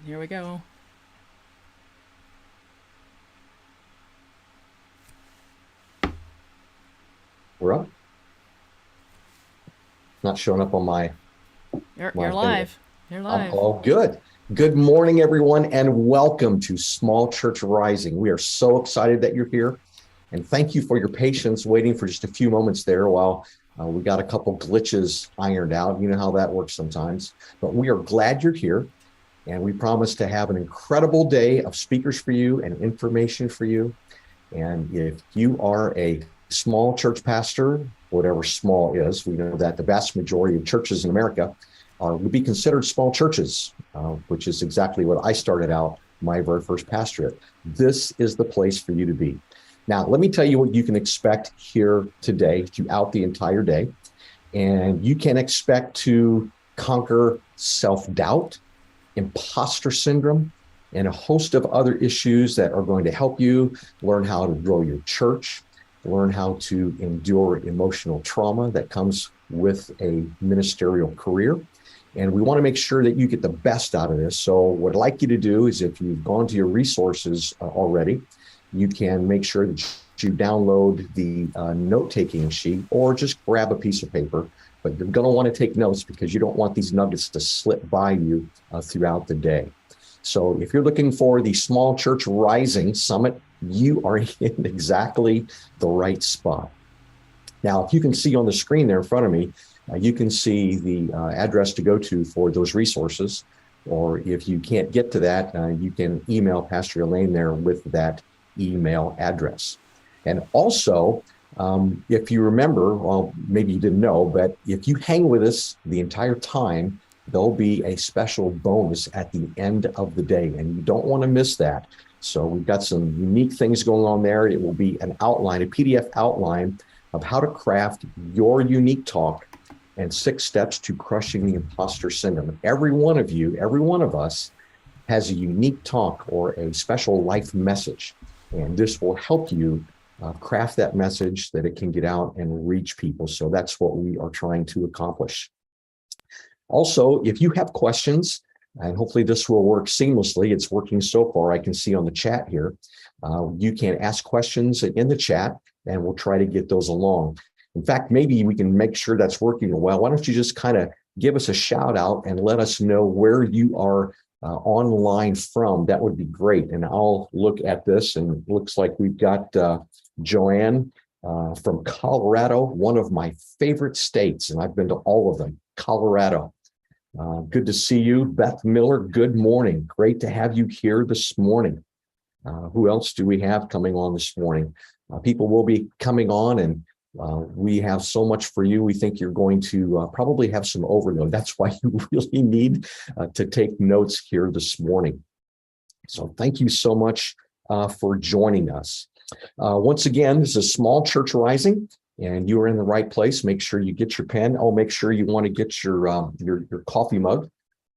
Here we go. We're up. Not showing up on my You're thing. live. You're live. Oh, good. Good morning, everyone, and welcome to Small Church Rising. We are so excited that you're here, and thank you for your patience waiting for just a few moments there while we got a couple glitches ironed out. You know how that works sometimes, but we are glad you're here, and we promise to have an incredible day of speakers for you and information for you. And if you are a small church pastor, whatever small is, we know that the vast majority of churches in America would be considered small churches, which is exactly what I started out my very first pastorate. This is the place for you to be. Now, let me tell you what you can expect here today throughout the entire day. And you can expect to conquer self-doubt, imposter syndrome, and a host of other issues that are going to help you learn how to grow your church, learn how to endure emotional trauma that comes with a ministerial career. And we want to make sure that you get the best out of this. So what I'd like you to do is, if you've gone to your resources already, you can make sure that you download the note-taking sheet or just grab a piece of paper. But you're going to want to take notes because you don't want these nuggets to slip by you throughout the day. So if you're looking for the Small Church Rising Summit, you are in exactly the right spot. Now, if you can see on the screen there in front of me, you can see the address to go to for those resources. Or if you can't get to that, you can email Pastor Elaine there with that email address. And also, if you remember, well, maybe you didn't know, but if you hang with us the entire time, there'll be a special bonus at the end of the day, and you don't want to miss that. So we've got some unique things going on there. It will be an outline, a PDF outline of how to craft your unique talk and 6 steps to crushing the imposter syndrome. Every one of you, every one of us has a unique talk or a special life message, and this will help you craft that message that it can get out and reach people. So that's what we are trying to accomplish. Also, if you have questions, and hopefully this will work seamlessly, it's working so far, I can see on the chat here, you can ask questions in the chat and we'll try to get those along. In fact, maybe we can make sure that's working well. Why don't you just kind of give us a shout out and let us know where you are online from? That would be great. And I'll look at this, and it looks like we've got Joanne from Colorado, one of my favorite states, and I've been to all of them. Colorado. Good to see you. Beth Miller, good morning. Great to have you here this morning. Who else do we have coming on this morning? People will be coming on, and we have so much for you. We think you're going to probably have some overload. That's why you really need to take notes here this morning. So thank you so much for joining us. Once again, this is Small Church Rising, and you are in the right place. Make sure you get your pen. Oh, make sure you want to get your coffee mug.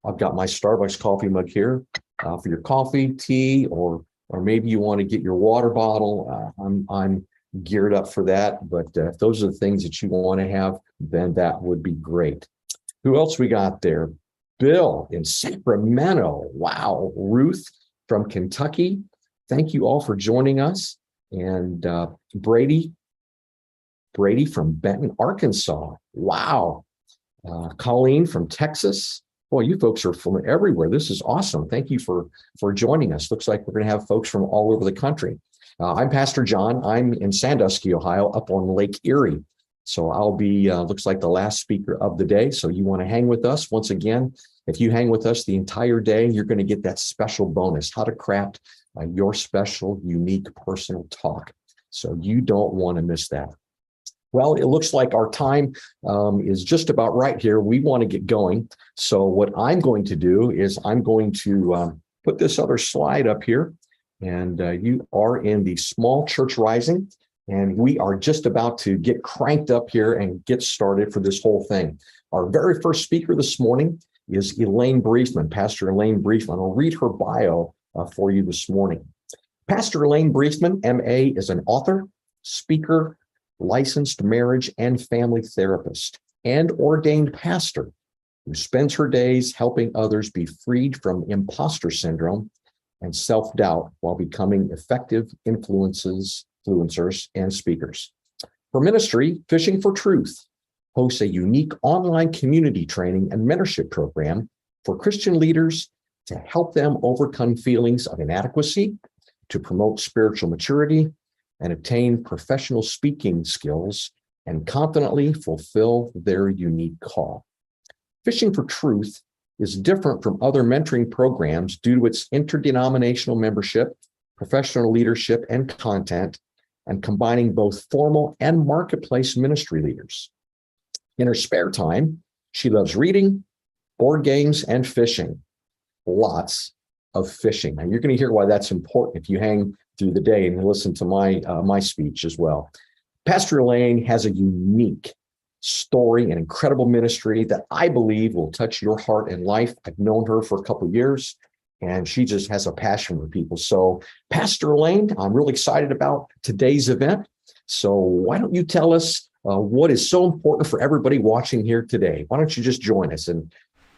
I've got my Starbucks coffee mug here for your coffee, tea, or maybe you want to get your water bottle. I'm geared up for that. But if those are the things that you want to have, then that would be great. Who else we got there? Bill in Sacramento. Wow. Ruth from Kentucky. Thank you all for joining us. And Brady from Benton, Arkansas. Wow. Colleen from Texas. Boy, you folks are from everywhere. This is awesome. Thank you for joining us. Looks like we're going to have folks from all over the country. I'm Pastor John. I'm in Sandusky, Ohio, up on Lake Erie. So I'll be, looks like the last speaker of the day. So you want to hang with us. Once again, if you hang with us the entire day, you're going to get that special bonus, how to craft your special, unique, personal talk. So you don't want to miss that. Well, it looks like our time is just about right here. We want to get going. So what I'm going to do is I'm going to put this other slide up here. And you are in the Small Church Rising. And we are just about to get cranked up here and get started for this whole thing. Our very first speaker this morning is Elaine Briefman, Pastor Elaine Briefman. I'll read her bio for you this morning. Pastor Elaine Briefman, MA, is an author, speaker, licensed marriage and family therapist, and ordained pastor. who spends her days helping others be freed from imposter syndrome and self-doubt while becoming effective influencers and speakers. Her ministry, Fishing for Truth, hosts a unique online community training and mentorship program for Christian leaders to help them overcome feelings of inadequacy, to promote spiritual maturity, and obtain professional speaking skills and confidently fulfill their unique call. Fishing for Truth is different from other mentoring programs due to its interdenominational membership, professional leadership, and content, and combining both formal and marketplace ministry leaders. In her spare time, she loves reading, board games, and fishing. Lots of fishing. Now, you're going to hear why that's important if you hang through the day and listen to my speech as well. Pastor Elaine has a unique story and incredible ministry that I believe will touch your heart and life. I've known her for a couple of years, and she just has a passion for people. So, Pastor Elaine, I'm really excited about today's event. So why don't you tell us what is so important for everybody watching here today? Why don't you just join us and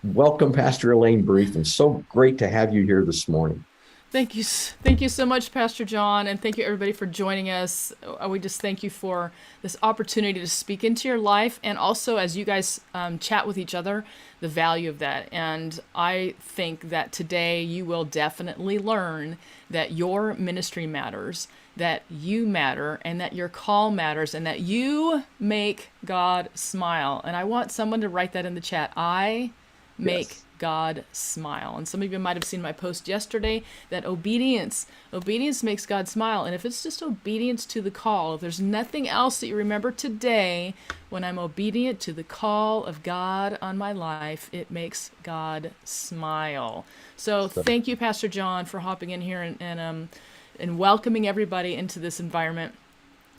welcome Pastor Elaine Briefman. So great to have you here this morning. Thank you so much, Pastor John, and thank you everybody for joining us. We just thank you for this opportunity to speak into your life, and also as you guys chat with each other, the value of that. And I think that today you will definitely learn that your ministry matters, that you matter, and that your call matters, and that you make God smile. And I want someone to write that in the chat. I make God smile. And some of you might have seen my post yesterday that obedience makes God smile. And if it's just obedience to the call, if there's nothing else that you remember today, when I'm obedient to the call of God on my life, it makes God smile. So thank you, Pastor John, for hopping in here and welcoming everybody into this environment.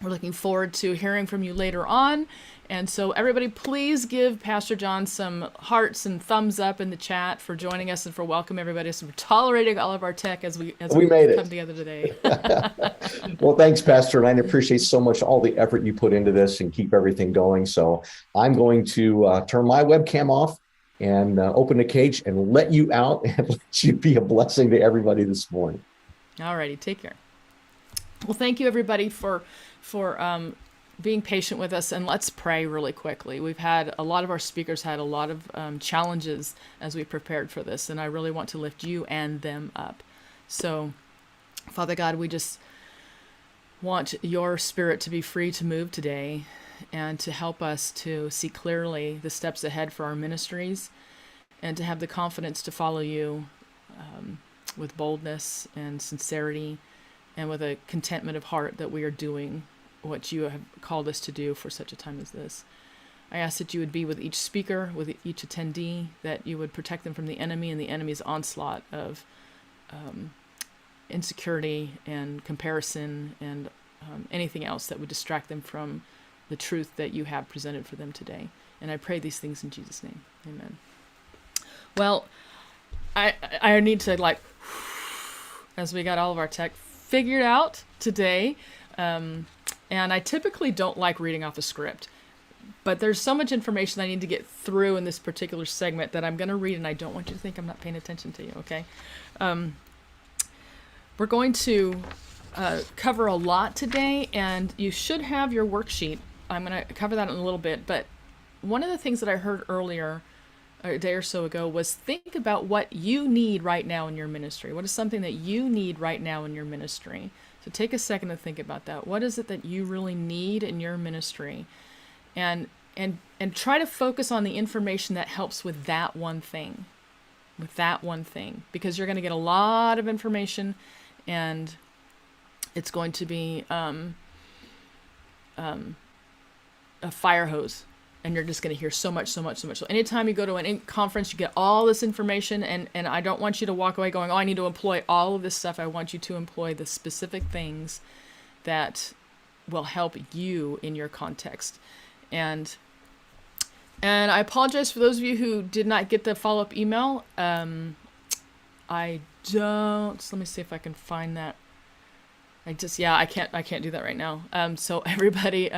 We're looking forward to hearing from you later on. And so everybody, please give Pastor John some hearts and thumbs up in the chat for joining us and for welcoming everybody. So for tolerating all of our tech as we made come together today. Well, thanks, Pastor. And I appreciate so much all the effort you put into this and keep everything going. So I'm going to turn my webcam off and open the cage and let you out and let you be a blessing to everybody this morning. All righty. Take care. Well, thank you, everybody, for being patient with us, and let's pray really quickly. A lot of our speakers had a lot of challenges as we prepared for this, and I really want to lift you and them up. So, Father God, we just want your spirit to be free to move today and to help us to see clearly the steps ahead for our ministries and to have the confidence to follow you with boldness and sincerity and with a contentment of heart that we are doing what you have called us to do for such a time as this. I ask that you would be with each speaker, with each attendee, that you would protect them from the enemy and the enemy's onslaught of insecurity and comparison and anything else that would distract them from the truth that you have presented for them today. And I pray these things in Jesus' name. Amen. Well, I need to as we got all of our tech figured out today, and I typically don't like reading off a script, but there's so much information I need to get through in this particular segment that I'm going to read, and I don't want you to think I'm not paying attention to you, okay? We're going to cover a lot today, and you should have your worksheet. I'm going to cover that in a little bit, but one of the things that I heard earlier, a day or so ago, was think about what you need right now in your ministry. What is something that you need right now in your ministry? So take a second to think about that. What is it that you really need in your ministry? And try to focus on the information that helps with that one thing. Because you're going to get a lot of information, and it's going to be a fire hose. And you're just going to hear so much. So anytime you go to an conference, you get all this information, and I don't want you to walk away going, oh, I need to employ all of this stuff. I want you to employ the specific things that will help you in your context. And I apologize for those of you who did not get the follow-up email. I don't, so let me see if I can find that. I can't do that right now. So everybody,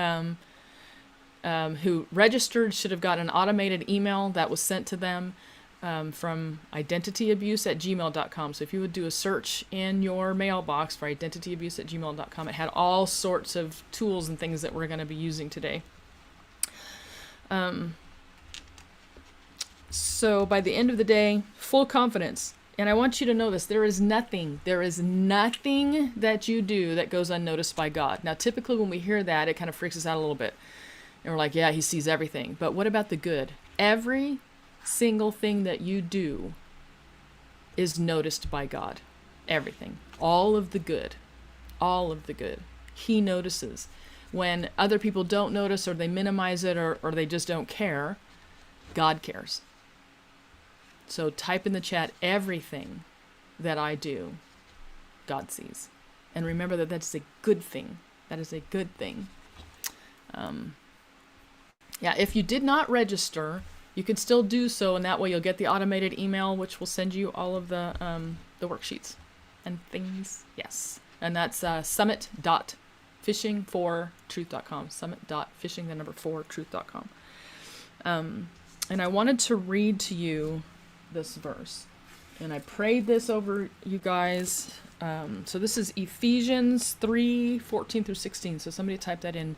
who registered should have gotten an automated email that was sent to them from identityabuse@gmail.com. So if you would do a search in your mailbox for identityabuse@gmail.com, it had all sorts of tools and things that we're going to be using today. So by the end of the day, full confidence. And I want you to know this, there is nothing that you do that goes unnoticed by God. Now, typically when we hear that, it kind of freaks us out a little bit. And we're like, yeah, he sees everything. But what about the good? Every single thing that you do is noticed by God. Everything. All of the good. All of the good. He notices. When other people don't notice or they minimize it or they just don't care, God cares. So type in the chat, everything that I do, God sees. And remember that that's a good thing. That is a good thing. If you did not register, you can still do so, and that way you'll get the automated email, which will send you all of the worksheets and things. Yes. And that's summit.fishingfortruth.com. Summit.fishing4truth.com. And I wanted to read to you this verse. And I prayed this over you guys. So this is Ephesians 3:14-16. So somebody type that in.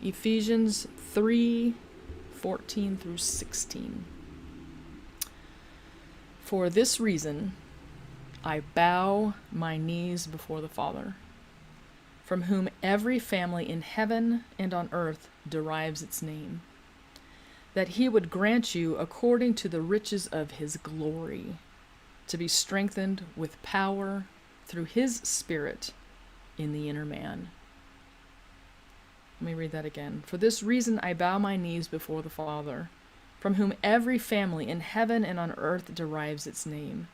Ephesians 3:14-16. For this reason, I bow my knees before the Father, from whom every family in heaven and on earth derives its name, that he would grant you, according to the riches of his glory, to be strengthened with power through his Spirit in the inner man. Let me read that again. For this reason I bow my knees before the Father, from whom every family in heaven and on earth derives its name,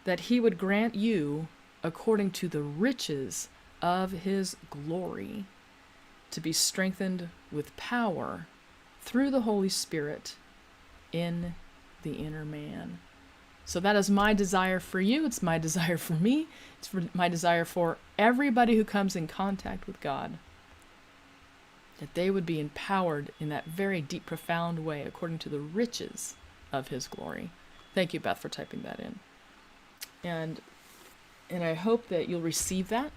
that he would grant you, according to the riches of his glory, to be strengthened with power through the Holy Spirit in the inner man. So that is my desire for you. It's my desire for me. It's my desire for everybody who comes in contact with God, that they would be empowered in that very deep, profound way, according to the riches of his glory. Thank you, Beth, for typing that in. And I hope that you'll receive that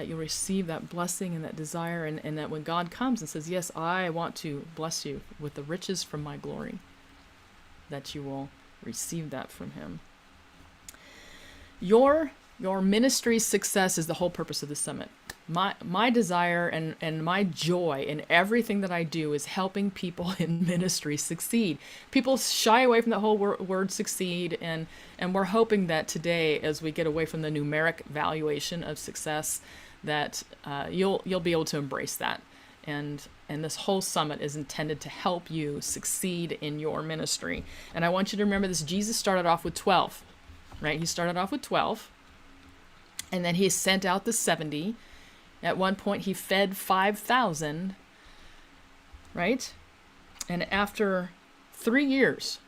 you'll receive that blessing and that desire, and that when God comes and says, yes, I want to bless you with the riches from my glory, that you will receive that from him. Your ministry's success is the whole purpose of the summit. My desire and my joy in everything that I do is helping people in ministry succeed. People shy away from the whole word succeed, and we're hoping that today, as we get away from the numeric valuation of success, that you'll be able to embrace that. And this whole summit is intended to help you succeed in your ministry. And I want you to remember this. Jesus started off with 12, right? He started off with 12, and then he sent out the 70. At one point, he fed 5,000, right? And after 3 years,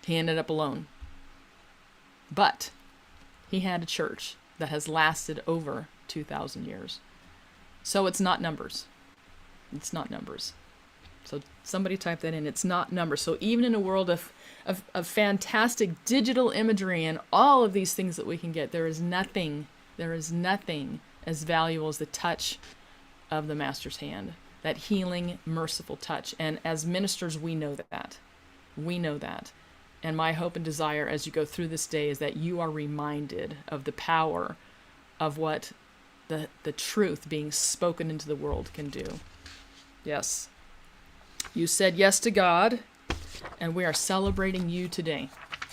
he ended up alone. But he had a church that has lasted over 2,000 years. So it's not numbers. It's not numbers. So somebody type that in. It's not numbers. So even in a world of fantastic digital imagery and all of these things that we can get, there is nothing as valuable as the touch of the Master's hand, that healing, merciful touch. And as ministers, we know that. We know that. And my hope and desire as you go through this day is that you are reminded of the power of what the truth being spoken into the world can do. Yes. You said yes to God, and we are celebrating you today.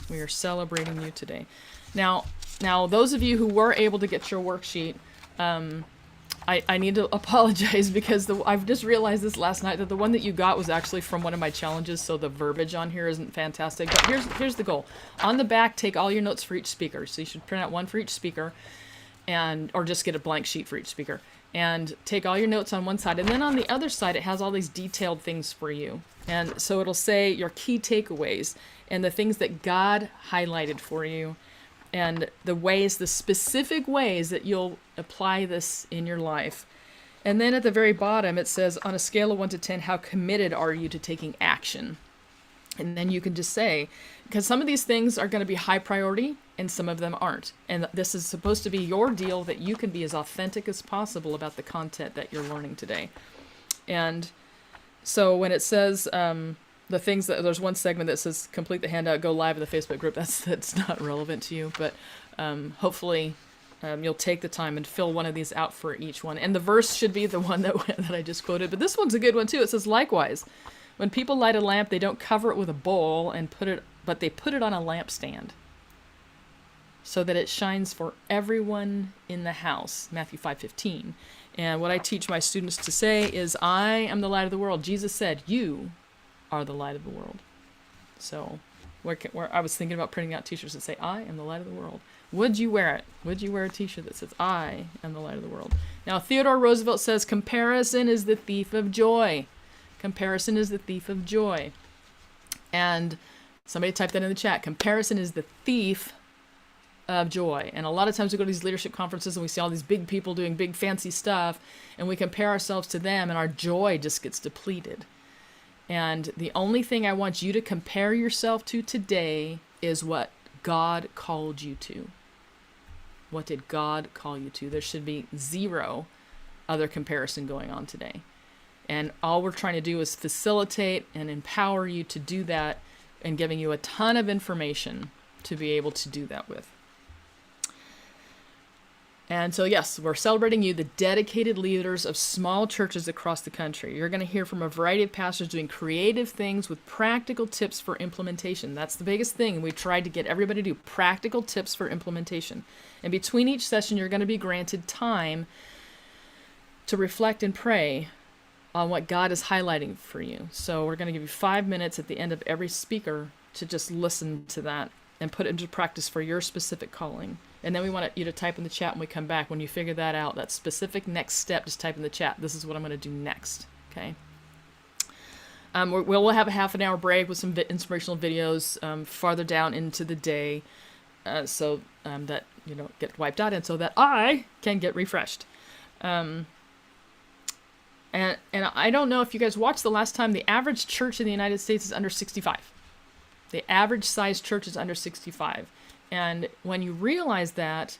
We are celebrating you today. Now, those of you who were able to get your worksheet, I need to apologize because I've just realized this last night that the one that you got was actually from one of my challenges, so the verbiage on here isn't fantastic. But here's the goal. On the back, take all your notes for each speaker. So you should print out one for each speaker, or just get a blank sheet for each speaker. And take all your notes on one side. And then on the other side, it has all these detailed things for you. And so it'll say your key takeaways and the things that God highlighted for you, and the specific ways that you'll apply this in your life. And then at the very bottom, it says, on a scale of 1 to 10, how committed are you to taking action? And then you can just say, because some of these things are going to be high priority and some of them aren't. And this is supposed to be your deal that you can be as authentic as possible about the content that you're learning today. And so when it says the things that there's one segment that says complete the handout, go live in the Facebook group, that's not relevant to you, but hopefully you'll take the time and fill one of these out for each one. And the verse should be the one that I just quoted, but this one's a good one too. It says, likewise, when people light a lamp, they don't cover it with a bowl but they put it on a lampstand so that it shines for everyone in the house. Matthew 5:15. And what I teach my students to say is, I am the light of the world. Jesus said, you are the light of the world. So where I was thinking about printing out t-shirts that say, I am the light of the world. Would you wear it? Would you wear a t-shirt that says, I am the light of the world? Now, Theodore Roosevelt says, comparison is the thief of joy. Comparison is the thief of joy. And somebody typed that in the chat. Comparison is the thief of joy. And a lot of times we go to these leadership conferences and we see all these big people doing big fancy stuff, and we compare ourselves to them, and our joy just gets depleted. And the only thing I want you to compare yourself to today is what God called you to. What did God call you to? There should be zero other comparison going on today. And all we're trying to do is facilitate and empower you to do that, and giving you a ton of information to be able to do that with. And so, yes, we're celebrating you, the dedicated leaders of small churches across the country. You're going to hear from a variety of pastors doing creative things with practical tips for implementation. That's the biggest thing. We've tried to get everybody to do practical tips for implementation. And between each session, you're going to be granted time to reflect and pray on what God is highlighting for you. So we're going to give you 5 minutes at the end of every speaker to just listen to that and put it into practice for your specific calling. And then we want you to type in the chat when we come back. When you figure that out, that specific next step, just type in the chat. This is what I'm going to do next. Okay. We'll have a half an hour break with some inspirational videos farther down into the day, so that you don't get wiped out, and so that I can get refreshed. And I don't know if you guys watched the last time. The average church in the United States is under 65. The average size church is under 65. And when you realize that,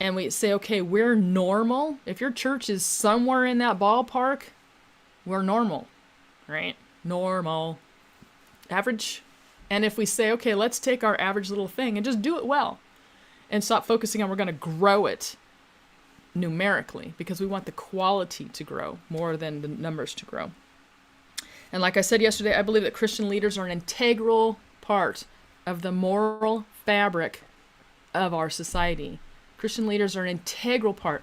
and we say, okay, we're normal. If your church is somewhere in that ballpark, we're normal, right? Normal. Average. And if we say, okay, let's take our average little thing and just do it well, and stop focusing on we're going to grow it numerically, because we want the quality to grow more than the numbers to grow. And like I said yesterday, I believe that Christian leaders are an integral part of the moral fabric of our society. Christian leaders are an integral part.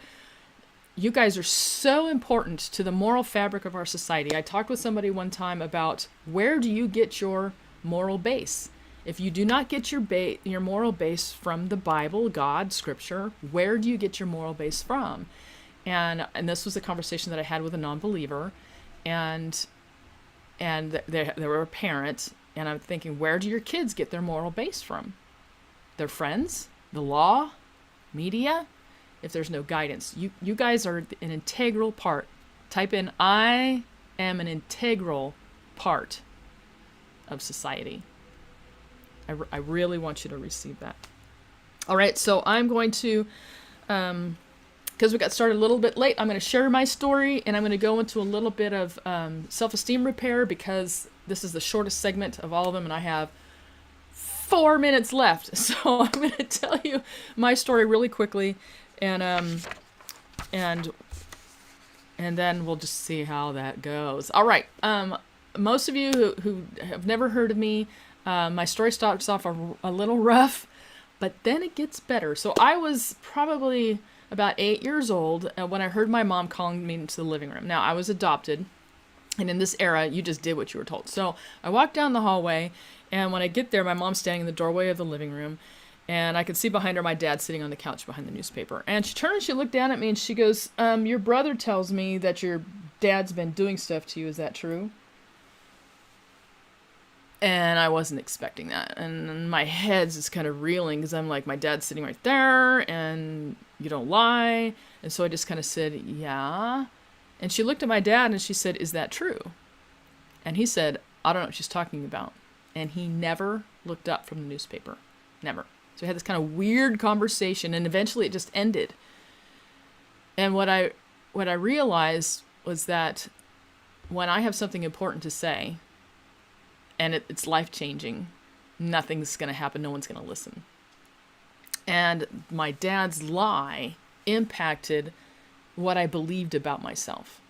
You guys are so important to the moral fabric of our society. I talked with somebody one time about, where do you get your moral base? If you do not get your moral base from the Bible, God, Scripture, where do you get your moral base from? And this was a conversation that I had with a non-believer, and they were a parent, and I'm thinking, where do your kids get their moral base from? Their friends? The law? Media? If there's no guidance. You guys are an integral part. Type in, I am an integral part of society. I really want you to receive that. All right, so I'm going to, because we got started a little bit late, I'm going to share my story, and I'm going to go into a little bit of self-esteem repair, because this is the shortest segment of all of them, and I have 4 minutes left. So I'm going to tell you my story really quickly, and then we'll just see how that goes. All right. Most of you who have never heard of me, my story starts off a little rough, but then it gets better. So I was probably about 8 years old when I heard my mom calling me into the living room. Now, I was adopted, and in this era, you just did what you were told. So I walked down the hallway, and when I get there, my mom's standing in the doorway of the living room, and I could see behind her my dad sitting on the couch behind the newspaper. And she turned and she looked down at me, and she goes, your brother tells me that your dad's been doing stuff to you. Is that true? And I wasn't expecting that. And my head's just kind of reeling, because I'm like, my dad's sitting right there, and you don't lie. And so I just kind of said, yeah. And she looked at my dad and she said, "Is that true?" And he said, "I don't know what she's talking about." And he never looked up from the newspaper. Never. So we had this kind of weird conversation, and eventually it just ended. And what I realized was that when I have something important to say, and it's life-changing, nothing's going to happen. No one's going to listen. And my dad's lie impacted what I believed about myself.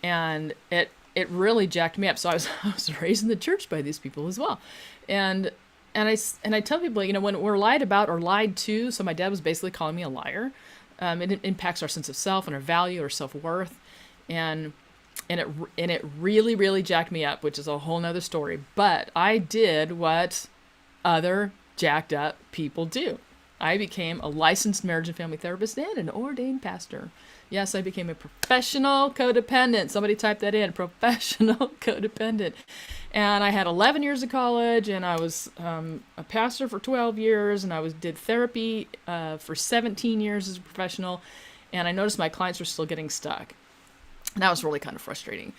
And it really jacked me up. So I was raised in the church by these people as well. And I tell people, when we're lied about or lied to, so my dad was basically calling me a liar. It impacts our sense of self and our value or self-worth. And it really, really jacked me up, which is a whole nother story. But I did what other jacked up people do. I became a licensed marriage and family therapist and an ordained pastor. Yes, I became a professional codependent. Somebody type that in, professional codependent. And I had 11 years of college, and I was a pastor for 12 years, and I did therapy for 17 years as a professional. And I noticed my clients were still getting stuck. And that was really kind of frustrating.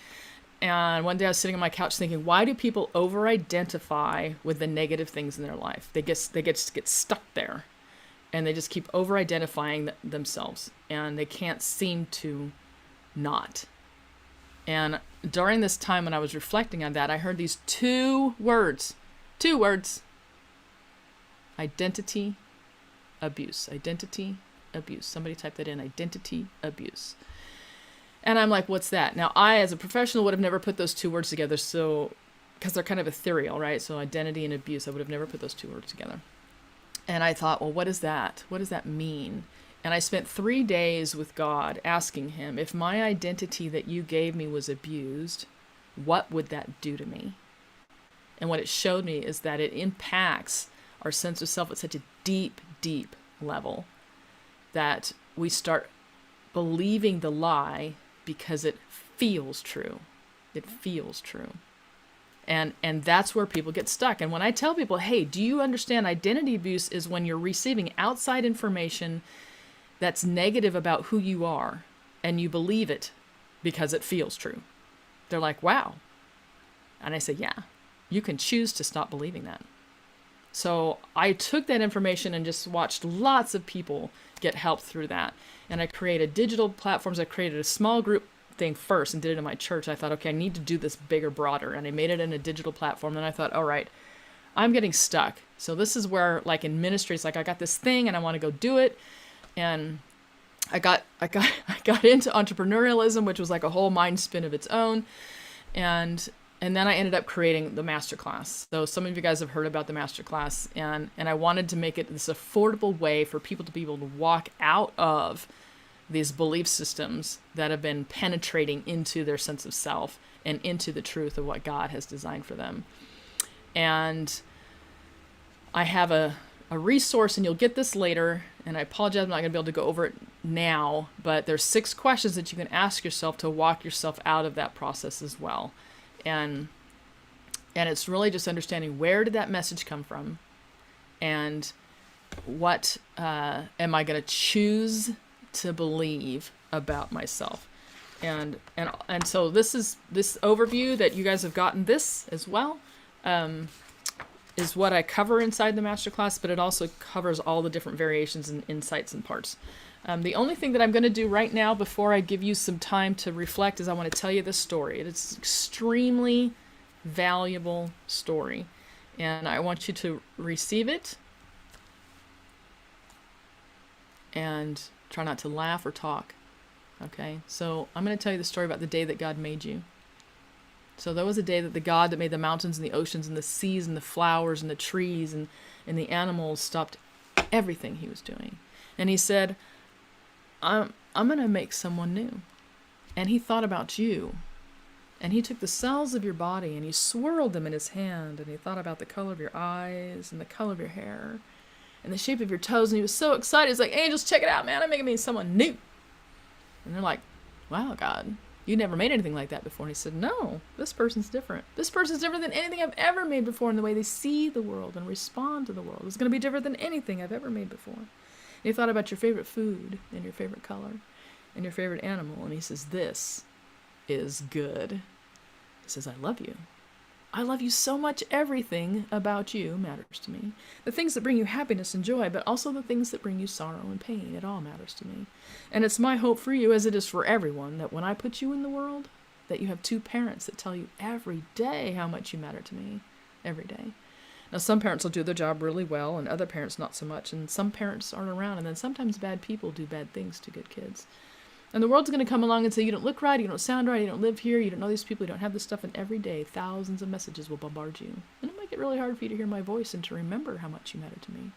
And one day I was sitting on my couch thinking, why do people over-identify with the negative things in their life? They get stuck there. And they just keep over-identifying themselves. And they can't seem to not. And during this time when I was reflecting on that, I heard these two words. Identity, abuse. Identity, abuse. Somebody type that in, identity, abuse. And I'm like, what's that? Now, I, as a professional, would have never put those two words together, because they're kind of ethereal, right? So identity and abuse, I would have never put those two words together. And I thought, well, what is that? What does that mean? And I spent 3 days with God asking him, if my identity that you gave me was abused, what would that do to me? And what it showed me is that it impacts our sense of self at such a deep, deep level that we start believing the lie because it feels true. It feels true. And that's where people get stuck. And when I tell people, hey, do you understand identity abuse is when you're receiving outside information that's negative about who you are, and you believe it because it feels true. They're like, wow. And I say, yeah, you can choose to stop believing that. So I took that information and just watched lots of people get help through that. And I created digital platforms. I created a small group thing first and did it in my church. I thought, okay, I need to do this bigger, broader. And I made it in a digital platform. And I thought, all right, I'm getting stuck. So this is where, like in ministry, it's like I got this thing and I want to go do it. And I got into entrepreneurialism, which was like a whole mind spin of its own. And then I ended up creating the masterclass. So some of you guys have heard about the masterclass, and I wanted to make it this affordable way for people to be able to walk out of these belief systems that have been penetrating into their sense of self and into the truth of what God has designed for them. And I have a resource, and you'll get this later, and I apologize, I'm not going to be able to go over it now, but there's 6 questions that you can ask yourself to walk yourself out of that process as well. And it's really just understanding, where did that message come from, and what am I going to choose to believe about myself. And so this overview that you guys have gotten this as well is what I cover inside the masterclass, but it also covers all the different variations and insights and parts. The only thing that I'm going to do right now before I give you some time to reflect is I want to tell you this story. It's an extremely valuable story, and I want you to receive it and try not to laugh or talk. Okay, so I'm going to tell you the story about the day that God made you. So there was a day that the God that made the mountains and the oceans and the seas and the flowers and the trees and the animals stopped everything he was doing. And he said, I'm going to make someone new. And he thought about you. And he took the cells of your body and he swirled them in his hand. And he thought about the color of your eyes and the color of your hair and the shape of your toes. And he was so excited. He's like, angels, check it out, man. I'm making me someone new. And they're like, wow, God, you never made anything like that before. And he said, no, this person's different. This person's different than anything I've ever made before in the way they see the world and respond to the world. It's going to be different than anything I've ever made before. And he thought about your favorite food and your favorite color. and your favorite animal? And he says, this is good. He says, I love you. I love you so much. Everything about you matters to me. The things that bring you happiness and joy, but also the things that bring you sorrow and pain. It all matters to me. And it's my hope for you, as it is for everyone, that when I put you in the world, that you have two parents that tell you every day how much you matter to me. Every day. Now, some parents will do their job really well, and other parents not so much. And some parents aren't around, and then sometimes bad people do bad things to good kids. And the world's going to come along and say, you don't look right, you don't sound right, you don't live here, you don't know these people, you don't have this stuff, and every day thousands of messages will bombard you. And it might get really hard for you to hear my voice and to remember how much you matter to me.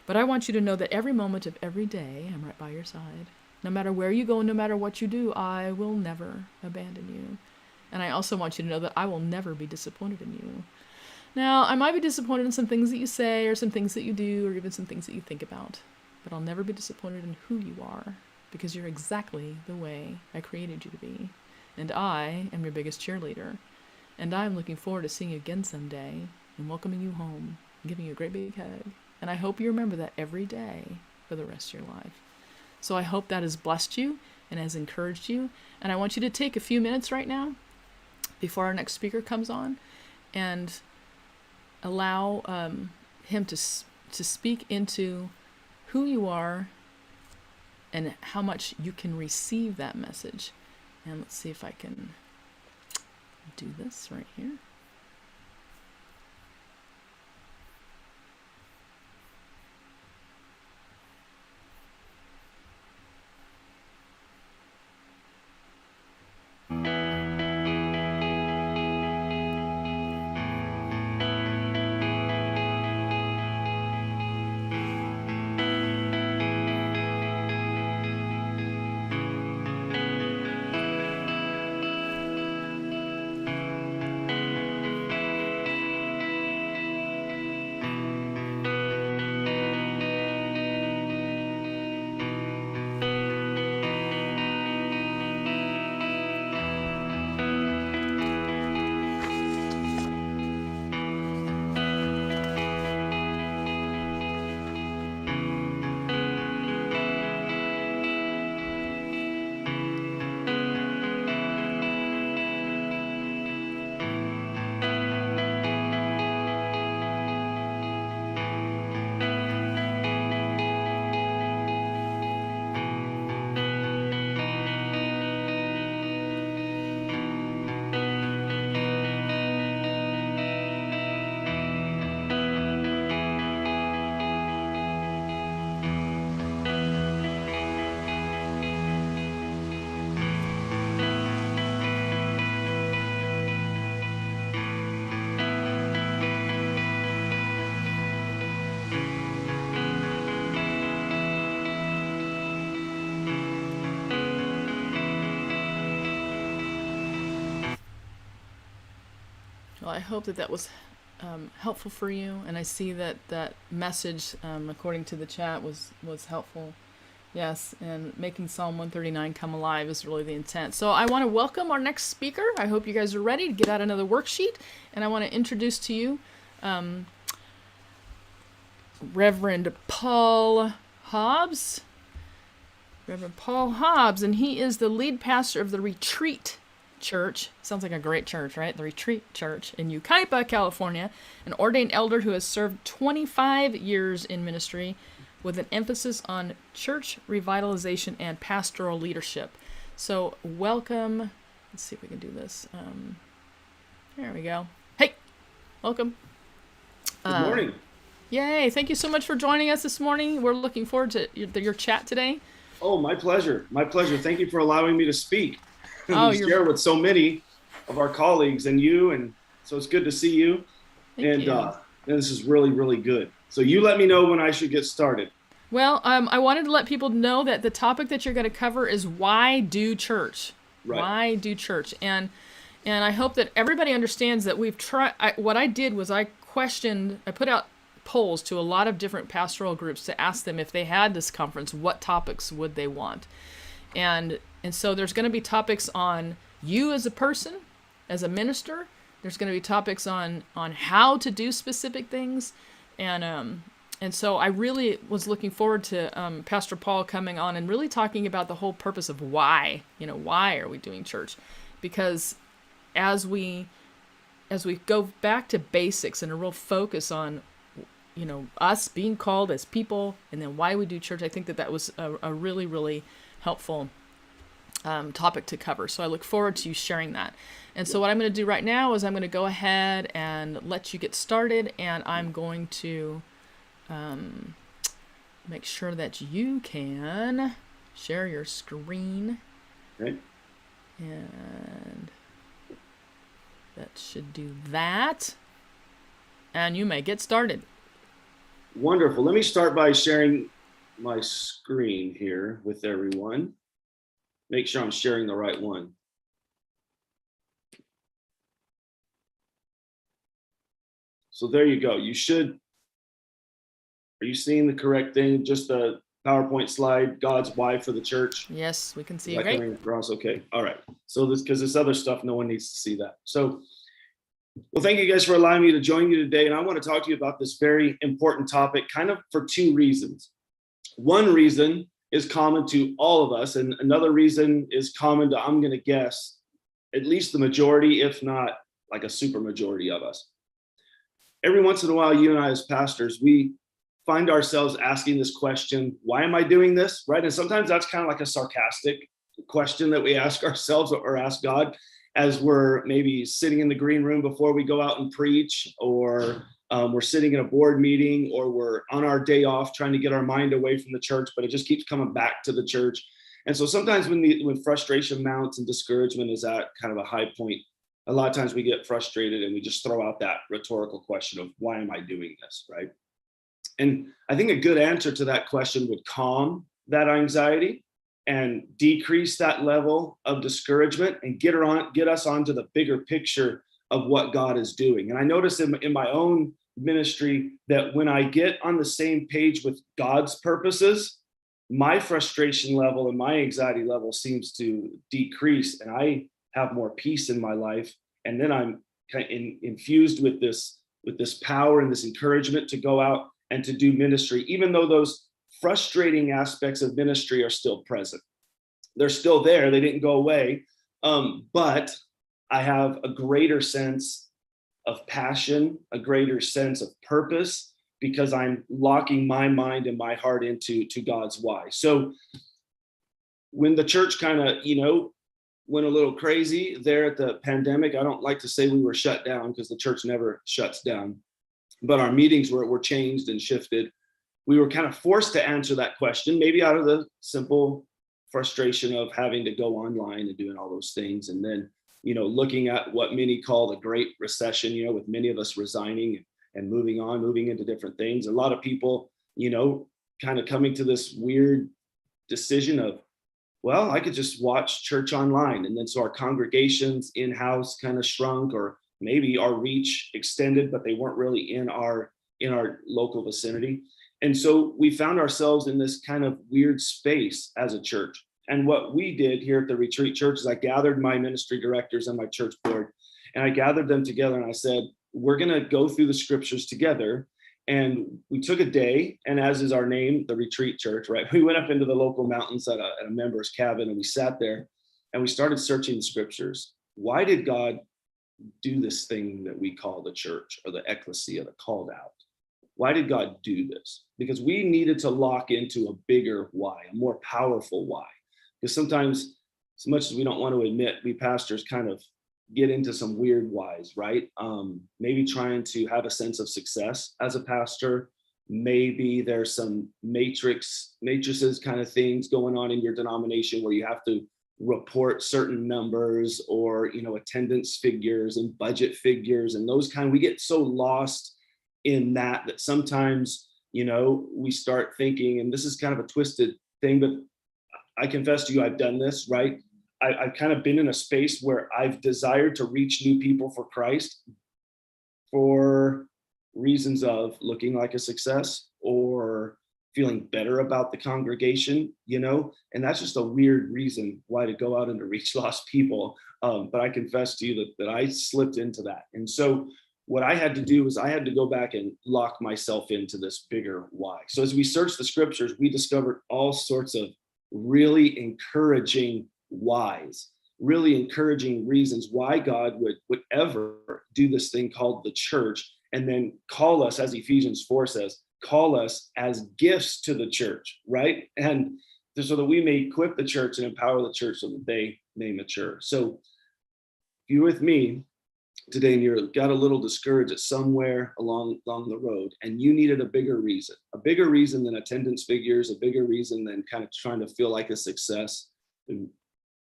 But I want you to know that every moment of every day, I'm right by your side. No matter where you go, no matter what you do, I will never abandon you. And I also want you to know that I will never be disappointed in you. Now, I might be disappointed in some things that you say, or some things that you do, or even some things that you think about. But I'll never be disappointed in who you are, because you're exactly the way I created you to be. And I am your biggest cheerleader. And I'm looking forward to seeing you again someday, and welcoming you home, and giving you a great big hug. And I hope you remember that every day for the rest of your life. So I hope that has blessed you and has encouraged you. And I want you to take a few minutes right now, before our next speaker comes on, and allow him to speak into who you are and how much you can receive that message. And let's see if I can do this right here. Well, I hope that was helpful for you, and I see that that message, according to the chat, was helpful. Yes, and making Psalm 139 come alive is really the intent. So I want to welcome our next speaker. I hope you guys are ready to get out another worksheet, and I want to introduce to you Reverend Paul Hobbs. Reverend Paul Hobbs, and he is the lead pastor of the Retreat Church. Sounds like a great church, right? The Retreat Church in Yucaipa, California, an ordained elder who has served 25 years in ministry with an emphasis on church revitalization and pastoral leadership. So welcome. Let's see if we can do this. There we go. Hey, welcome. Good morning. Yay. Thank you so much for joining us this morning. We're looking forward to your chat today. Oh, my pleasure. My pleasure. Thank you for allowing me to speak Oh, and share with so many of our colleagues and you. And so it's good to see you. Thank you. And this is really, really good. So you let me know when I should get started. Well, I wanted to let people know that the topic that you're going to cover is why do church? Right. Why do church? And I hope that everybody understands that we've tried. What I did was I put out polls to a lot of different pastoral groups to ask them if they had this conference, what topics would they want? And so there's going to be topics on you as a person, as a minister. There's going to be topics on how to do specific things, and And so I really was looking forward to Pastor Paul coming on and really talking about the whole purpose of why, why are we doing church? Because as we go back to basics and a real focus on, us being called as people and then why we do church, I think that was a really, really helpful topic to cover. So I look forward to you sharing that. And so what I'm going to do right now is I'm going to go ahead and let you get started, and I'm going to make sure that you can share your screen. Okay. And that should do that. And you may get started. Wonderful. Let me start by sharing my screen here with everyone. Make sure I'm sharing the right one. So there you go. Are you seeing the correct thing? Just the PowerPoint slide, God's why for the church? Yes, we can see it. Great. Across. Okay. All right. So because this other stuff, no one needs to see that. So, well, thank you guys for allowing me to join you today. And I want to talk to you about this very important topic kind of for two reasons. One reason is common to all of us. And another reason is common to, I'm going to guess, at least the majority, if not like a super majority of us. Every once in a while, you and I as pastors, we find ourselves asking this question, why am I doing this? Right? And sometimes that's kind of like a sarcastic question that we ask ourselves or ask God as we're maybe sitting in the green room before we go out and preach, or we're sitting in a board meeting, or we're on our day off trying to get our mind away from the church, but it just keeps coming back to the church. And so sometimes when frustration mounts and discouragement is at kind of a high point, a lot of times we get frustrated and we just throw out that rhetorical question of why am I doing this, right? And I think a good answer to that question would calm that anxiety and decrease that level of discouragement and get us onto the bigger picture of what God is doing. And I notice in my own ministry that when I get on the same page with God's purposes, my frustration level and my anxiety level seems to decrease, and I have more peace in my life. And then I'm kind of infused with this power and this encouragement to go out and to do ministry, even though those frustrating aspects of ministry are still present. They're still there. They didn't go away. But I have a greater sense of passion, a greater sense of purpose, because I'm locking my mind and my heart into God's why. So when the church kind of, went a little crazy there at the pandemic, I don't like to say we were shut down because the church never shuts down, but our meetings were changed and shifted. We were kind of forced to answer that question, maybe out of the simple frustration of having to go online and doing all those things. And then, looking at what many call the Great Recession, with many of us resigning and moving into different things. A lot of people, kind of coming to this weird decision of, well, I could just watch church online. And then so our congregations in-house kind of shrunk, or maybe our reach extended, but they weren't really in our local vicinity. And so we found ourselves in this kind of weird space as a church. And what we did here at the Retreat Church is I gathered my ministry directors and my church board, and I gathered them together and I said, we're going to go through the scriptures together. And we took a day, and as is our name, the Retreat Church, right? We went up into the local mountains at a member's cabin, and we sat there and we started searching the scriptures. Why did God do this thing that we call the church, or the ecclesia, the called out? Why did God do this? Because we needed to lock into a bigger why, a more powerful why. Because sometimes, as much as we don't want to admit, we pastors kind of get into some weird whys, right? Maybe trying to have a sense of success as a pastor. Maybe there's some matrices kind of things going on in your denomination where you have to report certain numbers, or, attendance figures and budget figures and those kind. We get so lost in that sometimes, we start thinking, and this is kind of a twisted thing, but I confess to you, I've done this, right? I've kind of been in a space where I've desired to reach new people for Christ for reasons of looking like a success or feeling better about the congregation, and that's just a weird reason why to go out and to reach lost people. But I confess to you that I slipped into that. And so what I had to do was I had to go back and lock myself into this bigger why. So as we searched the scriptures, we discovered all sorts of really encouraging whys, really encouraging reasons why God would ever do this thing called the church, and then call us, as Ephesians 4 says, call us as gifts to the church, right? And so that we may equip the church and empower the church so that they may mature. So if you're with me today and you got a little discouraged at somewhere along the road and you needed a bigger reason than attendance figures, a bigger reason than kind of trying to feel like a success, then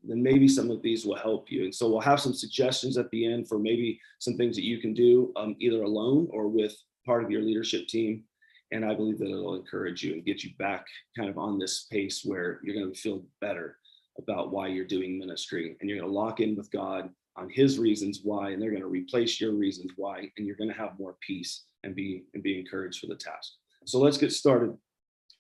maybe some of these will help you. And so we'll have some suggestions at the end for maybe some things that you can do either alone or with part of your leadership team. And I believe that it'll encourage you and get you back kind of on this pace where you're going to feel better about why you're doing ministry, and you're going to lock in with God on his reasons why, and they're going to replace your reasons why, and you're going to have more peace and be encouraged for the task. So let's get started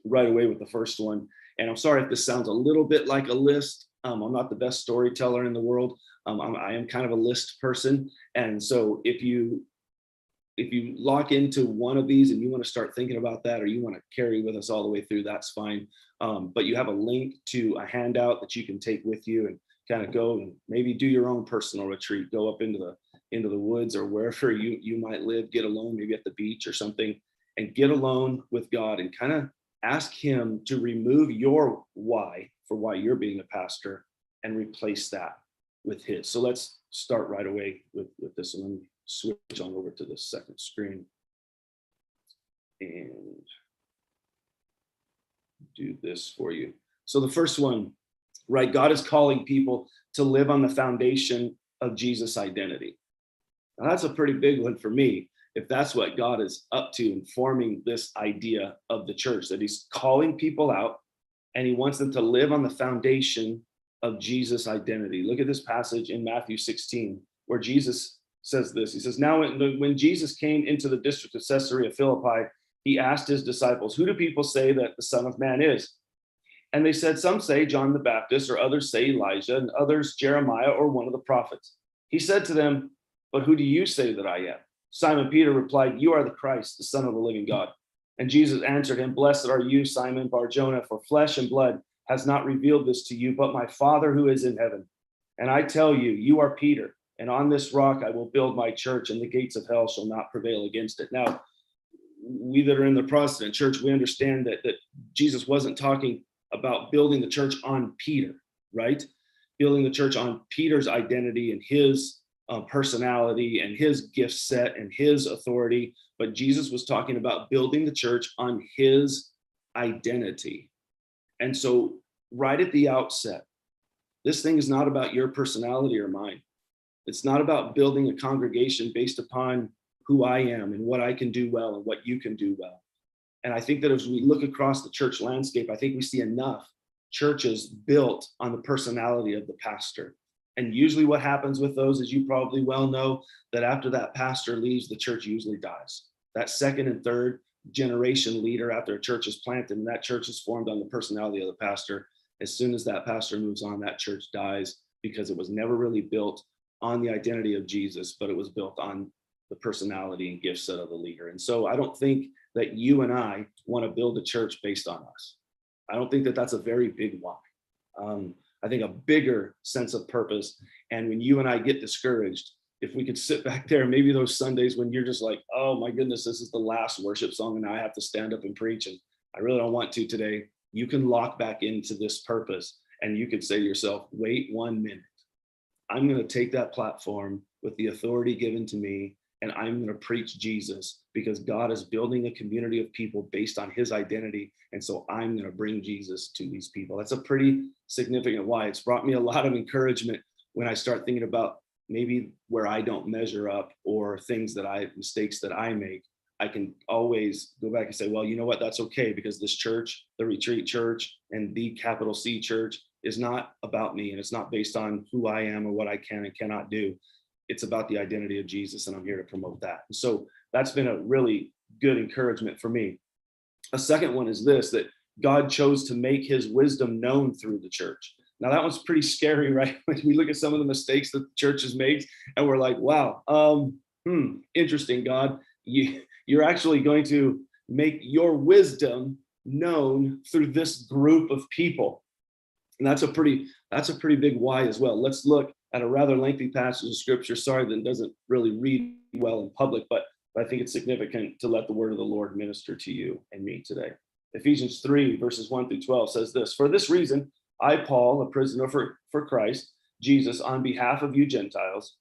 right away with the first one. And I'm sorry if this sounds a little bit like a list. I'm not the best storyteller in the world. I am kind of a list person. And so if you lock into one of these and you want to start thinking about that, or you want to carry with us all the way through, that's fine. But you have a link to a handout that you can take with you and kind of go and maybe do your own personal retreat, go up into the woods or wherever you might live, get alone, maybe at the beach or something, and get alone with God and kind of ask him to remove your why for why you're being a pastor and replace that with his. So let's start right away with this. And let me switch on over to the second screen and do this for you. So the first one, right? God is calling people to live on the foundation of Jesus' identity. Now that's a pretty big one for me, if that's what God is up to in forming this idea of the church, that he's calling people out and he wants them to live on the foundation of Jesus' identity. Look at this passage in Matthew 16, where Jesus says this. He says, now when Jesus came into the district of Caesarea Philippi, he asked his disciples, who do people say that the Son of Man is? And they said, some say John the Baptist, or others say Elijah, and others Jeremiah, or one of the prophets. He said to them, but who do you say that I am? Simon Peter replied, you are the Christ, the Son of the living God. And Jesus answered him, blessed are you, Simon Bar-Jonah, for flesh and blood has not revealed this to you, but my Father who is in heaven. And I tell you, you are Peter, and on this rock I will build my church, and the gates of hell shall not prevail against it. Now, we that are in the Protestant church, we understand that Jesus wasn't talking about building the church on Peter, right? Building the church on Peter's identity and his personality and his gift set and his authority. But Jesus was talking about building the church on his identity. And so right at the outset, this thing is not about your personality or mine. It's not about building a congregation based upon who I am and what I can do well and what you can do well. And I think that as we look across the church landscape, I think we see enough churches built on the personality of the pastor. And usually what happens with those, as you probably well know, that after that pastor leaves, the church usually dies. That second and third generation leader after a church is planted and that church is formed on the personality of the pastor, as soon as that pastor moves on, that church dies, because it was never really built on the identity of Jesus, but it was built on the personality and gift set of the leader. And so I don't think that you and I want to build a church based on us. I don't think that that's a very big why. I think a bigger sense of purpose. And when you and I get discouraged, if we could sit back there, maybe those Sundays when you're just like, oh my goodness, this is the last worship song and I have to stand up and preach and I really don't want to today, you can lock back into this purpose and you could say to yourself, wait 1 minute. I'm going to take that platform with the authority given to me and I'm going to preach Jesus, because God is building a community of people based on his identity. And so I'm going to bring Jesus to these people. That's a pretty significant why. It's brought me a lot of encouragement when I start thinking about maybe where I don't measure up or mistakes that I make. I can always go back and say, well, you know what, that's okay, because this church, the Retreat Church and the capital C church, is not about me, and it's not based on who I am or what I can and cannot do. It's about the identity of Jesus, and I'm here to promote that. And so that's been a really good encouragement for me. A second one is this, that God chose to make his wisdom known through the church. Now that one's pretty scary, right? When we look at some of the mistakes that the church has made and we're like, wow, Interesting, God. You're actually going to make your wisdom known through this group of people. And that's a pretty big why as well. Let's look at a rather lengthy passage of scripture. Sorry that it doesn't really read well in public, but I think it's significant to let the word of the Lord minister to you and me today. Ephesians 3, verses 1 through 12 says this: "For this reason, I, Paul, a prisoner for Christ Jesus, on behalf of you Gentiles,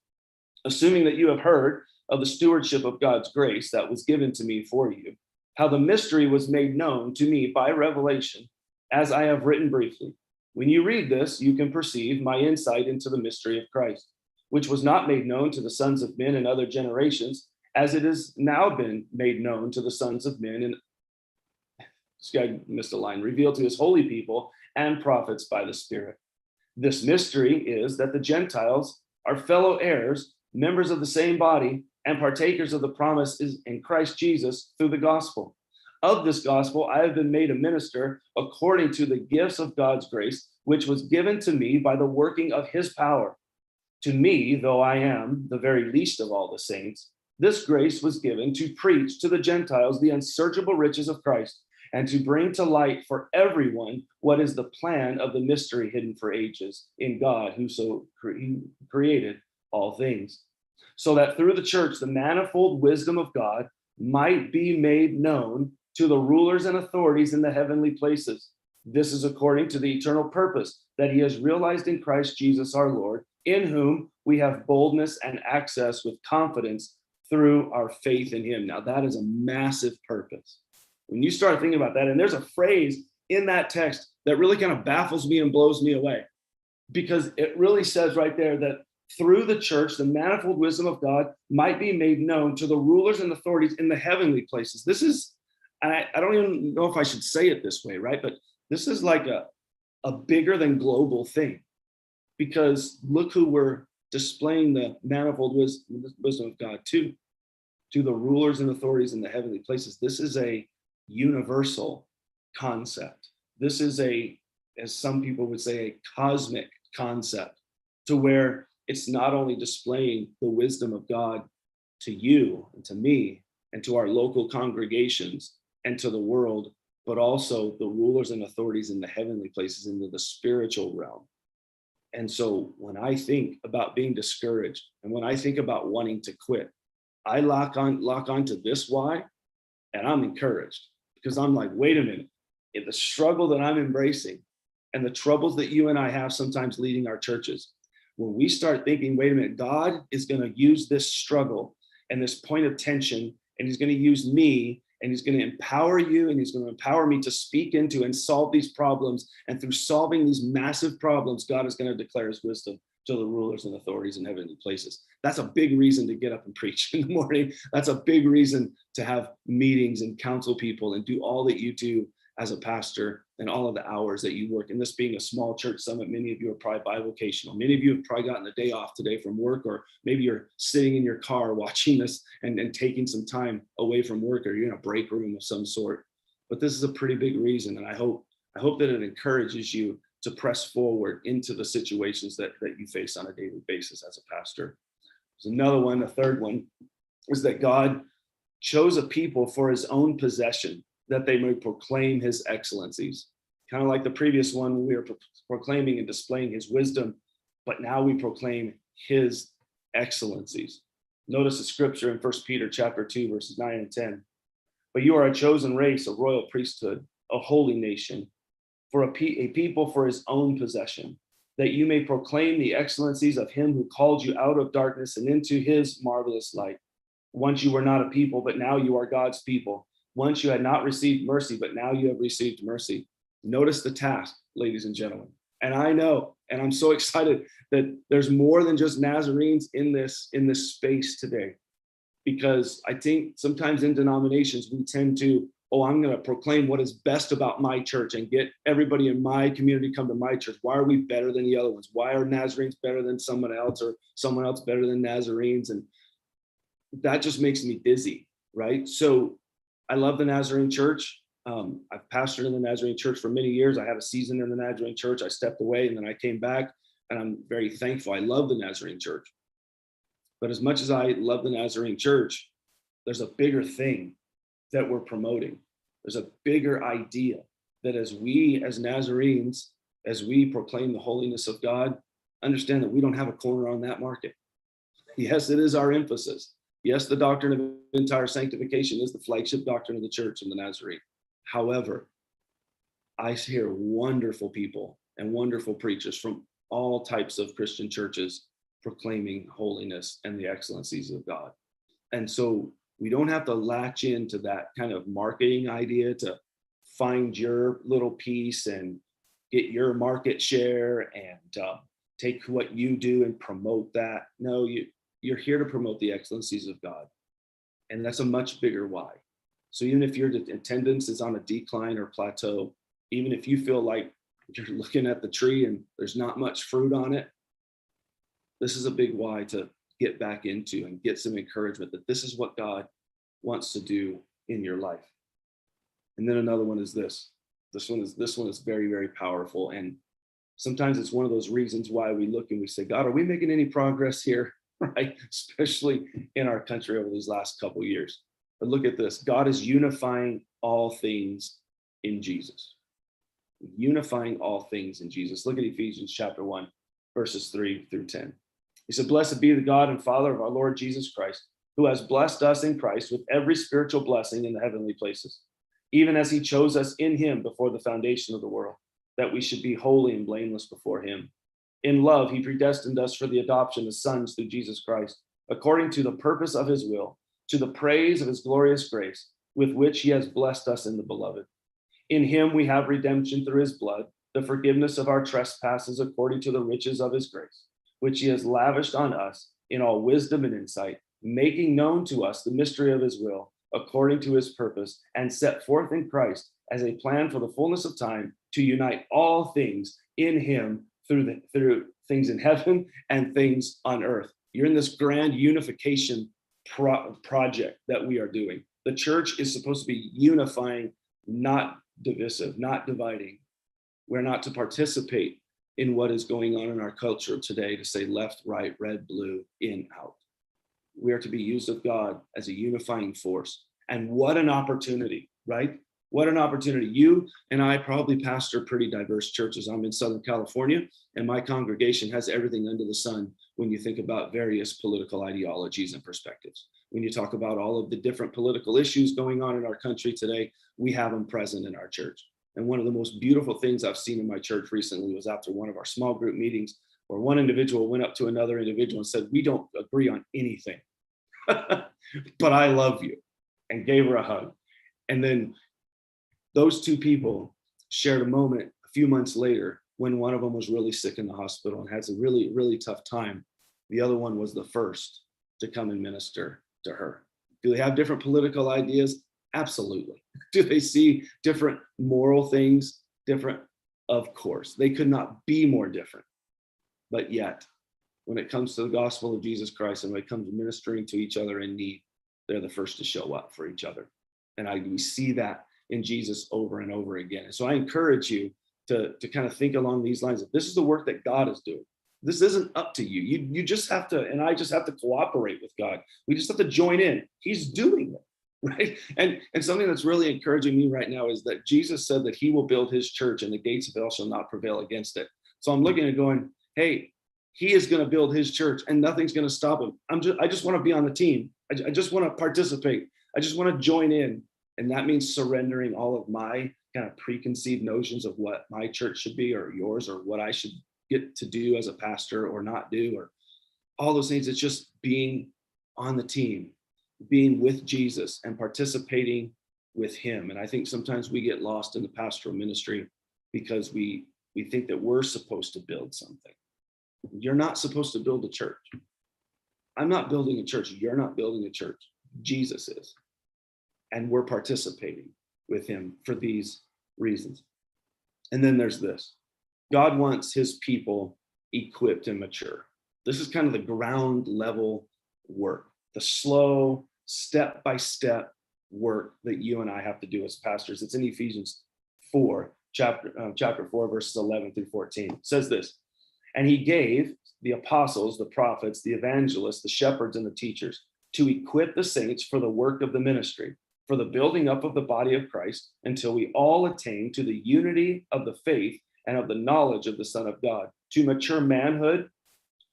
assuming that you have heard of the stewardship of God's grace that was given to me for you, how the mystery was made known to me by revelation, as I have written briefly. When you read this, you can perceive my insight into the mystery of Christ, which was not made known to the sons of men in other generations, as it has now been made known to the sons of men and," this guy missed a line, "revealed to his holy people and prophets by the Spirit. This mystery is that the Gentiles are fellow heirs, members of the same body, and partakers of the promises in Christ Jesus through the gospel. Of this gospel, I have been made a minister according to the gifts of God's grace, which was given to me by the working of his power. To me, though I am the very least of all the saints, this grace was given to preach to the Gentiles the unsearchable riches of Christ, and to bring to light for everyone what is the plan of the mystery hidden for ages in God, who so created all things, so that through the church the manifold wisdom of God might be made known to the rulers and authorities in the heavenly places. This is according to the eternal purpose that he has realized in Christ Jesus our Lord, in whom we have boldness and access with confidence through our faith in him." Now that is a massive purpose. When you start thinking about that, and there's a phrase in that text that really kind of baffles me and blows me away, because it really says right there that through the church, the manifold wisdom of God might be made known to the rulers and authorities in the heavenly places. This is, I don't even know if I should say it this way, right? But this is like a bigger than global thing, because look who we're displaying the manifold wisdom of God to the rulers and authorities in the heavenly places. This is a universal concept. This is as some people would say, a cosmic concept, to where it's not only displaying the wisdom of God to you and to me and to our local congregations and to the world, but also the rulers and authorities in the heavenly places, into the spiritual realm. And so when I think about being discouraged and when I think about wanting to quit, I lock on to this why, and I'm encouraged, because I'm like, wait a minute, in the struggle that I'm embracing and the troubles that you and I have sometimes leading our churches, when we start thinking, wait a minute, God is going to use this struggle and this point of tension, and he's going to use me, and he's going to empower you, and he's going to empower me to speak into and solve these problems. And through solving these massive problems, God is going to declare his wisdom to the rulers and authorities in heavenly places. That's a big reason to get up and preach in the morning. That's a big reason to have meetings and counsel people and do all that you do as a pastor, and all of the hours that you work. And this being a small church summit, many of you are probably bi-vocational. Many of you have probably gotten a day off today from work, or maybe you're sitting in your car watching this and taking some time away from work, or you're in a break room of some sort. But this is a pretty big reason. And I hope that it encourages you to press forward into the situations that you face on a daily basis as a pastor. There's another one, a third one, is that God chose a people for his own possession, that they may proclaim his excellencies. Kind of like the previous one, we were proclaiming and displaying his wisdom, but now we proclaim his excellencies. Notice the scripture in 1 Peter chapter 2, verses 9 and 10. "But you are a chosen race, a royal priesthood, a holy nation, for a people for his own possession, that you may proclaim the excellencies of him who called you out of darkness and into his marvelous light. Once you were not a people, but now you are God's people. Once you had not received mercy, but now you have received mercy." Notice the task, ladies and gentlemen. And I know, and I'm so excited that there's more than just Nazarenes in this space today, because I think sometimes in denominations we tend to, I'm going to proclaim what is best about my church and get everybody in my community come to my church. Why are we better than the other ones? Why are Nazarenes better than someone else, or someone else better than Nazarenes? And that just makes me dizzy, right? So I love the Nazarene church. I've pastored in the Nazarene church for many years. I had a season in the Nazarene church. I stepped away and then I came back, and I'm very thankful. I love the Nazarene church. But as much as I love the Nazarene church, there's a bigger thing that we're promoting. There's a bigger idea that as we, as Nazarenes, as we proclaim the holiness of God, understand that we don't have a corner on that market. Yes, it is our emphasis. Yes, the doctrine of entire sanctification is the flagship doctrine of the church in the Nazarene. However, I hear wonderful people and wonderful preachers from all types of Christian churches proclaiming holiness and the excellencies of God. And so we don't have to latch into that kind of marketing idea to find your little piece and get your market share and take what you do and promote that. No, you're here to promote the excellencies of God. And that's a much bigger why. So even if your attendance is on a decline or plateau, even if you feel like you're looking at the tree and there's not much fruit on it, this is a big why to get back into and get some encouragement that this is what God wants to do in your life. And then another one is this. This one is very, very powerful. And sometimes it's one of those reasons why we look and we say, God, are we making any progress here? Right? Especially in our country over these last couple of years. But look at this. God is unifying all things in Jesus. Unifying all things in Jesus. Look at Ephesians chapter 1, verses 3 through 10. He said, blessed be the God and Father of our Lord Jesus Christ, who has blessed us in Christ with every spiritual blessing in the heavenly places, even as he chose us in him before the foundation of the world, that we should be holy and blameless before him. In love, he predestined us for the adoption as sons through Jesus Christ, according to the purpose of his will, to the praise of his glorious grace, with which he has blessed us in the beloved. In him we have redemption through his blood, the forgiveness of our trespasses according to the riches of his grace, which he has lavished on us in all wisdom and insight, making known to us the mystery of his will, according to his purpose, and set forth in Christ as a plan for the fullness of time to unite all things in him through things in heaven and things on earth. You're in this grand unification project that we are doing. The church is supposed to be unifying, not divisive, not dividing. We're not to participate in what is going on in our culture today to say left, right, red, blue, in, out. We are to be used of God as a unifying force. And what an opportunity, right? What an opportunity. You and I probably pastor pretty diverse churches. I'm in Southern California, and my congregation has everything under the sun when you think about various political ideologies and perspectives. When you talk about all of the different political issues going on in our country today, we have them present in our church. And one of the most beautiful things I've seen in my church recently was after one of our small group meetings, where one individual went up to another individual and said, we don't agree on anything, but I love you, and gave her a hug. And then those two people shared a moment a few months later when one of them was really sick in the hospital and has a really, really tough time. The other one was the first to come and minister to her. Do they have different political ideas? Absolutely. Do they see different moral things? Different? Of course. They could not be more different. But yet, when it comes to the gospel of Jesus Christ and when it comes to ministering to each other in need, they're the first to show up for each other. And we see that in Jesus over and over again. And so I encourage you to kind of think along these lines. If this is the work that God is doing, this isn't up to you. You just have to, and I just have to cooperate with God. We just have to join in. He's doing it, right? And something that's really encouraging me right now is that Jesus said that he will build his church and the gates of hell shall not prevail against it. So I'm looking and going, hey, he is going to build his church and nothing's going to stop him. I just want to be on the team. I just want to participate. I just want to join in. And that means surrendering all of my kind of preconceived notions of what my church should be or yours or what I should get to do as a pastor or not do or all those things. It's just being on the team, being with Jesus and participating with him. And I think sometimes we get lost in the pastoral ministry because we think that we're supposed to build something. You're not supposed to build a church. I'm not building a church. You're not building a church. Jesus is. And we're participating with him for these reasons. And then there's this. God wants his people equipped and mature. This is kind of the ground level work, the slow step-by-step work that you and I have to do as pastors. It's in Ephesians 4, chapter 4, verses 11 through 14. It says this, And he gave the apostles, the prophets, the evangelists, the shepherds, and the teachers to equip the saints for the work of the ministry, for the building up of the body of Christ, until we all attain to the unity of the faith and of the knowledge of the Son of God, to mature manhood,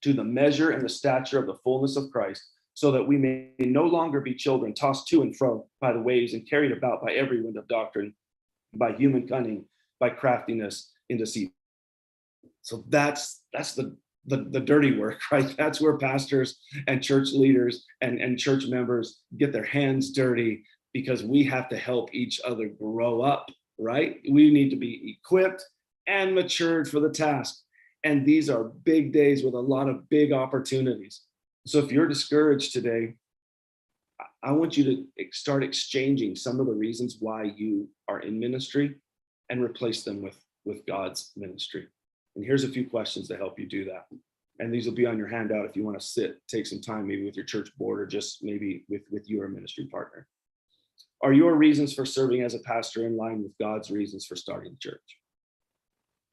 to the measure and the stature of the fullness of Christ, so that we may no longer be children tossed to and fro by the waves and carried about by every wind of doctrine, by human cunning, by craftiness in deceit. So that's the dirty work, right? That's where pastors and church leaders and church members get their hands dirty, because we have to help each other grow up, right? We need to be equipped and matured for the task. And these are big days with a lot of big opportunities. So if you're discouraged today, I want you to start exchanging some of the reasons why you are in ministry and replace them with God's ministry. And here's a few questions to help you do that. And these will be on your handout if you want to take some time, maybe with your church board or just maybe with your ministry partner. Are your reasons for serving as a pastor in line with God's reasons for starting the church?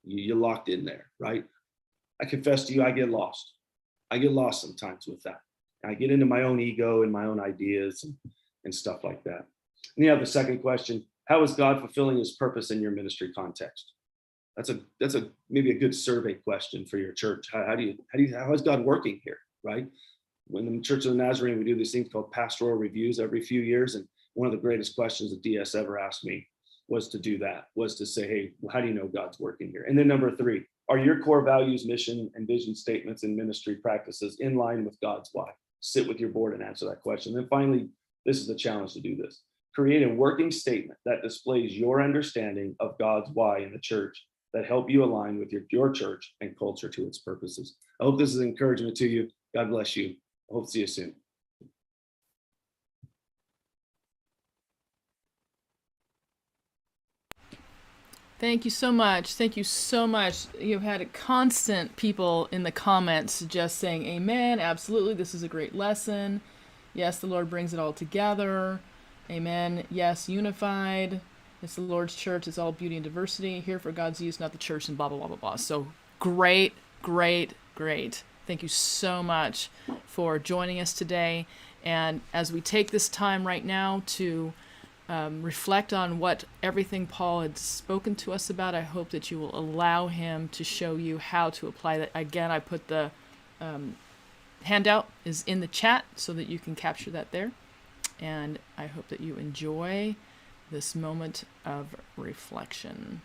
You're locked in there, right? I confess to you, I get lost. I get lost sometimes with that. I get into my own ego and my own ideas and stuff like that. And you have the second question: how is God fulfilling his purpose in your ministry context? That's a maybe a good survey question for your church. How is God working here, right? When the Church of the Nazarene, we do these things called pastoral reviews every few years. And one of the greatest questions that DS ever asked me was to do that, was to say, hey, how do you know God's working here? And then number 3, are your core values, mission, and vision statements and ministry practices in line with God's why? Sit with your board and answer that question. Then finally, this is the challenge to do this. Create a working statement that displays your understanding of God's why in the church that help you align with your church and culture to its purposes. I hope this is encouragement to you. God bless you. I hope to see you soon. Thank you so much. Thank you so much. You've had constant people in the comments just saying, amen, absolutely, this is a great lesson. Yes, the Lord brings it all together. Amen. Yes, unified. It's the Lord's church. It's all beauty and diversity. Here for God's use, not the church, and blah, blah, blah, blah, blah. So great, great, great. Thank you so much for joining us today. And as we take this time right now to reflect on what everything Paul had spoken to us about, I hope that you will allow him to show you how to apply that. Again, I put the handout is in the chat so that you can capture that there. And I hope that you enjoy this moment of reflection.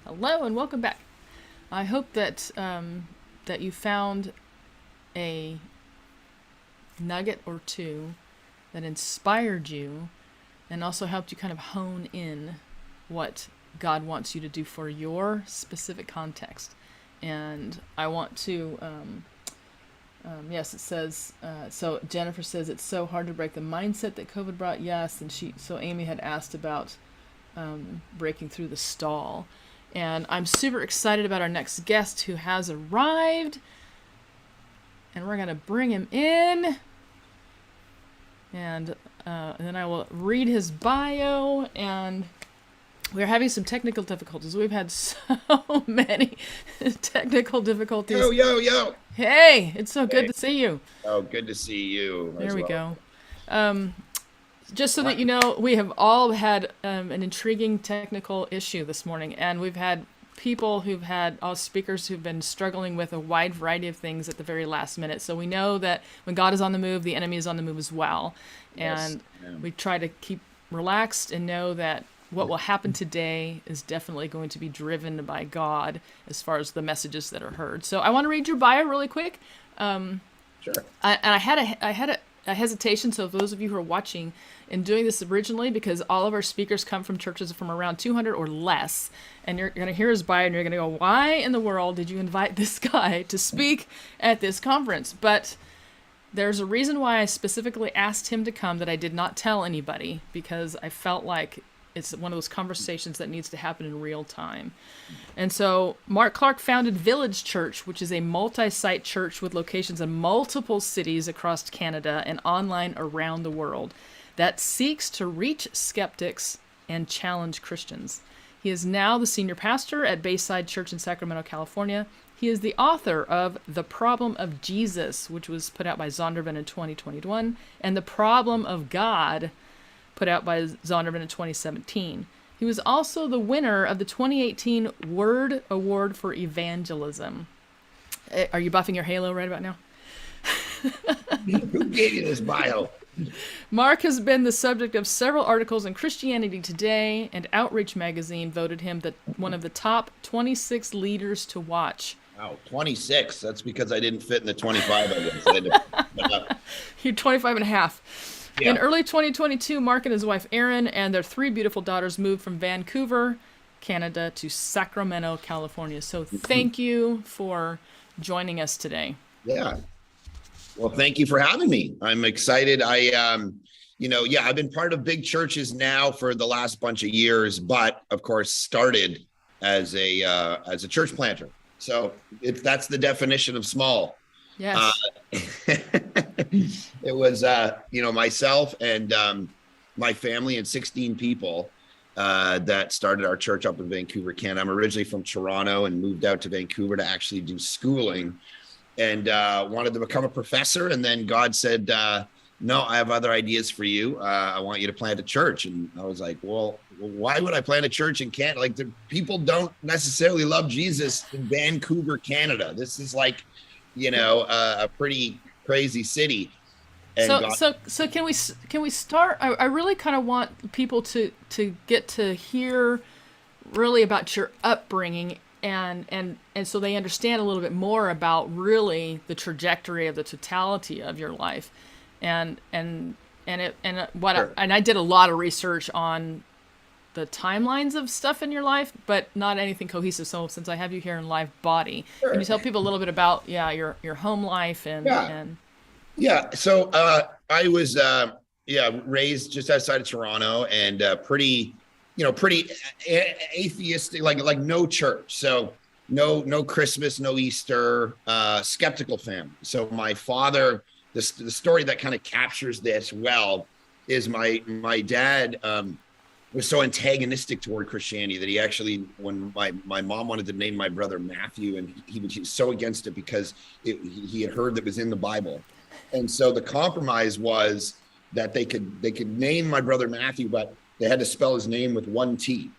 Hello and welcome back. I hope that that you found a nugget or two that inspired you and also helped you kind of hone in what God wants you to do for your specific context. And I want to, yes, it says, so Jennifer says it's so hard to break the mindset that COVID brought. Yes, and so Amy had asked about breaking through the stall. And I'm super excited about our next guest who has arrived. And we're going to bring him in. And then I will read his bio. And we're having some technical difficulties. We've had so many technical difficulties. Yo. Hey, it's so good to see you. Oh, good to see you. There we go. Just so that you know, we have all had an intriguing technical issue this morning, and we've had people all speakers who've been struggling with a wide variety of things at the very last minute. So we know that when God is on the move, the enemy is on the move as well. And we try to keep relaxed and know that what will happen today is definitely going to be driven by God as far as the messages that are heard. So I want to read your bio really quick. Sure. I had a hesitation. So those of you who are watching and doing this originally, because all of our speakers come from churches from around 200 or less, and you're going to hear his bio and you're going to go, why in the world did you invite this guy to speak at this conference? But there's a reason why I specifically asked him to come that I did not tell anybody, because I felt like it's one of those conversations that needs to happen in real time. And so Mark Clark founded Village Church, which is a multi-site church with locations in multiple cities across Canada and online around the world that seeks to reach skeptics and challenge Christians. He is now the senior pastor at Bayside Church in Sacramento, California. He is the author of The Problem of Jesus, which was put out by Zondervan in 2021, and The Problem of God, put out by Zondervan in 2017. He was also the winner of the 2018 Word Award for Evangelism. Are you buffing your halo right about now? Who gave you this bio? Mark has been the subject of several articles in Christianity Today, and Outreach Magazine voted him one of the top 26 leaders to watch. Wow, 26. That's because I didn't fit in the 25, I guess. You're 25 and a half. Yeah. In early 2022, Mark and his wife Erin and their 3 beautiful daughters moved from Vancouver, Canada to Sacramento, California. So thank you for joining us today. Yeah. Well, thank you for having me. I'm excited. I've been part of big churches now for the last bunch of years, but of course started as a church planter. So that's the definition of small. Yes. It was, myself and my family and 16 people that started our church up in Vancouver, Canada. I'm originally from Toronto and moved out to Vancouver to actually do schooling and wanted to become a professor. And then God said, no, I have other ideas for you. I want you to plant a church. And I was like, well, why would I plant a church in Canada? Like, the people don't necessarily love Jesus in Vancouver, Canada. This is like, a pretty crazy city. And so can we start? I really kind of want people to get to hear really about your upbringing and so they understand a little bit more about really the trajectory of the totality of your life, and I did a lot of research on the timelines of stuff in your life, but not anything cohesive. So since I have you here in live body, sure. Can you tell people a little bit about your home life and So I was raised just outside of Toronto and pretty atheistic, like no church. So no Christmas, no Easter, skeptical family. So my father, the story that kind of captures this well is my dad was so antagonistic toward Christianity that he actually, when my mom wanted to name my brother Matthew, and he was so against it because he had heard that it was in the Bible. And so the compromise was that they could name my brother Matthew, but they had to spell his name with 1 T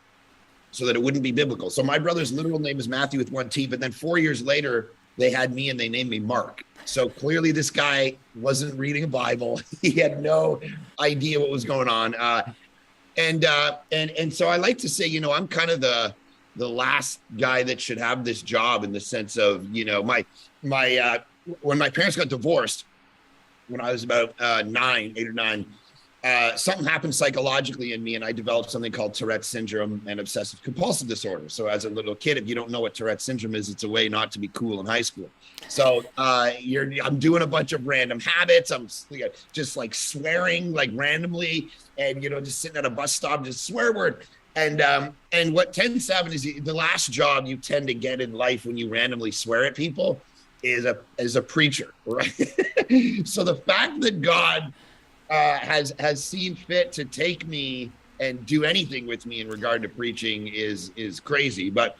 so that it wouldn't be biblical. So my brother's literal name is Matthew with 1 T, but then 4 years later, they had me and they named me Mark. So clearly this guy wasn't reading a Bible. He had no idea what was going on. And so I like to say, I'm kind of the last guy that should have this job, in the sense of, you know, when my parents got divorced, when I was about 8 or 9, something happened psychologically in me, and I developed something called Tourette's syndrome and obsessive compulsive disorder. So as a little kid, if you don't know what Tourette's syndrome is, it's a way not to be cool in high school. So I'm doing a bunch of random habits. I'm just like swearing like randomly, and, you know, just sitting at a bus stop, just swear word. And what tends to happen is the last job you tend to get in life when you randomly swear at people is a preacher, right? So the fact that God has seen fit to take me and do anything with me in regard to preaching is crazy. But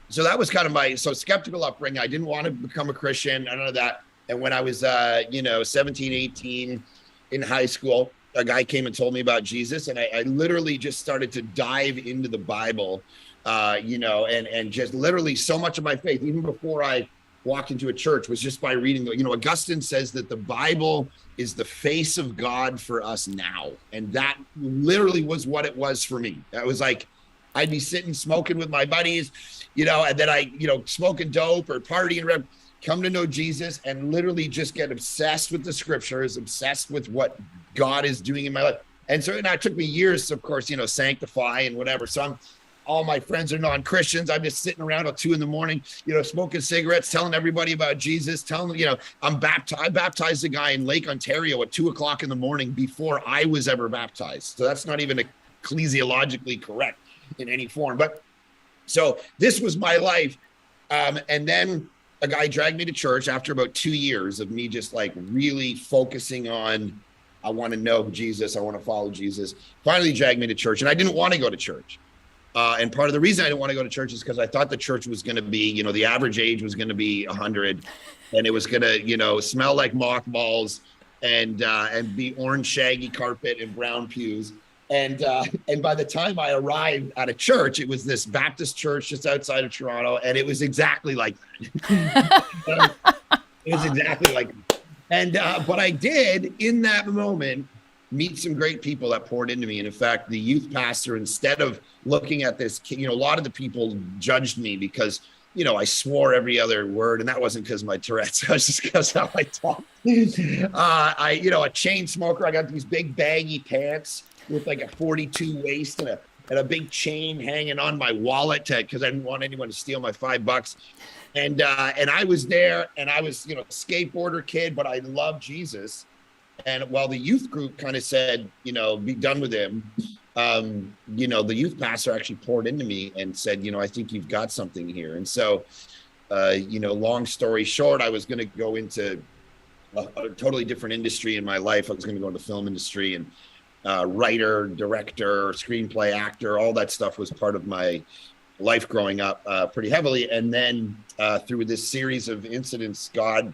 so that was kind of my skeptical upbringing. I didn't want to become a Christian, none of that. And when I was 17, 18 in high school, a guy came and told me about Jesus, and I literally just started to dive into the Bible, and just literally so much of my faith, even before I walked into a church, was just by reading. Augustine says that the Bible is the face of God for us now. And that literally was what it was for me. That was like, I'd be sitting smoking with my buddies, and then smoking dope or partying, come to know Jesus, and literally just get obsessed with the scriptures, obsessed with what God is doing in my life. And so it took me years, of course, sanctify and whatever. So all my friends are non-Christians. I'm just sitting around till 2 a.m, smoking cigarettes, telling everybody about Jesus, I baptized a guy in Lake Ontario at 2 a.m. before I was ever baptized. So that's not even ecclesiologically correct in any form. But so this was my life. And then a guy dragged me to church after about 2 years of me just like really focusing on, I want to know Jesus, I want to follow Jesus. Finally dragged me to church, and I didn't want to go to church. And part of the reason I didn't want to go to church is because I thought the church was going to be, the average age was going to be 100, and it was going to, smell like mothballs and be orange shaggy carpet and brown pews. And by the time I arrived at a church, it was this Baptist church just outside of Toronto, and it was exactly like that. It was exactly like that. And but I did in that moment meet some great people that poured into me. And in fact, the youth pastor, instead of looking at this, a lot of the people judged me because, I swore every other word, and that wasn't because of my Tourette's. That was just because how I talk. A chain smoker. I got these big baggy pants with like a 42 waist and a big chain hanging on my wallet because I didn't want anyone to steal my $5. And I was there, and I was, a skateboarder kid, but I loved Jesus. And while the youth group kind of said, be done with him, the youth pastor actually poured into me and said, I think you've got something here. And so, long story short, I was going to go into a totally different industry in my life. I was going to go into the film industry, and writer, director, screenplay, actor, all that stuff was part of my life growing up pretty heavily. And then through this series of incidents, God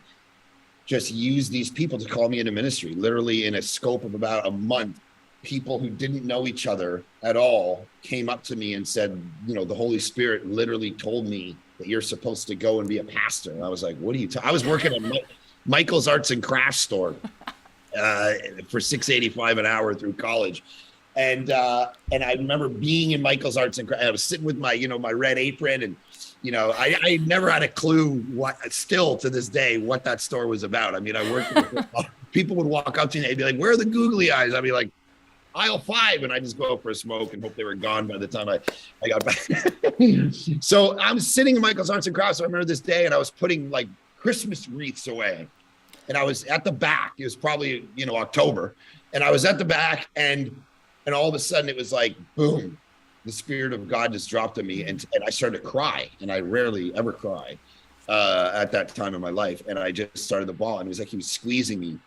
just used these people to call me into ministry. Literally in a scope of about a month, people who didn't know each other at all came up to me and said, the Holy Spirit literally told me that you're supposed to go and be a pastor. And I was like, what are you I was working at Michael's Arts and Crafts store for $6.85 an hour through college. And I remember being in Michael's Arts and Crafts. I was sitting with my, my red apron, and I never had a clue still to this day, what that store was about. I mean, I worked with people would walk up to me, they'd be like, where are the googly eyes? I'd be like, aisle 5. And I just go out for a smoke and hope they were gone by the time I got back. So I'm sitting in Michael's Arts and Crafts. I remember this day, and I was putting like Christmas wreaths away. And I was at the back. It was probably, October. And I was at the back, and all of a sudden it was like, boom. The Spirit of God just dropped on me, and I started to cry, and I rarely ever cry at that time in my life. And I just started to bawl, and it was like he was squeezing me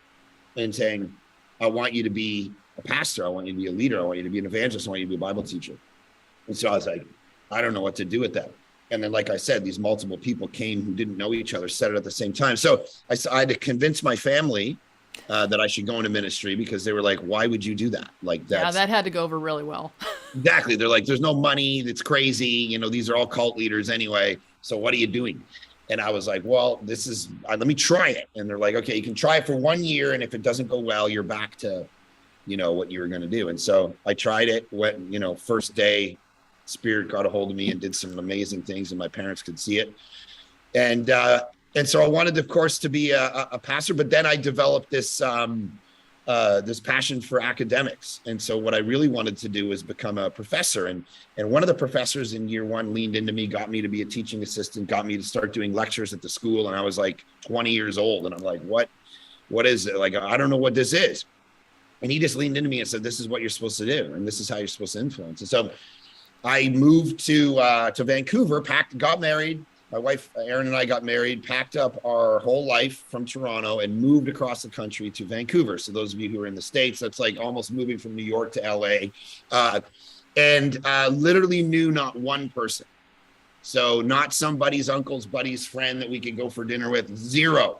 and saying, I want you to be a pastor. I want you to be a leader. I want you to be an evangelist. I want you to be a Bible teacher. And so I was like, I don't know what to do with that. And then, like I said, these multiple people came who didn't know each other, said it at the same time. So I had to convince my family that I should go into ministry, because they were like, why would you do that? Like that had to go over really well. Exactly. They're like, there's no money. It's crazy. These are all cult leaders anyway. So what are you doing? And I was like, well, let me try it. And they're like, okay, you can try it for 1 year. And if it doesn't go well, you're back to, what you were going to do. And so I tried it. Went, first day, Spirit got a hold of me and did some amazing things, and my parents could see it. And so I wanted, of course, to be a pastor, but then I developed this this passion for academics. And so what I really wanted to do was become a professor. And one of the professors in year one leaned into me, got me to be a teaching assistant, got me to start doing lectures at the school. And I was like 20 years old. And I'm like, what is it? Like, I don't know what this is. And he just leaned into me and said, this is what you're supposed to do. And this is how you're supposed to influence. And so I moved to Vancouver, got married. My wife, Erin, and I got married, packed up our whole life from Toronto and moved across the country to Vancouver. So those of you who are in the States, that's like almost moving from New York to LA, and literally knew not one person. So not somebody's uncle's buddy's friend that we could go for dinner with, zero.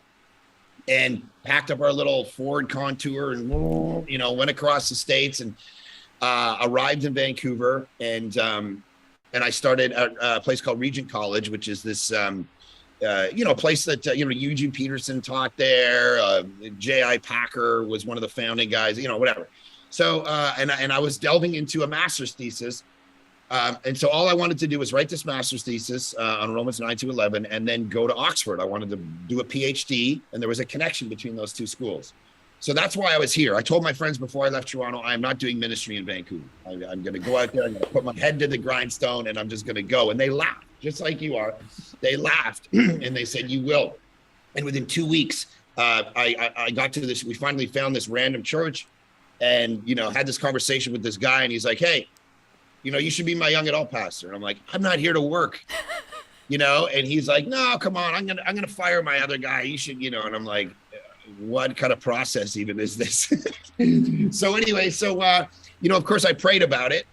And packed up our little Ford Contour and, you know, went across the States and arrived in Vancouver. And I started at a place called Regent College, which is this, place that, Eugene Peterson taught there. J.I. Packer was one of the founding guys, whatever. So, and I was delving into a master's thesis. And so all I wanted to do was write this master's thesis on Romans 9-11 and then go to Oxford. I wanted to do a PhD, and there was a connection between those two schools. So that's why I was here. I told my friends before I left Toronto, I'm not doing ministry in Vancouver. I'm going to go out there, I'm going to put my head to the grindstone, and I'm just going to go. And they laughed, just like you are. They laughed, and they said, you will. And within 2 weeks, I got to this, we finally found this random church and, had this conversation with this guy, and he's like, hey, you should be my young adult pastor. And I'm like, I'm not here to work, and he's like, no, come on, I'm going to fire my other guy. You should, and I'm like, what kind of process even is this? So anyway, of course I prayed about it,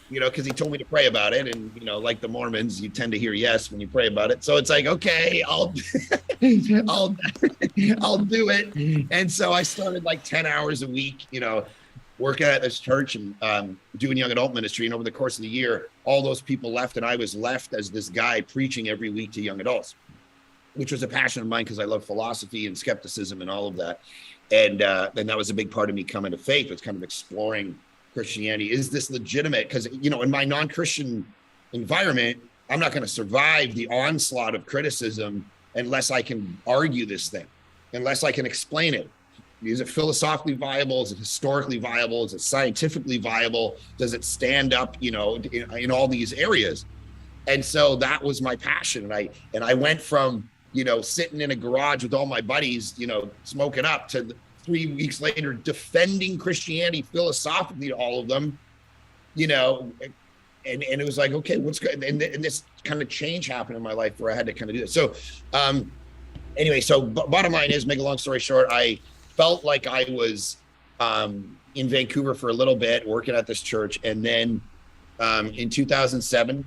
because he told me to pray about it. And, like the Mormons, you tend to hear yes when you pray about it. So it's like, okay, I'll do it. And so I started like 10 hours a week, working at this church and doing young adult ministry. And over the course of the year, all those people left, and I was left as this guy preaching every week to young adults, which was a passion of mine because I love philosophy and skepticism and all of that. And that was a big part of me coming to faith, was kind of exploring Christianity. Is this legitimate? Because, in my non-Christian environment, I'm not going to survive the onslaught of criticism unless I can argue this thing, unless I can explain it. Is it philosophically viable? Is it historically viable? Is it scientifically viable? Does it stand up, in all these areas? And so that was my passion. And I went from, sitting in a garage with all my buddies, smoking up, to 3 weeks later defending Christianity philosophically to all of them, and it was like, okay, what's good? And this kind of change happened in my life where I had to kind of do this. So anyway, bottom line is, make a long story short, I felt like I was in Vancouver for a little bit working at this church. And then in 2007,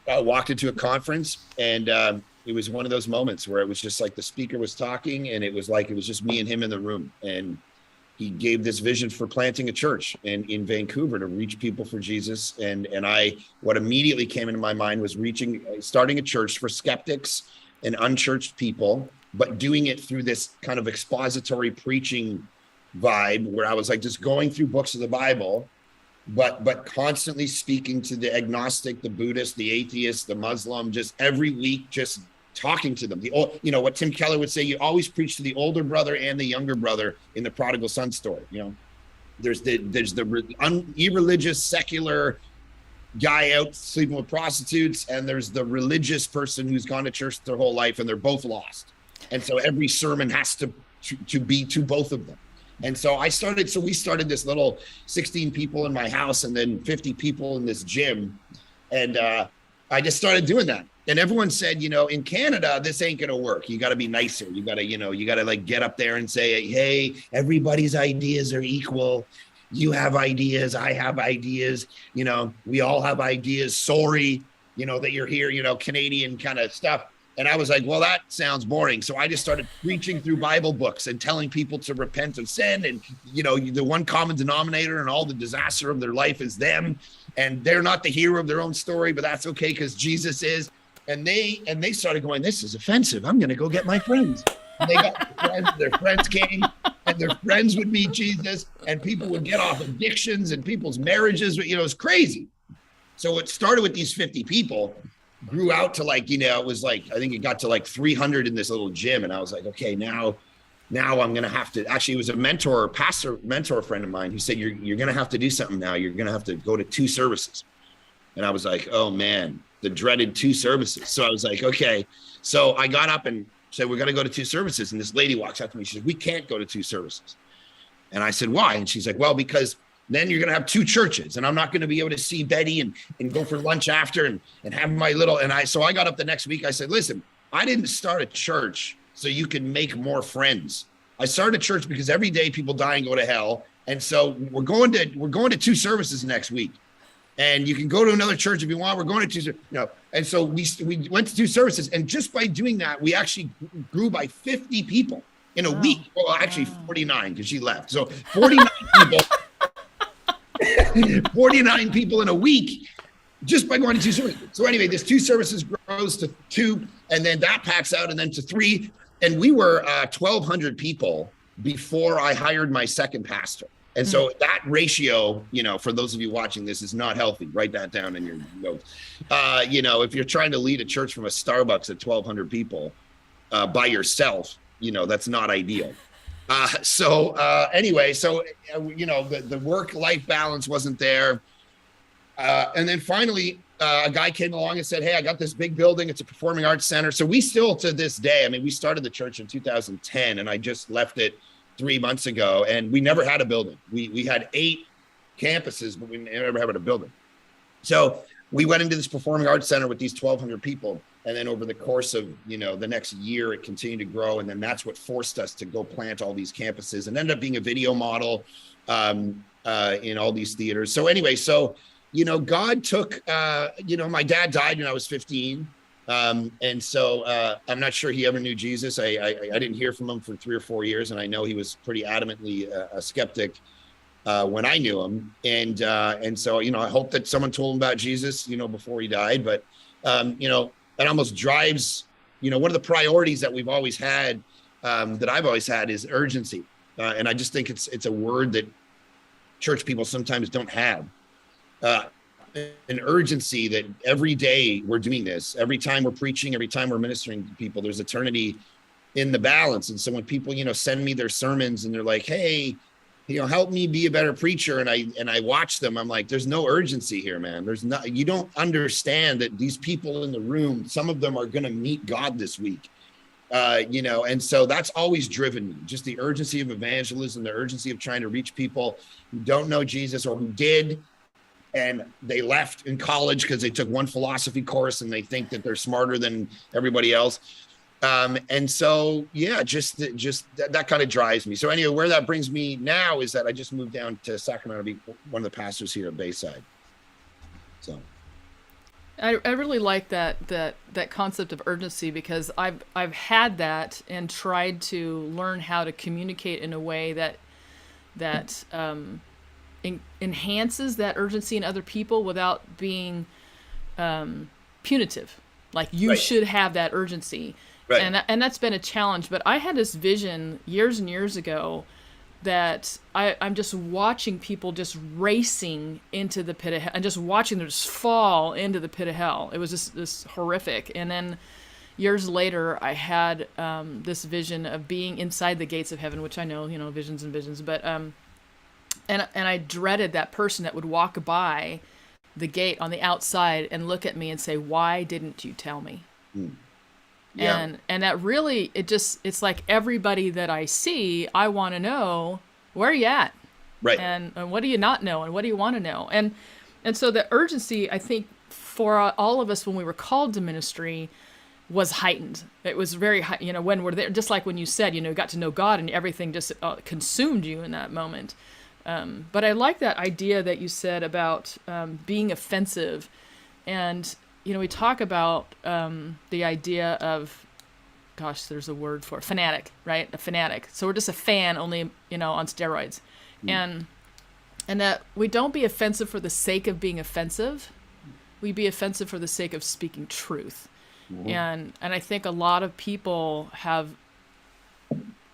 I walked into a conference, and it was one of those moments where it was just like the speaker was talking, and it was just me and him in the room. And he gave this vision for planting a church in Vancouver to reach people for Jesus. And what immediately came into my mind was starting a church for skeptics and unchurched people, but doing it through this kind of expository preaching vibe where I was like just going through books of the Bible, but constantly speaking to the agnostic, the Buddhist, the atheist, the Muslim, just every week, just talking to them. What Tim Keller would say, you always preach to the older brother and the younger brother in the prodigal son story. There's the irreligious, secular guy out sleeping with prostitutes, and there's the religious person who's gone to church their whole life, and they're both lost. And so every sermon has to be to both of them. And so we started this little 16 people in my house and then 50 people in this gym. And I just started doing that. And everyone said, in Canada, this ain't going to work. You got to be nicer. You got to, like get up there and say, hey, everybody's ideas are equal. You have ideas. I have ideas. We all have ideas. Sorry, that you're here, Canadian kind of stuff. And I was like, well, that sounds boring. So I just started preaching through Bible books and telling people to repent of sin. And, the one common denominator and all the disaster of their life is them. And they're not the hero of their own story, but that's okay because Jesus is. And they started going, this is offensive. I'm going to go get my friends. And they got friends, their friends came, and their friends would meet Jesus, and people would get off addictions, and people's marriages, it was crazy. So it started with these 50 people, grew out to like, it was like, I think it got to like 300 in this little gym. And I was like, okay, now I'm going to have to, actually, it was a mentor friend of mine who said, you're going to have to do something now. You're going to have to go to 2 services. And I was like, oh man, the dreaded 2 services. So I was like, okay. So I got up and said, we're going to go to 2 services. And this lady walks up to me. She said, we can't go to 2 services. And I said, why? And she's like, well, because then you're going to have 2 churches and I'm not going to be able to see Betty and go for lunch after and have my little, so I got up the next week. I said, listen, I didn't start a church so you can make more friends. I started a church because every day people die and go to hell. And so we're going to 2 services next week. And you can go to another church if you want. We're going to 2, And so we went to 2 services. And just by doing that, we actually grew by 50 people in a week. Well, actually 49 because she left. So 49 people, 49 people in a week just by going to 2 services. So anyway, this 2 services grows to 2, and then that packs out and then to 3. And we were 1,200 people before I hired my second pastor. And so that ratio, for those of you watching this, is not healthy. Write that down in your notes. If you're trying to lead a church from a Starbucks at 1,200 people by yourself, that's not ideal. Anyway, the work-life balance wasn't there. And then finally, a guy came along and said, hey, I got this big building. It's a performing arts center. So we still, to this day, we started the church in 2010, and I just left it 3 months ago, and we never had a building. We had 8 campuses, but we never had a building. So we went into this performing arts center with these 1,200 people. And then over the course of, the next year, it continued to grow. And then that's what forced us to go plant all these campuses and ended up being a video model in all these theaters. So anyway, God took, my dad died when I was 15. And so I'm not sure he ever knew Jesus. I didn't hear from him for 3 or 4 years. And I know he was pretty adamantly a skeptic when I knew him. And so, I hope that someone told him about Jesus, before he died. But, that almost drives, one of the priorities that we've always had, that I've always had, is urgency. And I just think it's a word that church people sometimes don't have. An urgency that every day we're doing this, every time we're preaching, every time we're ministering to people, there's eternity in the balance. And so when people, send me their sermons and they're like, hey, help me be a better preacher. And I watch them, I'm like, there's no urgency here, man. You don't understand that these people in the room, some of them are going to meet God this week. And so that's always driven me, just the urgency of evangelism, the urgency of trying to reach people who don't know Jesus or who did, and they left in college because they took one philosophy course and they think that they're smarter than everybody else. And so, just that kind of drives me. So anyway, where that brings me now is that I just moved down to Sacramento to be one of the pastors here at Bayside. So I really like that concept of urgency, because I've had that and tried to learn how to communicate in a way that enhances that urgency in other people without being punitive. Like, you should have that urgency. Right. And that's been a challenge. But I had this vision years and years ago that I'm just watching people just racing into the pit of hell, and just watching them just fall into the pit of hell. It was just this horrific. And then years later, I had this vision of being inside the gates of heaven, which I know, visions and visions. But and I dreaded that person that would walk by the gate on the outside and look at me and say, "Why didn't you tell me?" Yeah. And that really, it's like everybody that I see, I want to know, where are you at? Right. And what do you not know? And what do you want to know? And so the urgency, I think, for all of us when we were called to ministry was heightened. It was very high, when we're there, just like when you said, got to know God and everything just consumed you in that moment. But I like that idea that you said about being offensive. And we talk about the idea of, there's a word for it, fanatic, right? A fanatic. So we're just a fan, only, on steroids. And that we don't be offensive for the sake of being offensive. We be offensive for the sake of speaking truth. And I think a lot of people have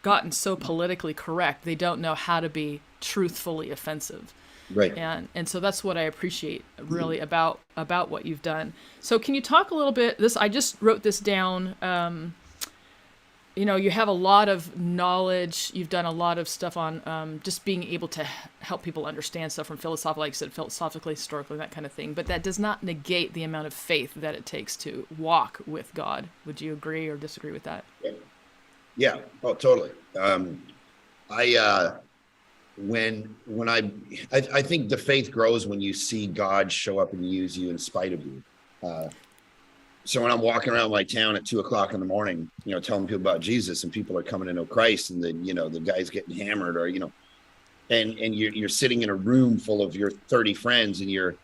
gotten so politically correct, they don't know how to be truthfully offensive. Right. And so that's what I appreciate really about what you've done. So can you talk a little bit, I just wrote this down, you have a lot of knowledge. You've done a lot of stuff on just being able to help people understand stuff from philosophical, like you said, philosophically, historically, that kind of thing. But that does not negate the amount of faith that it takes to walk with God. Would you agree or disagree with that? Yeah. Oh, totally. I think the faith grows when you see God show up and use you in spite of you. So when I'm walking around my town at 2:00 in the morning, telling people about Jesus, and people are coming to know Christ, and then, the guy's getting hammered, or, and you're sitting in a room full of your 30 friends, and you're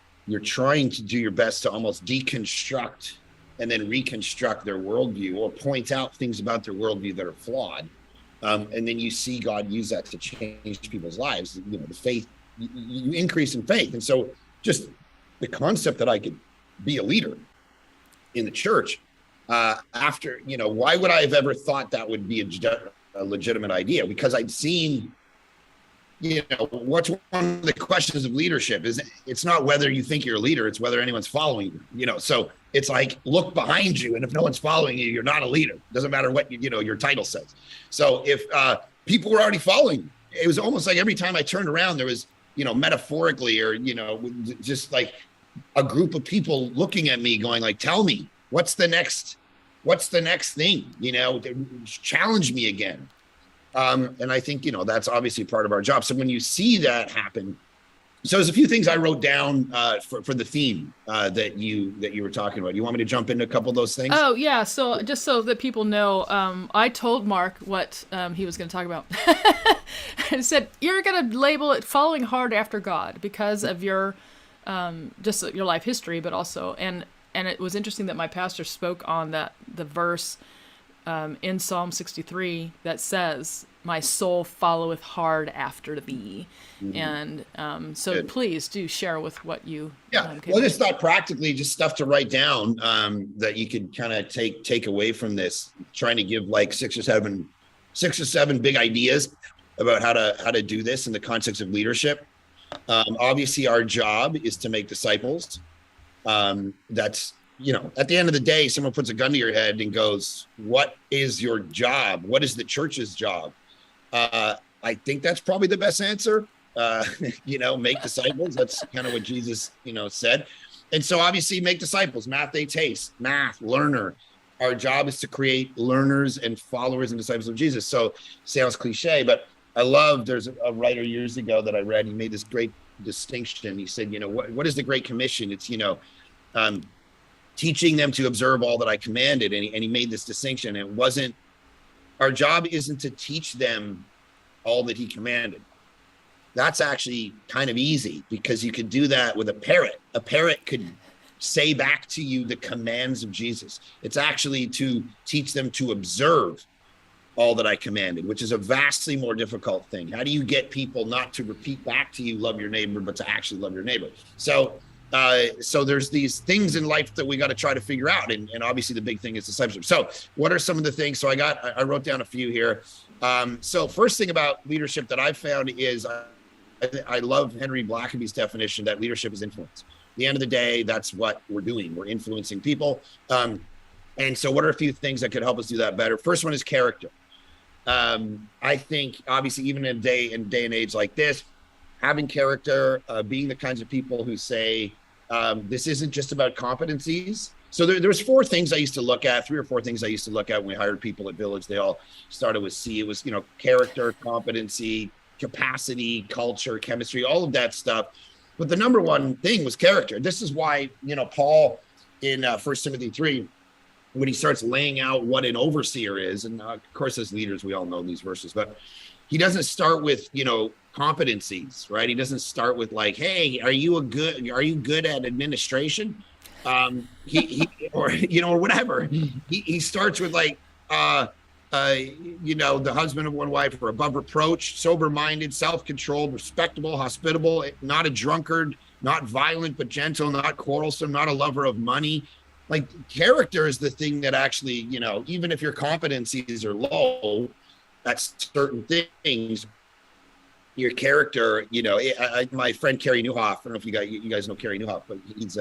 trying to do your best to almost deconstruct and then reconstruct their worldview, or point out things about their worldview that are flawed. And then you see God use that to change people's lives. The faith, you increase in faith. And so just the concept that I could be a leader in the church after, why would I have ever thought that would be a legitimate idea? Because I'd seen, what's one of the questions of leadership is it's not whether you think you're a leader, it's whether anyone's following you, so it's like, look behind you. And if no one's following you, you're not a leader. Doesn't matter what, your title says. So if people were already following you, it was almost like every time I turned around, there was, metaphorically, or, just like a group of people looking at me going like, tell me, what's the next thing, challenge me again. And I think, that's obviously part of our job. So when you see that happen, so there's a few things I wrote down for the theme that you were talking about. You want me to jump into a couple of those things? Oh, yeah. So just so that people know, I told Mark what he was going to talk about. I said, you're going to label it following hard after God because of your just your life history, but also, and it was interesting that my pastor spoke on the verse in Psalm 63 that says, my soul followeth hard after thee. Mm-hmm. And so Good. Please do share with what you. Yeah. Well, I just thought practically just stuff to write down that you could kind of take away from this, trying to give like six or seven big ideas about how to do this in the context of leadership. Obviously our job is to make disciples. That's, at the end of the day, someone puts a gun to your head and goes, what is your job? What is the church's job? I think that's probably the best answer. Make disciples. That's kind of what Jesus, said. And so obviously make disciples, math, learner. Our job is to create learners and followers and disciples of Jesus. So sounds cliche, but I love, there's a writer years ago that I read, he made this great distinction. He said, what is the Great Commission? It's, teaching them to observe all that I commanded. And he made this distinction. It wasn't, our job isn't to teach them all that he commanded. That's actually kind of easy because you could do that with a parrot. A parrot could say back to you the commands of Jesus. It's actually to teach them to observe all that I commanded, which is a vastly more difficult thing. How do you get people not to repeat back to you, love your neighbor, but to actually love your neighbor? So there's these things in life that we got to try to figure out. And obviously the big thing is discipleship. So what are some of the things? So I wrote down a few here. So first thing about leadership that I found is I love Henry Blackaby's definition that leadership is influence. At the end of the day, that's what we're doing. We're influencing people. And so what are a few things that could help us do that better? First one is character. I think obviously even in a day and age like this, having character, being the kinds of people who say, this isn't just about competencies. So there's 4 things I used to look at, 3 or 4 things I used to look at when we hired people at Village. They all started with C. It was, character, competency, capacity, culture, chemistry, all of that stuff. But the number one thing was character. This is why, Paul in 1 Timothy 3, when he starts laying out what an overseer is, and of course, as leaders, we all know these verses, but he doesn't start with, competencies, right? He doesn't start with like, hey, are you good at administration? Or whatever. He starts with like, the husband of one wife or above reproach, sober-minded, self-controlled, respectable, hospitable, not a drunkard, not violent, but gentle, not quarrelsome, not a lover of money. Like character is the thing that actually, even if your competencies are low at certain things, your character, my friend Carey Nieuwhof, I don't know if you guys know Carey Nieuwhof, but he's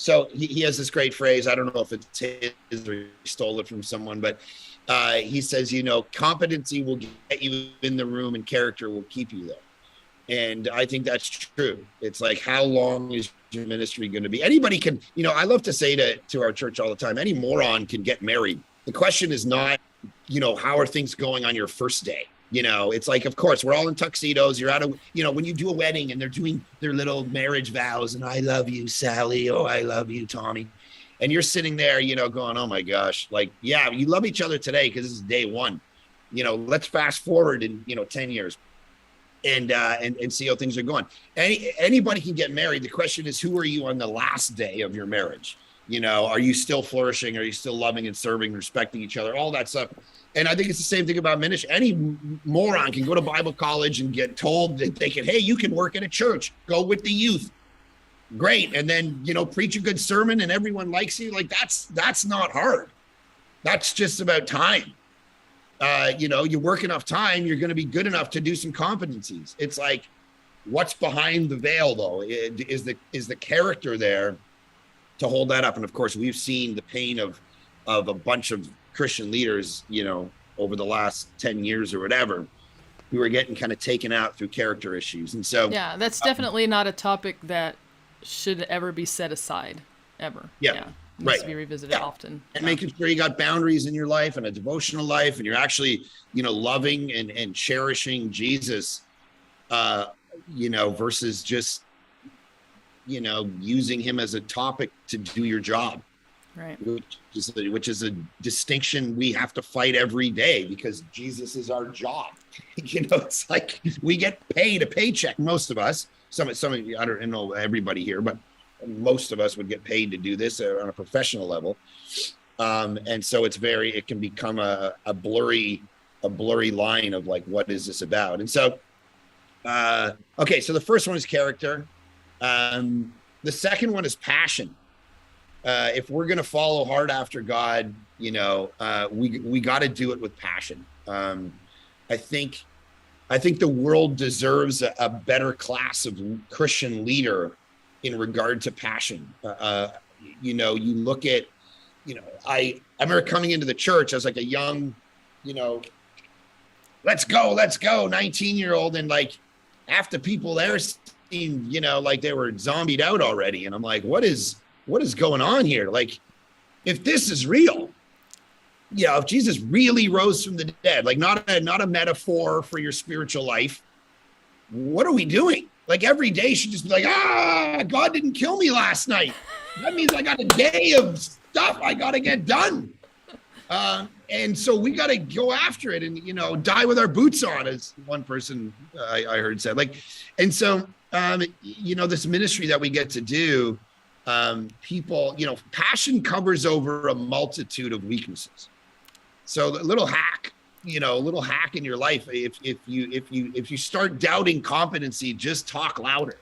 so he has this great phrase. I don't know if it's his or he stole it from someone, but he says, competency will get you in the room and character will keep you there. And I think that's true. It's like, how long is your ministry going to be? Anybody can, I love to say to our church all the time, any moron can get married. The question is not, how are things going on your first day? It's like, of course, we're all in tuxedos. You're out of, when you do a wedding and they're doing their little marriage vows and I love you, Sally. Oh, I love you, Tommy. And you're sitting there, going, oh my gosh, like, yeah, you love each other today because this is day one. Let's fast forward in, 10 years and see how things are going. Anybody can get married. The question is, who are you on the last day of your marriage? Are you still flourishing? Are you still loving and serving, respecting each other, all that stuff? And I think it's the same thing about ministry. Any moron can go to Bible college and get told that they can, hey, you can work at a church, go with the youth. Great. And then, preach a good sermon and everyone likes you. Like that's not hard. That's just about time. You work enough time, you're going to be good enough to do some competencies. It's like, what's behind the veil though? Is the character there to hold that up? And of course, we've seen the pain of a bunch of Christian leaders, over the last 10 years or whatever, who were getting kind of taken out through character issues. And so, yeah, that's definitely not a topic that should ever be set aside ever. Yeah. Needs right. to be revisited often. And making sure you got boundaries in your life and a devotional life, and you're actually, loving and cherishing Jesus, versus just, using him as a topic to do your job. Right. Which is a distinction we have to fight every day because Jesus is our job. It's like we get paid a paycheck. Most of us, some of you, I don't know everybody here, but most of us would get paid to do this on a professional level. And so it can become a blurry line of like, what is this about? And so, okay. So the first one is character. The second one is passion. If we're going to follow hard after God, we got to do it with passion. I think the world deserves a better class of Christian leader in regard to passion. You look at, I remember coming into the church as like a young, let's go, 19-year-old. And like half the people there seemed, like they were zombied out already. And I'm like, what is going on here? Like, if this is real, if Jesus really rose from the dead, like not a metaphor for your spiritual life, what are we doing? Like every day should just be like, God didn't kill me last night. That means I got a day of stuff I got to get done. And so we got to go after it and, die with our boots on, as one person I heard said. Like, and so, this ministry that we get to do, people, passion covers over a multitude of weaknesses. So a little hack in your life. If you start doubting competency, just talk louder.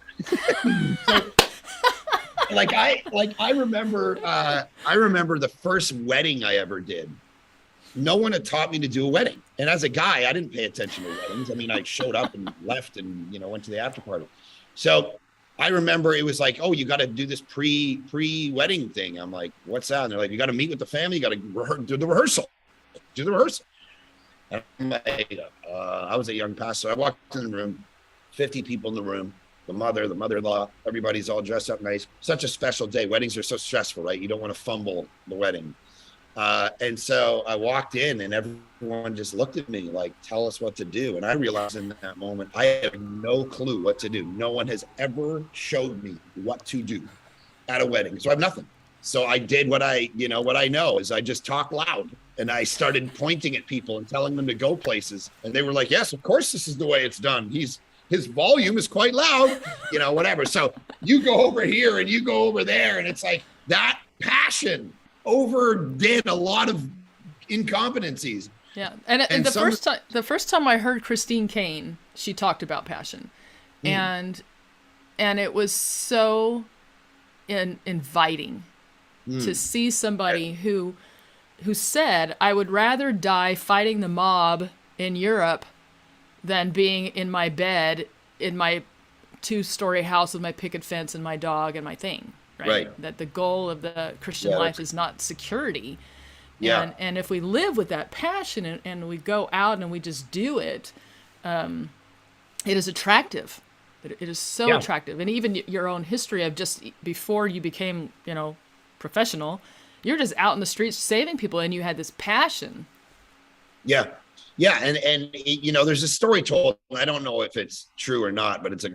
I remember the first wedding I ever did. No one had taught me to do a wedding. And as a guy, I didn't pay attention to weddings. I mean, I showed up and left and, went to the after party. So I remember it was like, oh, you got to do this pre-wedding thing. I'm like, what's that? And they're like, you got to meet with the family. You got to do the rehearsal. And I'm like, I was a young pastor. I walked in the room, 50 people in the room, the mother-in-law, everybody's all dressed up nice. Such a special day. Weddings are so stressful, right? You don't want to fumble the wedding. And so I walked in and everyone just looked at me like, tell us what to do. And I realized in that moment, I have no clue what to do. No one has ever showed me what to do at a wedding. So I have nothing. So I did what I know is I just talk loud and I started pointing at people and telling them to go places. And they were like, yes, of course, this is the way it's done. His volume is quite loud, whatever. So you go over here and you go over there. And it's like that passion overdid a lot of incompetencies. Yeah. And the first time I heard Christine Kane, she talked about passion. And it was so inviting to see somebody who said, I would rather die fighting the mob in Europe than being in my bed in my 2-story house with my picket fence and my dog and my thing, right? That the goal of the Christian life is not security. And if we live with that passion and we go out and we just do it, it is attractive. It is so attractive. And even your own history of just before you became, professional, you're just out in the streets saving people, and you had this passion. Yeah. And there's a story told. I don't know if it's true or not, but it's a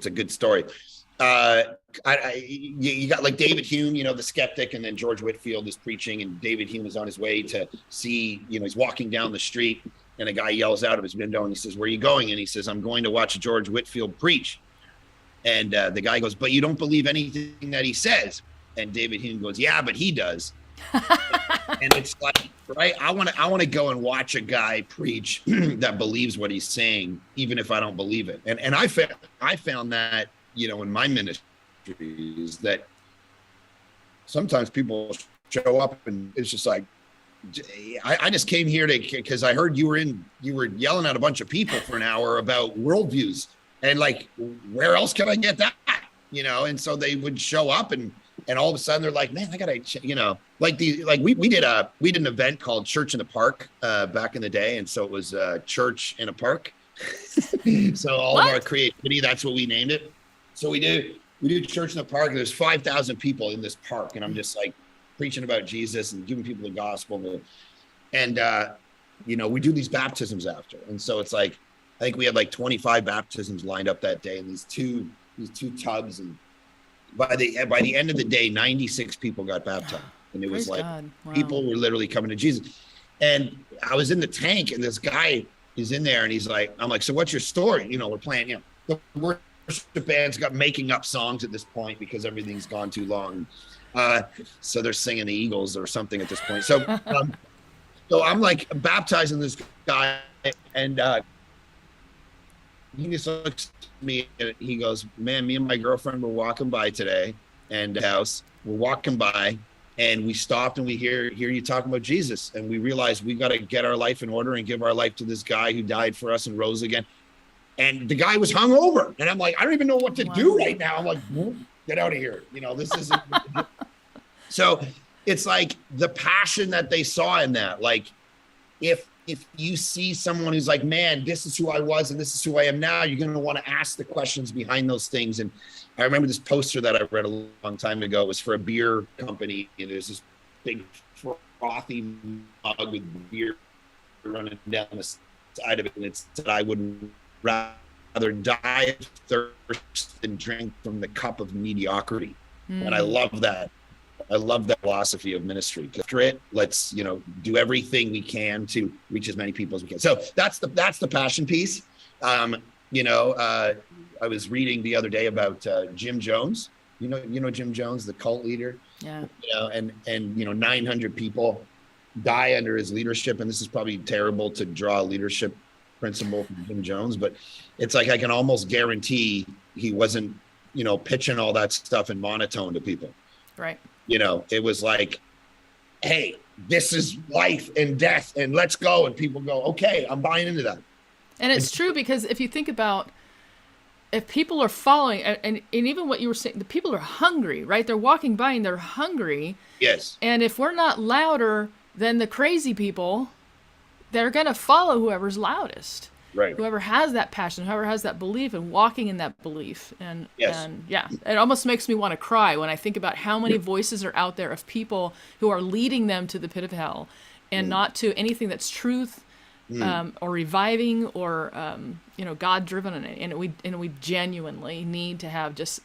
good story. You got like David Hume, the skeptic, and then George Whitefield is preaching, and David Hume is on his way to see, he's walking down the street, and a guy yells out of his window and he says, "Where are you going?" And he says, "I'm going to watch George Whitefield preach." And the guy goes, "But you don't believe anything that he says." And David Hume goes, "Yeah, but he does." And it's like, right, I want to go and watch a guy preach that believes what he's saying, even if I don't believe it. And I found that, in my ministries, that sometimes people show up and it's just like, I just came here because I heard you were yelling at a bunch of people for an hour about worldviews, and like, where else can I get that? And so they would show up and all of a sudden they're like, "Man, I gotta," we did an event called Church in the Park back in the day, and so it was church in a park. So all of our creativity, that's what we named it. So we do Church in the Park, and there's 5,000 people in this park, and I'm just like preaching about Jesus and giving people the gospel, and we do these baptisms after, and so it's like, I think we had like 25 baptisms lined up that day, and these two tubs, and by the end of the day, 96 people got baptized, and it was like, wow. People were literally coming to Jesus. And I was in the tank, and this guy is in there, and he's like, I'm like, "So what's your story?" We're playing, the worship band's got making up songs at this point because everything's gone too long. So they're singing the Eagles or something at this point. So, so I'm like baptizing this guy, and he just looks at me and he goes, "Man, me and my girlfriend were walking by today, and we're walking by, and we stopped, and we hear you talking about Jesus, and we realized we got to get our life in order and give our life to this guy who died for us and rose again." And the guy was hungover, and I'm like, I don't even know what to do right now. I'm like, "Get out of here!" This isn't. So it's like the passion that they saw in that. Like, if you see someone who's like, "Man, this is who I was and this is who I am now," you're going to want to ask the questions behind those things. And I remember this poster that I read a long time ago. It was for a beer company, and there's this big frothy mug with beer running down the side of it, and it said, "I would rather die of thirst than drink from the cup of mediocrity." And I love that. I love that philosophy of ministry. After it, let's do everything we can to reach as many people as we can. So that's the passion piece. I was reading the other day about Jim Jones. You know Jim Jones, the cult leader. Yeah. And 900 people die under his leadership, and this is probably terrible to draw a leadership principle from Jim Jones, but it's like I can almost guarantee he wasn't pitching all that stuff in monotone to people. Right. It was like, "Hey, this is life and death, and let's go." And people go, "Okay, I'm buying into that." And it's true, because if you think about, if people are following, and even what you were saying, the people are hungry, right? They're walking by and they're hungry. Yes. And if we're not louder than the crazy people, they're going to follow whoever's loudest. Right. Whoever has that passion, whoever has that belief, and walking in that belief. And yeah, it almost makes me want to cry when I think about how many voices are out there of people who are leading them to the pit of hell, and not to anything that's truth, or reviving, or God driven. And we genuinely need to have just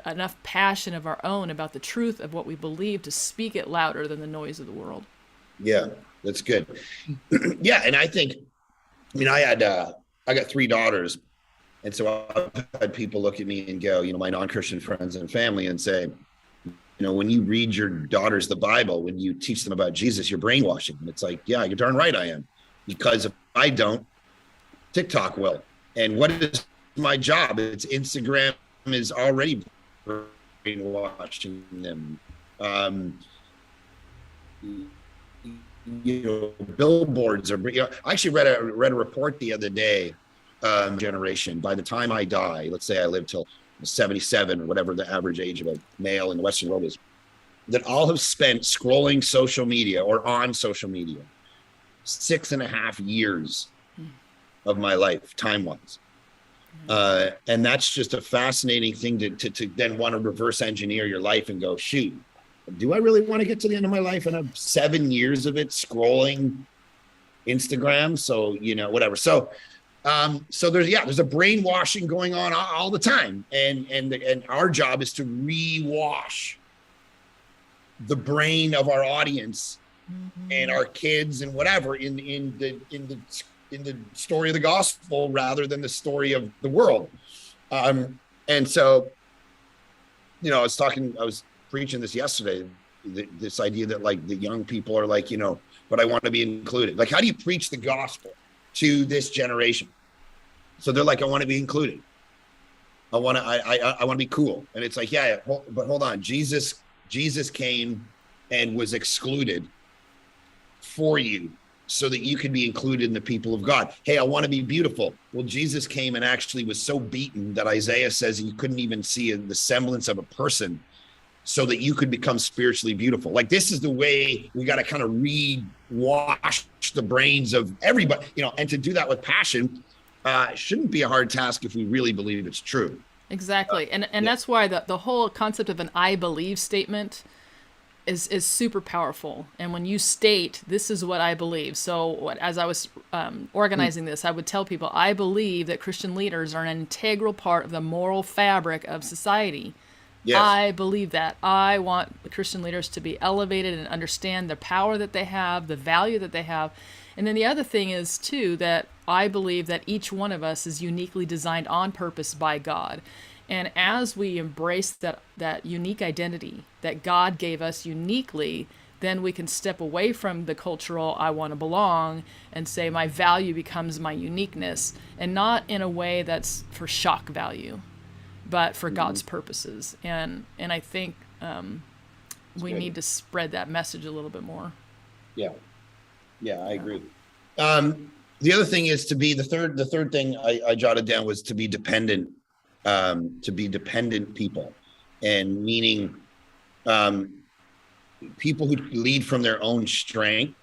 enough passion of our own about the truth of what we believe to speak it louder than the noise of the world. Yeah, that's good. Yeah, and I think, I got 3 daughters, and so I've had people look at me and go, my non-Christian friends and family, and say, when you read your daughters the Bible, when you teach them about Jesus, you're brainwashing. And it's like, yeah, you're darn right I am, because if I don't, TikTok will. And what is my job? It's Instagram is already brainwashing them. Billboards are. I actually read a report the other day generation. By the time I die, let's say I live till 77 or whatever the average age of a male in the Western world is, that I'll have spent scrolling social media or on social media 6.5 years of my life, time-wise. And that's just a fascinating thing to then want to reverse engineer your life and go, shoot, do I really want to get to the end of my life and have 7 years of it scrolling Instagram? So, whatever. So there's a brainwashing going on all the time. And our job is to rewash the brain of our audience and our kids and whatever in the story of the gospel rather than the story of the world. And so, I was preaching this yesterday, this idea that like the young people are like, but I want to be included. Like, how do you preach the gospel to this generation? So they're like, I want to be included. I want to be cool. And it's like, yeah, but hold on. Jesus came and was excluded for you so that you could be included in the people of God. Hey, I want to be beautiful. Well, Jesus came and actually was so beaten that Isaiah says you couldn't even see the semblance of a person so that you could become spiritually beautiful. Like, this is the way we got to kind of rewash the brains of everybody, and to do that with passion shouldn't be a hard task if we really believe it's true. Exactly. And that's why the whole concept of an I believe statement is super powerful. And when you state, this is what I believe. So as I was organizing this, I would tell people, I believe that Christian leaders are an integral part of the moral fabric of society. Yes. I believe that. I want Christian leaders to be elevated and understand the power that they have, the value that they have. And then the other thing is, too, that I believe that each one of us is uniquely designed on purpose by God. And as we embrace that unique identity that God gave us uniquely, then we can step away from the cultural I want to belong and say my value becomes my uniqueness, and not in a way that's for shock value, but for God's purposes. And I think we need to spread that message a little bit more. Yeah, I agree. The other thing is to be the third thing I jotted down was to be dependent people, and meaning people who lead from their own strength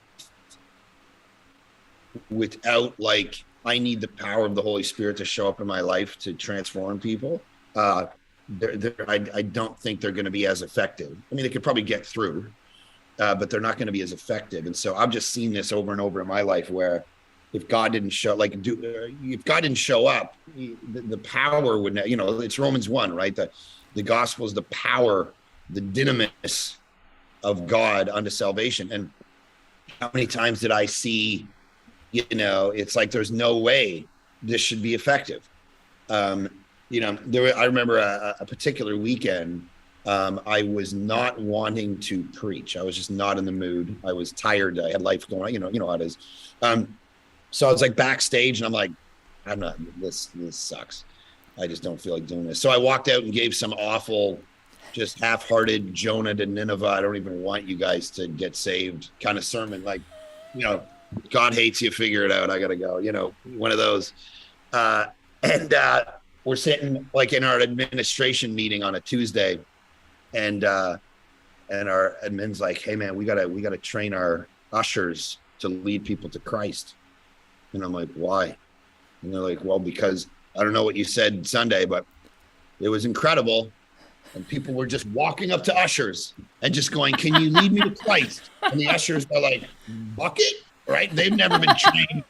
without like, I need the power of the Holy Spirit to show up in my life to transform people. I don't think they're going to be as effective. I mean, they could probably get through, but they're not going to be as effective. And so I've just seen this over and over in my life where if God didn't show, if God didn't show up, the power would, it's Romans 1, right? The gospel is the power, the dynamis of God unto salvation. And how many times did I see, it's like, there's no way this should be effective. I remember a particular weekend, I was not wanting to preach. I was just not in the mood. I was tired. I had life going on, you know how it is. So I was like backstage and I'm like, I'm not, this sucks. I just don't feel like doing this. So I walked out and gave some awful, just half-hearted Jonah to Nineveh, I don't even want you guys to get saved kind of sermon. Like, God hates you, figure it out. I got to go, one of those. And we're sitting like in our administration meeting on a Tuesday, and our admin's like, hey man, we gotta train our ushers to lead people to Christ. And I'm like, why? And they're like, well, because I don't know what you said Sunday, but it was incredible. And people were just walking up to ushers and just going, can you lead me to Christ? And the ushers are like, bucket, right? They've never been trained.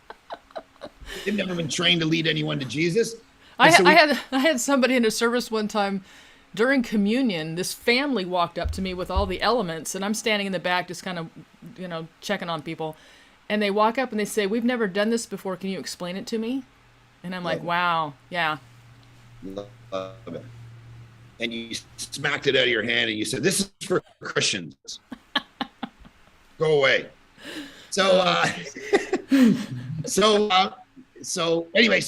They've never been trained to lead anyone to Jesus. I had somebody in a service one time during communion. This family walked up to me with all the elements, and I'm standing in the back just kind of, checking on people. And they walk up and they say, we've never done this before. Can you explain it to me? And I'm like, wow, yeah. Love it. And you smacked it out of your hand and you said, this is for Christians. Go away. So anyway,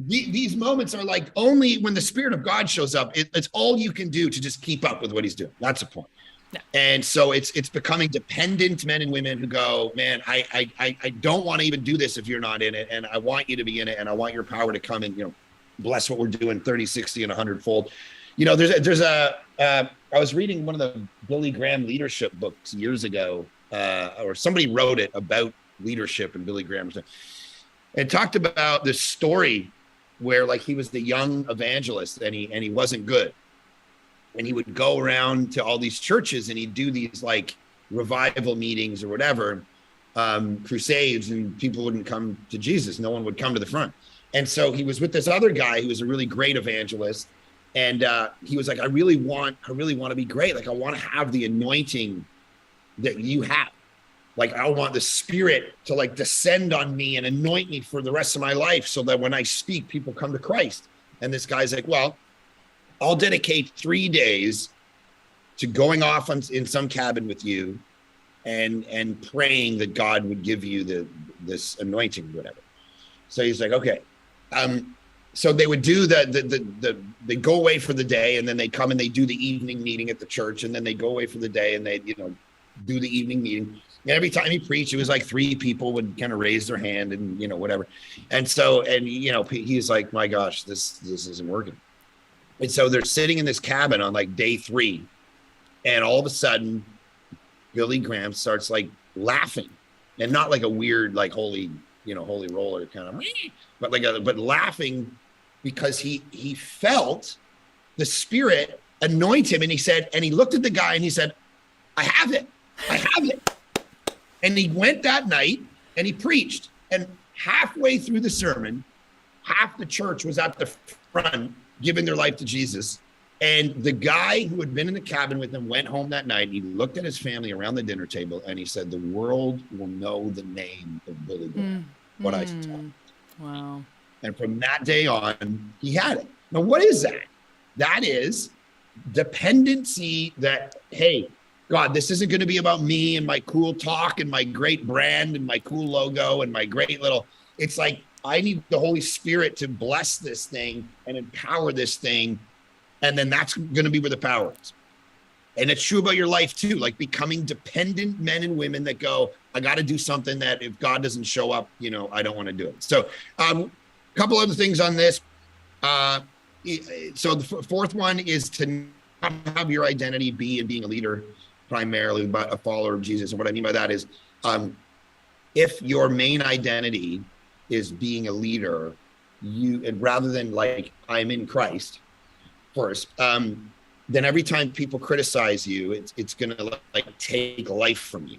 these moments are like only when the Spirit of God shows up, it's all you can do to just keep up with what he's doing. That's the point. And so it's becoming dependent men and women who go, man, I don't want to even do this if you're not in it. And I want you to be in it. And I want your power to come and, bless what we're doing 30, 60, and 100-fold. I was reading one of the Billy Graham leadership books years ago, or somebody wrote it about leadership and Billy Graham. And talked about this story where like he was the young evangelist and he wasn't good. And he would go around to all these churches and he'd do these like revival meetings or whatever, crusades, and people wouldn't come to Jesus. No one would come to the front. And so he was with this other guy who was a really great evangelist. And he was like, I really want to be great. Like, I want to have the anointing that you have. Like, I want the Spirit to like descend on me and anoint me for the rest of my life so that when I speak, people come to Christ. And this guy's like, well, I'll dedicate 3 days to going off in some cabin with you and praying that God would give you this anointing, whatever. So he's like, okay. So they would do they go away for the day, and then they come and they do the evening meeting at the church, and then they go away for the day and they, do the evening meeting. And every time he preached, it was like 3 people would kind of raise their hand and, whatever. And so, he's like, my gosh, this isn't working. And so they're sitting in this cabin on like day 3. And all of a sudden, Billy Graham starts like laughing, and not like a weird, like holy roller kind of, but laughing because he felt the Spirit anoint him. And he looked at the guy and he said, I have it. And he went that night and he preached. And halfway through the sermon, half the church was at the front giving their life to Jesus. And the guy who had been in the cabin with him went home that night. He looked at his family around the dinner table and he said, the world will know the name of Billy Graham, what I saw. Wow. And from that day on, he had it. Now, what is that? That is dependency that, hey, God, this isn't going to be about me and my cool talk and my great brand and my cool logo and my great little, it's like, I need the Holy Spirit to bless this thing and empower this thing. And then that's going to be where the power is. And it's true about your life too, like becoming dependent men and women that go, I got to do something that if God doesn't show up, I don't want to do it. So a couple other things on this. So the fourth one is to not have your identity be in being a leader, primarily, but a follower of Jesus. And what I mean by that is if your main identity is being a leader, and rather than like, I'm in Christ first, then every time people criticize you, it's going to like take life from you.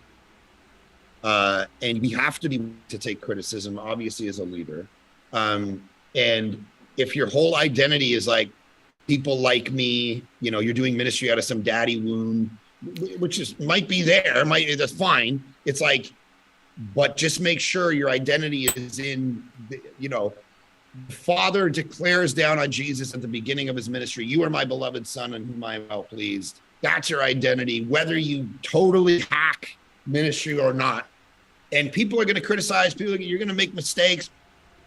And we have to be able to take criticism, obviously, as a leader. And if your whole identity is like, people like me, you're doing ministry out of some daddy wound, which might be there, that's fine. It's like, but just make sure your identity is in, the Father declares down on Jesus at the beginning of his ministry, you are my beloved son in whom I am well pleased. That's your identity, whether you totally hack ministry or not. And people are going to criticize, you're going to make mistakes.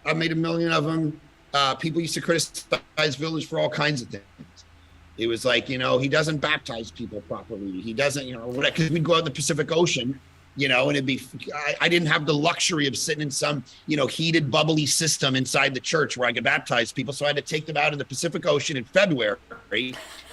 I've made a million of them. People used to criticize Village for all kinds of things. It was like, he doesn't baptize people properly. He doesn't, because we'd go out in the Pacific Ocean, and it'd be, I didn't have the luxury of sitting in some, heated, bubbly system inside the church where I could baptize people. So I had to take them out in the Pacific Ocean in February.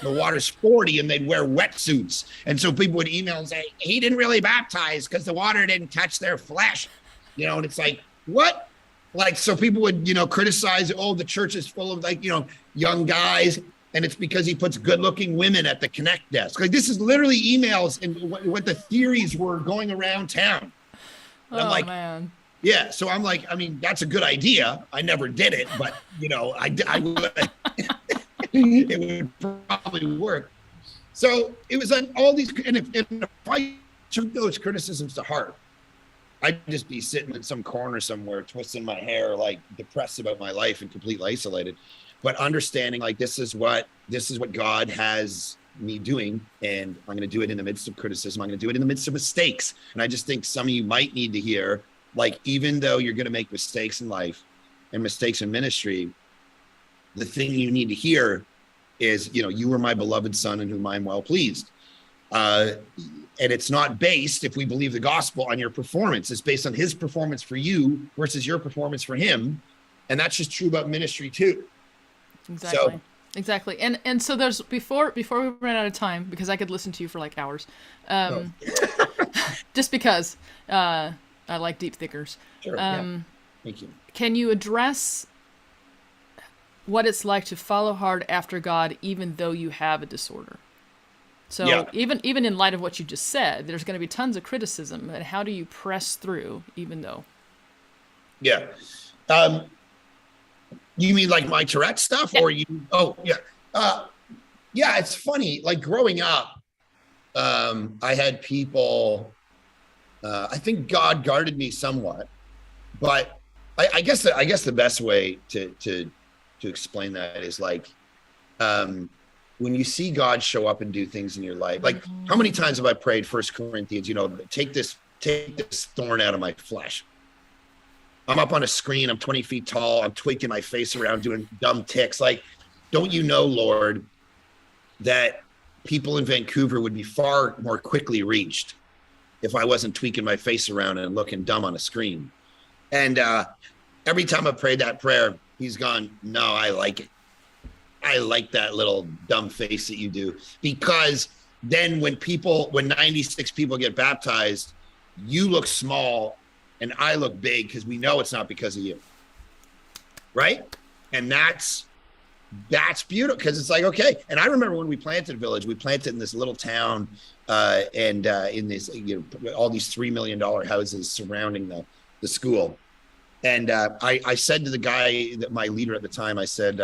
The water's 40 and they'd wear wetsuits. And so people would email and say, he didn't really baptize because the water didn't touch their flesh. And it's like, what? Like, so people would, criticize, the church is full of like, young guys. And it's because he puts good-looking women at the Connect desk. Like, this is literally emails and what the theories were going around town. And I'm like, man. Yeah. So I'm like, I mean, that's a good idea. I never did it, but I would, it would probably work. So it was like all these, and if I took those criticisms to heart, I'd just be sitting in some corner somewhere, twisting my hair, like depressed about my life and completely isolated. But understanding like this is what God has me doing, and I'm going to do it in the midst of criticism. I'm going to do it in the midst of mistakes. And I just think some of you might need to hear, like, even though you're going to make mistakes in life and mistakes in ministry, the thing you need to hear is, you are my beloved son in whom I'm well pleased. And it's not based, if we believe the gospel, on your performance. It's based on his performance for you versus your performance for him. And that's just true about ministry too. Exactly. So, exactly. And so there's, before we run out of time, because I could listen to you for like hours, just because I like deep thinkers. Sure, yeah. Thank you. Can you address what it's like to follow hard after God, even though you have a disorder? So even in light of what you just said, there's going to be tons of criticism. And how do you press through, even though? Yeah. You mean like my Tourette stuff, or you? Oh, yeah. Yeah, it's funny. Like growing up, I had people. I think God guarded me somewhat, but I guess the best way to explain that is like. When you see God show up and do things in your life, like how many times have I prayed 1 Corinthians, take this thorn out of my flesh. I'm up on a screen, I'm 20 feet tall, I'm tweaking my face around doing dumb ticks. Like, don't you know, Lord, that people in Vancouver would be far more quickly reached if I wasn't tweaking my face around and looking dumb on a screen. And every time I prayed that prayer, he's gone, no, I like it. I like that little dumb face that you do, because then when 96 people get baptized, you look small and I look big, because we know it's not because of you. Right. And that's beautiful, because it's like, okay. And I remember when we planted Village, we planted in this little town and in this, all these $3 million houses surrounding the school. And I said to the guy, my leader at the time, I said,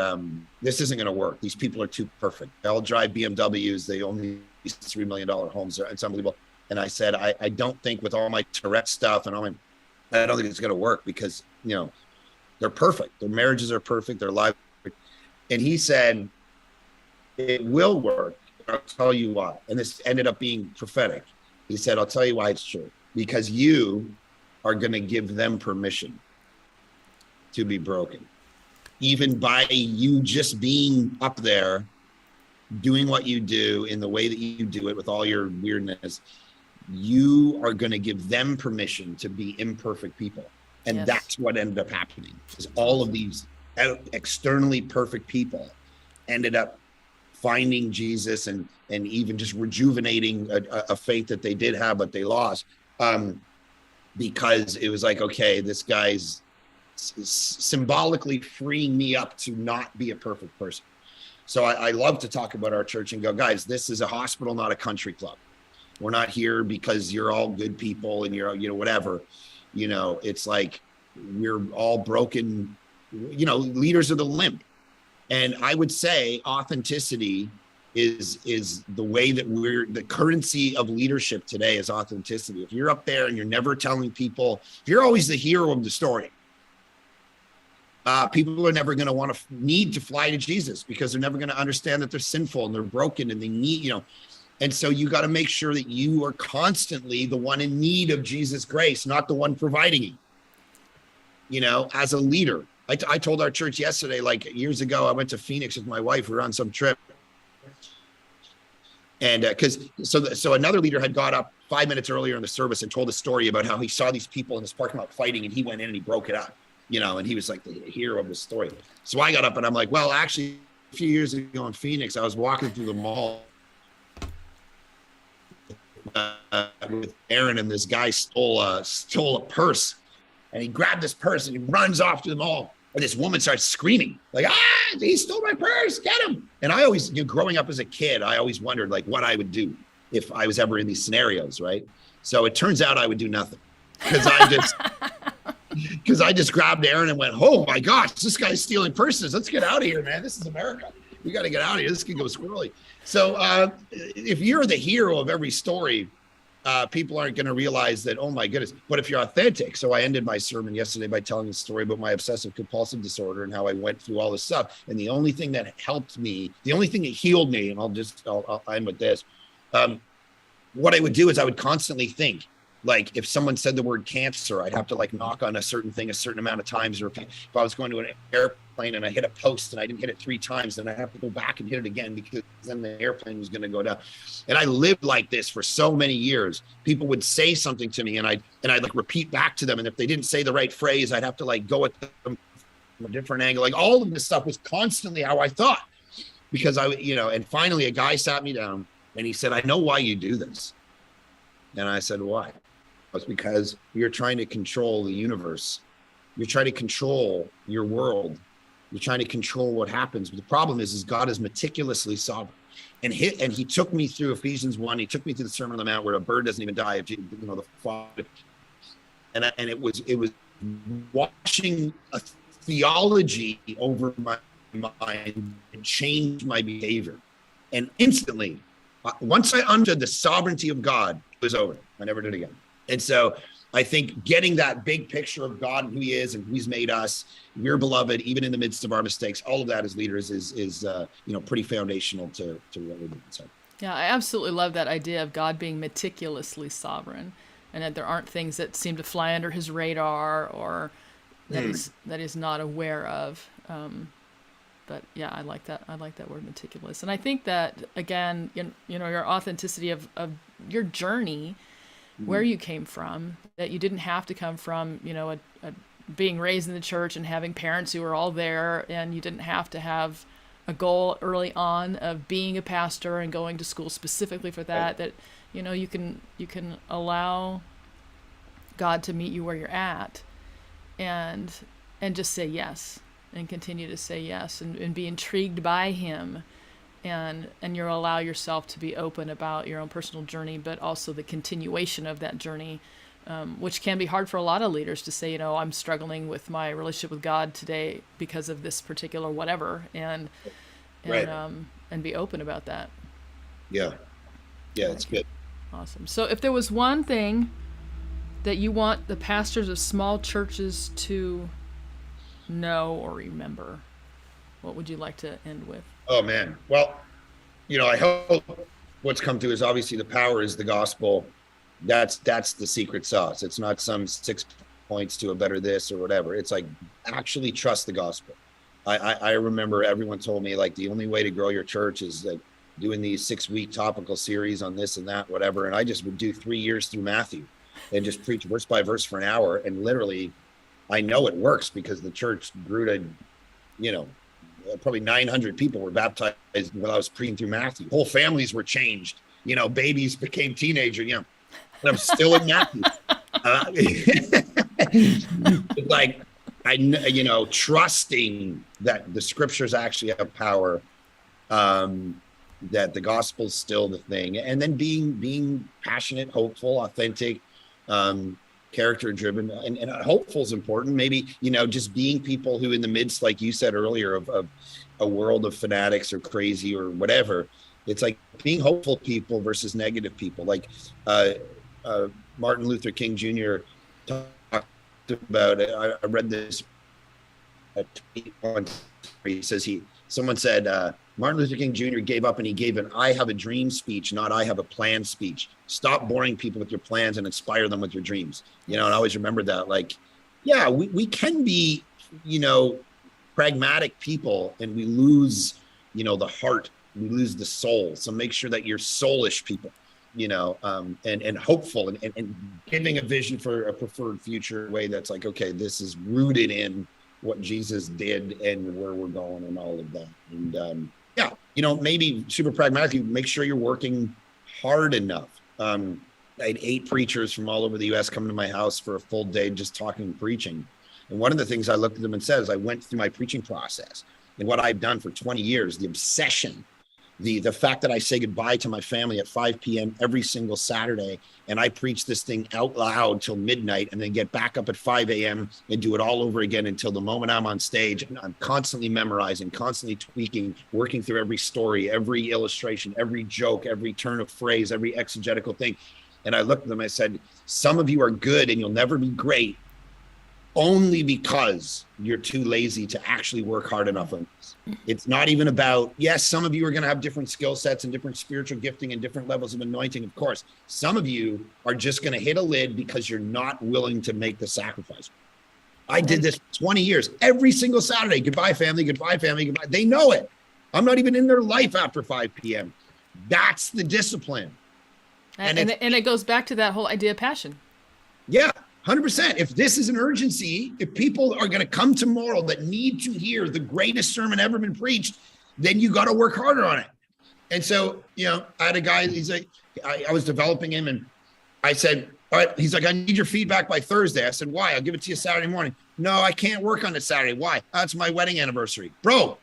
this isn't going to work. These people are too perfect. They all drive BMWs. They own these $3 million homes. It's unbelievable. And I said, I don't think with all my Tourette stuff and I don't think it's going to work, because, they're perfect. Their marriages are perfect. Their lives. And he said, it will work. I'll tell you why. And this ended up being prophetic. He said, I'll tell you why it's true. Because you are going to give them permission to be broken, even by you just being up there doing what you do in the way that you do it with all your weirdness. You are going to give them permission to be imperfect people. And that's what ended up happening, is all of these externally perfect people ended up finding Jesus and even just rejuvenating a faith that they did have, but they lost, because it was like, okay, this guy's symbolically freeing me up to not be a perfect person. So I love to talk about our church and go, guys, this is a hospital, not a country club. We're not here because you're all good people and you're, whatever, it's like, we're all broken, leaders of the limp. And I would say authenticity is the way that the currency of leadership today is authenticity. If you're up there and you're never telling people, if you're always the hero of the story, people are never going to need to fly to Jesus, because they're never going to understand that they're sinful and they're broken and they need, and so you got to make sure that you are constantly the one in need of Jesus' grace, not the one providing it, as a leader. I told our church yesterday, like years ago, I went to Phoenix with my wife. We were on some trip. And so another leader had got up 5 minutes earlier in the service and told a story about how he saw these people in this parking lot fighting, and he went in and he broke it up. And he was like the hero of the story. So I got up and I'm like, well, actually, a few years ago in Phoenix, I was walking through the mall with Aaron, and this guy stole a purse, and he grabbed this purse and he runs off to the mall. And this woman starts screaming, like, he stole my purse, get him. And I always, growing up as a kid, I always wondered like what I would do if I was ever in these scenarios, right? So it turns out I would do nothing, because I just grabbed Aaron and went, oh my gosh, this guy's stealing purses. Let's get out of here, man. This is America. We got to get out of here. This could go squirrely. So if you're the hero of every story, people aren't going to realize that, oh my goodness. But if you're authentic, so I ended my sermon yesterday by telling the story about my obsessive compulsive disorder and how I went through all this stuff. And the only thing that helped me, the only thing that healed me, and I'll end with this. What I would do is I would constantly think, like if someone said the word cancer, I'd have to like knock on a certain thing a certain amount of times. Or if I was going to an airport airplane and I hit a post and I didn't hit it 3 times, and I have to go back and hit it again because then the airplane was going to go down. And I lived like this for so many years. People would say something to me and I'd like repeat back to them. And if they didn't say the right phrase, I'd have to like go at them from a different angle. Like all of this stuff was constantly how I thought, because and finally a guy sat me down and he said, "I know why you do this." And I said, "Why?" It's because you're trying to control the universe. You're trying to control your world. You're trying to control what happens. But the problem is God is meticulously sovereign. And he took me through Ephesians 1. He took me through the Sermon on the Mount, where a bird doesn't even die if the Father. And it was washing a theology over my mind and changed my behavior. And instantly, once I understood the sovereignty of God, it was over. I never did it again. And so I think getting that big picture of God and who he is and who he's made us, we're beloved, even in the midst of our mistakes, all of that as leaders is pretty foundational to what we're doing. So. Yeah, I absolutely love that idea of God being meticulously sovereign, and that there aren't things that seem to fly under his radar or that he's not aware of. But yeah, I like that. I like that word, meticulous. And I think that, again, your authenticity of your journey, where you came from, that you didn't have to come from, being raised in the church and having parents who were all there, and you didn't have to have a goal early on of being a pastor and going to school specifically for that. Right. That you can allow God to meet you where you're at, and just say yes, and continue to say yes, and be intrigued by him. And you'll allow yourself to be open about your own personal journey, but also the continuation of that journey, which can be hard for a lot of leaders to say, I'm struggling with my relationship with God today because of this particular whatever, and be open about that. Yeah, it's good. Awesome. So if there was one thing that you want the pastors of small churches to know or remember, what would you like to end with? Oh man. Well, I hope what's come through is obviously the power is the gospel. That's the secret sauce. It's not some 6 points to a better this or whatever. It's like, actually trust the gospel. I remember everyone told me like the only way to grow your church is like doing these 6-week topical series on this and that, whatever. And I just would do 3 years through Matthew and just preach verse by verse for an hour. And literally, I know it works because the church grew to, probably 900 people were baptized when I was preaching through Matthew. Whole families were changed. Babies became teenagers. And I'm still in Matthew. It's like trusting that the scriptures actually have power, that the gospel's still the thing, and then being passionate, hopeful, authentic, character driven, and hopeful is important. Maybe, just being people who in the midst, like you said earlier, of a world of fanatics or crazy or whatever, it's like being hopeful people versus negative people. Like Martin Luther King Jr. talked about it. I read this tweet once. He says someone said Martin Luther King Jr. gave up and he gave an "I have a dream" speech, not "I have a plan" speech. Stop boring people with your plans and inspire them with your dreams. And I always remember that. Like, yeah, we can be, pragmatic people, and we lose, the heart, we lose the soul. So make sure that you're soulish people, and hopeful and giving a vision for a preferred future way that's like, okay, this is rooted in what Jesus did and where we're going and all of that. And maybe super pragmatically, make sure you're working hard enough. I had 8 preachers from all over the U.S. come to my house for a full day just talking and preaching. And one of the things I looked at them and said is I went through my preaching process and what I've done for 20 years, the obsession, the fact that I say goodbye to my family at 5 p.m. every single Saturday, and I preach this thing out loud till midnight and then get back up at 5 a.m. and do it all over again until the moment I'm on stage. And I'm constantly memorizing, constantly tweaking, working through every story, every illustration, every joke, every turn of phrase, every exegetical thing. And I looked at them, I said, some of you are good and you'll never be great only because you're too lazy to actually work hard enough on this. It's not even about, yes, some of you are going to have different skill sets and different spiritual gifting and different levels of anointing, of course. Some of you are just going to hit a lid because you're not willing to make the sacrifice. I did this for 20 years, every single Saturday. Goodbye, family, goodbye, family, goodbye. They know it. I'm not even in their life after 5 p.m. That's the discipline. And it goes back to that whole idea of passion. Yeah, 100%. If this is an urgency, if people are going to come tomorrow that need to hear the greatest sermon ever been preached, then you got to work harder on it. And so, I had a guy, he's like, I was developing him, and I said, all right, he's like, I need your feedback by Thursday. I said, why? I'll give it to you Saturday morning. No, I can't work on it Saturday. Why? That's my wedding anniversary. Bro,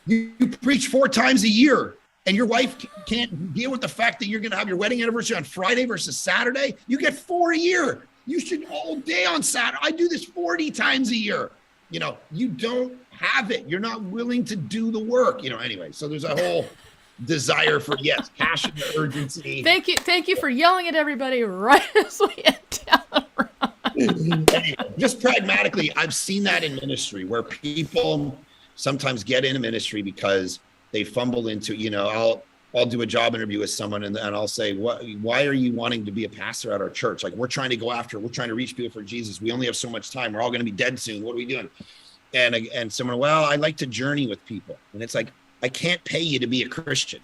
you preach 4 times a year, and your wife can't deal with the fact that you're going to have your wedding anniversary on Friday versus Saturday. You get 4 a year. You should all day on Saturday. I do this 40 times a year. You don't have it. You're not willing to do the work, anyway. So there's a whole desire for, yes, passion, urgency. Thank you for yelling at everybody right as we get down the road. Anyway, just pragmatically, I've seen that in ministry where people sometimes get into ministry because they fumble into, I'll do a job interview with someone and I'll say, why are you wanting to be a pastor at our church? Like, we're trying to reach people for Jesus. We only have so much time. We're all going to be dead soon. What are we doing? And someone, well, I like to journey with people. And it's like, I can't pay you to be a Christian.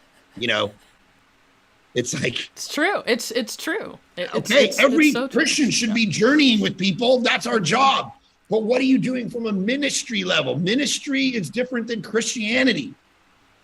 It's like, it's true. It's true. Every so Christian should be journeying with people. That's our job. But what are you doing from a ministry level? Ministry is different than Christianity,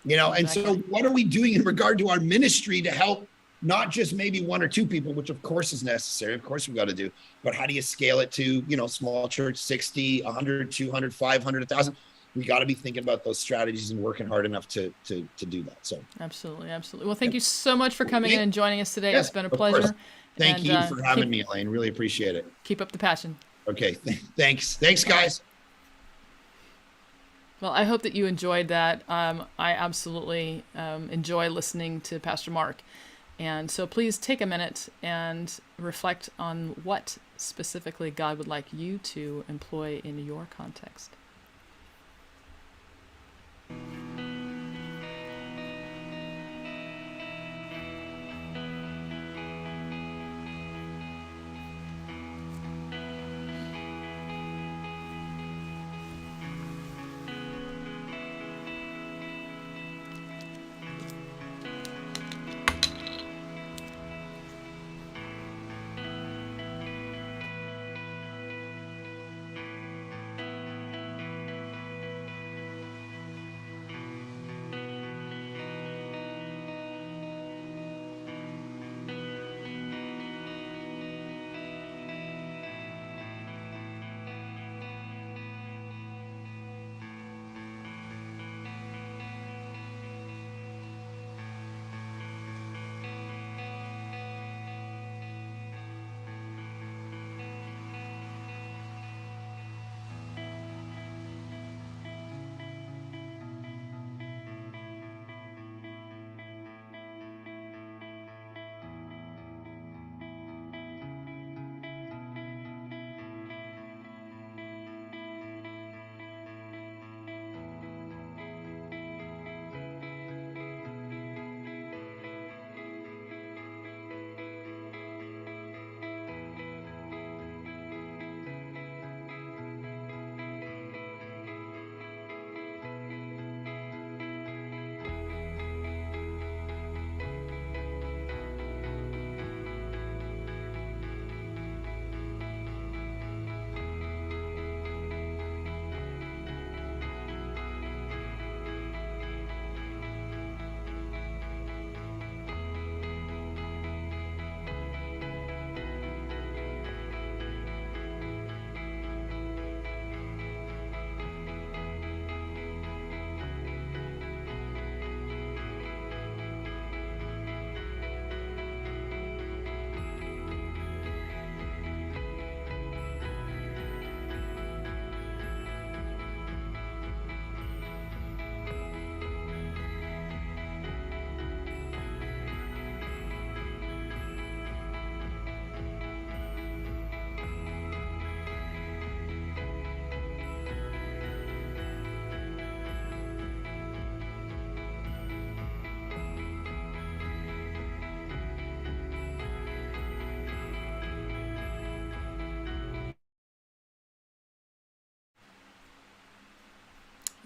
And so what are we doing in regard to our ministry to help not just maybe 1 or 2 people, which of course is necessary. Of course we've got to do, but how do you scale it to, small church, 60, 100, 200, 500, 1,000? We got to be thinking about those strategies and working hard enough to do that. So absolutely. Well, thank you so much for coming in and joining us today. It's been a pleasure. Thank you for having me, Elaine. Really appreciate it. Keep up the passion. Okay. Thanks, guys. Well, I hope that you enjoyed that. I absolutely enjoy listening to Pastor Mark. And so please take a minute and reflect on what specifically God would like you to employ in your context.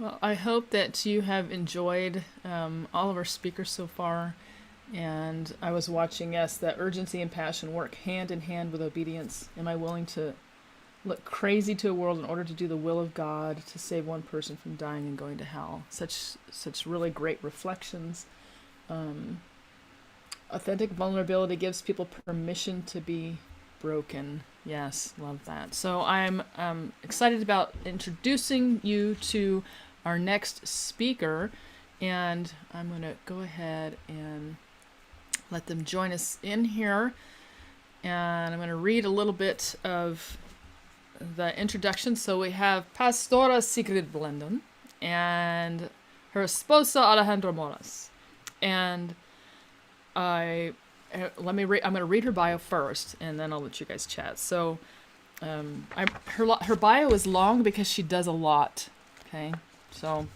Well, I hope that you have enjoyed all of our speakers so far. And I was watching, yes, that urgency and passion work hand in hand with obedience. Am I willing to look crazy to a world in order to do the will of God, to save one person from dying and going to hell? Such really great reflections. Authentic vulnerability gives people permission to be broken. Yes, love that. So I'm excited about introducing you to our next speaker, and I'm going to go ahead and let them join us in here. And I'm going to read a little bit of the introduction. So we have Pastora Sigrid Blandón and her esposa Alejandro Moras. And I'm going to read her bio first, and then I'll let you guys chat. So her bio is long because she does a lot. Okay, so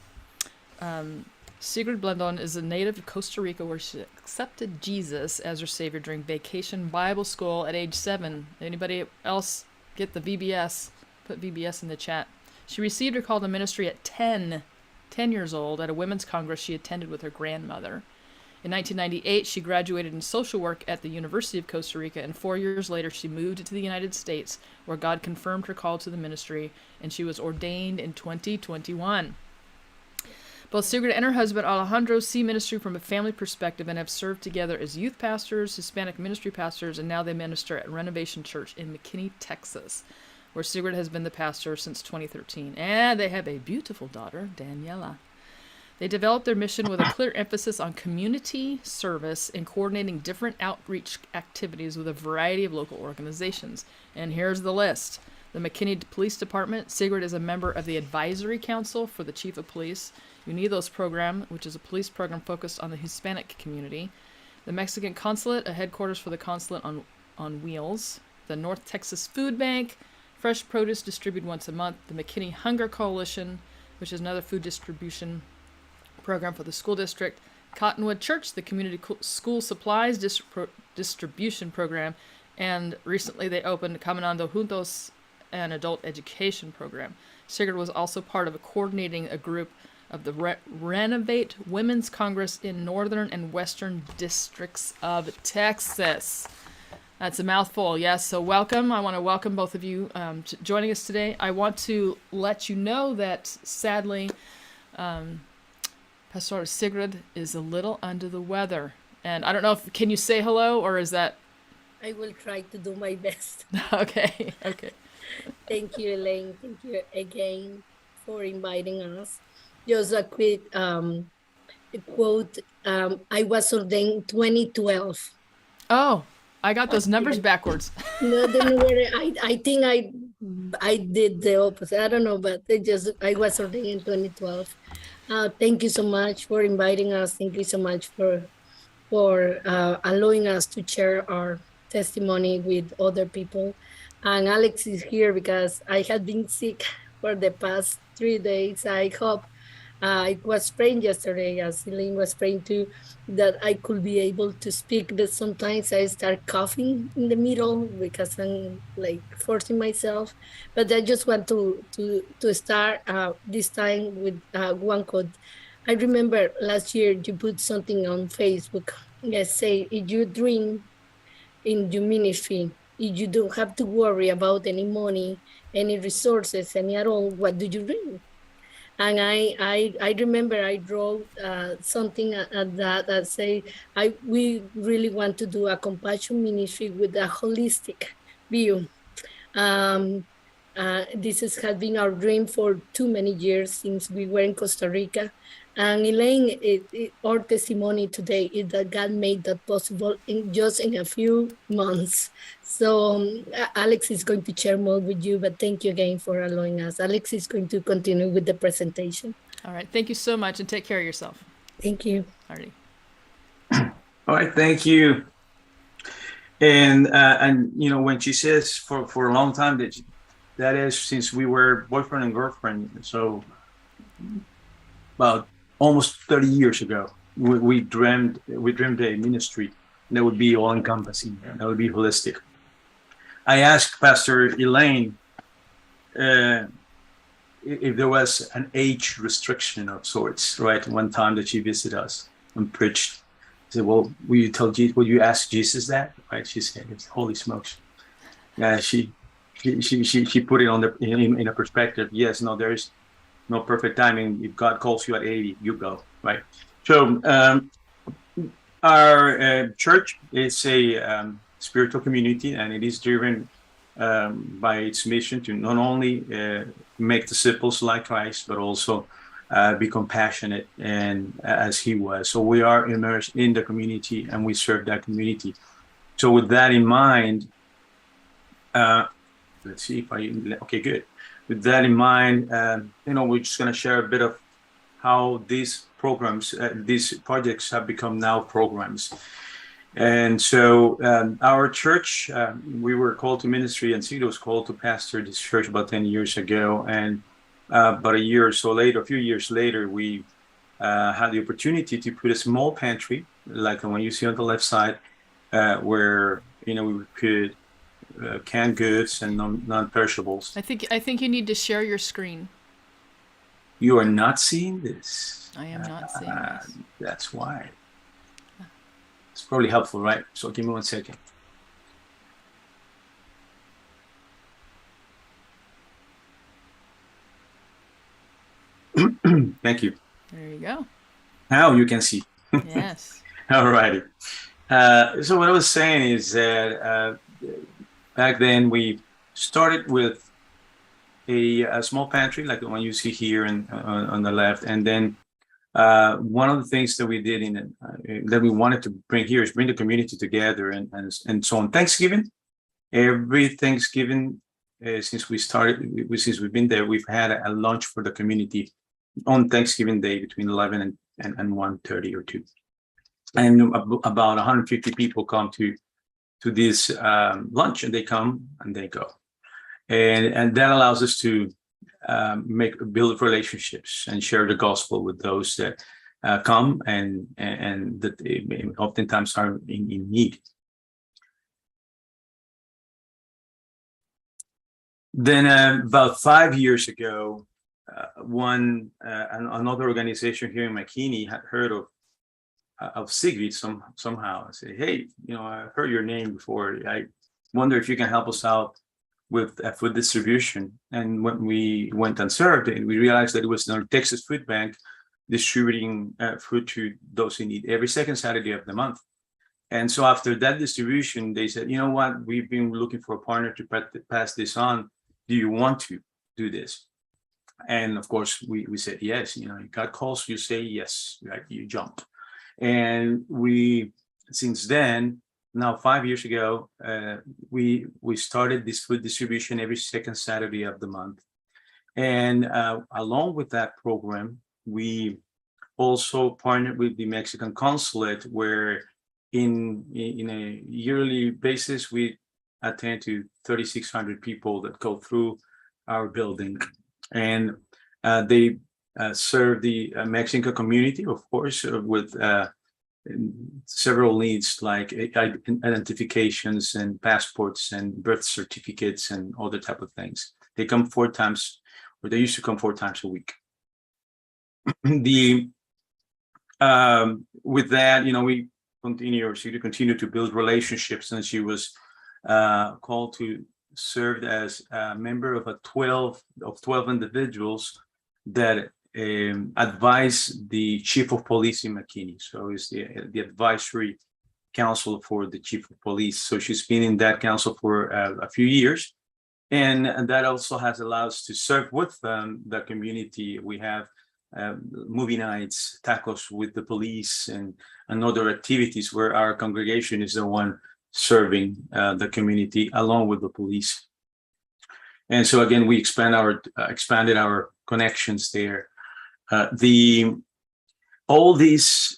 Sigrid Blandón is a native of Costa Rica, where she accepted Jesus as her savior during vacation Bible school at age 7. Anybody else get the VBS? Put VBS in the chat. She received her call to ministry at 10 years old at a women's congress she attended with her grandmother. In 1998, she graduated in social work at the University of Costa Rica, and 4 years later, she moved to the United States, where God confirmed her call to the ministry, and she was ordained in 2021. Both Sigrid and her husband Alejandro see ministry from a family perspective and have served together as youth pastors, Hispanic ministry pastors, and now they minister at Renovation Church in McKinney, Texas, where Sigrid has been the pastor since 2013. And they have a beautiful daughter, Daniela. They developed their mission with a clear emphasis on community service and coordinating different outreach activities with a variety of local organizations. And here's the list. The McKinney Police Department. Sigrid is a member of the Advisory Council for the Chief of Police. Unidos program, which is a police program focused on the Hispanic community. The Mexican Consulate, a headquarters for the consulate on wheels. The North Texas Food Bank, fresh produce distributed once a month. The McKinney Hunger Coalition, which is another food distribution program for the school district. Cottonwood Church, the community school supplies distribution program. And recently they opened Caminando Juntos, an adult education program. Sigrid was also part of coordinating a group of the Renovate Women's Congress in northern and western districts of Texas. That's a mouthful, yes. So welcome. I want to welcome both of you to joining us today. I want to let you know that, sadly, Pastora Sigrid is a little under the weather. And I don't know if, can you say hello, or is that? I will try to do my best. Okay. Thank you, Elaine. Thank you again for inviting us. Just a quick quote. I was ordained 2012. Oh, I got those numbers backwards. No, don't worry. I think I did the opposite. I don't know, but I was ordained in 2012. Thank you so much for inviting us. Thank you so much for allowing us to share our testimony with other people. And Alex is here because I had been sick for the past 3 days. I hope I was praying yesterday, as Elaine was praying too, that I could be able to speak, but sometimes I start coughing in the middle because I'm like forcing myself. But I just want to start this time with one quote. I remember last year you put something on Facebook. Yes, say, if you dream in your ministry, if you don't have to worry about any money, any resources, any at all, what do you dream? And I remember I wrote something at that say, we really want to do a compassion ministry with a holistic view. This has been our dream for too many years since we were in Costa Rica. And Elaine, our testimony today is that God made that possible in a few months. So Alex is going to share more with you, but thank you again for allowing us. Alex is going to continue with the presentation. All right. Thank you so much, and take care of yourself. Thank you. Alrighty. All right. Thank you. And you know, when she says for a long time, that is since we were boyfriend and girlfriend. So about almost 30 years ago, we dreamed a ministry that would be all encompassing, that would be holistic. I asked Pastor Elaine if there was an age restriction of sorts, right? One time that she visited us and preached, I said, "Well, will you ask Jesus that?" Right? She said, "Holy smokes!" Yeah, she put it on in a perspective. Yes, no, there is no perfect timing. If God calls you at 80, you go, right? So our church is a spiritual community, and it is driven by its mission to not only make disciples like Christ, but also be compassionate and as he was. So we are immersed in the community, and we serve that community. So with that in mind, let's see if okay, good. With that in mind, we're just going to share a bit of how these programs, these projects have become now programs. And so our church, we were called to ministry, and Sigrid was called to pastor this church about 10 years ago. And about a year or so later, a few years later, we had the opportunity to put a small pantry, like the one you see on the left side, where, we would put canned goods and non-perishables. I think you need to share your screen. You are not seeing this. I am not seeing this. That's why. It's probably helpful, right? So give me 1 second. Thank you. There you go. Now you can see. Yes. All righty. So what I was saying is that back then we started with a small pantry like the one you see here and on the left, and then one of the things that we did that we wanted to bring here is bring the community together, and so on Thanksgiving, every Thanksgiving since we've been there, we've had a lunch for the community on Thanksgiving Day between 11 and 1:30 or 2, and about 150 people come to this lunch, and they come and they go, and that allows us to build relationships and share the gospel with those that come and that oftentimes are in need. Then about 5 years ago, another organization here in McKinney had heard of Sigrid somehow. I said, "Hey, I heard your name before. I wonder if you can help us out with food distribution." And when we went and served, and we realized that it was the Texas Food Bank distributing food to those in need every second Saturday of the month. And so after that distribution, they said, "You know what? We've been looking for a partner to pass this on. Do you want to do this?" And of course, we said yes. God calls, you say yes, right? You jump. And since then, now 5 years ago, we started this food distribution every second Saturday of the month. And along with that program, we also partnered with the Mexican consulate, where in a yearly basis, we attend to 3,600 people that go through our building. And they serve the Mexican community, of course, with several needs like identifications and passports and birth certificates and other type of things. They come 4 times, or they used to come 4 times a week. With that, we continue to build relationships, and she was called to serve as a member of 12 individuals that advise the chief of police in McKinney. So it's the advisory council for the chief of police. So she's been in that council for a few years, and that also has allowed us to serve with the community. We have movie nights, tacos with the police, and other activities where our congregation is the one serving the community along with the police. And so again, we expanded our connections there. All these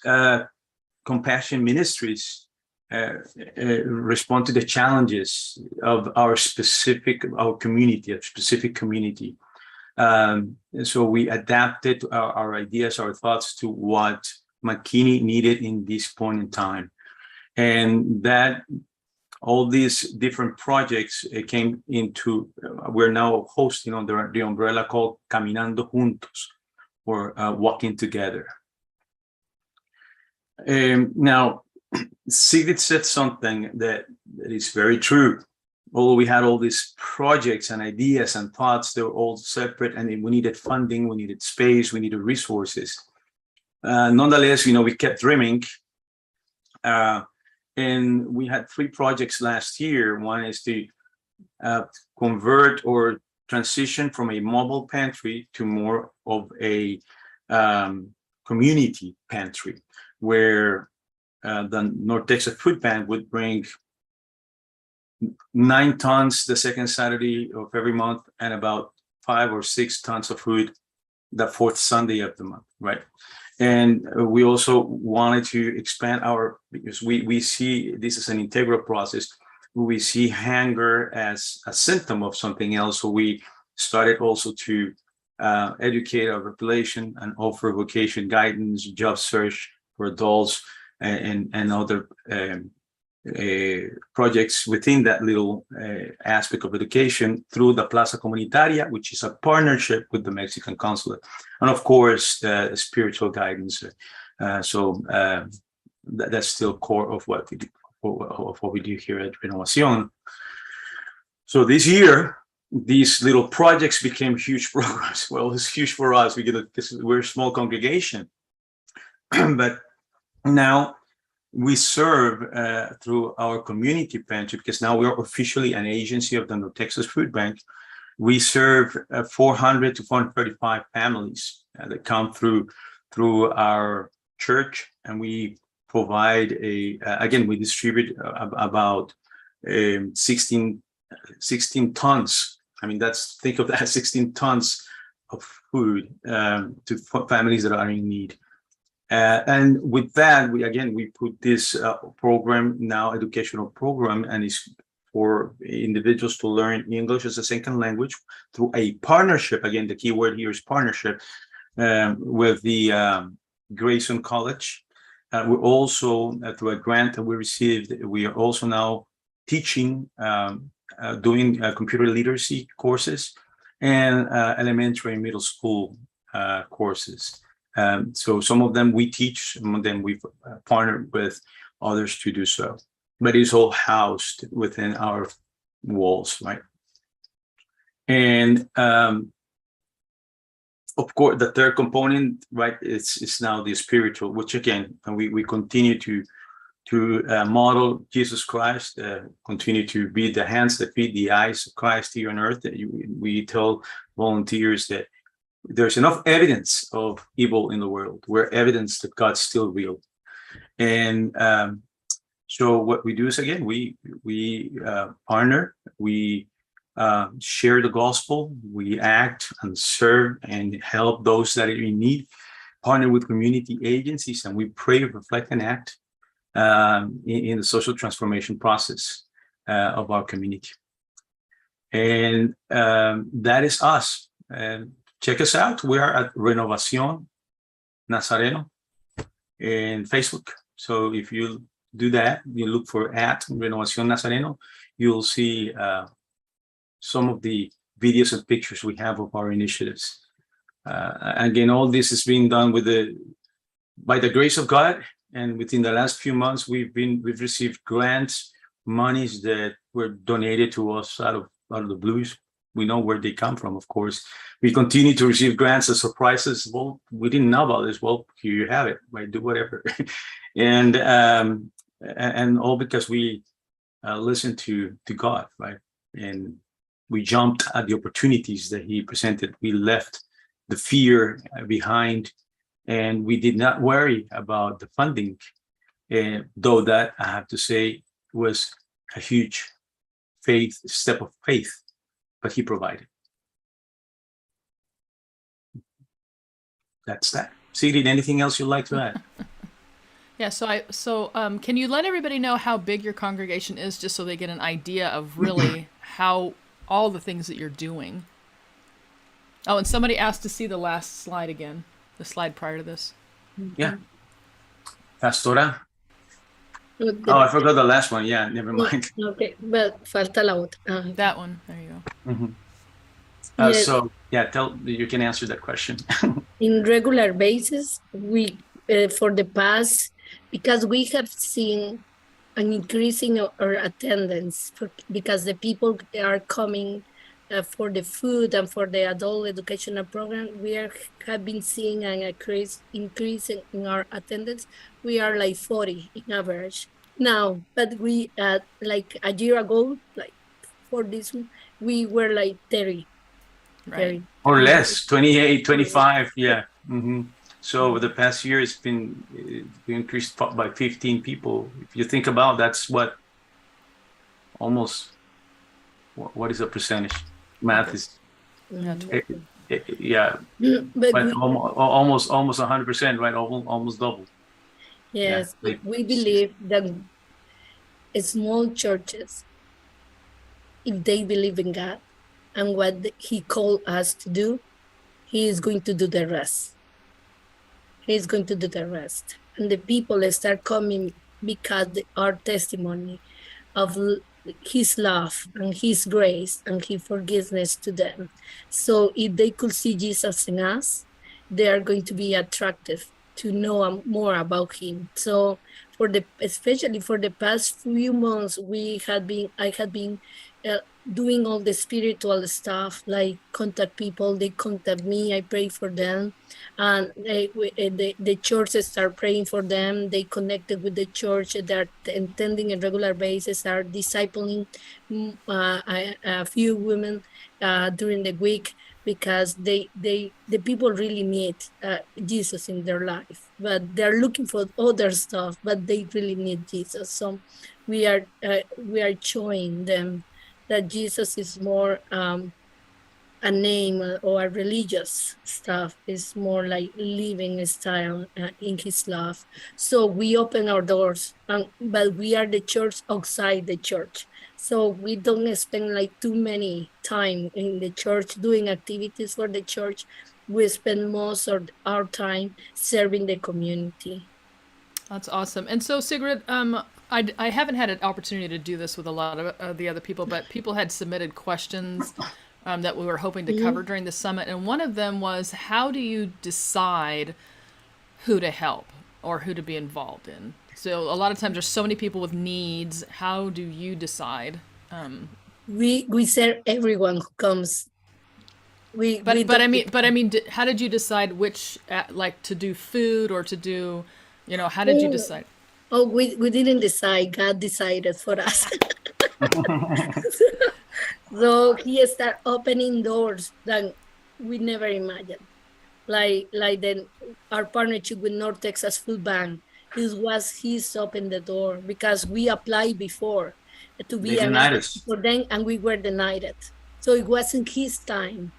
compassion ministries respond to the challenges of our specific community. And so we adapted our ideas, our thoughts to what McKinney needed in this point in time. And that all these different projects came into, we're now hosting under the umbrella called Caminando Juntos, or Walking Together. Now, Sigrid said something that is very true. Although we had all these projects and ideas and thoughts, they were all separate, and we needed funding, we needed space, we needed resources. Nonetheless, we kept dreaming. And we had 3 projects last year. One is to convert or transition from a mobile pantry to more of a community pantry, where the North Texas Food Bank would bring 9 tons the second Saturday of every month, and about 5 or 6 tons of food the 4th Sunday of the month, right? And we also wanted to expand because we see this as an integral process. We see hunger as a symptom of something else. So we started also to educate our population and offer vocation guidance, job search for adults, and other projects within that little aspect of education through the Plaza Comunitaria, which is a partnership with the Mexican Consulate, and of course the spiritual guidance. That's still core of what we do here at Renovación. So this year, these little projects became huge programs. Well, it's huge for us. We're a small congregation, but now we serve through our community pantry, because now we are officially an agency of the North Texas Food Bank. We serve 400 to 435 families that come through our church, and we provide again, we distribute about 16 tons. I mean, think of that, 16 tons of food to families that are in need. And with that, we put this program now, educational program, and it's for individuals to learn English as a second language through a partnership. Again, the key word here is partnership with the Grayson College. We're also, through a grant that we received, we are also now teaching, doing computer literacy courses and elementary and middle school courses. So some of them we teach, some of them we've partnered with others to do so, but it's all housed within our walls, right? And of course, the third component, right, it's now the spiritual, which again, we continue to model Jesus Christ, continue to be the hands that feed the eyes of Christ here on earth. We tell volunteers that there's enough evidence of evil in the world. We're evidence that God's still real. And so what we do is, again, we partner, we share the gospel, we act and serve and help those that are in need, partner with community agencies, and we pray, reflect, and act in the social transformation process of our community. And that is us. Check us out. We are at Renovación Nazareno in Facebook. So if you do that, you look for at Renovación Nazareno, you'll see some of the videos and pictures we have of our initiatives. Again, all this is being done by the grace of God. And within the last few months, we've received grants, monies that were donated to us out of the blues. We know where they come from, of course. We continue to receive grants as surprises. Well, we didn't know about this. Well, here you have it, right? Do whatever. And all because we listened to God, right? And we jumped at the opportunities that He presented. We left the fear behind, and we did not worry about the funding, though that, I have to say, was a huge step of faith, but He provided. That's that. Sigrid, anything else you'd like to add? Yeah, so can you let everybody know how big your congregation is, just so they get an idea of really how all the things that you're doing? Oh, and somebody asked to see the last slide again, the slide prior to this. Yeah. Pastora. Oh, I forgot the last one. Yeah, never mind. Okay, but falta la otra. That one. There you go. Mhm. Yes. So yeah, you can answer that question. In regular basis, we for the past, because we have seen an increase in our attendance because the people are coming for the food and for the adult educational program. We have been seeing an increase in our attendance. We are like 40 in average now, but we like a year ago, like for this one, we were like 30. Right. Or less, 28, 25. Yeah. So over the past year, it's been increased by 15 people. If you think about, that's what almost, what is the percentage? Math is, yeah, but almost 100%, right? Almost double. Yes, yeah. We believe that small churches, if they believe in God and what He called us to do, He is going to do the rest. He is going to do the rest. And the people start coming because our testimony of His love and His grace and His forgiveness to them. So if they could see Jesus in us, they are going to be attractive to know more about Him. So especially for the past few months, I had been doing all the spiritual stuff, like contact people, they contact me, I pray for them, and the churches start praying for them. They connected with the church, they're attending a regular basis, are discipling a few women during the week, because the people really need Jesus in their life, but they're looking for other stuff, but they really need Jesus. So we are showing them that Jesus is more a name or a religious stuff. It's more like living style in His love. So we open our doors, but we are the church outside the church. So we don't spend like too many time in the church doing activities for the church. We spend most of our time serving the community. That's awesome. And so Sigrid, I haven't had an opportunity to do this with a lot of the other people, but people had submitted questions that we were hoping to cover during the summit. And one of them was, how do you decide who to help or who to be involved in? So a lot of times there's so many people with needs. How do you decide? We serve everyone who comes. But I mean, how did you decide which, like, to do food or to do, how did you decide? Oh, we didn't decide. God decided for us. So He started opening doors that we never imagined. Like then our partnership with North Texas Food Bank. He's opened the door, because we applied before to be an agency for them, and we were denied. So it wasn't His time.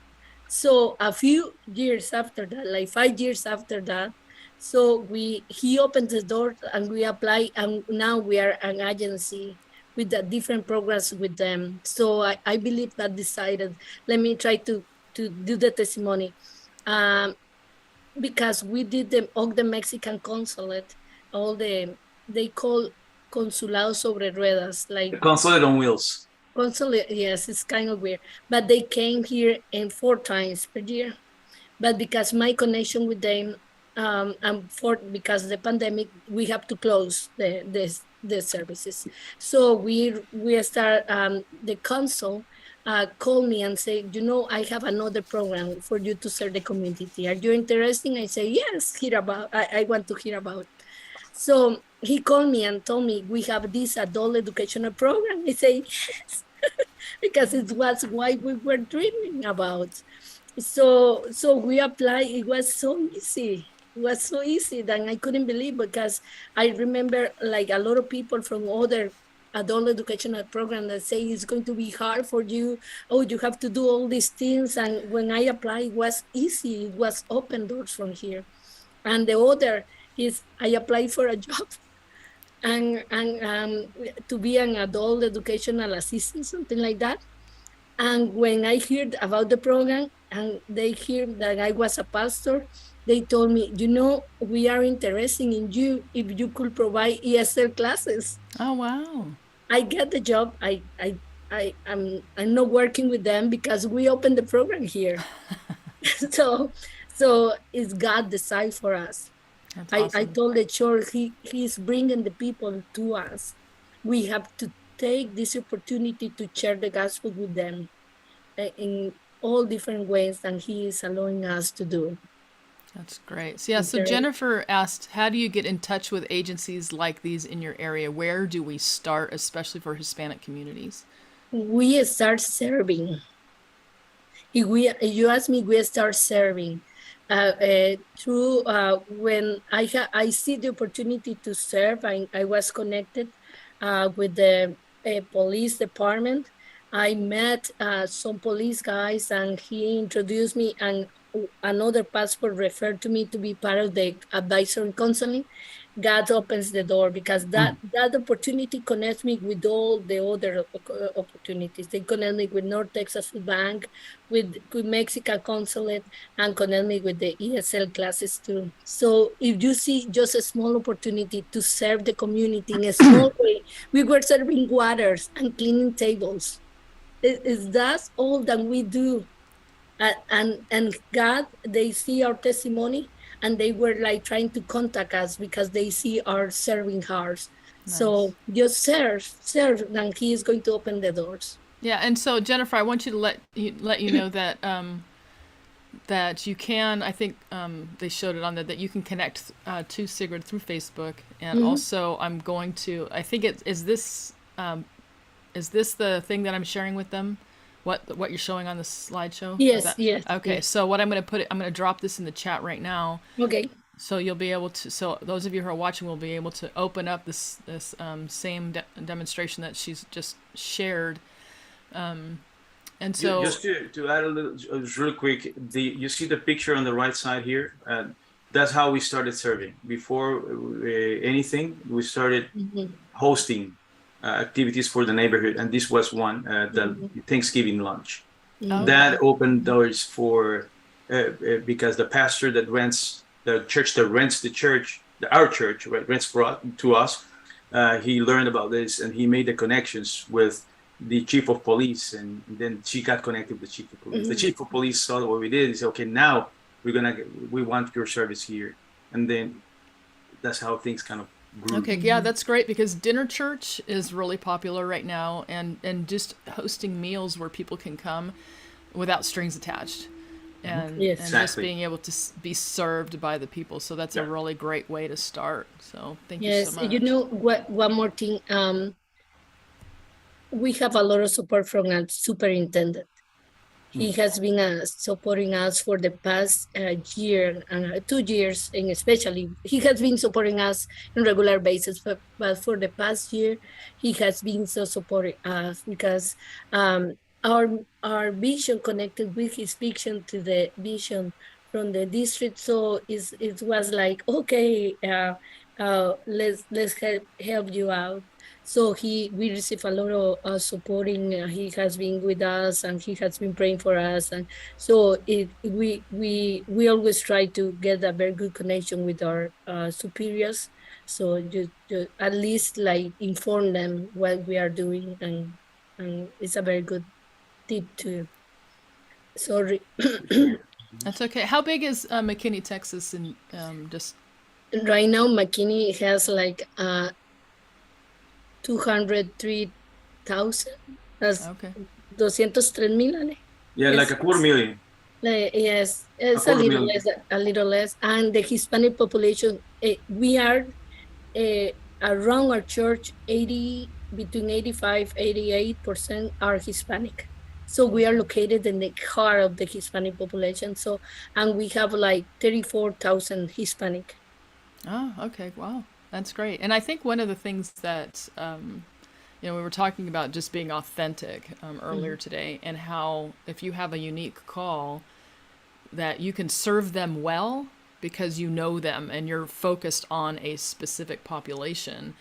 So a few years after that, like 5 years after that, so He opened the door and we applied, and now we are an agency with the different programs with them. So I believe that decided, let me try to do the testimony. Because we did all the Mexican consulate, they call consulados sobre ruedas, like consulate on wheels. Consulate, yes, it's kind of weird, but they came here 4 times per year. But because my connection with them, because of the pandemic, we have to close the services. So we start, the consul called me and said, I have another program for you to serve the community. Are you interested? I say, yes, I want to hear about. So he called me and told me, we have this adult educational program. I say, yes, because it was what we were dreaming about. So we applied. It was so easy. It was so easy that I couldn't believe, because I remember like a lot of people from other adult educational program that say it's going to be hard for you. Oh, you have to do all these things. And when I applied, it was easy. It was open doors from here. And the other is I applied for a job and to be an adult educational assistant, something like that. And when I heard about the program and they heard that I was a pastor, they told me, we are interested in you if you could provide ESL classes. Oh, wow. I get the job. I'm not working with them because we opened the program here. so it's God decide for us. That's I awesome. told the church he's bringing the people to us. We have to take this opportunity to share the gospel with them in all different ways that he is allowing us to do. That's great. So, yeah, so Jennifer asked, how do you get in touch with agencies like these in your area? Where do we start, especially for Hispanic communities? We start serving. If you ask me, we start serving. Through when I see the opportunity to serve, I was connected with the police department. I met some police guys, and he introduced me, and another passport referred to me to be part of the advisory counseling. God opens the door because that opportunity connects me with all the other opportunities. They connect me with North Texas Food Bank, with Mexican Consulate, and connect me with the ESL classes too. So if you see just a small opportunity to serve the community in a small way, we were serving waters and cleaning tables. That's all that we do. And God, they see our testimony, and they were like trying to contact us because they see our serving hearts. Nice. So just serve, and he is going to open the doors. Yeah, and so Jennifer, I want you to let you know that that you can. I think they showed it on there that you can connect to Sigrid through Facebook, and also I'm going to. I think is this the thing that I'm sharing with them? What you're showing on the slideshow? Yes, yes. Okay, yes. so what I'm going to drop this in the chat right now. Okay. So you'll be able to. So those of you who are watching will be able to open up this same demonstration that she's just shared. And so just to add a little, real quick, you see the picture on the right side here. That's how we started serving. Before anything, we started hosting activities for the neighborhood, and this was one, the Thanksgiving lunch. That opened doors for because the pastor that rents the church, our church, right, rents to us. He learned about this, and he made the connections with the chief of police, and then she got connected with the chief of police. The chief of police saw what we did. He said, "Okay, now we want your service here," and then that's how things kind of grew. Okay, yeah, that's great because dinner church is really popular right now, and just hosting meals where people can come without strings attached, and just being able to be served by the people. So that's a really great way to start. So thank you so much. You know what? One more thing. We have a lot of support from a superintendent. He has been supporting us for the past year, 2 years, and especially he has been supporting us on regular basis. But for the past year, he has been so supporting us because our vision connected with his vision to the vision from the district. So it was like, okay, let's help you out. So we receive a lot of supporting. He has been with us, and he has been praying for us, and so we always try to get a very good connection with our superiors. So just at least like inform them what we are doing, and it's a very good tip too. Sorry. That's okay. How big is McKinney, Texas, and just right now? McKinney has like 203,000. That's okay. 203,000. Yeah, like a $250,000. Yes, it's a little less. And the Hispanic population, we are around our church, between 85-88% are Hispanic. So we are located in the heart of the Hispanic population. So, and we have like 34,000 Hispanic. Oh, okay. Wow. That's great. And I think one of the things that, we were talking about just being authentic earlier today, and how if you have a unique call, that you can serve them well because you know them and you're focused on a specific population.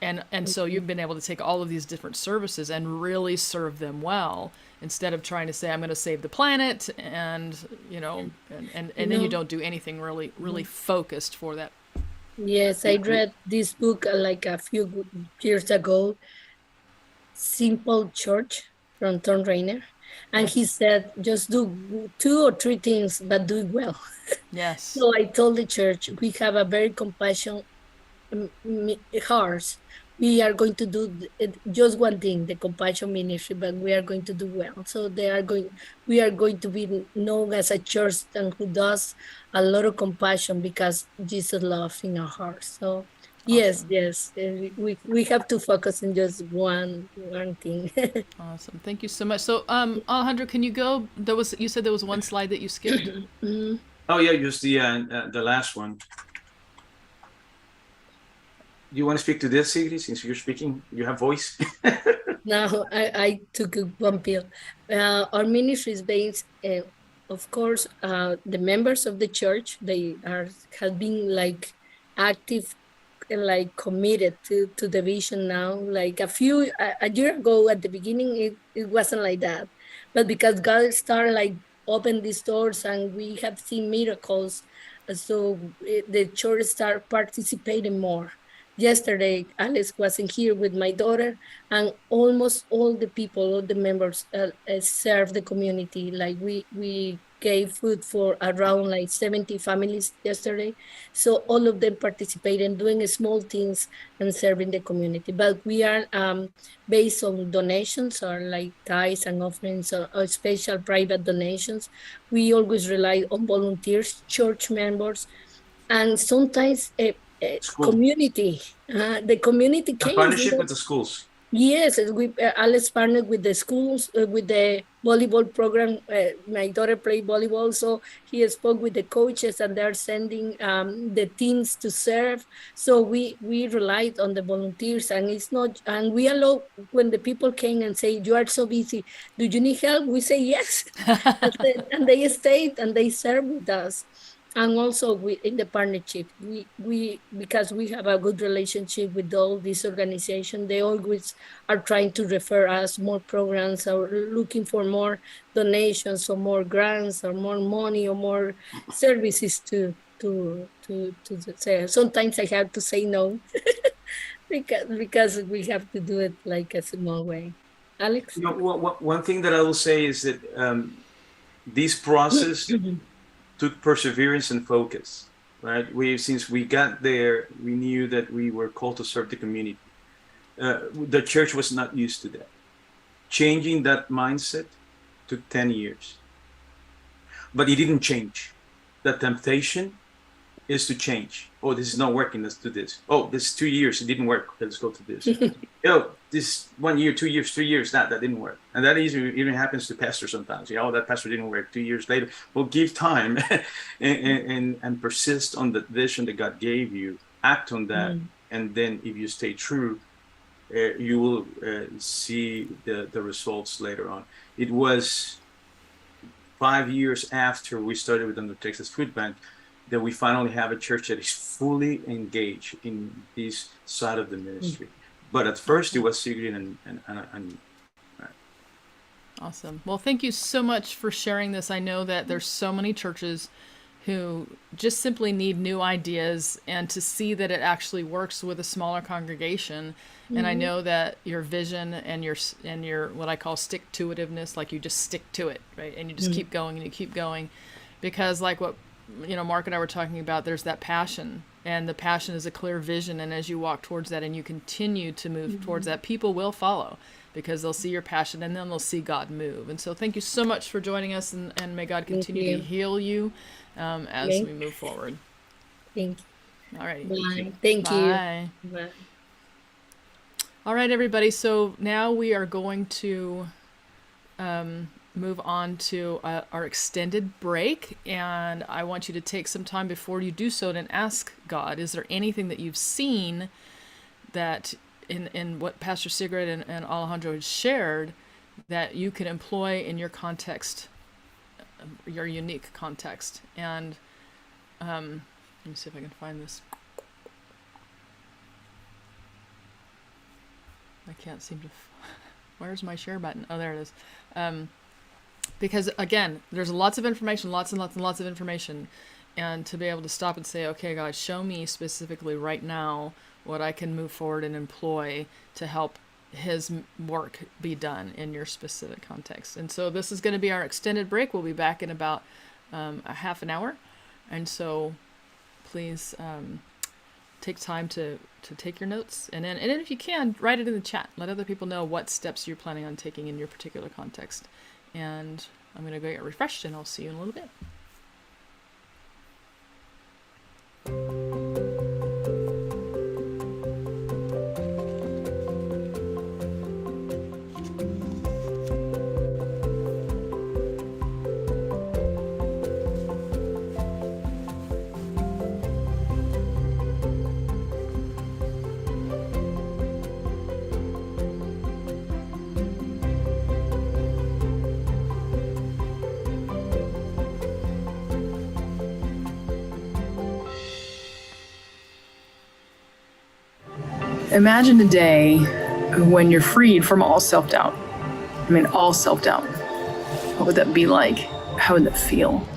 And so you've been able to take all of these different services and really serve them well, instead of trying to say, I'm going to save the planet, and then you don't do anything really focused for that. Yes, I read this book like a few years ago, Simple Church from Tom Rainer. And he said, just do 2 or 3 things, but do it well. Yes. So I told the church, we have a very compassionate hearts. We are going to do just one thing, the compassion ministry, but we are going to do well. So we are going to be known as a church and who does a lot of compassion because Jesus loves in our hearts. So yes, we have to focus on just one thing. Awesome. Thank you so much. So, Alejandro, can you go? You said there was one slide that you skipped. Oh yeah, just the last one. Do you want to speak to this, Sigrid, since you're speaking? You have voice. No, I took one pill. Our ministry is based, of course, the members of the church, they have been like active and like committed to the vision now. Like a year ago at the beginning, it wasn't like that. But because God started like open these doors and we have seen miracles, so the church started participating more. Yesterday, Alex wasn't here with my daughter, and almost all the people, all the members serve the community. Like we gave food for around like 70 families yesterday. So all of them participate in doing small things and serving the community. But we are based on donations or like tithes and offerings or special private donations. We always rely on volunteers, church members, and sometimes community. The community came. Partnership with the schools. Yes, we Alex partnered with the schools, with the volleyball program. My daughter played volleyball, so he spoke with the coaches, and they're sending the teams to serve. So we relied on the volunteers, and it's not. And we allow when the people came and say, "You are so busy. Do you need help?" We say yes, and they stayed and they served with us. And also in the partnership, we because we have a good relationship with all these organizations, they always are trying to refer us more programs or looking for more donations or more grants or more money or more services to say. Sometimes I have to say no because we have to do it like a small way. Alex? You know, one thing that I will say is that this process took perseverance and focus, right? Since we got there, we knew that we were called to serve the community. The church was not used to that. Changing that mindset took 10 years, but it didn't change. The temptation is to change. Oh, this is not working, let's do this. Oh, this is 2 years, it didn't work, let's go to this. Oh, this 1 year, 2 years, 3 years, that didn't work. And that even happens to pastors sometimes. Oh, that pastor didn't work. 2 years later. Well, give time and persist on the vision that God gave you. Act on that. And then if you stay true, you will see the results later on. It was 5 years after we started with the Texas Food Bank that we finally have a church that is fully engaged in this side of the ministry. But at first it was Sigrid and right. Awesome. Well, thank you so much for sharing this. I know that there's so many churches who just simply need new ideas and to see that it actually works with a smaller congregation. And I know that your vision and your what I call stick-to-itiveness, like you just stick to it, right? And you just keep going and you keep going, because like what Mark and I were talking about, there's that passion, and the passion is a clear vision. And as you walk towards that and you continue to move towards that, people will follow because they'll see your passion and then they'll see God move. And so thank you so much for joining us, and may God continue to heal you as we move forward. Thank you. All right. Bye. Thank you. Bye. All right, everybody. So now we are going to move on to our extended break, and I want you to take some time before you do so and ask God, is there anything that you've seen that in what Pastor Sigrid and Alejandro had shared that you can employ in your context, your unique context? And let me see if I can find this. I can't seem to, where's my share button? Oh, there it is. Because again, there's lots of information, lots and lots of information. And to be able to stop and say, okay, God, show me specifically right now what I can move forward and employ to help his work be done in your specific context. And so this is going to be our extended break. We'll be back in about a half an hour. And so please take time to take your notes. And then if you can, write it in the chat. Let other people know what steps you're planning on taking in your particular context. And I'm going to go get refreshed, and I'll see you in a little bit. Imagine a day when you're freed from all self-doubt. I mean, all self-doubt. What would that be like? How would that feel?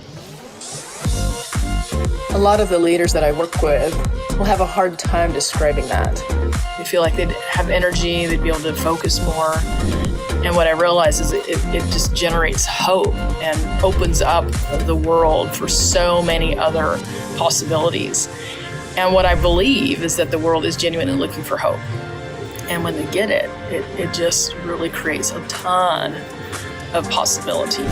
A lot of the leaders that I work with will have a hard time describing that. They feel like they'd have energy, they'd be able to focus more. And what I realize is it just generates hope and opens up the world for so many other possibilities. And what I believe is that the world is genuinely looking for hope. And when they get it, it just really creates a ton of possibility.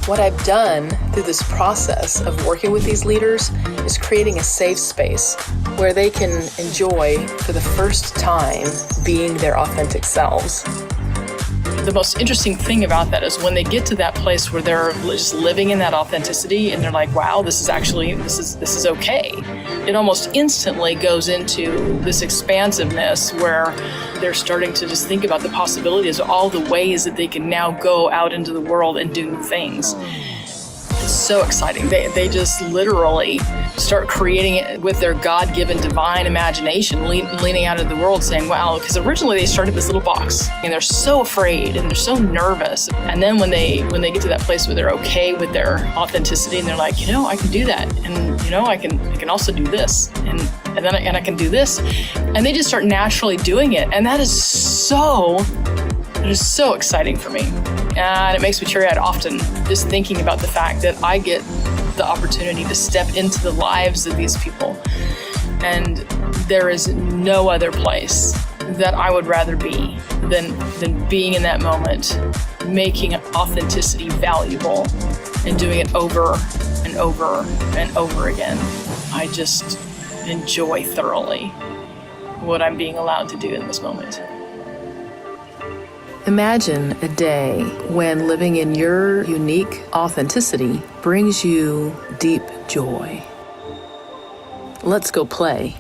What I've done through this process of working with these leaders is creating a safe space where they can enjoy, for the first time, being their authentic selves. The most interesting thing about that is when they get to that place where they're just living in that authenticity and they're like, wow, this is okay. It almost instantly goes into this expansiveness where they're starting to just think about the possibilities of all the ways that they can now go out into the world and do new things. It's so exciting. They just literally start creating it with their God-given divine imagination, leaning out into the world saying, wow, because originally they started this little box and they're so afraid and they're so nervous. And then when they get to that place where they're okay with their authenticity and they're like, I can do that. And, I can also do this. And I can do this. And they just start naturally doing it. And that is so exciting for me. And it makes me teary-eyed often just thinking about the fact that I get the opportunity to step into the lives of these people. And there is no other place that I would rather be than being in that moment, making authenticity valuable and doing it over and over and over again. I just enjoy thoroughly what I'm being allowed to do in this moment. Imagine a day when living in your unique authenticity brings you deep joy. Let's go play.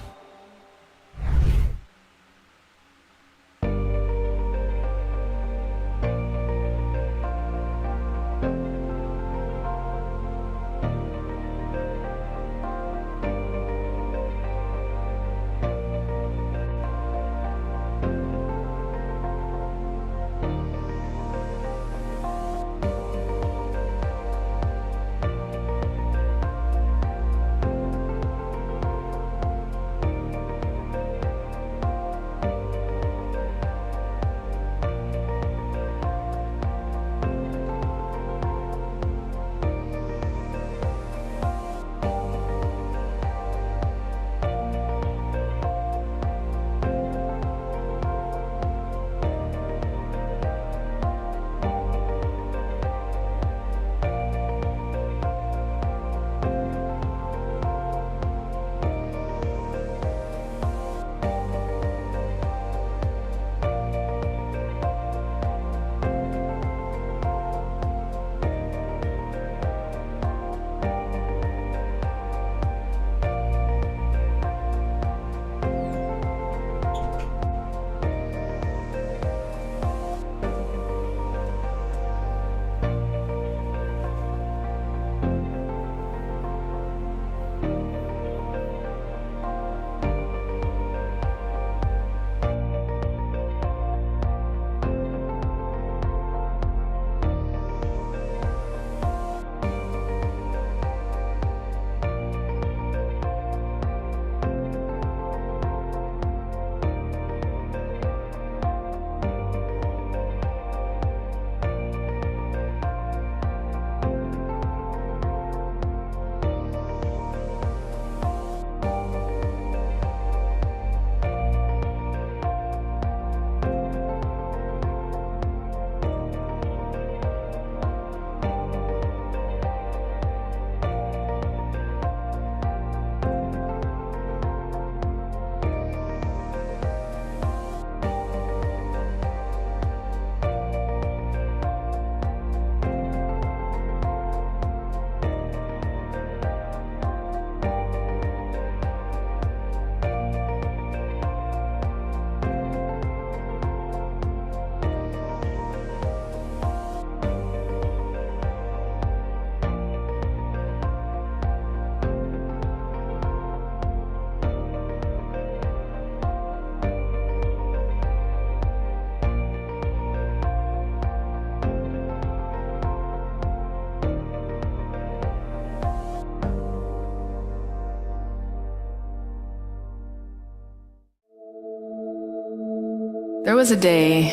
There was a day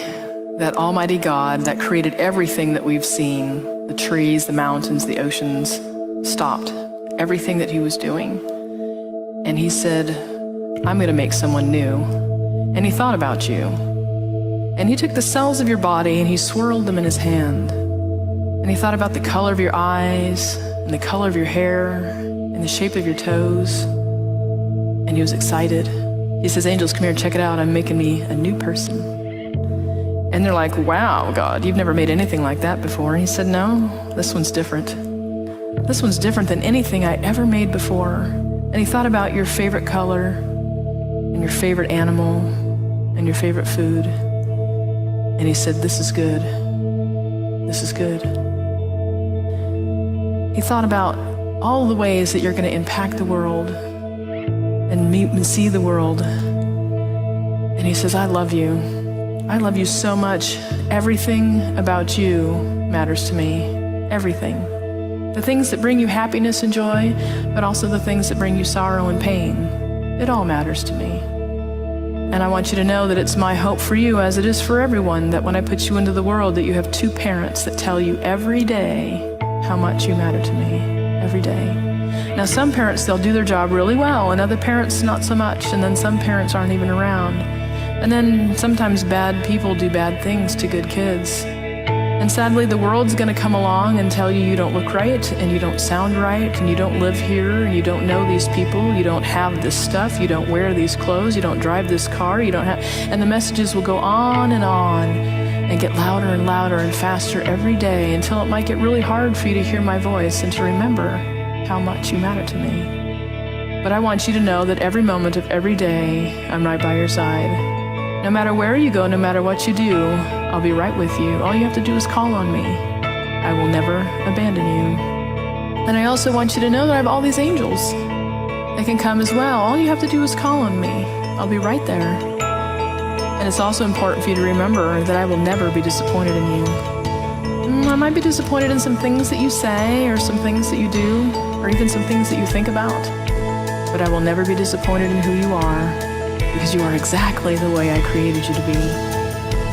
that Almighty God that created everything that we've seen, the trees, the mountains, the oceans, stopped everything that he was doing. And he said, I'm going to make someone new. And he thought about you. And he took the cells of your body and he swirled them in his hand. And he thought about the color of your eyes and the color of your hair and the shape of your toes. And he was excited. He says, angels, come here, check it out. I'm making me a new person. And they're like, wow, God, you've never made anything like that before. And he said, no, this one's different. This one's different than anything I ever made before. And he thought about your favorite color and your favorite animal and your favorite food. And he said, this is good. This is good. He thought about all the ways that you're going to impact the world and meet and see the world. And he says, I love you. I love you so much. Everything about you matters to me. Everything. The things that bring you happiness and joy, but also the things that bring you sorrow and pain. It all matters to me. And I want you to know that it's my hope for you, as it is for everyone, that when I put you into the world, that you have two parents that tell you every day how much you matter to me. Every day. Now, some parents, they'll do their job really well, and other parents, not so much. And then some parents aren't even around. And then sometimes bad people do bad things to good kids. And sadly, the world's going to come along and tell you you don't look right, and you don't sound right, and you don't live here, and you don't know these people, you don't have this stuff, you don't wear these clothes, you don't drive this car, you don't have... And the messages will go on and get louder and louder and faster every day until it might get really hard for you to hear my voice and to remember how much you matter to me. But I want you to know that every moment of every day, I'm right by your side. No matter where you go, no matter what you do, I'll be right with you. All you have to do is call on me. I will never abandon you. And I also want you to know that I have all these angels that can come as well. All you have to do is call on me. I'll be right there. And it's also important for you to remember that I will never be disappointed in you. I might be disappointed in some things that you say, or some things that you do, or even some things that you think about. But I will never be disappointed in who you are, because you are exactly the way I created you to be.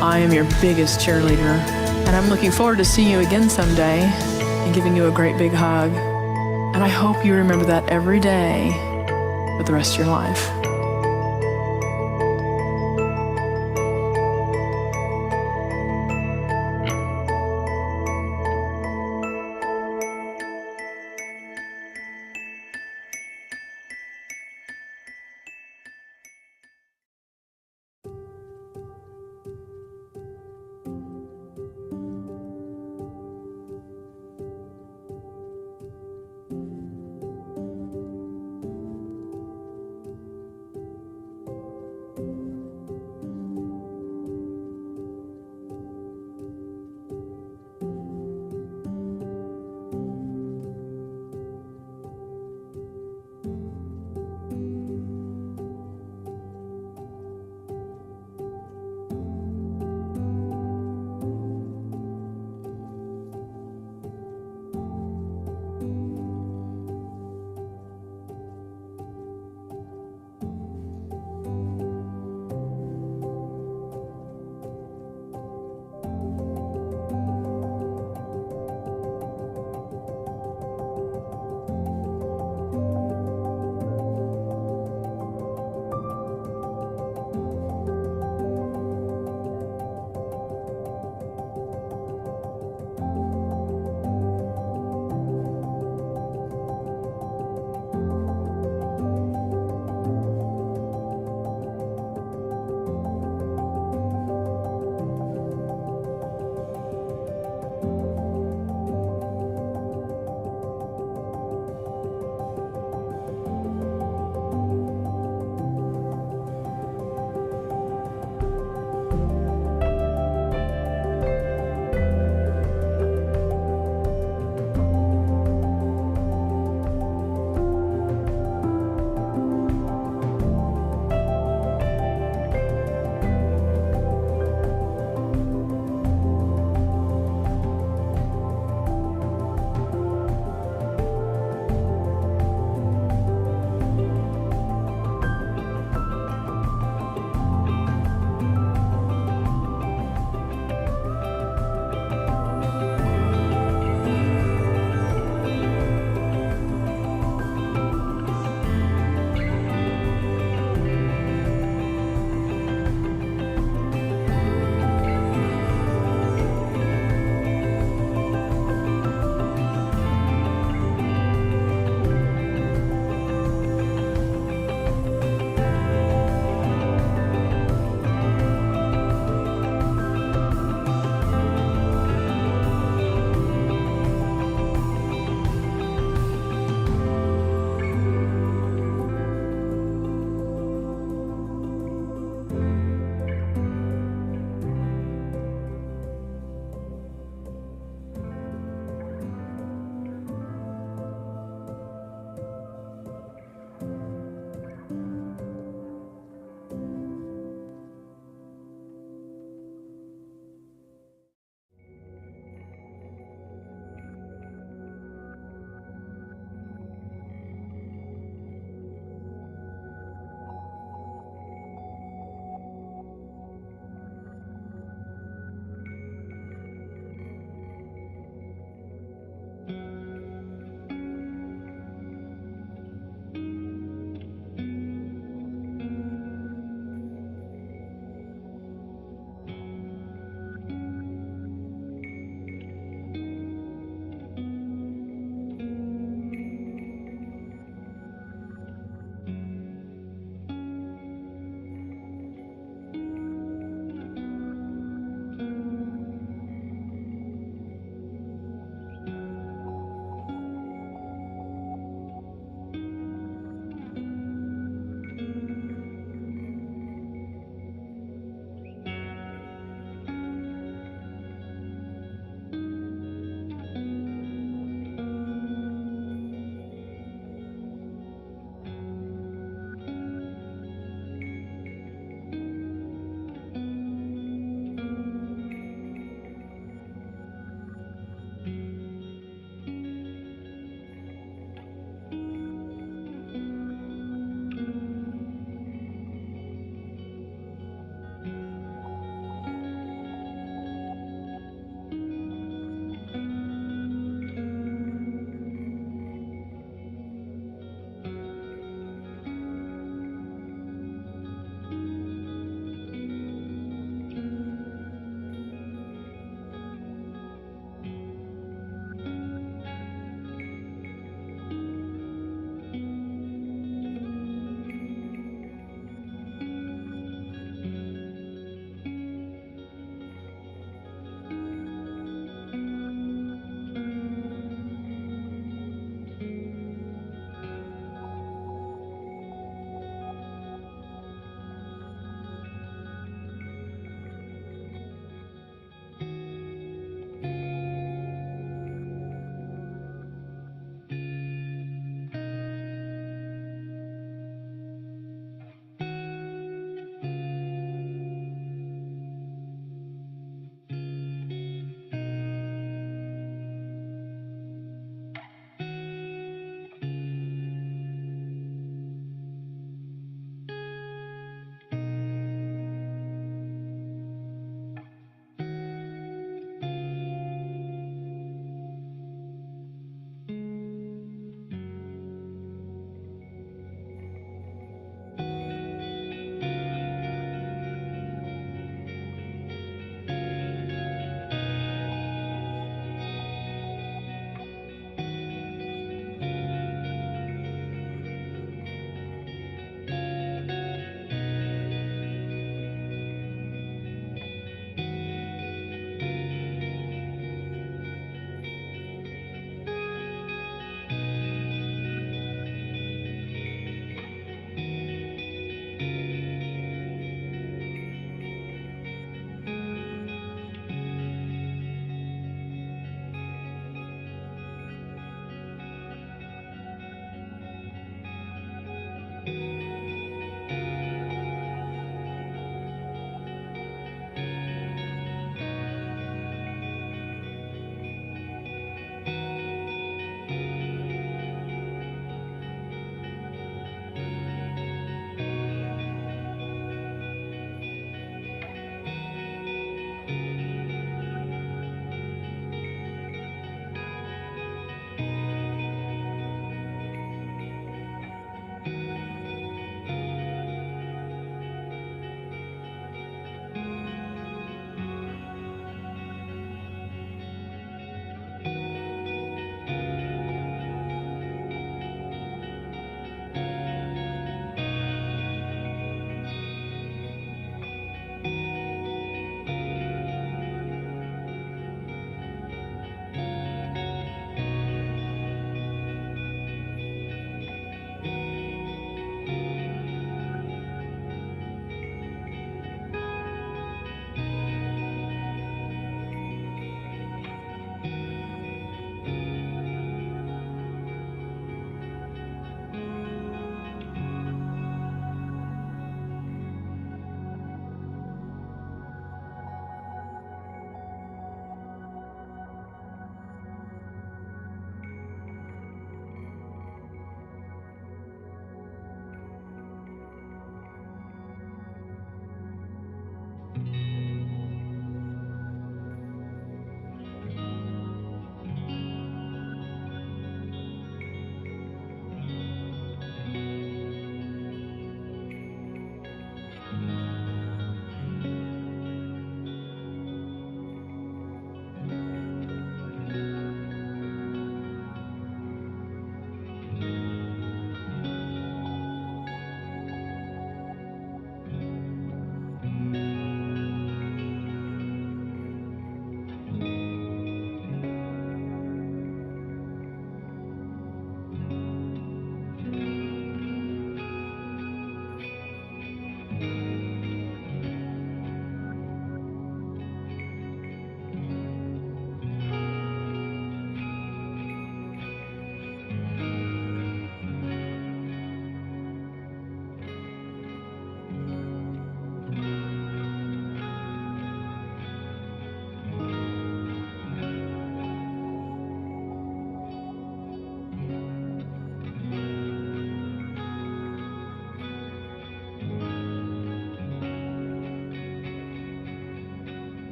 I am your biggest cheerleader, and I'm looking forward to seeing you again someday and giving you a great big hug. And I hope you remember that every day for the rest of your life.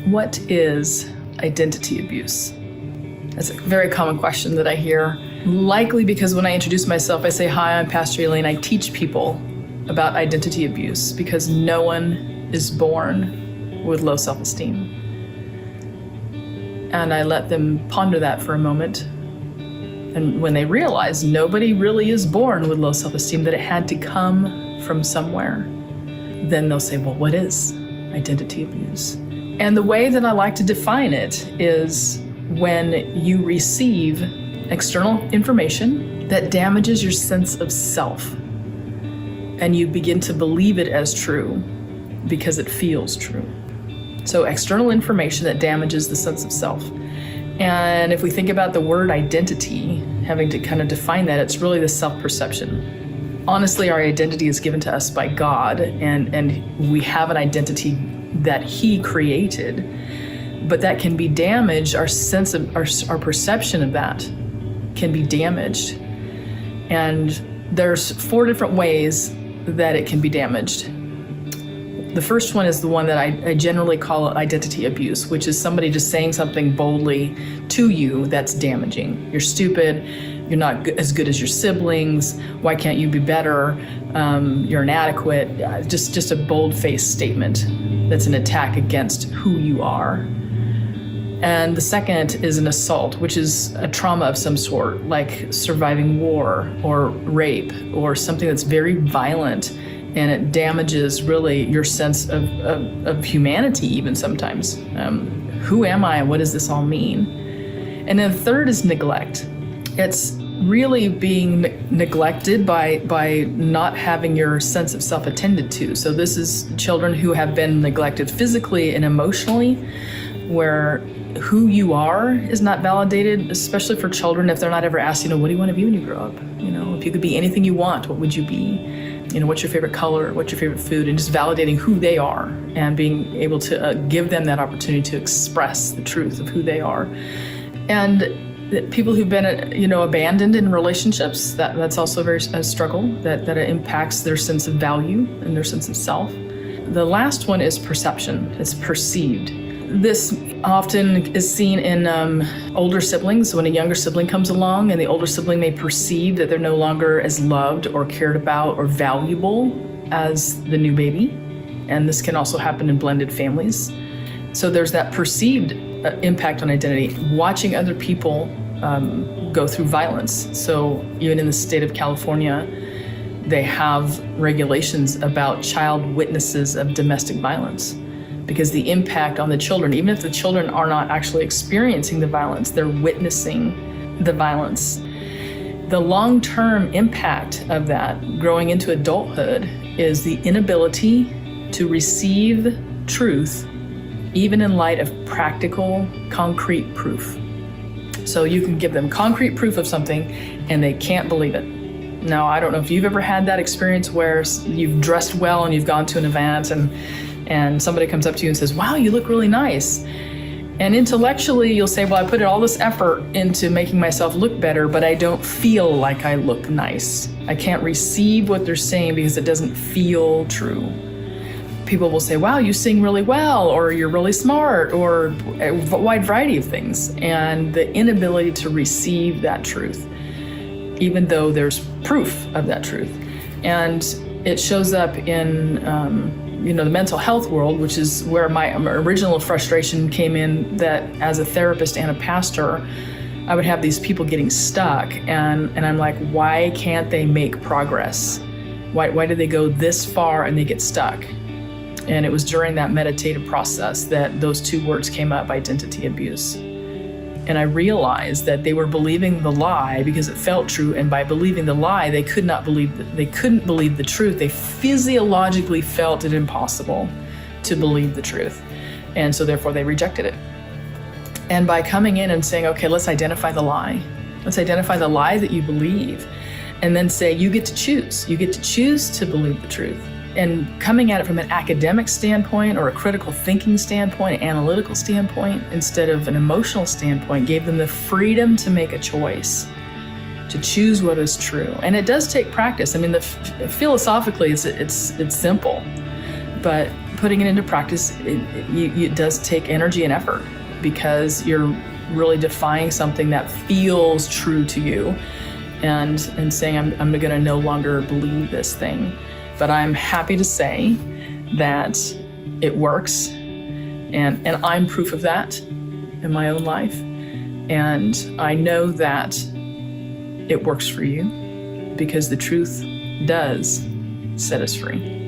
What is identity abuse? That's a very common question that I hear, likely because when I introduce myself, I say, hi, I'm Pastor Elaine. I teach people about identity abuse because no one is born with low self-esteem. And I let them ponder that for a moment. And when they realize nobody really is born with low self-esteem, that it had to come from somewhere, then they'll say, well, what is identity abuse? And the way that I like to define it is when you receive external information that damages your sense of self, and you begin to believe it as true because it feels true. So external information that damages the sense of self. And if we think about the word identity, having to kind of define that, it's really the self-perception. Honestly, our identity is given to us by God, and we have an identity that He created, but that can be damaged. Our sense of our perception of that can be damaged. And there's 4 different ways that it can be damaged. The first one is the one that I generally call identity abuse, which is somebody just saying something boldly to you that's damaging. You're stupid, you're not as good as your siblings. Why can't you be better? You're inadequate. Just a bold-faced statement that's an attack against who you are. And the second is an assault, which is a trauma of some sort, like surviving war or rape or something that's very violent, and it damages really your sense of humanity even sometimes. Who am I and what does this all mean? And then the third is neglect. It's really being neglected by not having your sense of self attended to. So this is children who have been neglected physically and emotionally, where who you are is not validated, especially for children if they're not ever asked, what do you want to be when you grow up? If you could be anything you want, what would you be? What's your favorite color? What's your favorite food? And just validating who they are and being able to give them that opportunity to express the truth of who they are. And people who've been, abandoned in relationships, that's also a struggle that impacts their sense of value and their sense of self. The last one is perception. It's perceived. This often is seen in older siblings. When a younger sibling comes along and the older sibling may perceive that they're no longer as loved or cared about or valuable as the new baby. And this can also happen in blended families. So there's that perceived impact on identity, watching other people go through violence. So even in the state of California, they have regulations about child witnesses of domestic violence, because the impact on the children, even if the children are not actually experiencing the violence, they're witnessing the violence. The long-term impact of that growing into adulthood is the inability to receive truth, even in light of practical, concrete proof. So you can give them concrete proof of something and they can't believe it. Now, I don't know if you've ever had that experience where you've dressed well and you've gone to an event and somebody comes up to you and says, wow, you look really nice. And intellectually, you'll say, well, I put all this effort into making myself look better, but I don't feel like I look nice. I can't receive what they're saying because it doesn't feel true. People will say, wow, you sing really well, or you're really smart, or a wide variety of things. And the inability to receive that truth, even though there's proof of that truth. And it shows up in the mental health world, which is where my original frustration came in, that as a therapist and a pastor, I would have these people getting stuck, and I'm like, why can't they make progress? Why do they go this far and they get stuck? And it was during that meditative process that those two words came up, identity abuse. And I realized that they were believing the lie because it felt true, and by believing the lie, they couldn't believe the truth. They physiologically felt it impossible to believe the truth, and so therefore they rejected it. And by coming in and saying, okay, let's identify the lie. Let's identify the lie that you believe, and then say, you get to choose. You get to choose to believe the truth. And coming at it from an academic standpoint or a critical thinking standpoint, an analytical standpoint, instead of an emotional standpoint, gave them the freedom to make a choice, to choose what is true. And it does take practice. I mean, philosophically, it's simple, but putting it into practice, it does take energy and effort, because you're really defying something that feels true to you, and saying, I'm going to no longer believe this thing. But I'm happy to say that it works, and I'm proof of that in my own life. And I know that it works for you, because the truth does set us free.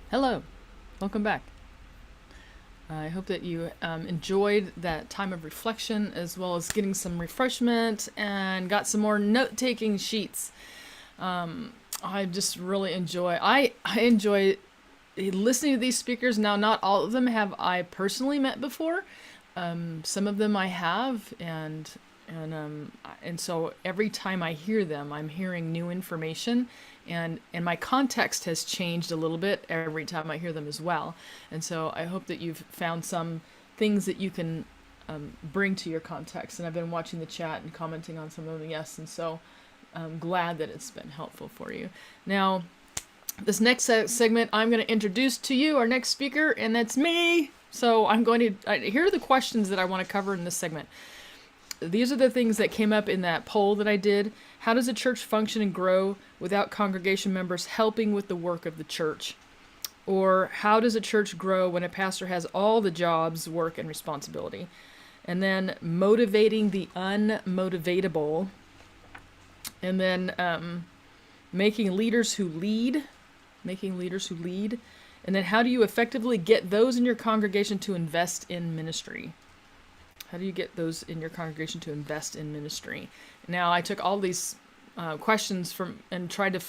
Hello, welcome back. I hope that you enjoyed that time of reflection as well as getting some refreshment and got some more note-taking sheets. I just really I enjoy listening to these speakers. Now, not all of them have I personally met before. Some of them I have, and so every time I hear them, I'm hearing new information, and my context has changed a little bit every time I hear them as well. And so I hope that you've found some things that you can bring to your context. And I've been watching the chat and commenting on some of them, yes, and so I'm glad that it's been helpful for you. Now, this next segment, I'm going to introduce to you our next speaker, and that's me. So I'm going to, here are the questions that I want to cover in this segment. These are the things that came up in that poll that I did. How does a church function and grow without congregation members helping with the work of the church? Or how does a church grow when a pastor has all the jobs, work, and responsibility? And then motivating the unmotivatable. And then making leaders who lead. And then how do you effectively get those in your congregation to invest in ministry? How do you get those in your congregation to invest in ministry? Now, I took all these questions from and tried to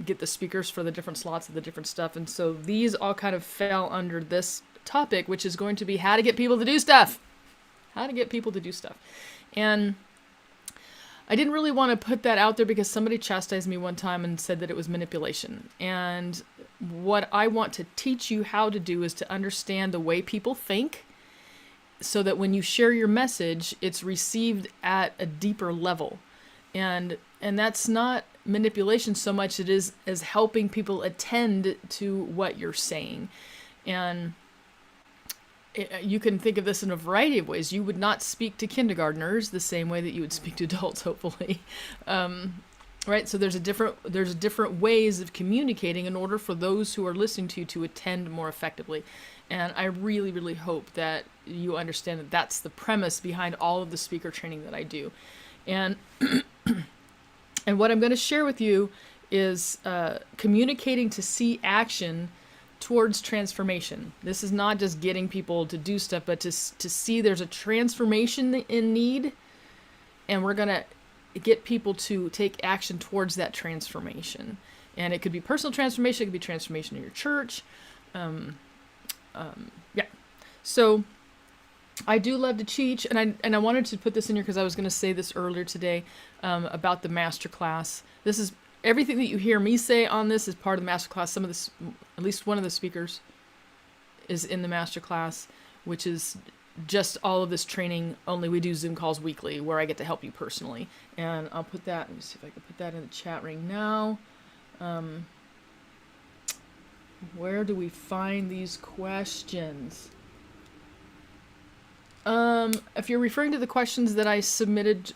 get the speakers for the different slots of the different stuff. And so these all kind of fell under this topic, which is going to be how to get people to do stuff. How to get people to do stuff. And I didn't really want to put that out there because somebody chastised me one time and said that it was manipulation. And what I want to teach you how to do is to understand the way people think, so that when you share your message, it's received at a deeper level. And that's not manipulation so much it is as helping people attend to what you're saying. And you can think of this in a variety of ways. You would not speak to kindergartners the same way that you would speak to adults, hopefully. Right? So there's different ways of communicating in order for those who are listening to you to attend more effectively. And I really, really hope that you understand that that's the premise behind all of the speaker training that I do. And and what I'm going to share with you is communicating to see action towards transformation. This is not just getting people to do stuff, but to see there's a transformation in need, and we're going to get people to take action towards that transformation. And it could be personal transformation, it could be transformation in your church. Yeah. So I do love to teach, and I wanted to put this in here because I was going to say this earlier today about the masterclass. This is everything that you hear me say on this is part of the masterclass. Some of this, at least one of the speakers, is in the masterclass, which is just all of this training. Only we do Zoom calls weekly where I get to help you personally. And I'll put that. Let me see if I can put that in the chat right now. Where do we find these questions? If you're referring to the questions that I submitted,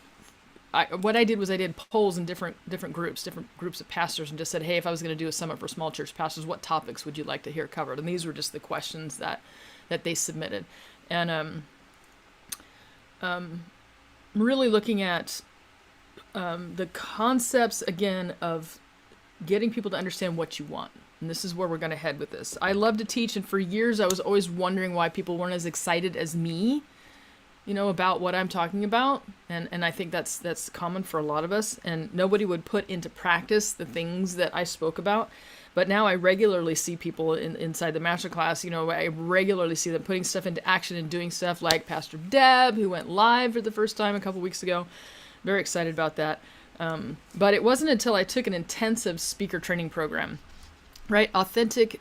what I did was I did polls in different groups of pastors, and just said, hey, if I was going to do a summit for small church pastors, what topics would you like to hear covered? And these were just the questions that they submitted. And really looking at the concepts, again, of getting people to understand what you want. And this is where we're going to head with this. I love to teach, and for years I was always wondering why people weren't as excited as me, about what I'm talking about. And I think that's common for a lot of us. And nobody would put into practice the things that I spoke about. But now I regularly see people inside the masterclass, I regularly see them putting stuff into action and doing stuff like Pastor Deb, who went live for the first time a couple weeks ago. Very excited about that. But it wasn't until I took an intensive speaker training program, right? Authentic,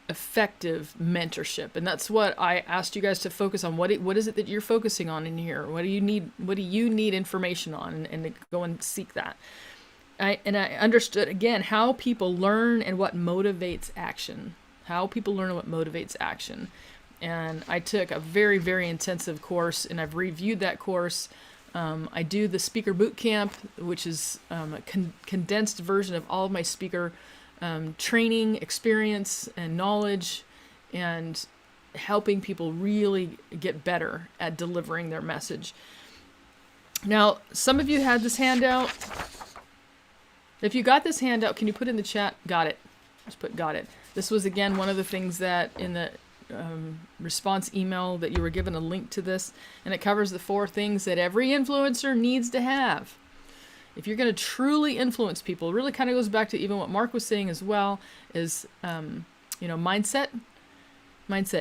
effective mentorship. And that's what I asked you guys to focus on. What is it that you're focusing on in here? What do you need information on? And go and seek that. I understood, again, how people learn and what motivates action. And I took a very, very intensive course, and I've reviewed that course. I do the speaker boot camp, which is a condensed version of all of my speaker training, experience, and knowledge, and helping people really get better at delivering their message. Now, some of you had this handout. If you got this handout, can you put in the chat, got it? Just put got it. This was, again, one of the things that in the response email that you were given a link to this, and it covers the 4 things that every influencer needs to have. If you're going to truly influence people, it really kind of goes back to even what Mark was saying as well, is, mindset.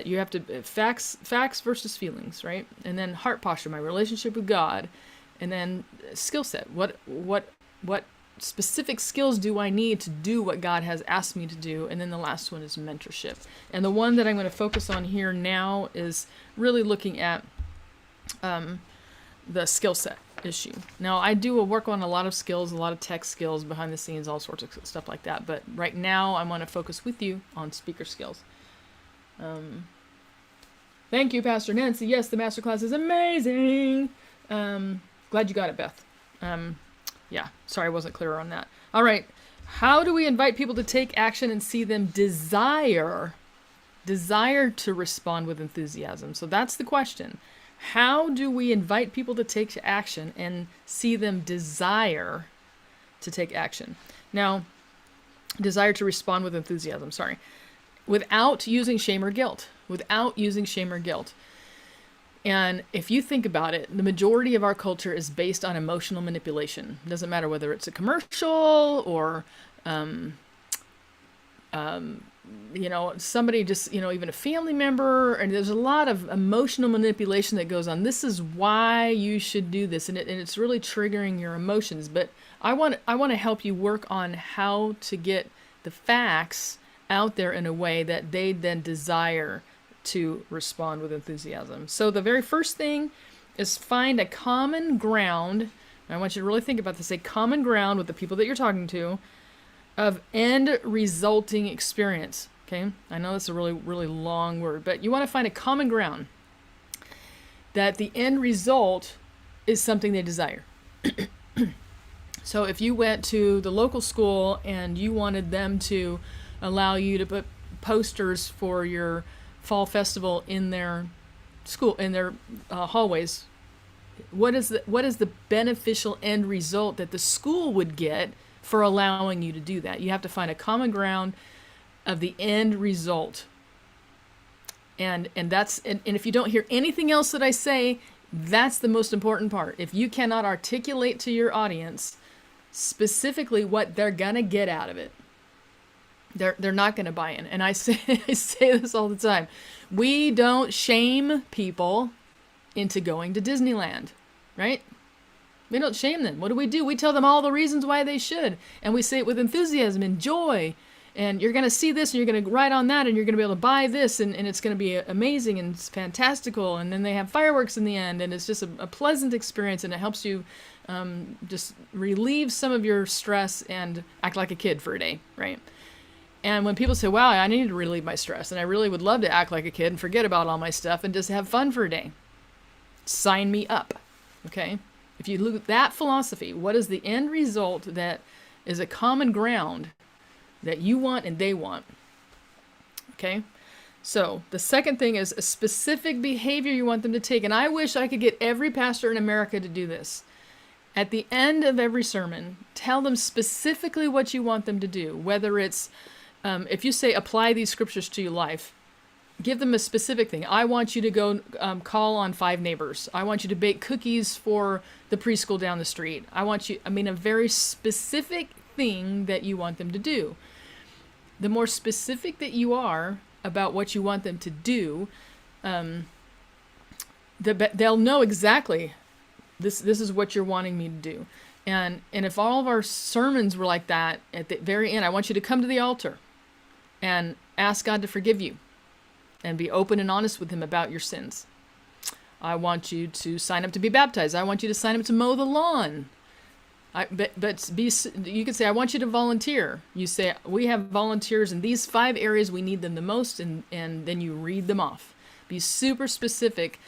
You have to, facts versus feelings, right? And then heart posture, my relationship with God, and then skill set. What specific skills do I need to do what God has asked me to do? And then the last one is mentorship. And the one that I'm going to focus on here now is really looking at the skill set issue. Now, I do work on a lot of skills, a lot of tech skills behind the scenes, all sorts of stuff like that. But right now, I want to focus with you on speaker skills. Thank you, Pastor Nancy. Yes, the masterclass is amazing. Glad you got it, Beth. Yeah, sorry I wasn't clearer on that. All right. How do we invite people to take action and see them desire to respond with enthusiasm? So that's the question. How do we invite people to take action and see them desire to take action? Now, desire to respond with enthusiasm, without using shame or guilt. And if you think about it, the majority of our culture is based on emotional manipulation. It doesn't matter whether it's a commercial or, somebody just, even a family member. And there's a lot of emotional manipulation that goes on. This is why you should do this. And it's really triggering your emotions. But I want to help you work on how to get the facts out there in a way that they then desire to respond with enthusiasm. So the very first thing is find a common ground. I want you to really think about this, a common ground with the people that you're talking to of end resulting experience. Okay. I know that's a really, really long word, but you want to find a common ground that the end result is something they desire. So if you went to the local school and you wanted them to allow you to put posters for your fall festival in their school, in their hallways, what is the beneficial end result that the school would get for allowing you to do that? You have to find a common ground of the end result. And if you don't hear anything else that I say, that's the most important part. If you cannot articulate to your audience specifically what they're gonna get out of it, they're not going to buy in. And I say this all the time. We don't shame people into going to Disneyland, right? We don't shame them. What do? We tell them all the reasons why they should. And we say it with enthusiasm and joy. And you're going to see this and you're going to ride on that and you're going to be able to buy this and it's going to be amazing and it's fantastical. And then they have fireworks in the end and it's just a pleasant experience and it helps you just relieve some of your stress and act like a kid for a day, right? And when people say, wow, I need to relieve my stress, and I really would love to act like a kid and forget about all my stuff and just have fun for a day, sign me up, okay? If you look at that philosophy, what is the end result that is a common ground that you want and they want, okay? So the second thing is a specific behavior you want them to take. And I wish I could get every pastor in America to do this. At the end of every sermon, tell them specifically what you want them to do, whether it's if you say, apply these scriptures to your life, give them a specific thing. I want you to go call on 5 neighbors. I want you to bake cookies for the preschool down the street. A very specific thing that you want them to do. The more specific that you are about what you want them to do, they'll know exactly this is what you're wanting me to do. And if all of our sermons were like that, at the very end, I want you to come to the altar and ask God to forgive you and be open and honest with him about your sins. I want you to sign up to be baptized. I want you to sign up to mow the lawn. You could say, I want you to volunteer. You say, we have volunteers in these 5 areas. We need them the most. And then you read them off. Be super specific.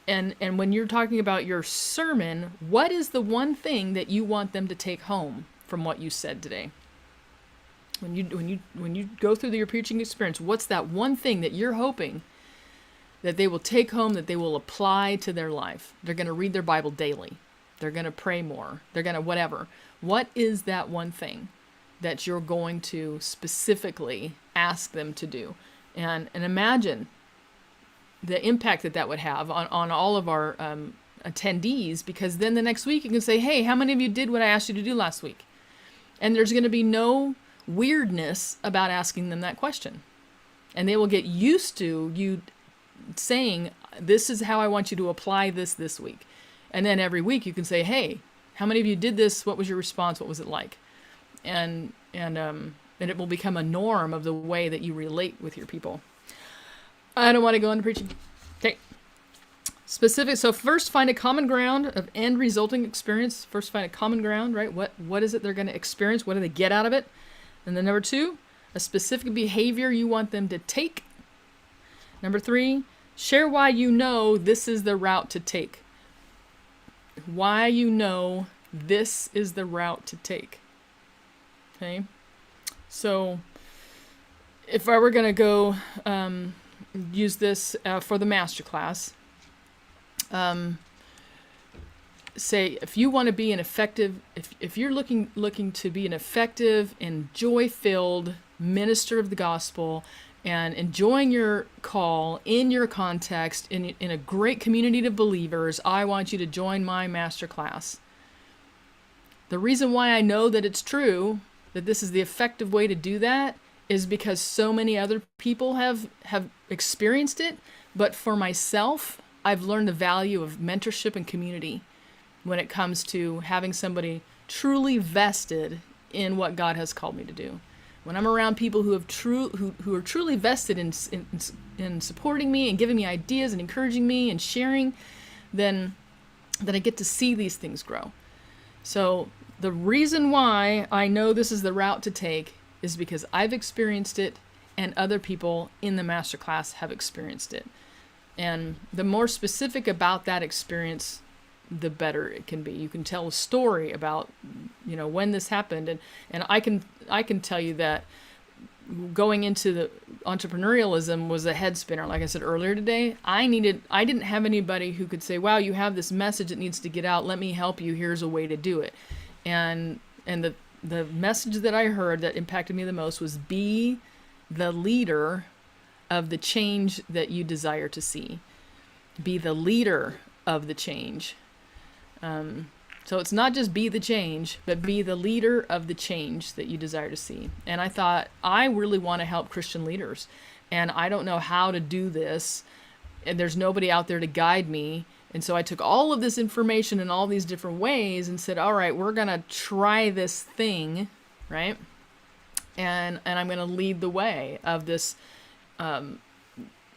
And when you're talking about your sermon, what is the one thing that you want them to take home from what you said today? When you go through your preaching experience, what's that one thing that you're hoping that they will take home, that they will apply to their life? They're going to read their Bible daily. They're going to pray more. They're going to whatever. What is that one thing? that you're going to specifically ask them to do. And imagine the impact that would have on all of our attendees, because then the next week you can say, hey, how many of you did what I asked you to do last week? And there's going to be no weirdness about asking them that question. And they will get used to you saying, this is how I want you to apply this week. And then every week you can say, hey, how many of you did this? What was your response? What was it like? And it will become a norm of the way that you relate with your people. I don't want to go into preaching. Okay. Specific. So first, find a common ground of end resulting experience. First, find a common ground, right? What is it they're going to experience? What do they get out of it? And then number 2, a specific behavior you want them to take. Number 3, share why you know this is the route to take. Why you know this is the route to take. Okay. So if I were going to go use this for the masterclass, say if you want to be an effective, if you're looking to be an effective and joy-filled minister of the gospel and enjoying your call in your context in a great community of believers, I want you to join my masterclass. The reason why I know that it's true, that this is the effective way to do that, is because so many other people have experienced it. But for myself, I've learned the value of mentorship and community when it comes to having somebody truly vested in what God has called me to do. When I'm around people who are truly vested in supporting me and giving me ideas and encouraging me and sharing, then I get to see these things grow. So the reason why I know this is the route to take is because I've experienced it and other people in the masterclass have experienced it. And the more specific about that experience, the better it can be. You can tell a story about, when this happened. And I can tell you that going into the entrepreneurialism was a head spinner. Like I said earlier today, I didn't have anybody who could say, wow, you have this message that needs to get out. Let me help you. Here's a way to do it. And the message that I heard that impacted me the most was be the leader of the change that you desire to see. Be the leader of the change. So it's not just be the change, but be the leader of the change that you desire to see. And I thought, I really want to help Christian leaders. And I don't know how to do this. And there's nobody out there to guide me. And so I took all of this information in all these different ways and said, all right, we're going to try this thing, right? And I'm going to lead the way of this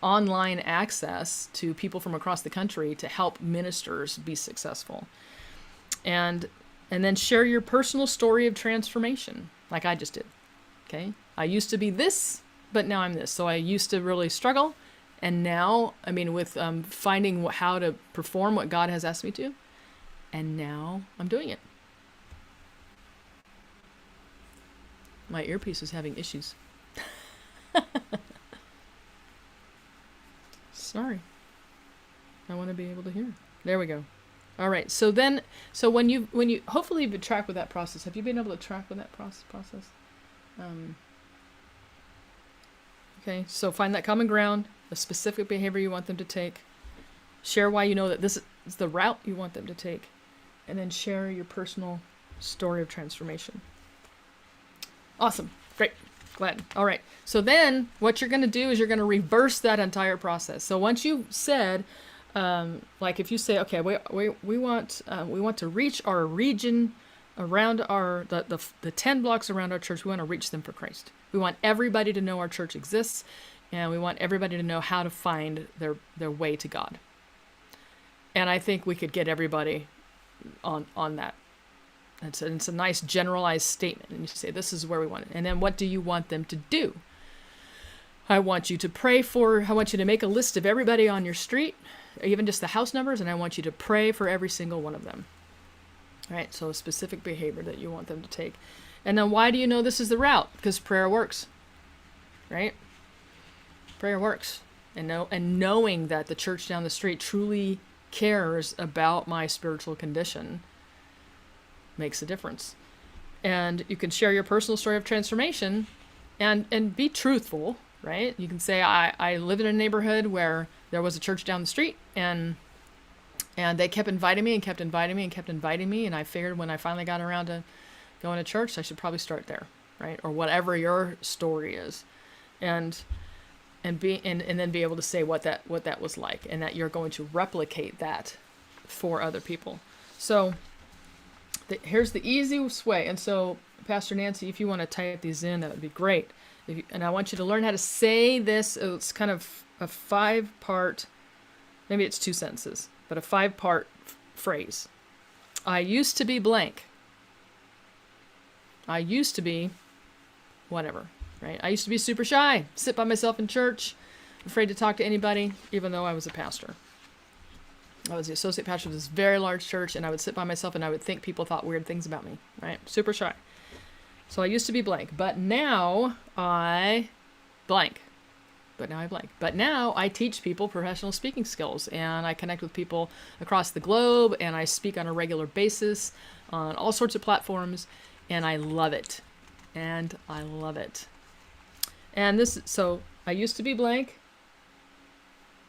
online access to people from across the country to help ministers be successful. And then share your personal story of transformation, like I just did. Okay? I used to be this, but now I'm this. So I used to really struggle. And now, with finding how to perform what God has asked me to. And now I'm doing it. My earpiece is having issues. Sorry. I want to be able to hear. There we go. All right. So when you hopefully you've been tracked with that process. Have you been able to track with that process? Okay. So find that common ground, a specific behavior you want them to take. Share why you know that this is the route you want them to take, and then share your personal story of transformation. Awesome. Great. Glad. All right. So then what you're going to do is you're going to reverse that entire process. So once you've said, like if you say, okay, we want to reach our region around the 10 blocks around our church. We want to reach them for Christ. We want everybody to know our church exists, and we want everybody to know how to find their way to God. And I think we could get everybody on that. It's a nice generalized statement. And you say, this is where we want it. And then what do you want them to do? I want you to I want you to make a list of everybody on your street, even just the house numbers, and I want you to pray for every single one of them. All right, so a specific behavior that you want them to take. And then why do you know this is the route? Because prayer works, right? Prayer works. And knowing that the church down the street truly cares about my spiritual condition makes a difference. And you can share your personal story of transformation and be truthful, right? You can say, I lived in a neighborhood where there was a church down the street, and they kept inviting me and kept inviting me and kept inviting me. And I figured when I finally got around to going to church, I should probably start there, right? Or whatever your story is. And then be able to say what that was like, and that you're going to replicate that for other people. So here's the easiest way. And so, Pastor Nancy, if you want to type these in, that would be great. And I want you to learn how to say this. It's kind of a 5-part, maybe it's 2 sentences, but a 5-part phrase. I used to be blank. I used to be whatever, right? I used to be super shy, sit by myself in church, afraid to talk to anybody, even though I was a pastor. I was the associate pastor of this very large church, and I would sit by myself and I would think people thought weird things about me, right? Super shy. So I used to be blank, but now I blank. But now I blank. But now I teach people professional speaking skills, and I connect with people across the globe, and I speak on a regular basis on all sorts of platforms, and I love it. And I love it. And so I used to be blank,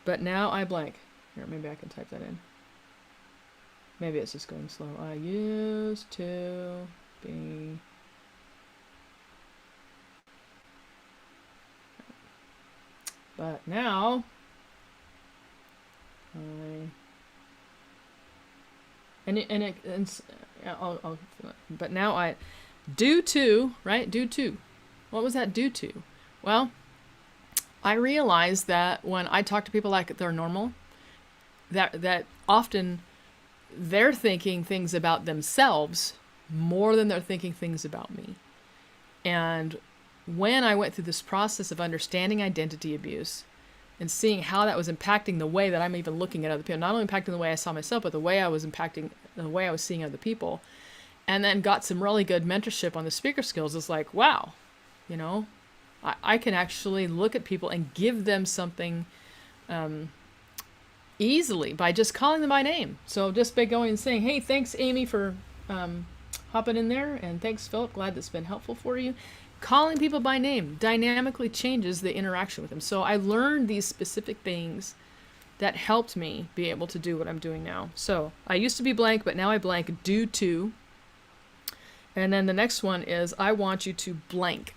but now I blank. Here, maybe I can type that in. Maybe it's just going slow. I used to be. But now but now I, due to, right? Due to, what was that due to? Well, I realized that when I talk to people like they're normal, that often they're thinking things about themselves more than they're thinking things about me. And when I went through this process of understanding identity abuse and seeing how that was impacting the way that I'm even looking at other people, not only impacting the way I saw myself, but the way I was seeing other people, and then got some really good mentorship on the speaker skills, it's like, wow, I can actually look at people and give them something easily by just calling them by name. So just by going and saying, hey, thanks, Amy, for hopping in there, and thanks, Philip, glad that's been helpful for you. Calling people by name dynamically changes the interaction with them. So I learned these specific things that helped me be able to do what I'm doing now. So I used to be blank, but now I blank due to. And then the next one is, I want you to blank.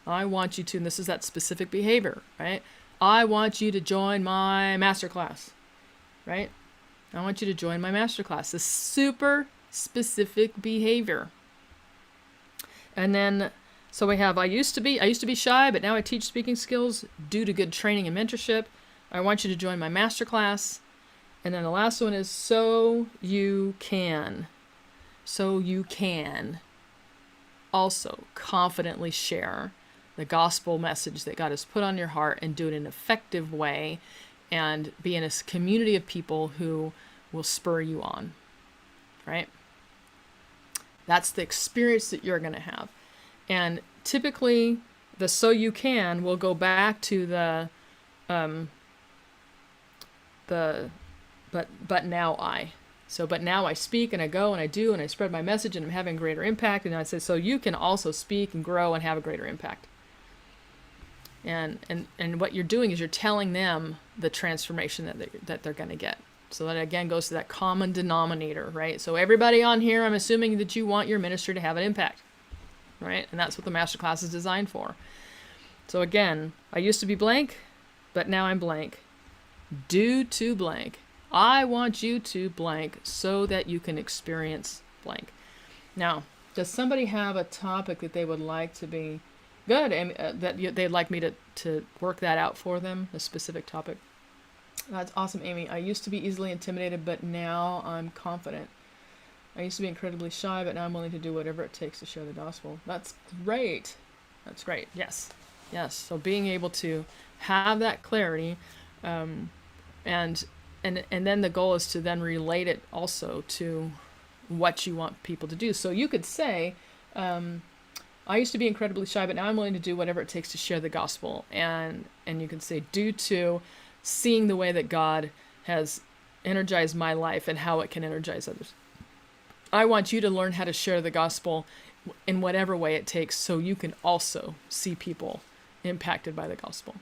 I want you to, and this is that specific behavior, right? I want you to join my masterclass, right? I want you to join my masterclass. This super specific behavior. And then, so we have, I used to be shy, but now I teach speaking skills due to good training and mentorship. I want you to join my masterclass. And then the last one is, so you can also confidently share the gospel message that God has put on your heart, and do it in an effective way, and be in a community of people who will spur you on, right? That's the experience that you're going to have. And typically the so you can will go back to the but now I. So, but now I speak and I go and I do and I spread my message and I'm having greater impact. And I say, so you can also speak and grow and have a greater impact. And what you're doing is you're telling them the transformation that they're going to get. So that again goes to that common denominator, right? So everybody on here, I'm assuming that you want your ministry to have an impact, right? And that's what the masterclass is designed for. So again, I used to be blank, but now I'm blank. Due to blank. I want you to blank so that you can experience blank. Now, does somebody have a topic that they would like to be good, and that they'd like me to work that out for them, a specific topic? That's awesome, Amy. I used to be easily intimidated, but now I'm confident. I used to be incredibly shy, but now I'm willing to do whatever it takes to share the gospel. That's great. That's great. Yes. Yes. So being able to have that clarity, and then the goal is to then relate it also to what you want people to do. So you could say, I used to be incredibly shy, but now I'm willing to do whatever it takes to share the gospel. And you can say, due to seeing the way that God has energized my life and how it can energize others. I want you to learn how to share the gospel in whatever way it takes, so you can also see people impacted by the gospel.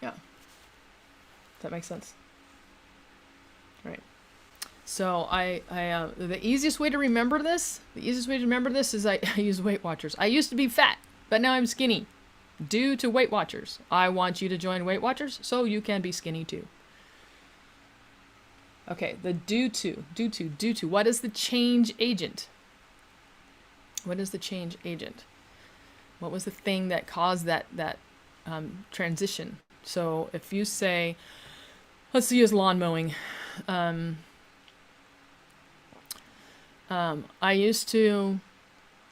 Yeah. Does that make sense? Right. So the easiest way to remember this is I use Weight Watchers. I used to be fat, but now I'm skinny due to Weight Watchers. I want you to join Weight Watchers so you can be skinny too. Okay, the due to. What is the change agent? What is the change agent? What was the thing that caused that transition? So if you say, let's use lawn mowing. I used to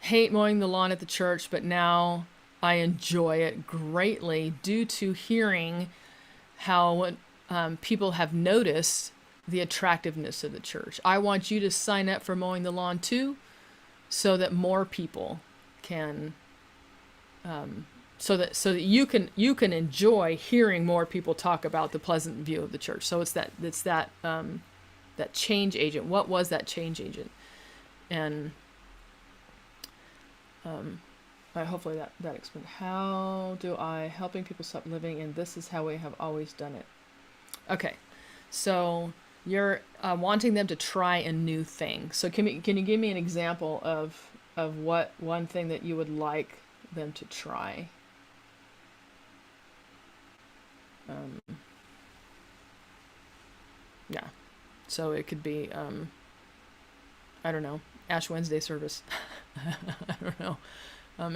hate mowing the lawn at the church, but now I enjoy it greatly due to hearing how people have noticed the attractiveness of the church. I want you to sign up for mowing the lawn too, so that more people can, so that you can enjoy hearing more people talk about the pleasant view of the church. So it's that change agent. What was that change agent? And hopefully that explains. How do I helping people stop living? And this is how we have always done it. Okay, so you're wanting them to try a new thing. So can you give me an example of what one thing that you would like them to try? Yeah. So it could be, I don't know, Ash Wednesday service. I don't know.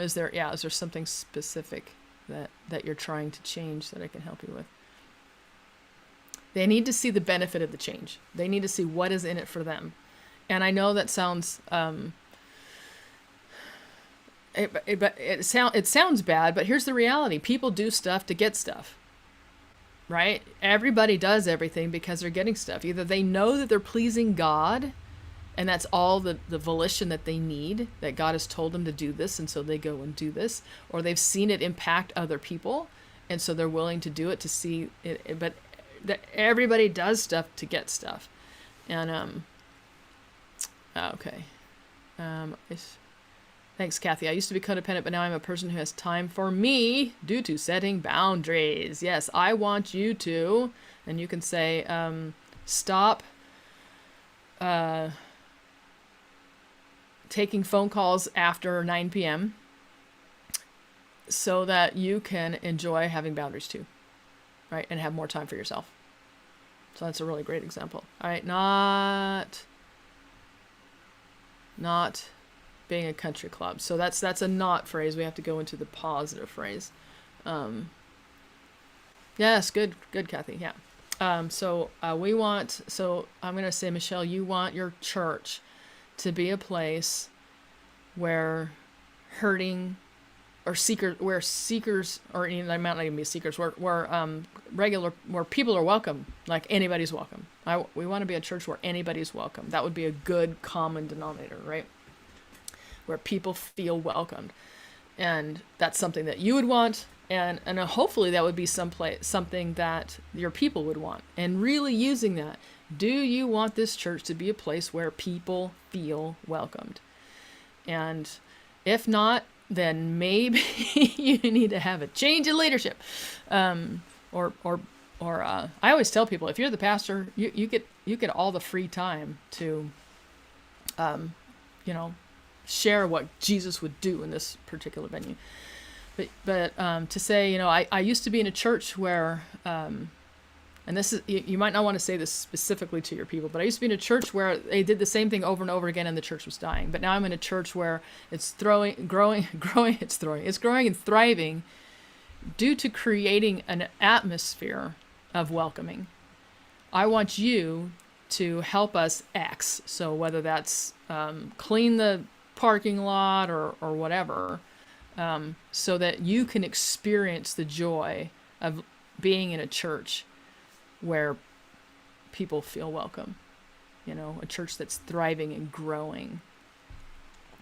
Is there something specific that you're trying to change that I can help you with? They need to see the benefit of the change. They need to see what is in it for them. And I know that sounds, it sounds bad, but here's the reality. People do stuff to get stuff, right? Everybody does everything because they're getting stuff. Either they know that they're pleasing God, and that's all the volition that they need, that God has told them to do this, and so they go and do this, or they've seen it impact other people, and so they're willing to do it to see it. But everybody does stuff to get stuff. And okay. Thanks, Kathy. I used to be codependent, but now I'm a person who has time for me due to setting boundaries. Yes, I want you to, and you can say, stop taking phone calls after 9 p.m. so that you can enjoy having boundaries too, right? And have more time for yourself. So that's a really great example. All right, not being a country club. So that's a not phrase. We have to go into the positive phrase. Yes, good, Kathy. Yeah. So I'm going to say, Michelle, you want your church to be a place where hurting or seekers, or they might not even be seekers, where people are welcome, like anybody's welcome. We want to be a church where anybody's welcome. That would be a good common denominator, right? Where people feel welcomed. And that's something that you would want. And hopefully that would be something that your people would want. And really using that. Do you want this church to be a place where people feel welcomed? And if not, then maybe you need to have a change in leadership. I always tell people, if you're the pastor, you get all the free time to, share what Jesus would do in this particular venue. But to say, I used to be in a church where, and this is, you might not want to say this specifically to your people, but I used to be in a church where they did the same thing over and over again and the church was dying. But now I'm in a church where it's growing and thriving due to creating an atmosphere of welcoming. I want you to help us X. So whether that's clean the parking lot or whatever, so that you can experience the joy of being in a church where people feel welcome, a church that's thriving and growing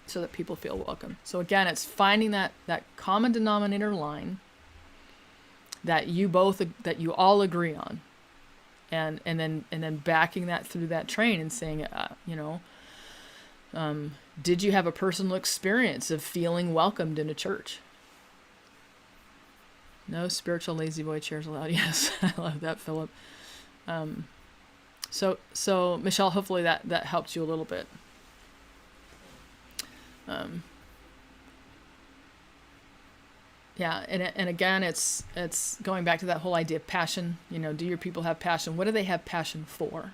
so that people feel welcome. So again, it's finding that common denominator line that you all agree on, and then backing that through that train and saying, Did you have a personal experience of feeling welcomed in a church? No spiritual lazy boy chairs allowed. Yes, I love that, Philip. So Michelle, hopefully that helps you a little bit. Yeah, and again, it's going back to that whole idea of passion. You know, do your people have passion? What do they have passion for?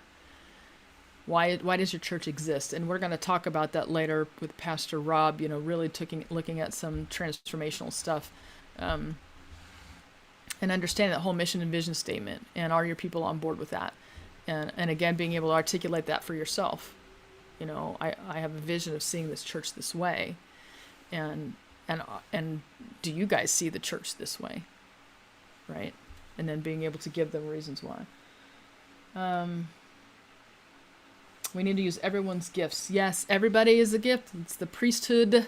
Why does your church exist? And we're going to talk about that later with Pastor Rob. You know, really looking at some transformational stuff, and understand that whole mission and vision statement. And are your people on board with that? And again, being able to articulate that for yourself. You know, I have a vision of seeing this church this way, and do you guys see the church this way, right? And then being able to give them reasons why. We need to use everyone's gifts. Yes, everybody is a gift. It's the priesthood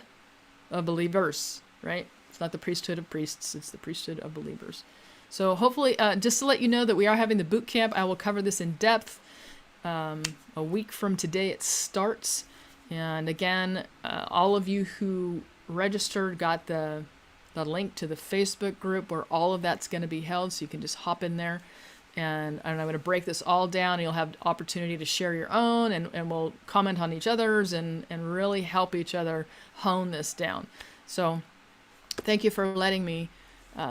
of believers, right? It's not the priesthood of priests. It's the priesthood of believers. So hopefully, just to let you know that we are having the boot camp. I will cover this in depth. A week from today it starts. And again, all of you who registered got the link to the Facebook group where all of that's going to be held, so you can just hop in there. And I'm going to break this all down. You'll have opportunity to share your own, and we'll comment on each other's and really help each other hone this down. So thank you for letting me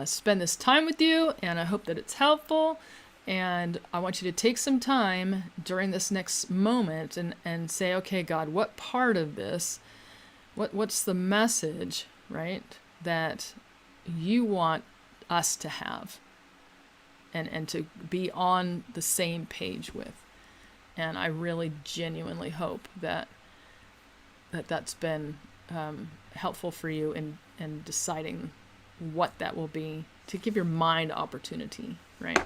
spend this time with you, and I hope that it's helpful. And I want you to take some time during this next moment and say, okay, God, what part of this, what's the message, right, that you want us to have and to be on the same page with. And I really genuinely hope that's been helpful for you in deciding what that will be, to give your mind opportunity, right?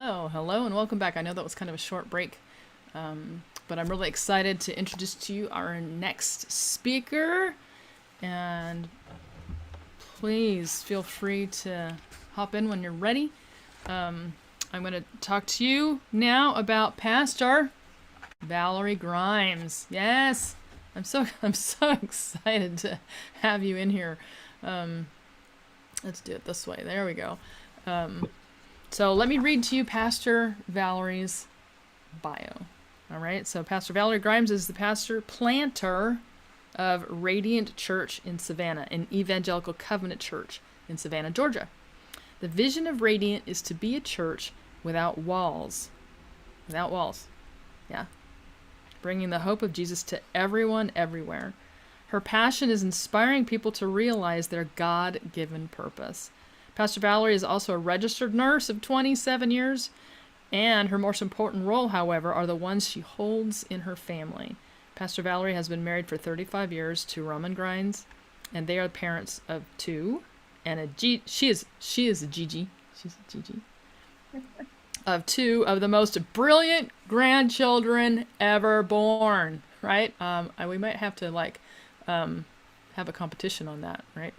Oh, hello and welcome back. I know that was kind of a short break, but I'm really excited to introduce to you our next speaker. And please feel free to hop in when you're ready. I'm going to talk to you now about Pastor Valarie Grimes. Yes, I'm so excited to have you in here. Let's do it this way. There we go. So let me read to you Pastor Valarie's bio. All right. So Pastor Valarie Grimes is the pastor planter of Radiant Church in Savannah, an evangelical covenant church in Savannah, Georgia. The vision of Radiant is to be a church without walls. Without walls. Yeah. Bringing the hope of Jesus to everyone, everywhere. Her passion is inspiring people to realize their God-given purpose. Pastor Valarie is also a registered nurse of 27 years, and her most important role, however, are the ones she holds in her family. Pastor Valarie has been married for 35 years to Roman Grimes, and they are parents of two, and she is a Gigi. She's a Gigi. Of two of the most brilliant grandchildren ever born, right? We might have to have a competition on that, right?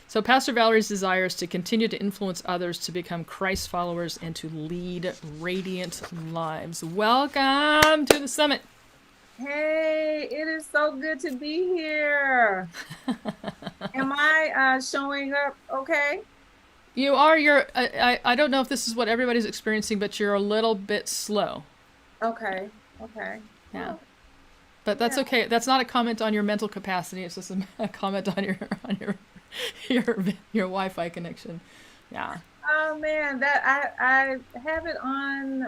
So Pastor Valarie's desire is to continue to influence others to become Christ followers and to lead radiant lives. Welcome to the summit. Hey, it is so good to be here. Am I showing up okay? You are. I don't know if this is what everybody's experiencing, but you're a little bit slow. Okay. Yeah. But that's okay. That's not a comment on your mental capacity. It's just a comment on your Wi-Fi connection. Yeah. Oh man, that I have it on.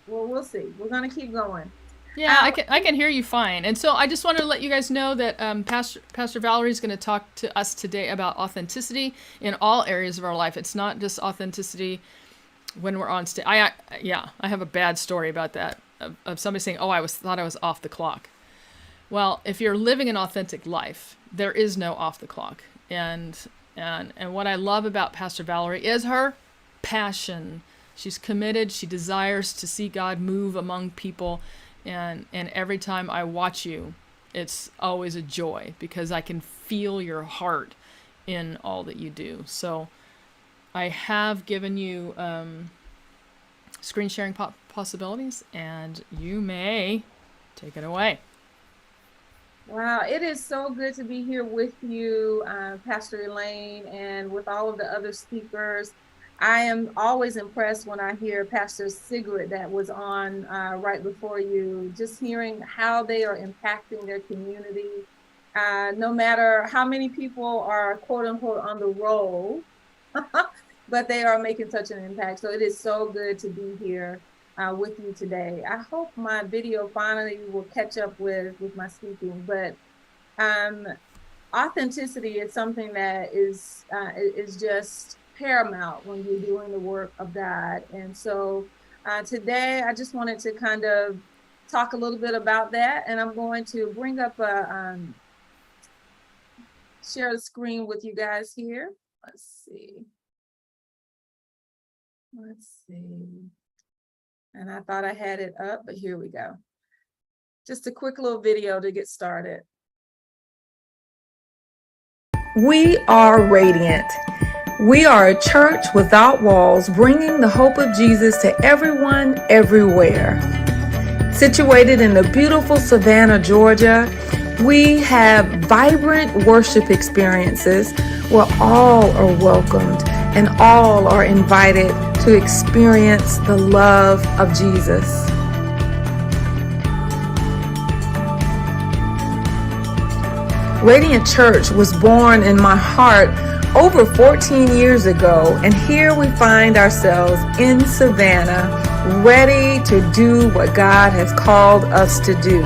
Well, we'll see. We're gonna keep going. Yeah, I can hear you fine. And so I just wanted to let you guys know that Pastor Valarie is going to talk to us today about authenticity in all areas of our life. It's not just authenticity when we're on stage. I have a bad story about that of somebody saying, "Oh, thought I was off the clock." Well, if you're living an authentic life, there is no off the clock. And what I love about Pastor Valarie is her passion. She's committed. She desires to see God move among people. And every time I watch you, it's always a joy because I can feel your heart in all that you do. So I have given you screen sharing possibilities, and you may take it away. Wow, it is so good to be here with you, Pastor Elaine, and with all of the other speakers. I am always impressed when I hear Pastor Sigrid that was on right before you, just hearing how they are impacting their community. No matter how many people are quote unquote on the roll, but they are making such an impact. So it is so good to be here with you today. I hope my video finally will catch up with my speaking, but authenticity is something that is just paramount when you're doing the work of God. And so today I just wanted to kind of talk a little bit about that, and I'm going to bring up share the screen with you guys here. Let's see. And I thought I had it up, but here we go. Just a quick little video to get started. We are Radiant. We are a church without walls, bringing the hope of Jesus to everyone, everywhere. Situated in the beautiful Savannah, Georgia, we have vibrant worship experiences where all are welcomed and all are invited to experience the love of Jesus. Radiant Church was born in my heart over 14 years ago, and here we find ourselves in Savannah, ready to do what God has called us to do.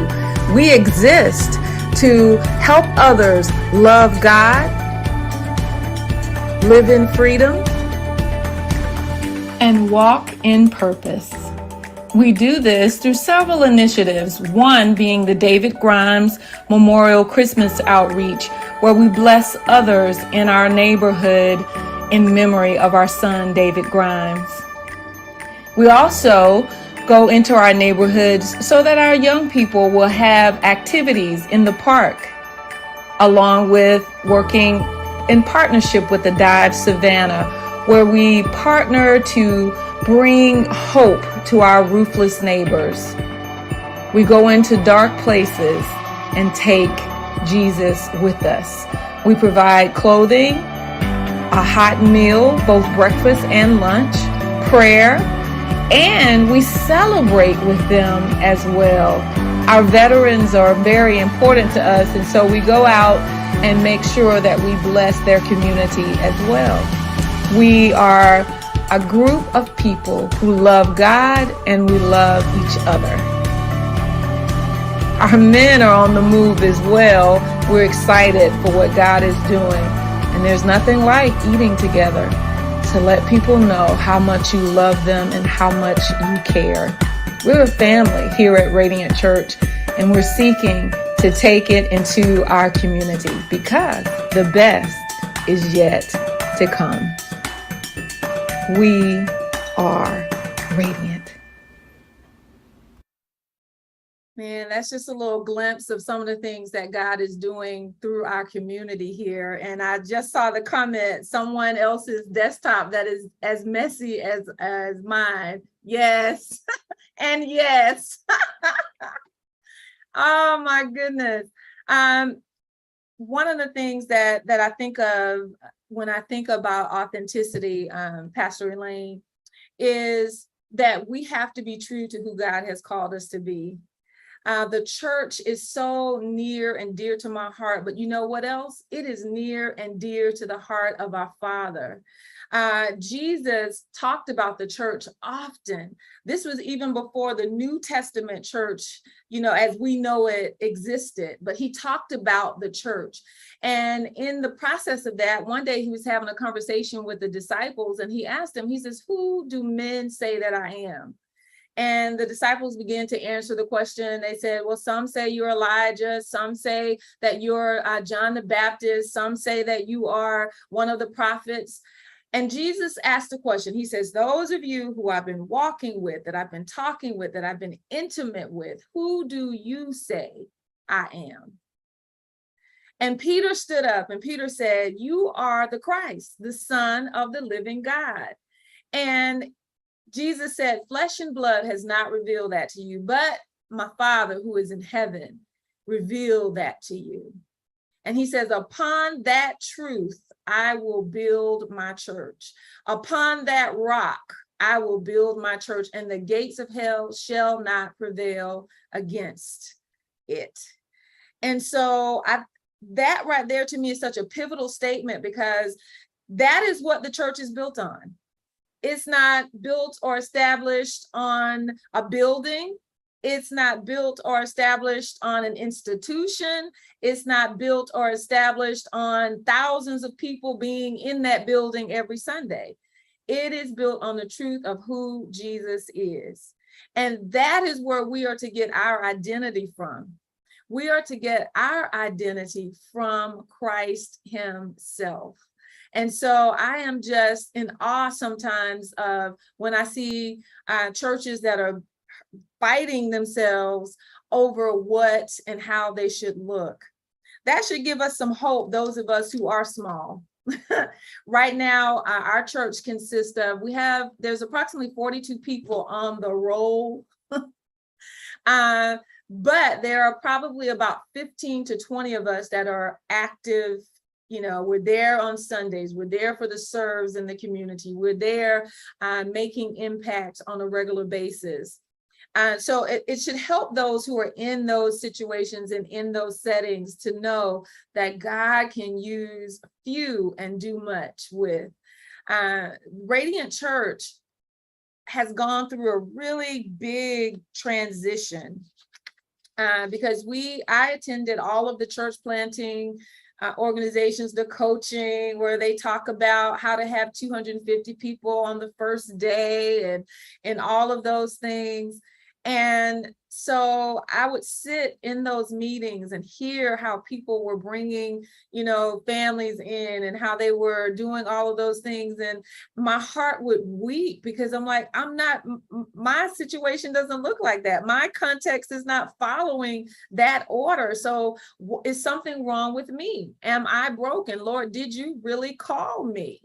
We exist to help others love God, live in freedom, and walk in purpose. We do this through several initiatives, one being the David Grimes Memorial Christmas Outreach, where we bless others in our neighborhood in memory of our son, David Grimes. We also go into our neighborhoods so that our young people will have activities in the park, along with working in partnership with the Dive Savannah, where we partner to bring hope to our roofless neighbors. We go into dark places and take Jesus with us. We provide clothing, a hot meal, both breakfast and lunch, prayer, and we celebrate with them as well. Our veterans are very important to us, and so we go out and make sure that we bless their community as well. We are a group of people who love God and we love each other. Our men are on the move as well. We're excited for what God is doing, and there's nothing like eating together to let people know how much you love them and how much you care. We're a family here at Radiant Church, and we're seeking to take it into our community because the best is yet to come. We are Radiant. Man, that's just a little glimpse of some of the things that God is doing through our community here. And I just saw the comment, someone else's desktop that is as messy as mine. Yes, and yes. Oh my goodness. One of the things that I think of when I think about authenticity, Pastor Elaine, is that we have to be true to who God has called us to be. The church is so near and dear to my heart, but you know what else? It is near and dear to the heart of our Father. Jesus talked about the church often. This was even before the New Testament church, as we know it, existed, but he talked about the church. And in the process of that, one day he was having a conversation with the disciples and he asked them, he says, "Who do men say that I am?" And the disciples began to answer the question. They said, well, some say you're Elijah. Some say that you're John the Baptist. Some say that you are one of the prophets. And Jesus asked the question. He says, those of you who I've been walking with, that I've been talking with, that I've been intimate with, who do you say I am? And Peter stood up and Peter said, you are the Christ, the Son of the living God. And Jesus said, flesh and blood has not revealed that to you, but my Father who is in heaven revealed that to you. And he says, upon that truth, I will build my church. Upon that rock, I will build my church, and the gates of hell shall not prevail against it. And so that right there to me is such a pivotal statement, because that is what the church is built on. It's not built or established on a building. It's not built or established on an institution. It's not built or established on thousands of people being in that building every Sunday. It is built on the truth of who Jesus is. And that is where we are to get our identity from. We are to get our identity from Christ himself. And so I am just in awe sometimes of when I see churches that are fighting themselves over what and how they should look. That should give us some hope, those of us who are small. Right now, our church consists of, there's approximately 42 people on the roll. But there are probably about 15 to 20 of us that are active. We're there on Sundays. We're there for the serves in the community. We're there making impact on a regular basis. So it should help those who are in those situations and in those settings to know that God can use few and do much with. Radiant Church has gone through a really big transition because I attended all of the church planting organizations, the coaching, where they talk about how to have 250 people on the first day and all of those things. And So I would sit in those meetings and hear how people were bringing, families in and how they were doing all of those things. And my heart would weep because I'm like, my situation doesn't look like that. My context is not following that order. So is something wrong with me? Am I broken? Lord, did you really call me?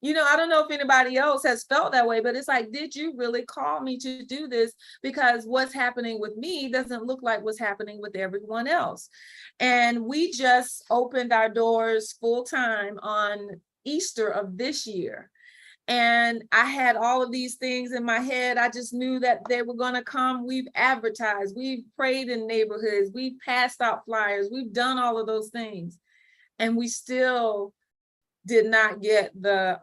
I don't know if anybody else has felt that way, but it's like, did you really call me to do this? Because what's happening with me doesn't look like what's happening with everyone else. And we just opened our doors full time on Easter of this year. And I had all of these things in my head. I just knew that they were going to come. We've advertised, we've prayed in neighborhoods, we've passed out flyers, we've done all of those things. And we still did not get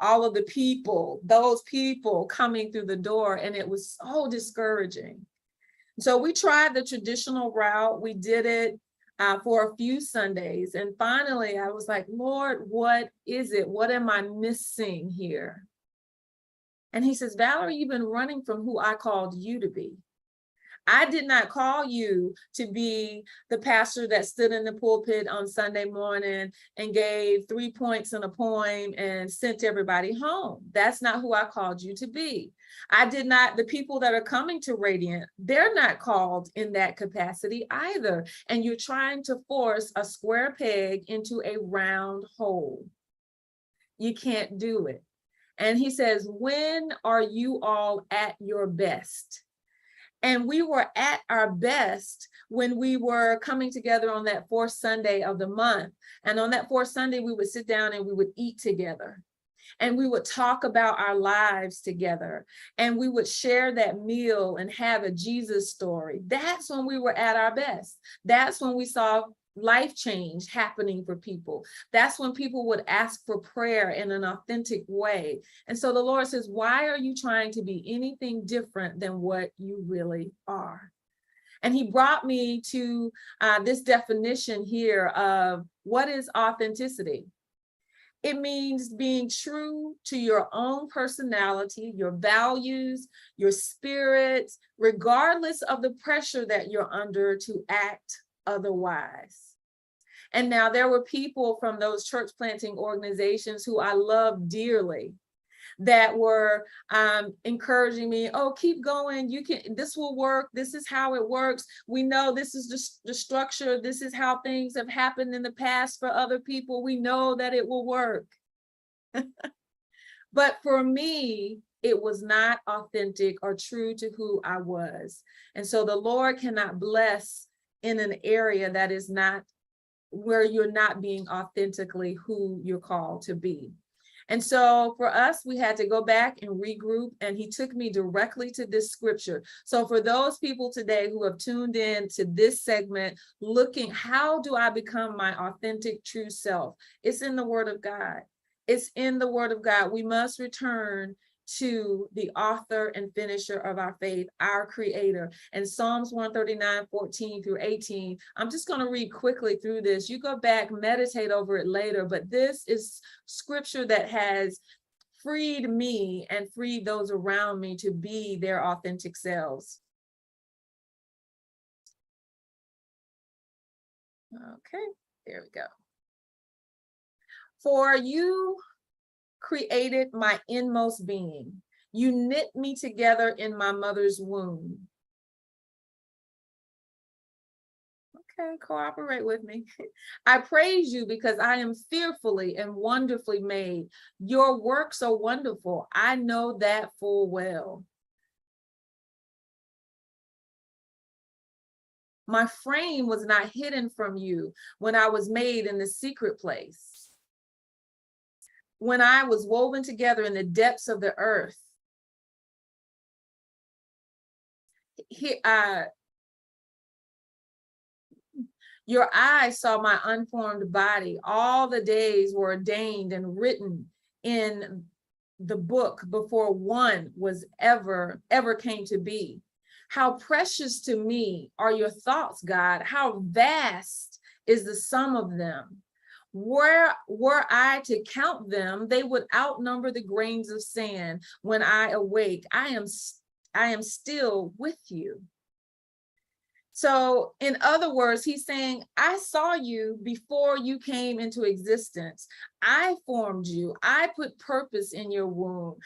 all of the people, those people coming through the door. And it was so discouraging. So we tried the traditional route. We did it for a few Sundays. And finally, I was like, Lord, what is it? What am I missing here? And he says, Valarie, you've been running from who I called you to be. I did not call you to be the pastor that stood in the pulpit on Sunday morning and gave 3 points in a poem and sent everybody home. That's not who I called you to be. The people that are coming to Radiant, they're not called in that capacity either. And you're trying to force a square peg into a round hole. You can't do it. And he says, when are you all at your best? And we were at our best when we were coming together on that fourth Sunday of the month. And on that fourth Sunday, we would sit down and we would eat together. And we would talk about our lives together. And we would share that meal and have a Jesus story. That's when we were at our best. That's when we saw life change happening for people. That's when people would ask for prayer in an authentic way. And so the Lord says, why are you trying to be anything different than what you really are? And he brought me to this definition here of what is authenticity. It means being true to your own personality, your values, your spirit, regardless of the pressure that you're under to act otherwise. And now there were people from those church planting organizations who I love dearly that were encouraging me, oh, keep going, this will work, this is how it works. We know this is the structure, this is how things have happened in the past for other people. We know that it will work. But for me, it was not authentic or true to who I was. And so the Lord cannot bless in an area that is not where you're not being authentically who you're called to be. And so for us, we had to go back and regroup, and he took me directly to this scripture. So for those people today who have tuned in to this segment, looking, how do I become my authentic true self? It's in the Word of God. It's in the Word of God. We must return to the author and finisher of our faith, our creator. And Psalms 139, 14 through 18. I'm just going to read quickly through this. You go back, meditate over it later, but this is scripture that has freed me and freed those around me to be their authentic selves. Okay, there we go. For you created my inmost being. You knit me together in my mother's womb. Okay, cooperate with me. I praise you because I am fearfully and wonderfully made. Your works are wonderful. I know that full well. My frame was not hidden from you when I was made in the secret place. When I was woven together in the depths of the earth. Your eyes saw my unformed body. All the days were ordained and written in the book before one was ever came to be. How precious to me are your thoughts, God. How vast is the sum of them. Were I to count them, they would outnumber the grains of sand. When I awake, I am still with you. So in other words, he's saying, I saw you before you came into existence. I formed you. I put purpose in your womb,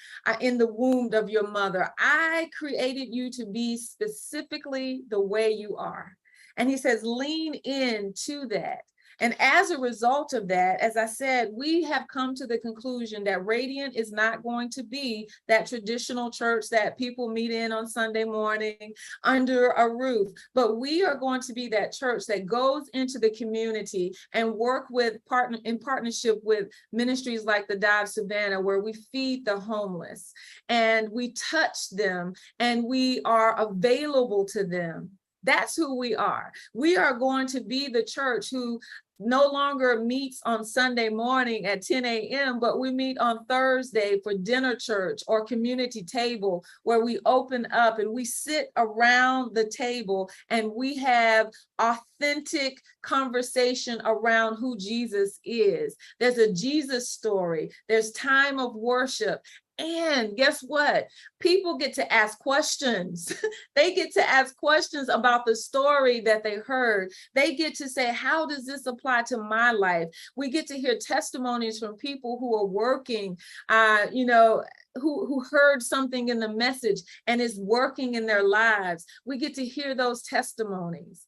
in the womb of your mother. I created you to be specifically the way you are. And he says, lean into that. And as a result of that, as I said, we have come to the conclusion that Radiant is not going to be that traditional church that people meet in on Sunday morning under a roof, but we are going to be that church that goes into the community and work with in partnership with ministries like the Dive Savannah, where we feed the homeless and we touch them and we are available to them. That's who we are. We are going to be the church who no longer meets on Sunday morning at 10 a.m., but we meet on Thursday for dinner church or community table, where we open up and we sit around the table and we have authentic conversation around who Jesus is. There's a Jesus story. There's time of worship. And guess what? People get to ask questions. They get to ask questions about the story that they heard. They get to say, how does this apply to my life? We get to hear testimonies from people who are working, who heard something in the message and is working in their lives. We get to hear those testimonies.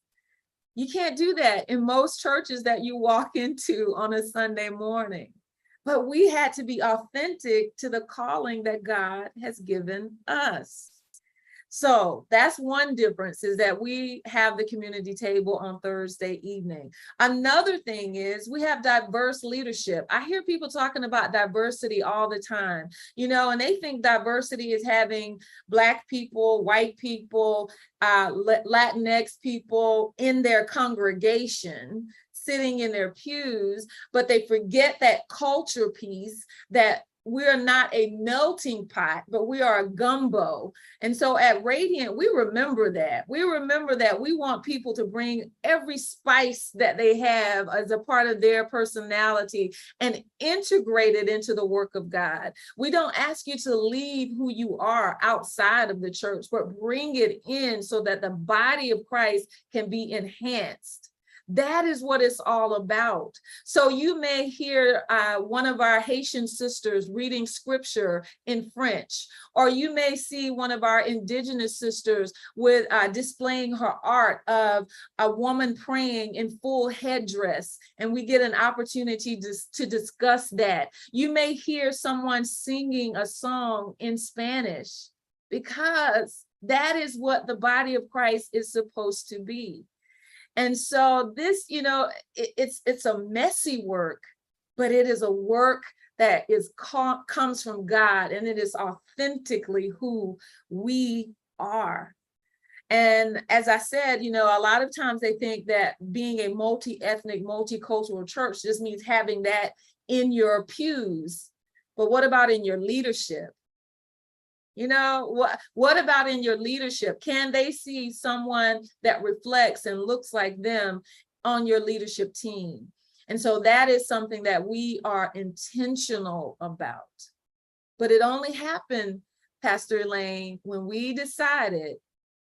You can't do that in most churches that you walk into on a Sunday morning. But we had to be authentic to the calling that God has given us. So that's one difference, is that we have the community table on Thursday evening. Another thing is we have diverse leadership. I hear people talking about diversity all the time, and they think diversity is having Black people, white people, Latinx people in their congregation, sitting in their pews, but they forget that culture piece, that we're not a melting pot, but we are a gumbo. And so at Radiant, we remember that. We remember that we want people to bring every spice that they have as a part of their personality and integrate it into the work of God. We don't ask you to leave who you are outside of the church, but bring it in so that the body of Christ can be enhanced. That is what it's all about. So you may hear one of our Haitian sisters reading scripture in French, or you may see one of our indigenous sisters with displaying her art of a woman praying in full headdress, and we get an opportunity to discuss that. You may hear someone singing a song in Spanish, because that is what the body of Christ is supposed to be. And so this, it's a messy work, but it is a work that comes from God, and it is authentically who we are. And as I said, a lot of times they think that being a multi-ethnic, multicultural church just means having that in your pews. But what about in your leadership? What about in your leadership? Can they see someone that reflects and looks like them on your leadership team? And so that is something that we are intentional about. But it only happened, Pastor Elaine, when we decided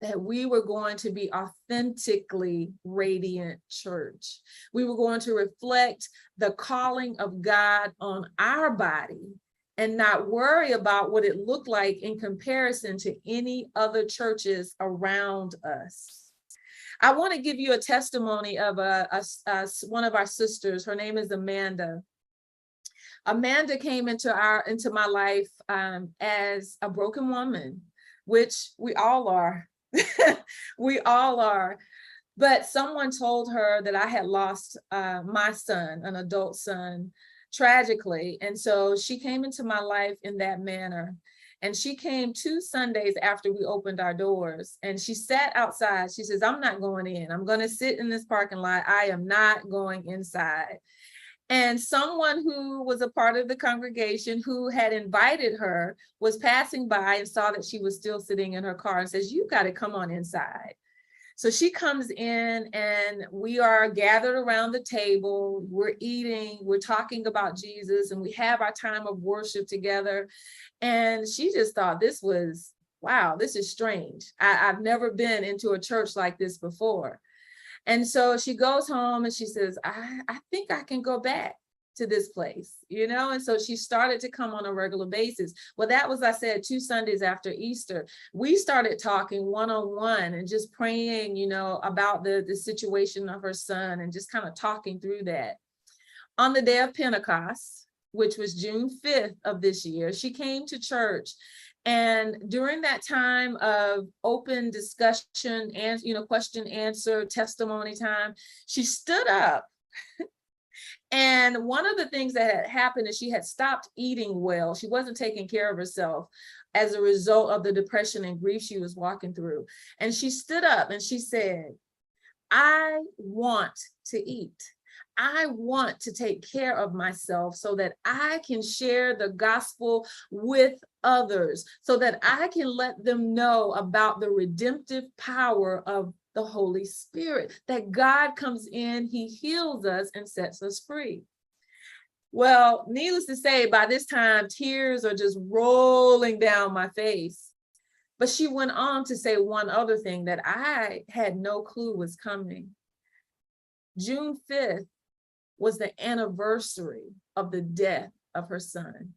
that we were going to be authentically Radiant Church. We were going to reflect the calling of God on our body and not worry about what it looked like in comparison to any other churches around us. I want to give you a testimony of one of our sisters. Her name is Amanda. Amanda came into my life as a broken woman, which we all are. We all are. But someone told her that I had lost my son, an adult son, tragically. And so she came into my life in that manner. And she came 2 Sundays after we opened our doors, and she sat outside. She says, I'm not going in. I'm going to sit in this parking lot. I am not going inside. And someone who was a part of the congregation who had invited her was passing by and saw that she was still sitting in her car and says, you got to come on inside. So she comes in and we are gathered around the table, we're eating, we're talking about Jesus, and we have our time of worship together. And she just thought this was wow, this is strange. I've never been into a church like this before. And so she goes home and she says, I think I can go back to this place, and so she started to come on a regular basis. Well, that was, I said, 2 Sundays after Easter. We started talking one-on-one and just praying, about the situation of her son and just kind of talking through that. On the day of Pentecost, which was June 5th of this year, she came to church. And during that time of open discussion and, question, answer, testimony time, she stood up. And one of the things that had happened is she had stopped eating well. She wasn't taking care of herself as a result of the depression and grief she was walking through. And she stood up and she said, I want to eat. I want to take care of myself so that I can share the gospel with others, so that I can let them know about the redemptive power of the Holy Spirit, that God comes in, he heals us and sets us free. Well, needless to say, by this time, tears are just rolling down my face. But she went on to say one other thing that I had no clue was coming. June 5th was the anniversary of the death of her son.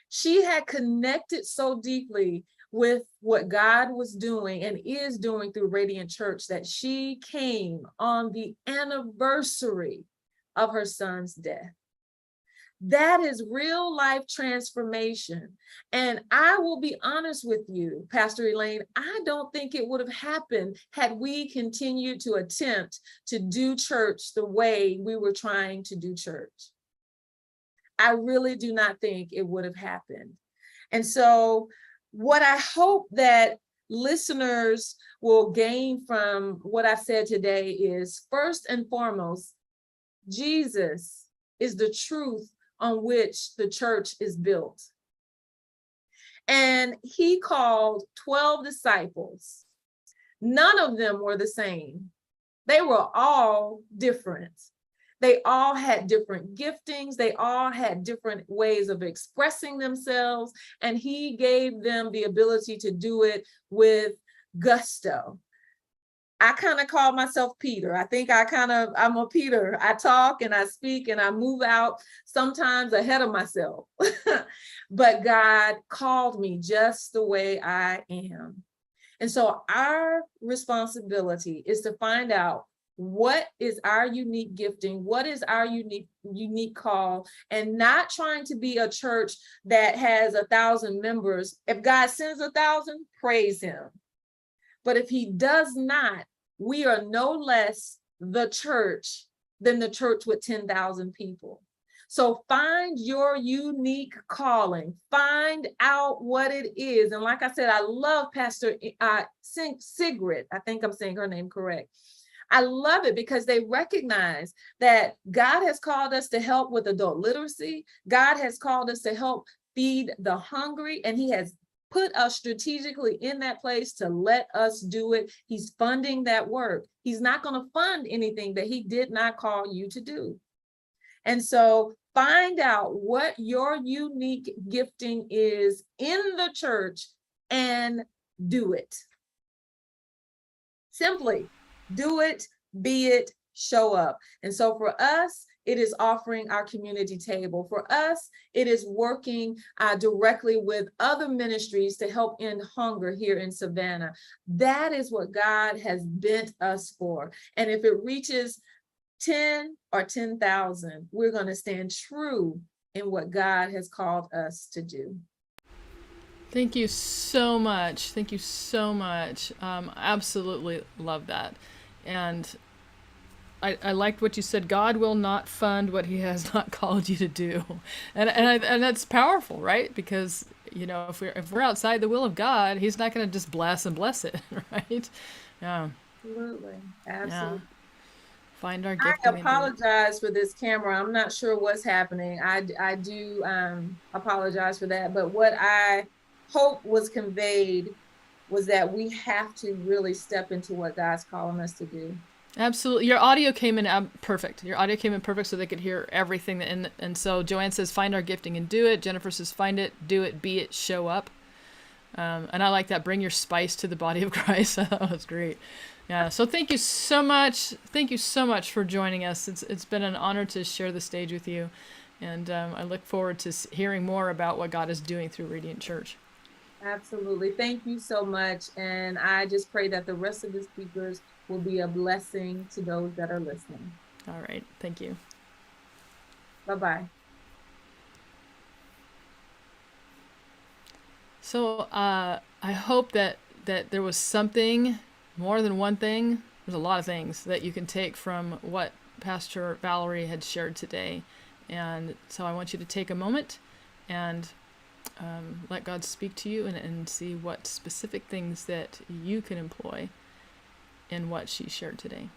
She had connected so deeply with what God was doing and is doing through Radiant Church that she came on the anniversary of her son's death. That is real life transformation. And I will be honest with you, Pastor Elaine, I don't think it would have happened had we continued to attempt to do church the way we were trying to do church. I really do not think it would have happened. And so what I hope that listeners will gain from what I said today is, first and foremost, Jesus is the truth on which the church is built. And he called 12 disciples. None of them were the same. They were all different. They all had different giftings. They all had different ways of expressing themselves. And he gave them the ability to do it with gusto. I kind of call myself Peter. I think I'm a Peter. I talk and I speak and I move out sometimes ahead of myself. But God called me just the way I am. And so our responsibility is to find out what is our unique gifting, what is our unique call, and not trying to be a church that has 1,000 members. If God sends 1,000, praise him. But if he does not, we are no less the church than the church with 10,000 people. So find your unique calling, find out what it is. And like I said, I love Pastor Sigrid. I think I'm saying her name correct. I love it because they recognize that God has called us to help with adult literacy. God has called us to help feed the hungry, and he has put us strategically in that place to let us do it. He's funding that work. He's not going to fund anything that he did not call you to do. And so find out what your unique gifting is in the church and do it. Simply do it, be it, show up. And so for us, it is offering our community table. For us, it is working directly with other ministries to help end hunger here in Savannah. That is what God has bent us for. And if it reaches 10 or 10,000, we're going to stand true in what God has called us to do. Thank you so much. Thank you so much. Absolutely love that. And I liked what you said. God will not fund what he has not called you to do. And that's powerful, right? Because, if we're outside the will of God, he's not going to just bless it, right? Yeah. Absolutely. Yeah. Find our gift. I apologize for this camera. I'm not sure what's happening. I do apologize for that. But what I hope was conveyed was that we have to really step into what God's calling us to do. Absolutely. Your audio came in perfect. Your audio came in perfect so they could hear everything. And so Joanne says, find our gifting and do it. Jennifer says, find it, do it, be it, show up. And I like that. Bring your spice to the body of Christ. That was great. Yeah. So thank you so much. Thank you so much for joining us. It's been an honor to share the stage with you. And I look forward to hearing more about what God is doing through Radiant Church. Absolutely. Thank you so much. And I just pray that the rest of the speakers will be a blessing to those that are listening. All right. Thank you. Bye-bye. So I hope that there was something, more than one thing, there's a lot of things that you can take from what Pastor Valarie had shared today. And so I want you to take a moment and let God speak to you and see what specific things that you can employ in what she shared today.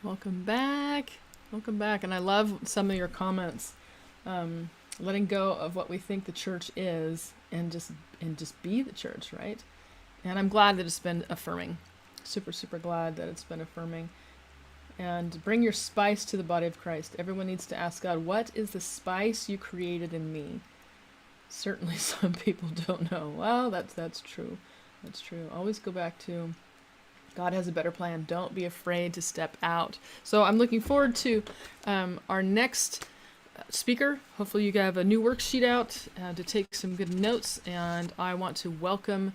Welcome back. Welcome back. And I love some of your comments. Letting go of what we think the church is and just be the church, right? And I'm glad that it's been affirming. Super, super glad that it's been affirming. And bring your spice to the body of Christ. Everyone needs to ask God, what is the spice you created in me? Certainly some people don't know. Well, that's true. That's true. Always go back to God has a better plan. Don't be afraid to step out. So I'm looking forward to our next speaker. Hopefully you have a new worksheet out to take some good notes. And I want to welcome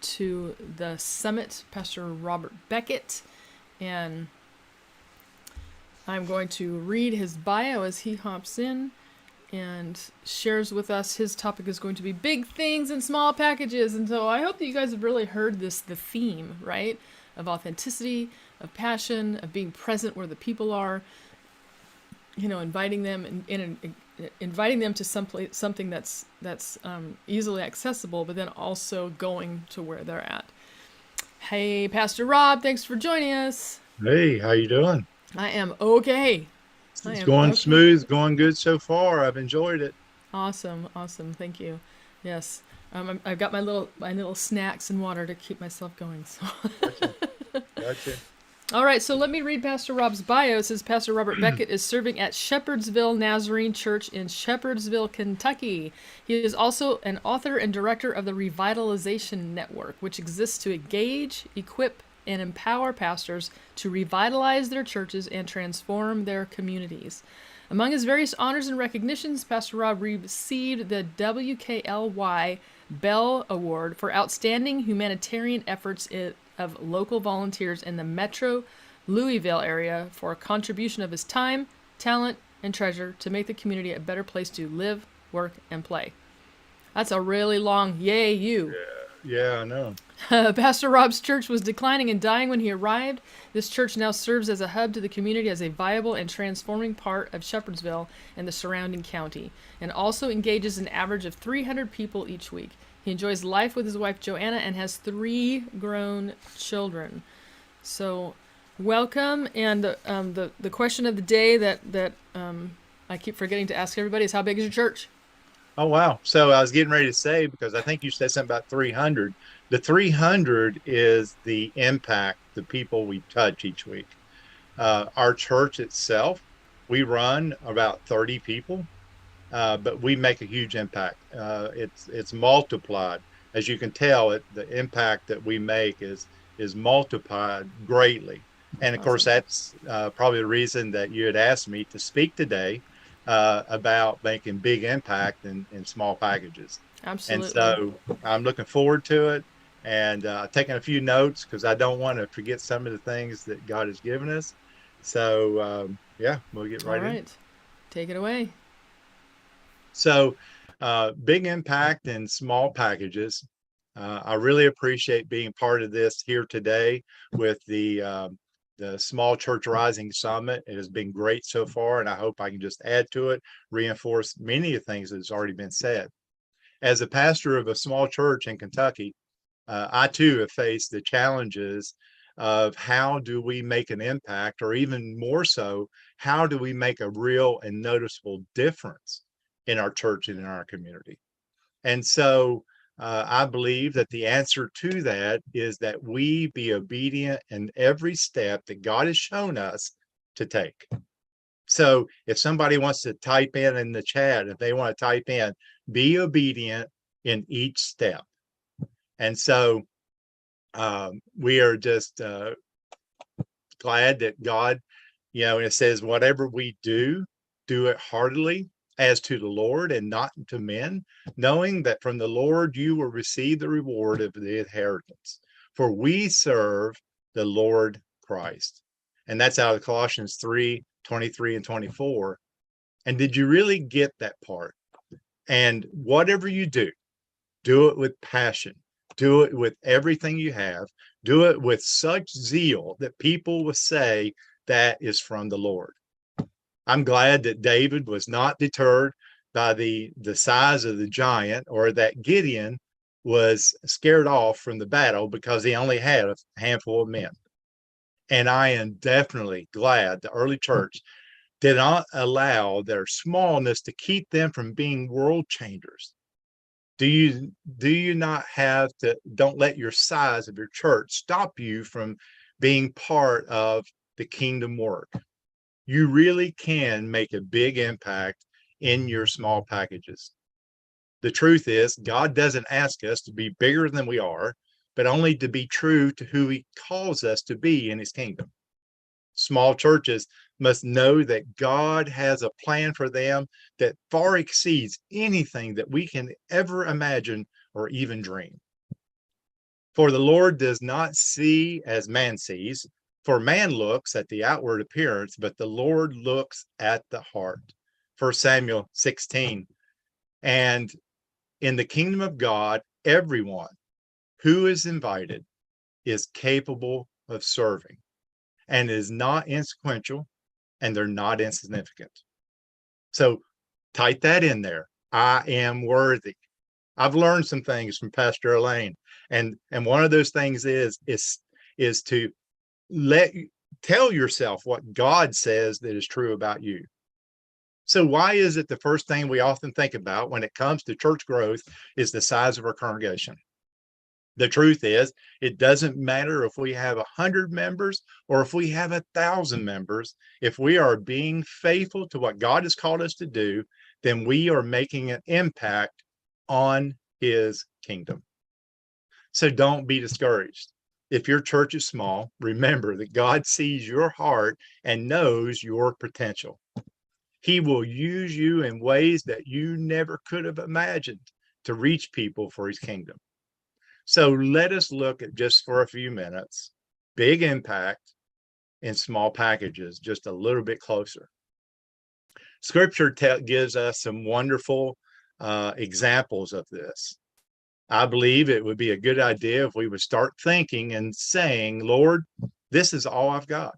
to the summit Pastor Robert Beckett. And I'm going to read his bio as he hops in and shares with us. His topic is going to be big things and small packages. And so I hope that you guys have really heard the theme, right? Of authenticity, of passion, of being present where the people are, inviting them inviting them to something that's easily accessible, but then also going to where they're at. Hey, Pastor Rob, thanks for joining us. Hey, how you doing? I am okay. It's going smooth, going good so far. I've enjoyed it. Awesome. Thank you. Yes. I've got my little snacks and water to keep myself going. So. Gotcha. All right, so let me read Pastor Rob's bio. It says Pastor Robert Beckett is serving at Shepherdsville Nazarene Church in Shepherdsville, Kentucky. He is also an author and director of the Revitalization Network, which exists to engage, equip, and empower pastors to revitalize their churches and transform their communities. Among his various honors and recognitions, Pastor Rob received the WKLY Bell Award for outstanding humanitarian efforts of local volunteers in the metro Louisville area for a contribution of his time, talent, and treasure to make the community a better place to live, work, and play. That's a really long yay you. Yeah, I know. Pastor Rob's church was declining and dying when he arrived. This church now serves as a hub to the community as a viable and transforming part of Shepherdsville and the surrounding county, and also engages an average of 300 people each week. He enjoys life with his wife Joanna and has 3 grown children. So, welcome. And the question of the day that I keep forgetting to ask everybody is, how big is your church? Oh, wow. So I was getting ready to say, because I think you said something about 300. The 300 is the impact, the people we touch each week. Our church itself, we run about 30 people, but we make a huge impact. It's multiplied. As you can tell, the impact that we make is multiplied greatly. And of course, that's probably the reason that you had asked me to speak today about making big impact in small packages. Absolutely. And so I'm looking forward to it, and taking a few notes because I don't want to forget some of the things that God has given us. So yeah, we'll get right in. All right. Take it away. So big impact in small packages. I really appreciate being part of this here today with the Small Church Rising Summit. It has been great so far, and I hope I can just add to it, reinforce many of the things that's already been said. As a pastor of a small church in Kentucky, I too have faced the challenges of how do we make an impact, or even more so, how do we make a real and noticeable difference in our church and in our community. And so I believe that the answer to that is that we be obedient in every step that God has shown us to take. So if somebody wants to type in the chat, if they want to type in, be obedient in each step. And so we are just glad that God, and it says, whatever we do it heartily as to the Lord and not to men, knowing that from the Lord you will receive the reward of the inheritance. For we serve the Lord Christ. And that's out of Colossians 3:23 and 24. And did you really get that part? And whatever you do it with passion. Do it with everything you have. Do it with such zeal that people will say that is from the Lord. I'm glad that David was not deterred by the size of the giant, or that Gideon was scared off from the battle because he only had a handful of men. And I am definitely glad the early church did not allow their smallness to keep them from being world changers. Do you not have to, don't let your size of your church stop you from being part of the kingdom work. You really can make a big impact in your small packages. The truth is, God doesn't ask us to be bigger than we are, but only to be true to who he calls us to be in his kingdom. Small churches must know that God has a plan for them that far exceeds anything that we can ever imagine or even dream. For the Lord does not see as man sees, for man looks at the outward appearance, but the Lord looks at the heart. 1 Samuel 16. And in the kingdom of God, everyone who is invited is capable of serving and is not insequential, and they're not insignificant. So type that in there. I am worthy. I've learned some things from Pastor Elaine, and one of those things is to tell yourself what God says that is true about you. So why is it the first thing we often think about when it comes to church growth is the size of our congregation? The truth is, it doesn't matter if we have 100 members or if we have 1,000 members. If we are being faithful to what God has called us to do, then we are making an impact on his kingdom. So don't be discouraged. If your church is small, remember that God sees your heart and knows your potential. He will use you in ways that you never could have imagined to reach people for his kingdom. So let us look at, just for a few minutes, big impact in small packages, just a little bit closer. Scripture gives us some wonderful examples of this. I believe it would be a good idea if we would start thinking and saying, Lord, this is all I've got.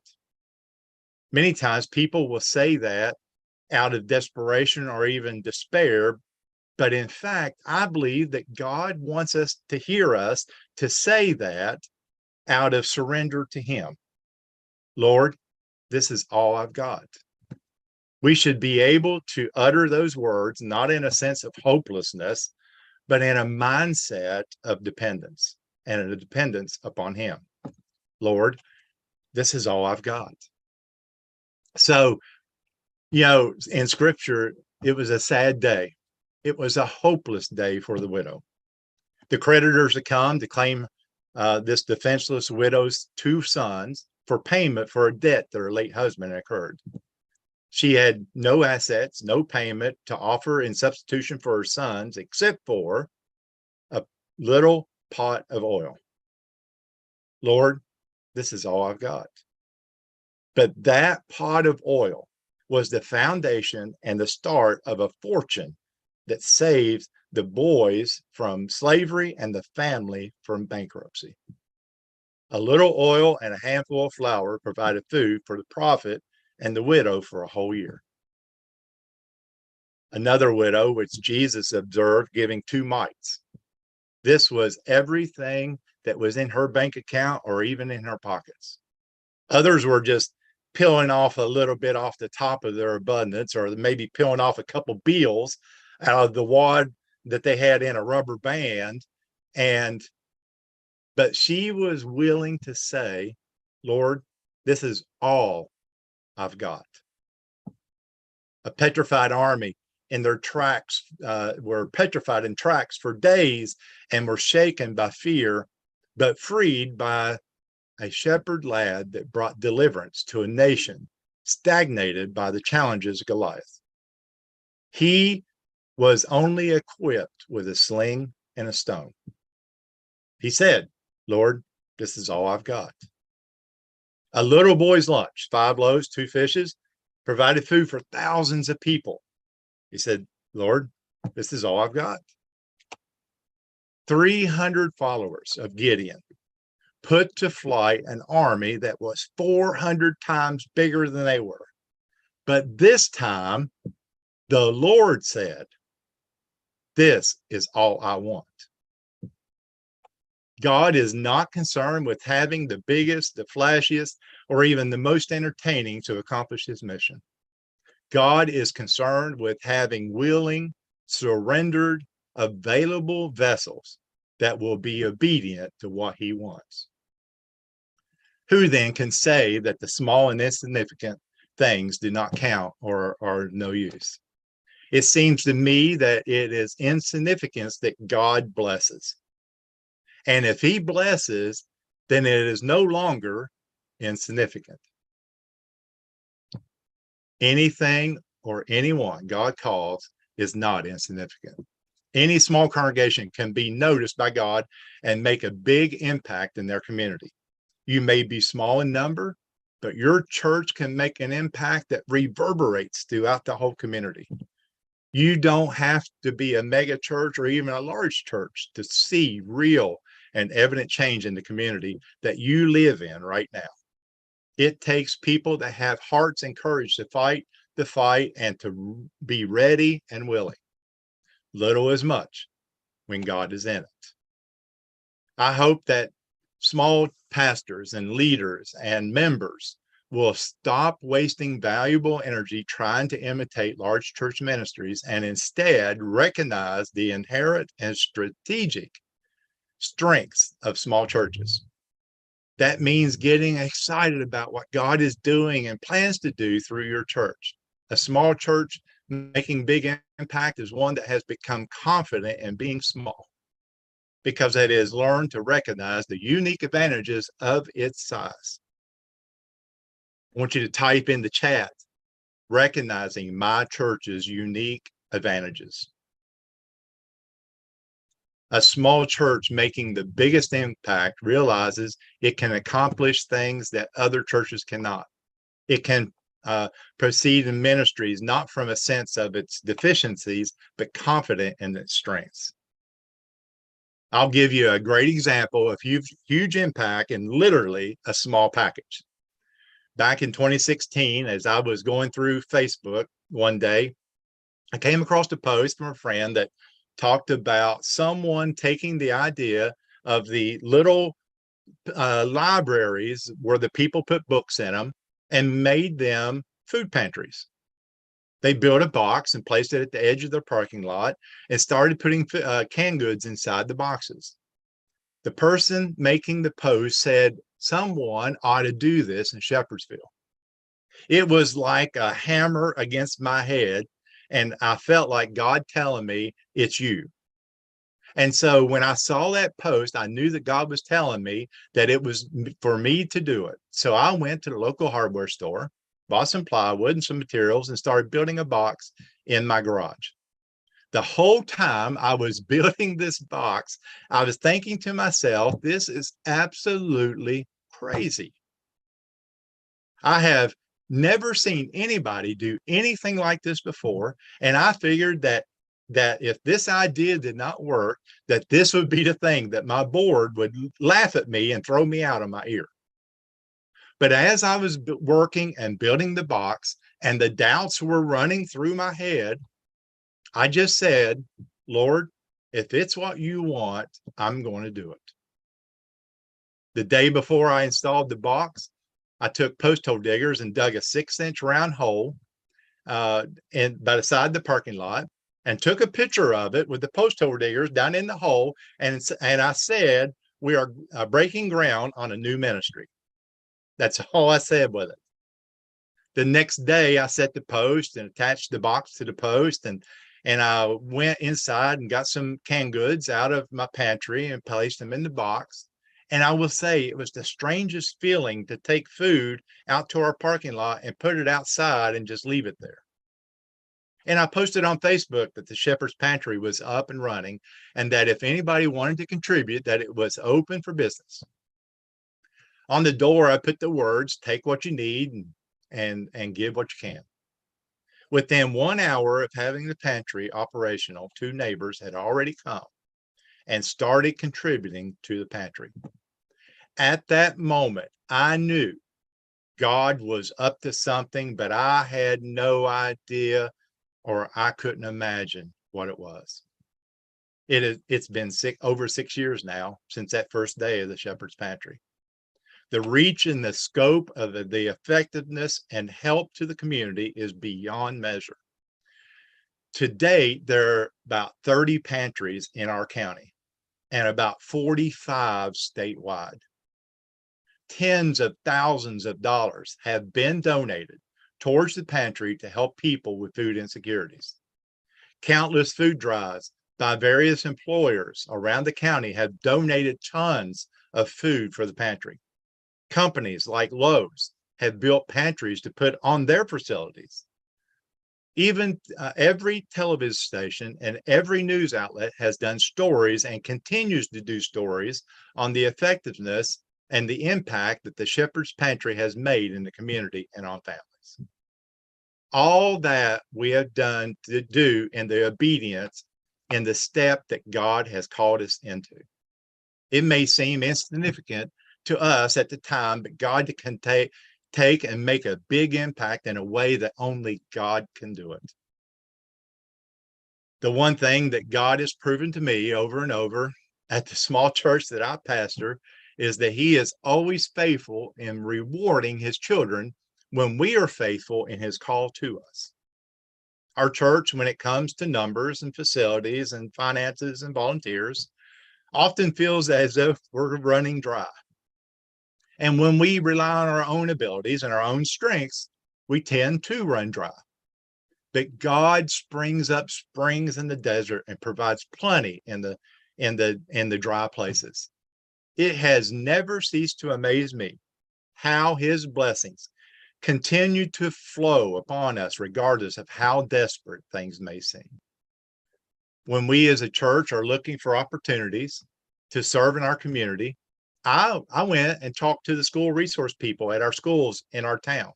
Many times people will say that out of desperation or even despair. But in fact, I believe that God wants us to hear us to say that out of surrender to him. Lord, this is all I've got. We should be able to utter those words, not in a sense of hopelessness, but in a mindset of dependence and a dependence upon him. Lord, this is all I've got. So, in scripture, it was a sad day. It was a hopeless day for the widow. The creditors had come to claim this defenseless widow's 2 sons for payment for a debt that her late husband incurred. She had no assets, no payment to offer in substitution for her sons, except for a little pot of oil. Lord, this is all I've got. But that pot of oil was the foundation and the start of a fortune that saved the boys from slavery and the family from bankruptcy. A little oil and a handful of flour provided food for the prophet and the widow for a whole year. Another widow, which Jesus observed giving 2 mites. This was everything that was in her bank account or even in her pockets. Others were just peeling off a little bit off the top of their abundance, or maybe peeling off a couple bills out of the wad that they had in a rubber band. But she was willing to say, Lord, this is all I've got. A petrified army in their tracks were petrified in tracks for days and were shaken by fear, but freed by a shepherd lad that brought deliverance to a nation stagnated by the challenges of Goliath. He was only equipped with a sling and a stone. He said, Lord, this is all I've got. A little boy's lunch, 5 loaves, 2 fishes, provided food for thousands of people. He said, Lord, this is all I've got. 300 followers of Gideon put to flight an army that was 400 times bigger than they were. But this time, the Lord said, this is all I want. God is not concerned with having the biggest, the flashiest, or even the most entertaining to accomplish his mission. God is concerned with having willing, surrendered, available vessels that will be obedient to what he wants. Who then can say that the small and insignificant things do not count or are no use? It seems to me that it is insignificance that God blesses. And if he blesses, then it is no longer insignificant. Anything or anyone God calls is not insignificant. Any small congregation can be noticed by God and make a big impact in their community. You may be small in number, but your church can make an impact that reverberates throughout the whole community. You don't have to be a mega church or even a large church to see real and evident change in the community that you live in right now. It takes people that have hearts and courage to fight the fight and to be ready and willing. Little as much when God is in it. I hope that small pastors and leaders and members will stop wasting valuable energy trying to imitate large church ministries and instead recognize the inherent and strategic strengths of small churches. That means getting excited about what God is doing and plans to do through your church. A small church making big impact is one that has become confident in being small because it has learned to recognize the unique advantages of its size. I want you to type in the chat, recognizing my church's unique advantages. A small church making the biggest impact realizes it can accomplish things that other churches cannot. It can proceed in ministries not from a sense of its deficiencies, but confident in its strengths. I'll give you a great example of huge impact in literally a small package. Back in 2016, as I was going through Facebook one day, I came across a post from a friend that talked about someone taking the idea of the little libraries where the people put books in them and made them food pantries. They built a box and placed it at the edge of their parking lot and started putting canned goods inside the boxes. The person making the post said someone ought to do this in Shepherdsville. It was like a hammer against my head, and I felt like God telling me, it's you. And so when I saw that post, I knew that God was telling me that it was for me to do it. So I went to the local hardware store, bought some plywood and some materials, and started building a box in my garage. The whole time I was building this box, I was thinking to myself, this is absolutely crazy. I have never seen anybody do anything like this before. And I figured that if this idea did not work, that this would be the thing that my board would laugh at me and throw me out of my ear. But as I was working and building the box and the doubts were running through my head, I just said, Lord, if it's what you want, I'm going to do it. The day before I installed the box, I took post hole diggers and dug a 6-inch round hole by the side of the parking lot and took a picture of it with the post hole diggers down in the hole. And I said, we are breaking ground on a new ministry. That's all I said with it. The next day I set the post and attached the box to the post, and I went inside and got some canned goods out of my pantry and placed them in the box. And I will say it was the strangest feeling to take food out to our parking lot and put it outside and just leave it there. And I posted on Facebook that the Shepherd's Pantry was up and running and that if anybody wanted to contribute, that it was open for business. On the door, I put the words, take what you need and give what you can. Within 1 hour of having the pantry operational, 2 neighbors had already come and started contributing to the pantry. At that moment, I knew God was up to something, but I had no idea or I couldn't imagine what it was. It's been over 6 years now since that first day of the Shepherd's Pantry. The reach and the scope of the effectiveness and help to the community is beyond measure. To date, there are about 30 pantries in our county and about 45 statewide. Tens of thousands of dollars have been donated towards the pantry to help people with food insecurities. Countless food drives by various employers around the county have donated tons of food for the pantry. Companies like Lowe's have built pantries to put on their facilities. Even every television station and every news outlet has done stories and continues to do stories on the effectiveness and the impact that the Shepherd's Pantry has made in the community and on families. All that we have done to do in the obedience in the step that God has called us into. It may seem insignificant to us at the time, but God can take and make a big impact in a way that only God can do it. The one thing that God has proven to me over and over at the small church that I pastor is that he is always faithful in rewarding his children when we are faithful in his call to us. Our church, when it comes to numbers and facilities and finances and volunteers, often feels as if we're running dry. And when we rely on our own abilities and our own strengths, we tend to run dry. But God springs up springs in the desert and provides plenty in the dry places. It has never ceased to amaze me how his blessings continue to flow upon us regardless of how desperate things may seem. When we as a church are looking for opportunities to serve in our community, I went and talked to the school resource people at our schools in our town.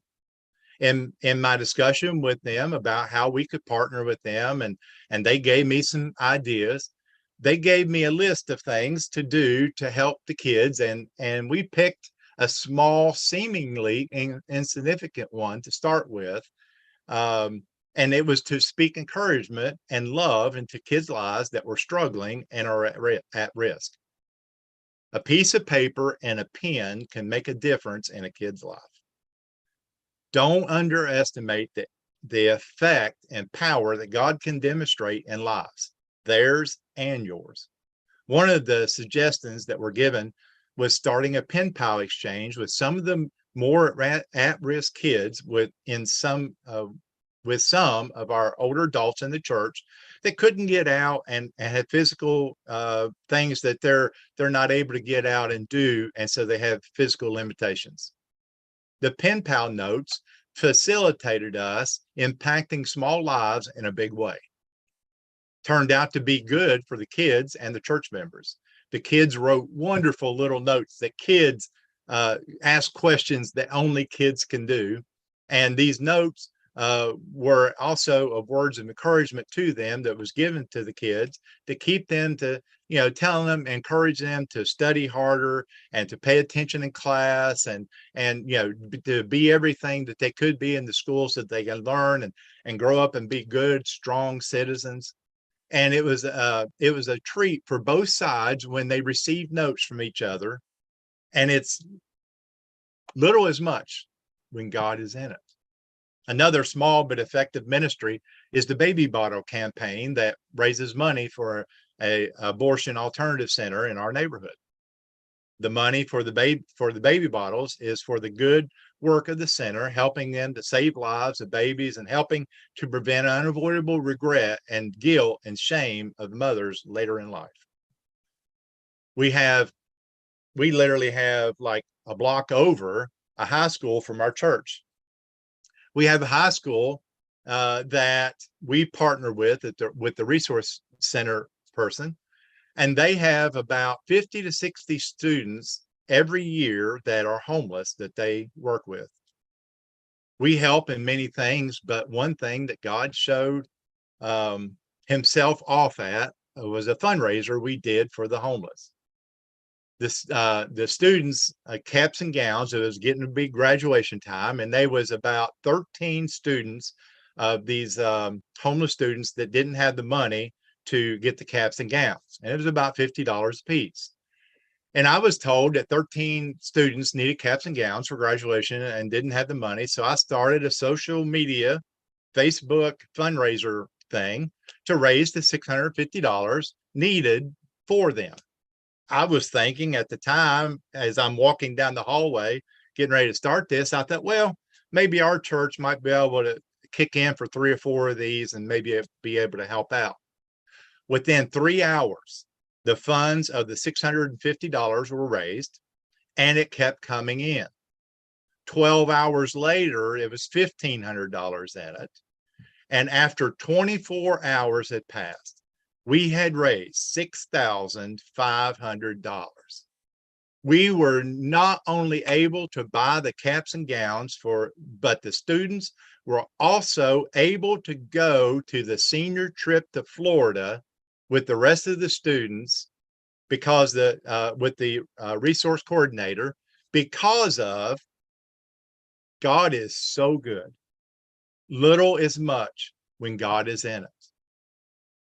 In my discussion with them about how we could partner with them, and they gave me some ideas. They gave me a list of things to do to help the kids, and we picked a small, seemingly insignificant one to start with. And it was to speak encouragement and love into kids' lives that were struggling and are at risk. A piece of paper and a pen can make a difference in a kid's life. Don't underestimate the effect and power that God can demonstrate in lives, theirs and yours. One of the suggestions that were given was starting a pen pal exchange with some of the more at-risk kids with some of our older adults in the church that couldn't get out and had physical things that they're not able to get out and do, and so they have physical limitations. The pen pal notes facilitated us impacting small lives in a big way. Turned out to be good for the kids and the church members. The kids wrote wonderful little notes that kids ask questions that only kids can do. And these notes were also of words of encouragement to them that was given to the kids to keep them to, telling them, encourage them to study harder and to pay attention in class and to be everything that they could be in the school so that they can learn and grow up and be good, strong citizens. And it was a treat for both sides when they received notes from each other. And it's little as much when God is in it. Another small but effective ministry is the baby bottle campaign that raises money for a abortion alternative center in our neighborhood. The money for the baby bottles is for the good work of the center, helping them to save lives of babies and helping to prevent unavoidable regret and guilt and shame of mothers later in life. We literally have like a block over a high school from our church. We have a high school that we partner with the resource center person, and they have about 50 to 60 students every year that are homeless that they work with. We help in many things, but one thing that God showed himself off at was a fundraiser we did for the homeless. The students, caps and gowns, it was getting to be graduation time, and there was about 13 students of these homeless students that didn't have the money to get the caps and gowns, and it was about $50 a piece. And I was told that 13 students needed caps and gowns for graduation and didn't have the money. So I started a social media Facebook fundraiser thing to raise the $650 needed for them. I was thinking at the time, as I'm walking down the hallway, getting ready to start this, I thought, well, maybe our church might be able to kick in for 3 or 4 of these and maybe be able to help out. Within 3 hours, the funds of the $650 were raised, and it kept coming in. 12 hours later, it was $1,500 in it. And after 24 hours had passed, we had raised $6,500. We were not only able to buy the caps and gowns but the students were also able to go to the senior trip to Florida with the rest of the students because with the resource coordinator, because of God is so good. Little is much when God is in it.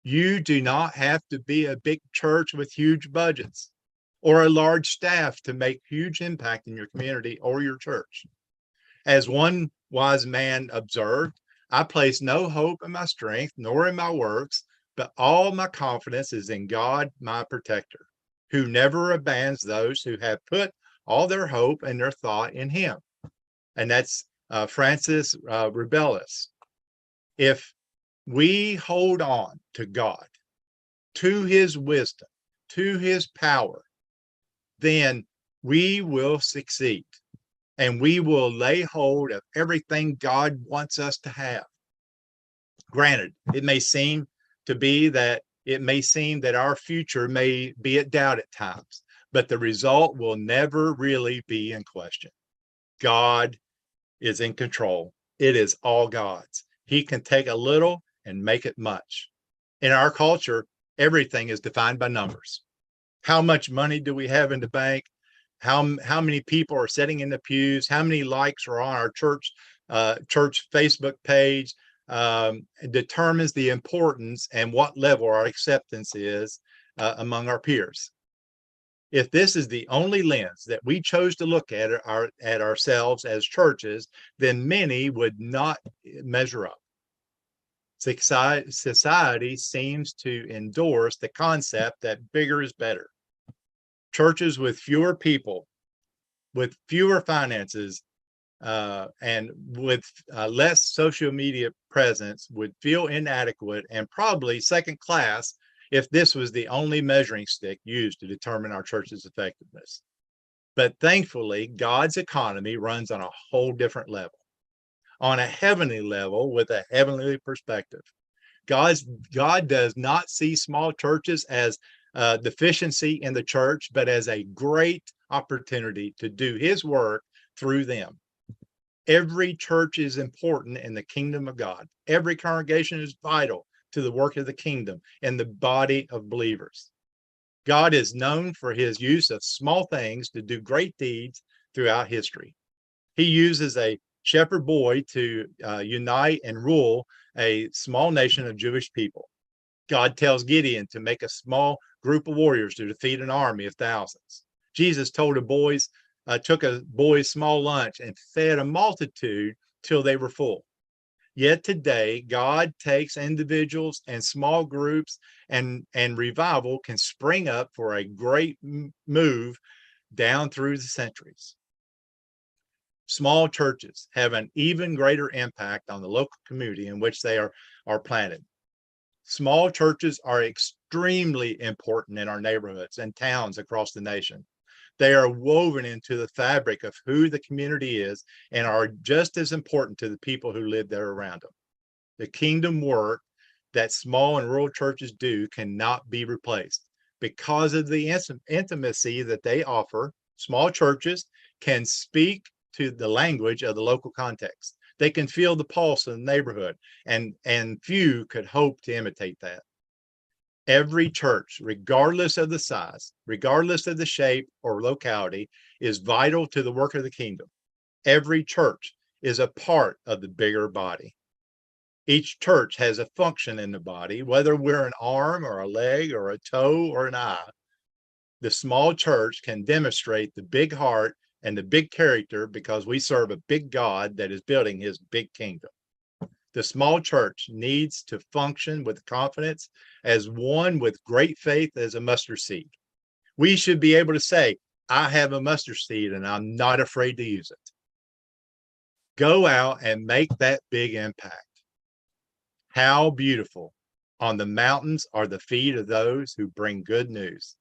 You do not have to be a big church with huge budgets or a large staff to make huge impact in your community or your church. As one wise man observed, I place no hope in my strength nor in my works, but all my confidence is in God, my protector, who never abandons those who have put all their hope and their thought in him. And that's Francis Rebellis. If we hold on to God, to his wisdom, to his power, then we will succeed and we will lay hold of everything God wants us to have. Granted, it may seem that our future may be in doubt at times, but the result will never really be in question. God is in control. It is all God's. He can take a little and make it much. In our culture, everything is defined by numbers. How much money do we have in the bank? How many people are sitting in the pews? How many likes are on our church Facebook page? Determines the importance and what level our acceptance is among our peers. If this is the only lens that we chose to look at ourselves as churches, then many would not measure up. Society seems to endorse the concept that bigger is better. Churches with fewer people, with fewer finances, and with less social media presence would feel inadequate and probably second class if this was the only measuring stick used to determine our church's effectiveness. But thankfully, God's economy runs on a whole different level, on a heavenly level with a heavenly perspective. God does not see small churches as deficiency in the church, but as a great opportunity to do his work through them. Every church is important in the kingdom of God. Every congregation is vital to the work of the kingdom and the body of believers. God is known for his use of small things to do great deeds throughout history. He uses a shepherd boy to unite and rule a small nation of Jewish people. God tells Gideon to make a small group of warriors to defeat an army of thousands. Jesus took a boy's small lunch and fed a multitude till they were full. Yet today, God takes individuals and small groups, and revival can spring up for a great move down through the centuries. Small churches have an even greater impact on the local community in which they are planted. Small churches are extremely important in our neighborhoods and towns across the nation. They are woven into the fabric of who the community is and are just as important to the people who live there around them. The kingdom work that small and rural churches do cannot be replaced. Because of the intimacy that they offer, small churches can speak to the language of the local context. They can feel the pulse of the neighborhood, and few could hope to imitate that. Every church, regardless of the size, regardless of the shape or locality, is vital to the work of the kingdom. Every church is a part of the bigger body. Each church has a function in the body, whether we're an arm or a leg or a toe or an eye. the small church can demonstrate the big heart and the big character because we serve a big God that is building his big kingdom. The small church needs to function with confidence as one with great faith as a mustard seed. We should be able to say, I have a mustard seed and I'm not afraid to use it. Go out and make that big impact. How beautiful on the mountains are the feet of those who bring good news,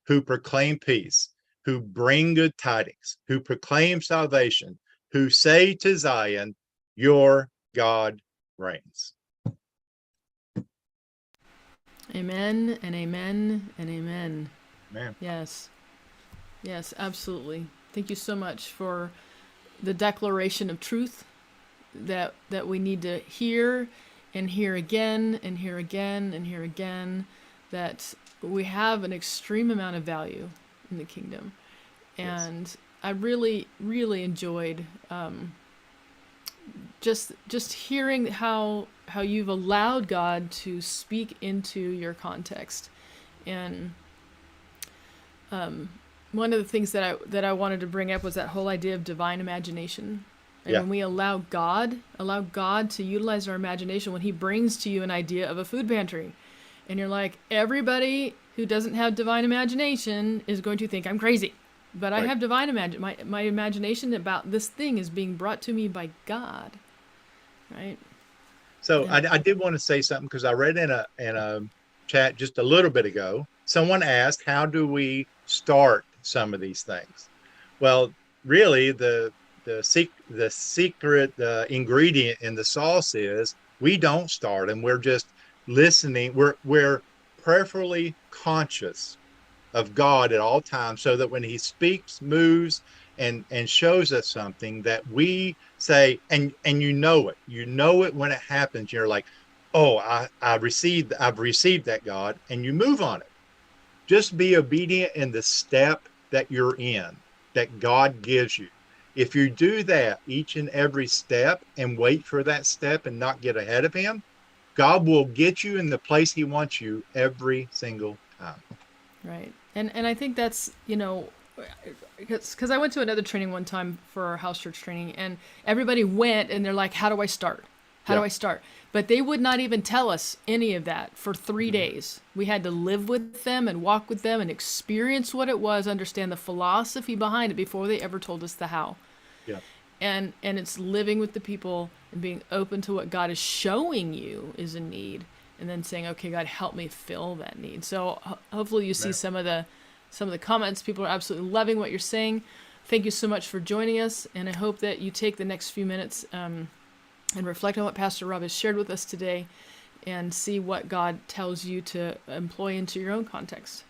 who proclaim peace, who bring good tidings, who proclaim salvation, who say to Zion, your God reigns. Amen and amen and amen. Amen. Yes. Yes, absolutely. Thank you so much for the declaration of truth that we need to hear and hear again and hear again and hear again, that we have an extreme amount of value in the kingdom. And yes. I really, really enjoyed just hearing how you've allowed God to speak into your context. And one of the things that I wanted to bring up was that whole idea of divine imagination. And when we allow God to utilize our imagination, when he brings to you an idea of a food pantry, and you're like, everybody who doesn't have divine imagination is going to think I'm crazy. But I have divine imagination. My imagination about this thing is being brought to me by God. Right? So I did want to say something, because I read in a chat just a little bit ago, someone asked, how do we start some of these things? Well, really, the secret ingredient in the sauce is we don't start, and we're just listening. We're prayerfully conscious of God at all times, so that when he speaks, moves, and shows us something, that we say, and you know it when it happens. You're like, oh, I've received that, God, and you move on it. Just be obedient in the step that you're in, that God gives you. If you do that each and every step and wait for that step and not get ahead of him, God will get you in the place he wants you every single time. Right. And I think that's, because I went to another training one time for our house church training, and everybody went and they're like, how do I start? How do I start? But they would not even tell us any of that for 3 days. We had to live with them and walk with them and experience what it was, understand the philosophy behind it before they ever told us the how. Yeah. And it's living with the people and being open to what God is showing you is a need, and then saying, okay, God, help me fill that need. So hopefully you see some of the comments. People are absolutely loving what you're saying. Thank you so much for joining us, and I hope that you take the next few minutes and reflect on what Pastor Rob has shared with us today, and see what God tells you to employ into your own context.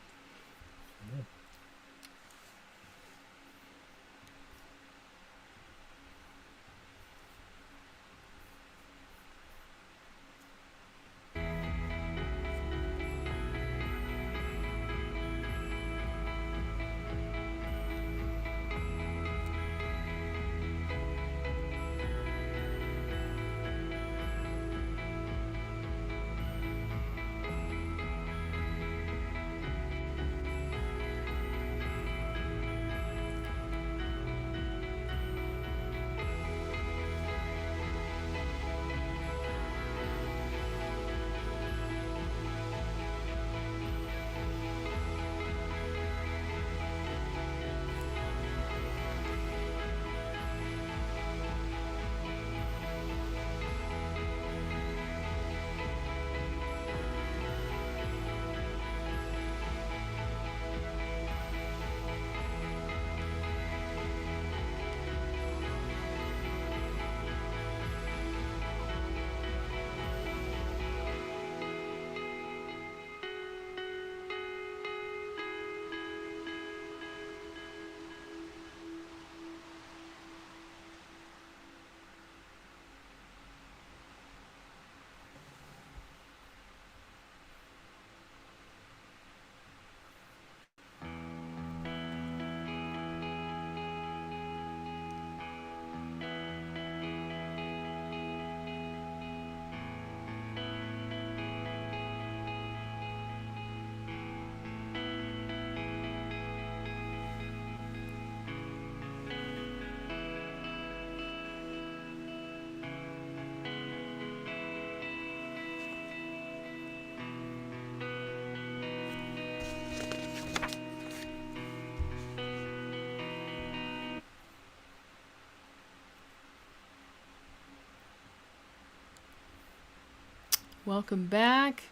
welcome back.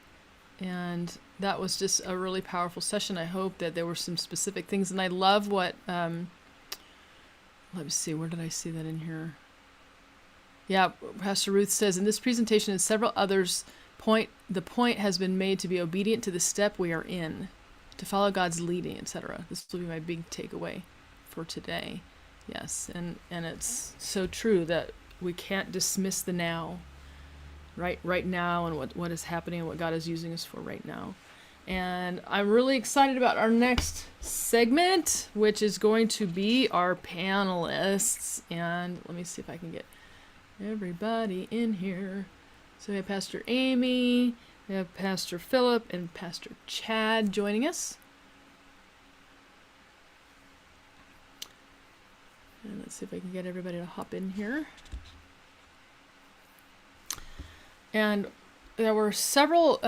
And that was just a really powerful session. I hope that there were some specific things. And I love what, let me see, where did I see that in here? Yeah, Pastor Ruth says, in this presentation and several others, the point has been made to be obedient to the step we are in, to follow God's leading, etc. This will be my big takeaway for today. Yes, and it's so true that we can't dismiss the now. Right now, and what is happening and what God is using us for right now. And I'm really excited about our next segment, which is going to be our panelists. And let me see if I can get everybody in here. So we have Pastor Amy, we have Pastor Philip, and Pastor Chad joining us. And let's see if I can get everybody to hop in here. And there were several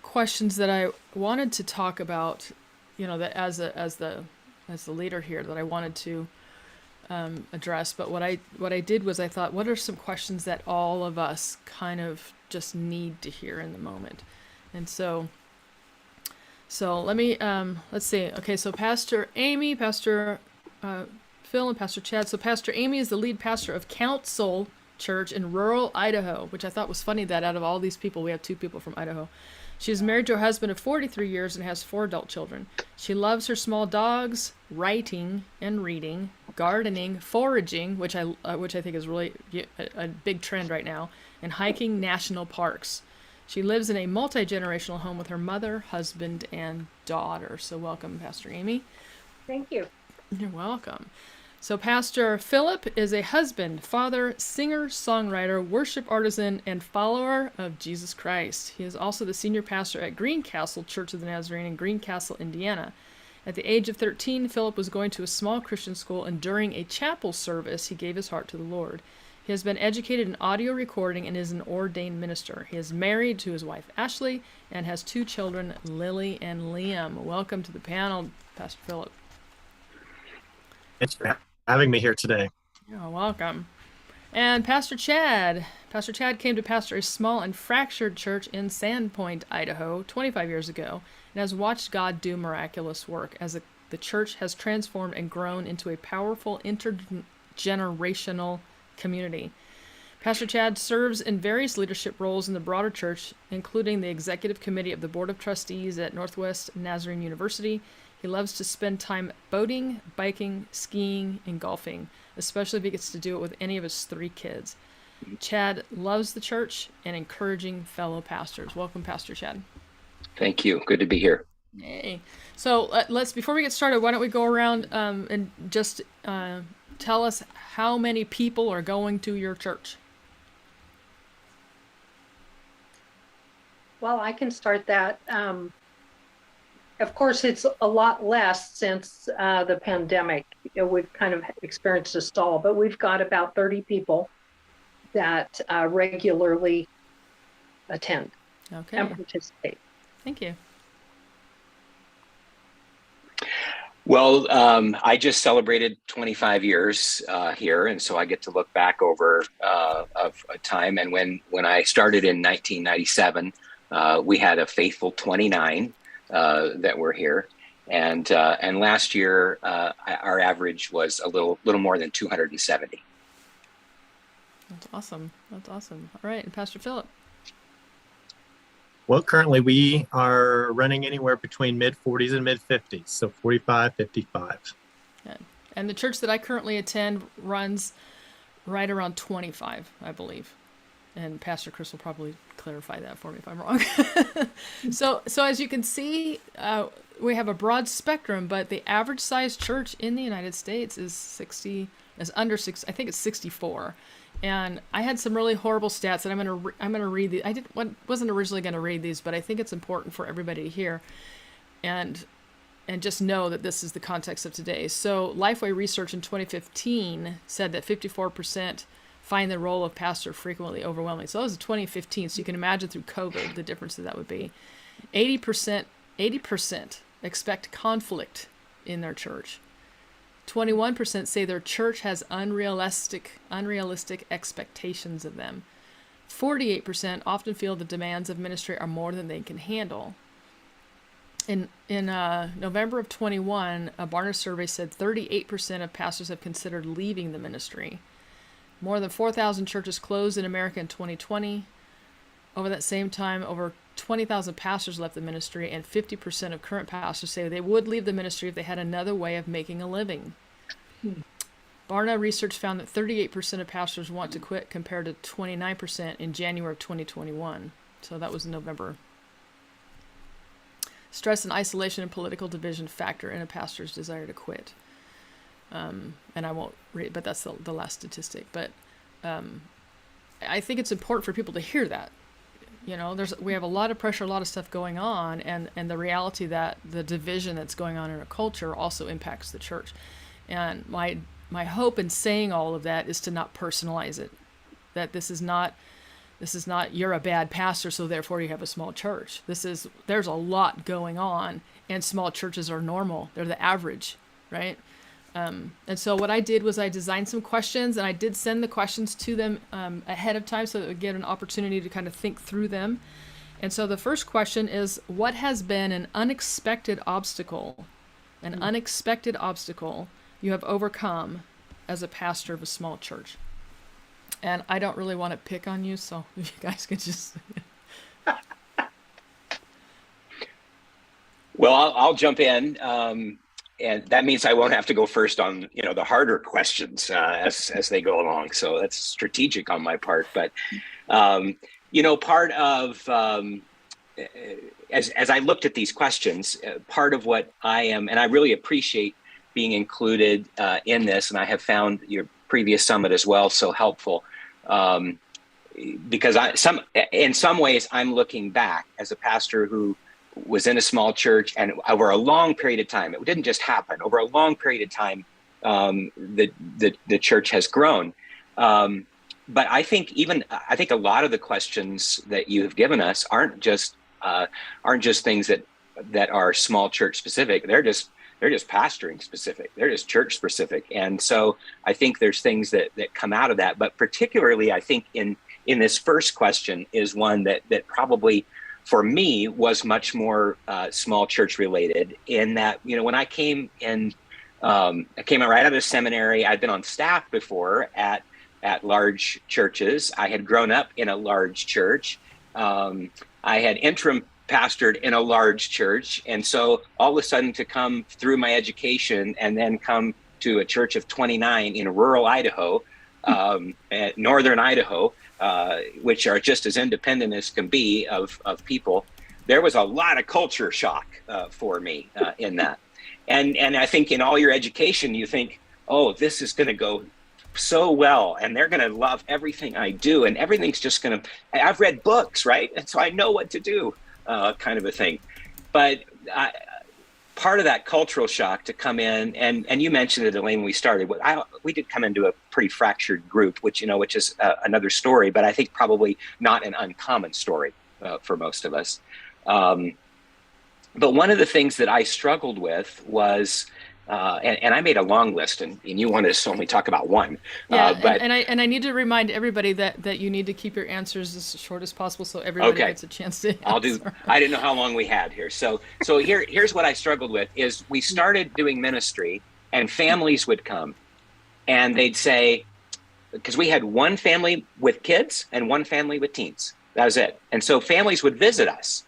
questions that I wanted to talk about, that as the leader here, that I wanted to address. But what I did was I thought, what are some questions that all of us kind of just need to hear in the moment? And so let me let's see. Okay, so Pastor Amy, Pastor Phil, and Pastor Chad. So Pastor Amy is the lead pastor of Council Church in rural Idaho, which I thought was funny that out of all these people, we have 2 people from Idaho. She is married to her husband of 43 years and has 4 adult children. She loves her small dogs, writing and reading, gardening, foraging, which I think is really a big trend right now, and hiking national parks. She lives in a multi-generational home with her mother, husband, and daughter. So welcome, Pastor Amy. Thank you. You're welcome. So Pastor Philip is a husband, father, singer, songwriter, worship artisan, and follower of Jesus Christ. He is also the senior pastor at Greencastle Church of the Nazarene in Greencastle, Indiana. At the age of 13, Philip was going to a small Christian school, and during a chapel service, he gave his heart to the Lord. He has been educated in audio recording and is an ordained minister. He is married to his wife, Ashley, and has 2 children, Lily and Liam. Welcome to the panel, Pastor Philip. Thanks for having me here today. You're welcome. And Pastor Chad. Pastor Chad came to pastor a small and fractured church in Sandpoint, Idaho, 25 years ago, and has watched God do miraculous work as the church has transformed and grown into a powerful intergenerational community. Pastor Chad serves in various leadership roles in the broader church, including the executive committee of the Board of Trustees at Northwest Nazarene University. He loves to spend time boating, biking, skiing, and golfing, especially if he gets to do it with any of his 3 kids. Chad loves the church and encouraging fellow pastors. Welcome, Pastor Chad. Thank you. Good to be here. Hey. So before we get started, why don't we go around and just tell us how many people are going to your church? Well, I can start that. Of course, it's a lot less since the pandemic. We've kind of experienced a stall, but we've got about 30 people that regularly attend and participate. Thank you. Well, I just celebrated 25 years here, and so I get to look back over of a time. And when I started in 1997, we had a faithful 29 that were here, and last year our average was a little more than 270. That's awesome. That's awesome. All right, and Pastor Philip. Well, currently we are running anywhere between mid-40s and mid-50s, so 45, 55. Yeah. And the church that I currently attend runs right around 25, I believe. And Pastor Chris will probably clarify that for me if I'm wrong. So as you can see, we have a broad spectrum, but the average size church in the United States is under 6. I think it's 64. And I had some really horrible stats that I'm gonna read. Wasn't originally gonna read these, but I think it's important for everybody to hear, and just know that this is the context of today. So Lifeway research in 2015 said that 54% find the role of pastor frequently overwhelming. So that was 2015. So you can imagine through COVID the difference that would be. 80% expect conflict in their church. 21% say their church has unrealistic expectations of them. 48% often feel the demands of ministry are more than they can handle. In November of 21, a Barna survey said 38% of pastors have considered leaving the ministry. More than 4,000 churches closed in America in 2020. Over that same time, over 20,000 pastors left the ministry, and 50% of current pastors say they would leave the ministry if they had another way of making a living. Barna research found that 38% of pastors want to quit compared to 29% in January of 2021. So that was in November. Stress and isolation and political division factor in a pastor's desire to quit. And I won't read, but that's the last statistic. But I think it's important for people to hear that. You know, we have a lot of pressure, a lot of stuff going on, and the reality that the division that's going on in our culture also impacts the church. And my hope in saying all of that is to not personalize it. That this is not you're a bad pastor, so therefore you have a small church. There's a lot going on, and small churches are normal. They're the average, right? And so what I did was I designed some questions, and I did send the questions to them ahead of time so that we get an opportunity to kind of think through them. And so the first question is, what has been an unexpected obstacle you have overcome as a pastor of a small church? And I don't really want to pick on you, so if you guys could just... Well, I'll jump in. And that means I won't have to go first on, the harder questions as they go along. So that's strategic on my part. But, part of, as I looked at these questions, part of what I am, and I really appreciate being included in this, and I have found your previous summit as well so helpful, because in some ways I'm looking back as a pastor who was in a small church, and over a long period of time, it didn't just happen. Over a long period of time, the church has grown. But I think a lot of the questions that you have given us aren't just things that are small church specific. They're just pastoring specific. They're just church specific. And so I think there's things that come out of that. But particularly, I think in this first question is one that probably for me was much more small church related, in that, when I came in, I came right out of seminary. I'd been on staff before at large churches. I had grown up in a large church. I had interim pastored in a large church. And so all of a sudden to come through my education and then come to a church of 29 in rural Idaho, northern Idaho, which are just as independent as can be of people, there was a lot of culture shock for me in that. And I think in all your education, you think, oh, this is going to go so well, and they're going to love everything I do, and everything's just going to, I've read books, right? And so I know what to do, kind of a thing. But part of that cultural shock to come in, and you mentioned it, Elaine, when we started, we did come into a pretty fractured group, which is another story, but I think probably not an uncommon story for most of us. But one of the things that I struggled with was, and I made a long list, and you wanted to only talk about one. Yeah, but I need to remind everybody that you need to keep your answers as short as possible, so everybody gets a chance to answer. I didn't know how long we had here, so here's what I struggled with: is we started doing ministry, and families would come, and they'd say, because we had one family with kids and one family with teens. That was it. And so families would visit us,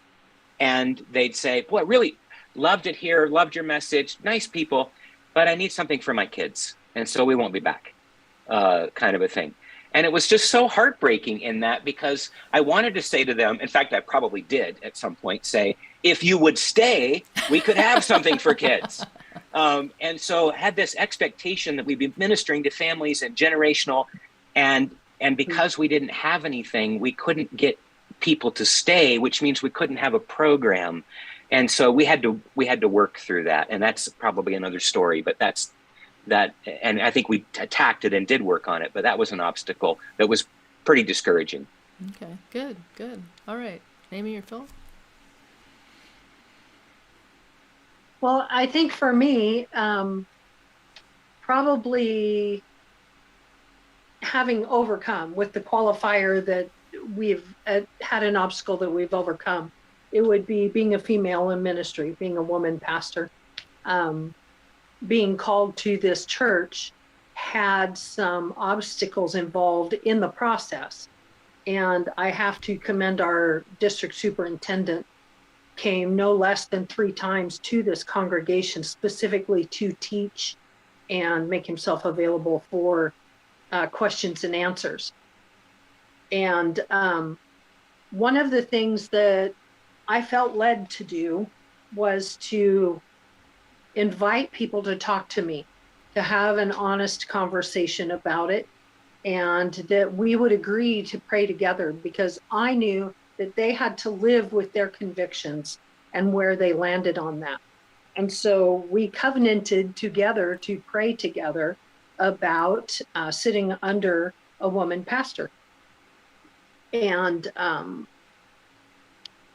and they'd say, "Boy, really loved it here, loved your message, nice people, but I need something for my kids, and so we won't be back," kind of a thing. And it was just so heartbreaking in that, because I wanted to say to them, in fact, I probably did at some point say, if you would stay, we could have something for kids. And so had this expectation that we'd be ministering to families and generational, and because we didn't have anything, we couldn't get people to stay, which means we couldn't have a program. And so we had to work through that, and that's probably another story. But that's that, and I think we attacked it and did work on it. But that was an obstacle that was pretty discouraging. Okay, good. All right, Amy or Phil? Well, I think for me, probably having overcome with the qualifier that we've had an obstacle that we've overcome. It would be being a female in ministry, being a woman pastor. Being called to this church had some obstacles involved in the process. And I have to commend our district superintendent, came no less than 3 times to this congregation specifically to teach and make himself available for questions and answers. And one of the things that I felt led to do was to invite people to talk to me, to have an honest conversation about it, and that we would agree to pray together, because I knew that they had to live with their convictions and where they landed on that. And so we covenanted together to pray together about sitting under a woman pastor. And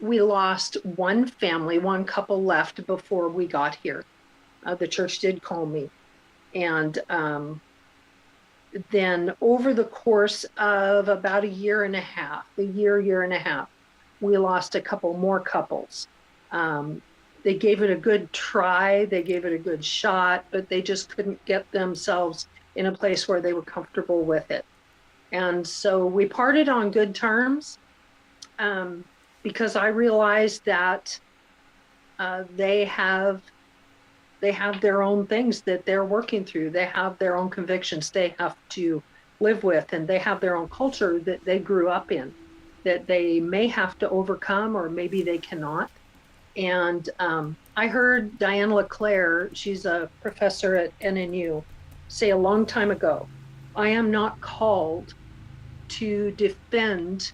we lost one family, one couple left before we got here. The church did call me. And then over the course of about a year and a half, we lost a couple more couples. They gave it a good try, they gave it a good shot, but they just couldn't get themselves in a place where they were comfortable with it. And so we parted on good terms, because I realized that they have their own things that they're working through. They have their own convictions they have to live with, and they have their own culture that they grew up in, that they may have to overcome, or maybe they cannot. And I heard Diane LeClaire, she's a professor at NNU, say a long time ago, I am not called to defend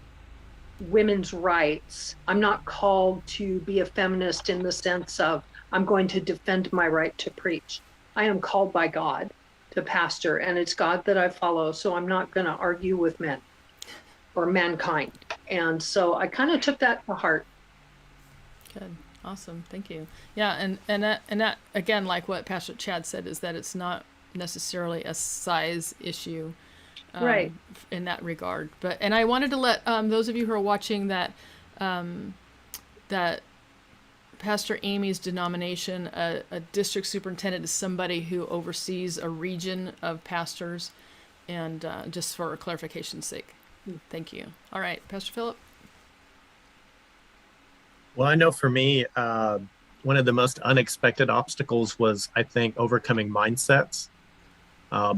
women's rights. I'm not called to be a feminist in the sense of I'm going to defend my right to preach. I am called by God to pastor, and it's God that I follow. So I'm not going to argue with men or mankind. And so I kind of took that to heart. Good. Awesome. Thank you. Yeah. And that again, like what Pastor Chad said, is that it's not necessarily a size issue. Right. In that regard. And I wanted to let those of you who are watching that Pastor Amy's denomination, a district superintendent, is somebody who oversees a region of pastors, and just for clarification's sake. Thank you. All right, Pastor Philip. Well, I know for me, one of the most unexpected obstacles was, I think, overcoming mindsets.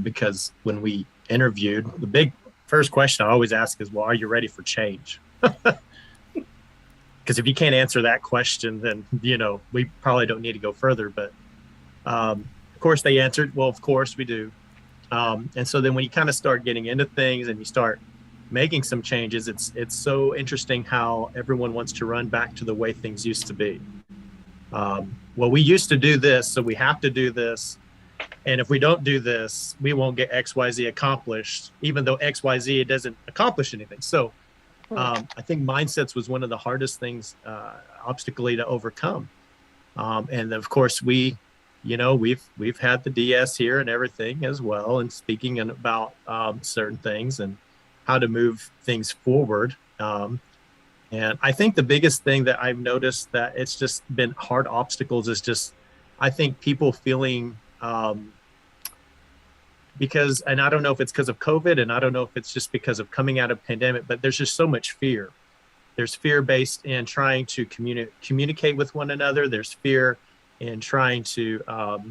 Because when we interviewed, the big first question I always ask is, well, are you ready for change? Because if you can't answer that question, then, we probably don't need to go further. But of course they answered, well, of course we do. And so then when you kind of start getting into things and you start making some changes, it's so interesting how everyone wants to run back to the way things used to be. Well, we used to do this, so we have to do this. And if we don't do this, we won't get XYZ accomplished, even though XYZ doesn't accomplish anything. So I think mindsets was one of the hardest things obstacally to overcome. And of course, we've had the DS here and everything as well, and speaking about certain things and how to move things forward. And I think the biggest thing that I've noticed that it's just been hard obstacles is just, I think people feeling because, and I don't know if it's because of COVID, and I don't know if it's just because of coming out of pandemic, but there's just so much fear. There's fear based in trying to communicate with one another. There's fear in trying to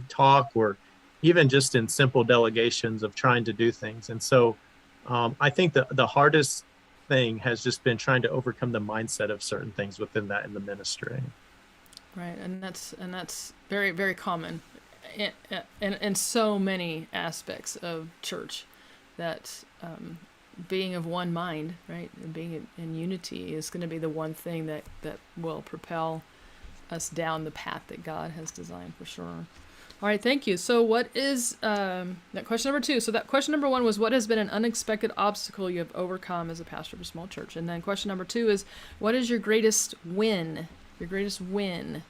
talk, or even just in simple delegations of trying to do things. And so I think the hardest thing has just been trying to overcome the mindset of certain things within that in the ministry. Right. And that's very, very common in so many aspects of church, that being of one mind, right, and being in unity is going to be the one thing that will propel us down the path that God has designed, for sure. All right, thank you. So what is that question number 2? So that question number 1 was, what has been an unexpected obstacle you have overcome as a pastor of a small church? And then question number 2 is, what is your greatest win? Your greatest win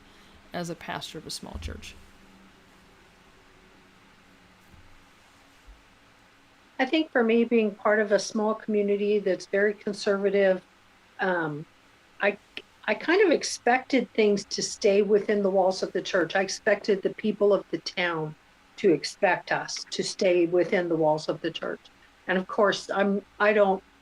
as a pastor of a small church? I think for me, being part of a small community that's very conservative, I kind of expected things to stay within the walls of the church. I expected the people of the town to expect us to stay within the walls of the church. And of course, I'm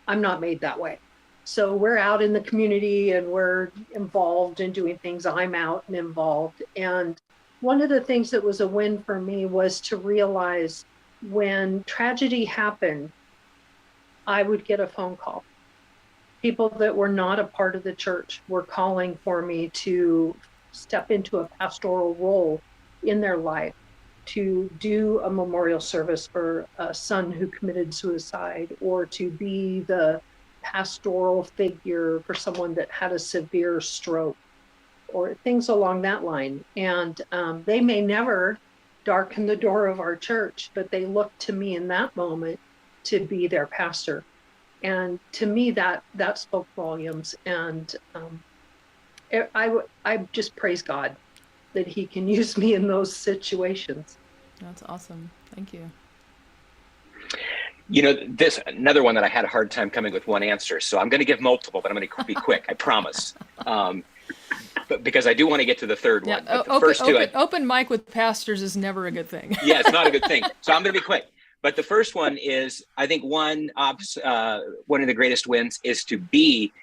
not made that way. So we're out in the community and we're involved in doing things. I'm out and involved. And one of the things that was a win for me was to realize when tragedy happened, I would get a phone call. People that were not a part of the church were calling for me to step into a pastoral role in their life, to do a memorial service for a son who committed suicide, or to be the pastoral figure for someone that had a severe stroke, or things along that line. And they may never darken the door of our church, but they looked to me in that moment to be their pastor. And to me, that spoke volumes. And I just praise God that he can use me in those situations. That's awesome. Thank you. You know, this another one that I had a hard time coming with one answer. So I'm going to give multiple, but I'm going to be quick. I promise. But because I do want to get to the third one. But the first two, open mic with pastors is never a good thing. Yeah, it's not a good thing. So I'm going to be quick. But the first one is, I think one of the greatest wins is to be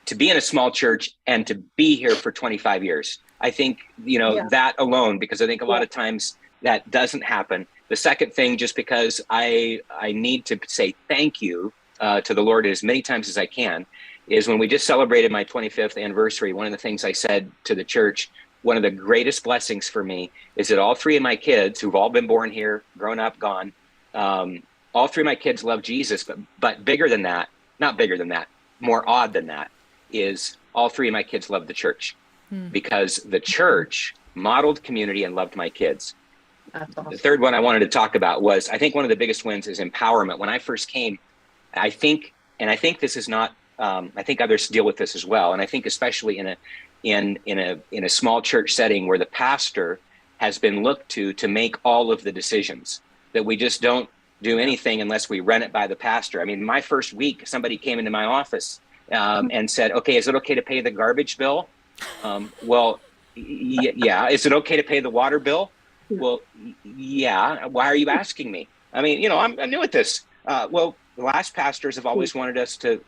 in a small church and to be here for 25 years. I think, that alone, because I think a lot of times that doesn't happen. The second thing, just because I need to say thank you to the Lord as many times as I can, is when we just celebrated my 25th anniversary, one of the things I said to the church, one of the greatest blessings for me is that all three of my kids, who've all been born here, grown up, gone, all three of my kids love Jesus, but bigger than that, not bigger than that, more odd than that, is all three of my kids love the church because the church modeled community and loved my kids. That's awesome. The third one I wanted to talk about was, I think one of the biggest wins is empowerment. When I first came, I think this is not, I think others deal with this as well. And I think especially in a small church setting where the pastor has been looked to make all of the decisions, that we just don't do anything unless we run it by the pastor. I mean, my first week, somebody came into my office and said, okay, is it okay to pay the garbage bill? Well, yeah. Is it okay to pay the water bill? Well, yeah. Why are you asking me? I mean, I'm new at this. Well, the last pastors have always wanted us to,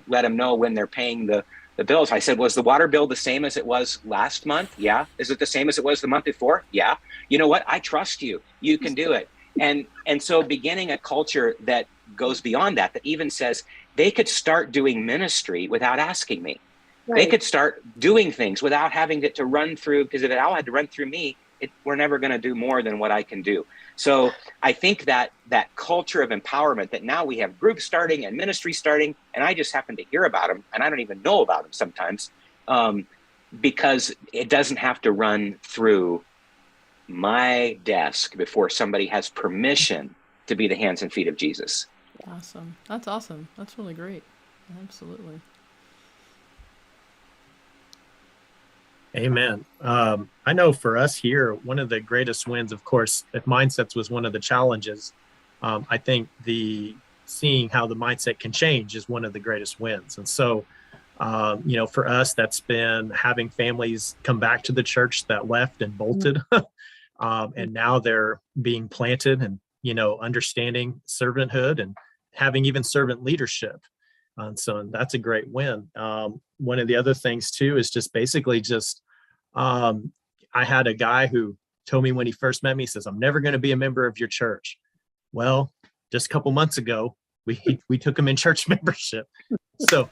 let them know when they're paying the bills. I said, was the water bill the same as it was last month? Yeah. Is it the same as it was the month before? Yeah. You know what? I trust you. You can do it. And so beginning a culture that goes beyond that even says they could start doing ministry without asking me. Right. They could start doing things without having to run through, because if it all had to run through me, we're never going to do more than what I can do. So I think that culture of empowerment, that now we have groups starting and ministry starting, and I just happen to hear about them, and I don't even know about them sometimes, because it doesn't have to run through my desk before somebody has permission to be the hands and feet of Jesus. Awesome. That's awesome. That's really great. Absolutely. Amen. I know for us here, one of the greatest wins, of course, if mindsets was one of the challenges, I think seeing how the mindset can change is one of the greatest wins. And so, for us, that's been having families come back to the church that left and bolted. And now they're being planted and, understanding servanthood and having even servant leadership. And so that's a great win. One of the other things too is just basically I had a guy who told me when he first met me, he says, I'm never going to be a member of your church. Well, just a couple months ago, we took him in church membership. So,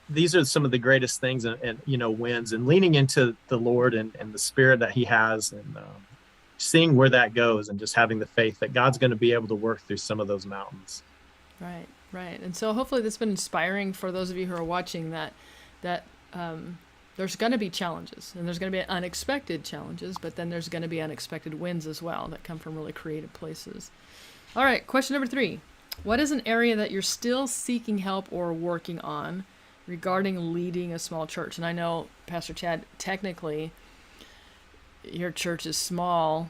these are some of the greatest things and wins, and leaning into the Lord and the spirit that he has, and seeing where that goes, and just having the faith that God's going to be able to work through some of those mountains. Right. And so hopefully this has been inspiring for those of you who are watching, that there's going to be challenges, and there's going to be unexpected challenges, but then there's going to be unexpected wins as well that come from really creative places. All right. Question number 3. What is an area that you're still seeking help or working on regarding leading a small church? And I know, Pastor Chad, technically your church is small,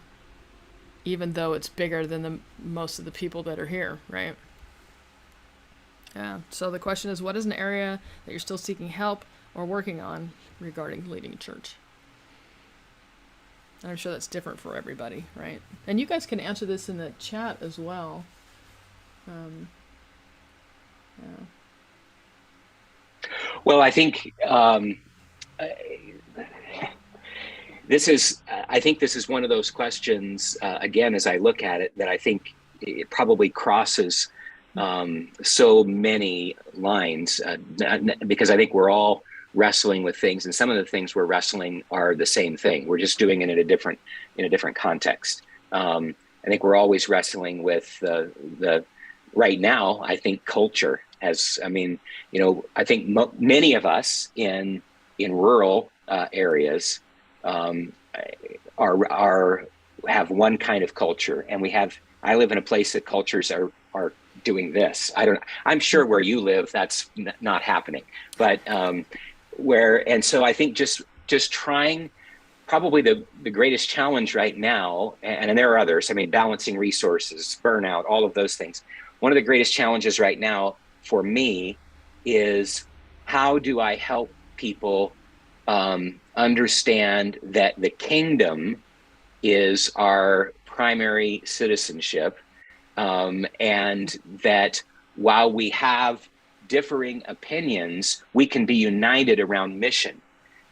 even though it's bigger than most of the people that are here, right? Yeah. So the question is, what is an area that you're still seeking help or working on regarding leading a church? And I'm sure that's different for everybody, right? And you guys can answer this in the chat as well. Yeah. Well, I think this is one of those questions, again, as I look at it, that I think it probably crosses so many lines, because I think we're all wrestling with things, and some of the things we're wrestling are the same thing. We're just doing it in a different context. I think we're always wrestling with the right now. I think culture has. I mean, I think many of us in rural areas have one kind of culture, and I live in a place that cultures are doing this. I'm sure where you live that's not happening, but and so I think just trying, probably the greatest challenge right now, and there are others, I mean, balancing resources, burnout, all of those things. One of the greatest challenges right now for me is, how do I help people understand that the kingdom is our primary citizenship, and that while we have differing opinions, we can be united around mission,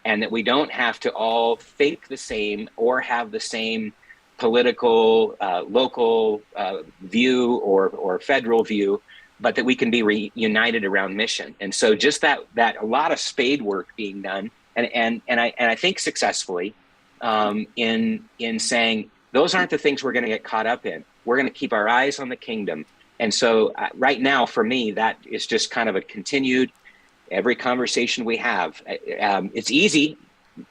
and that we don't have to all think the same or have the same political, local view or federal view, but that we can be reunited around mission. And so just that a lot of spade work being done, and I think successfully, in saying those aren't the things we're going to get caught up in. We're going to keep our eyes on the kingdom. And so right now, for me, that is just kind of a continued, every conversation we have. It's easy.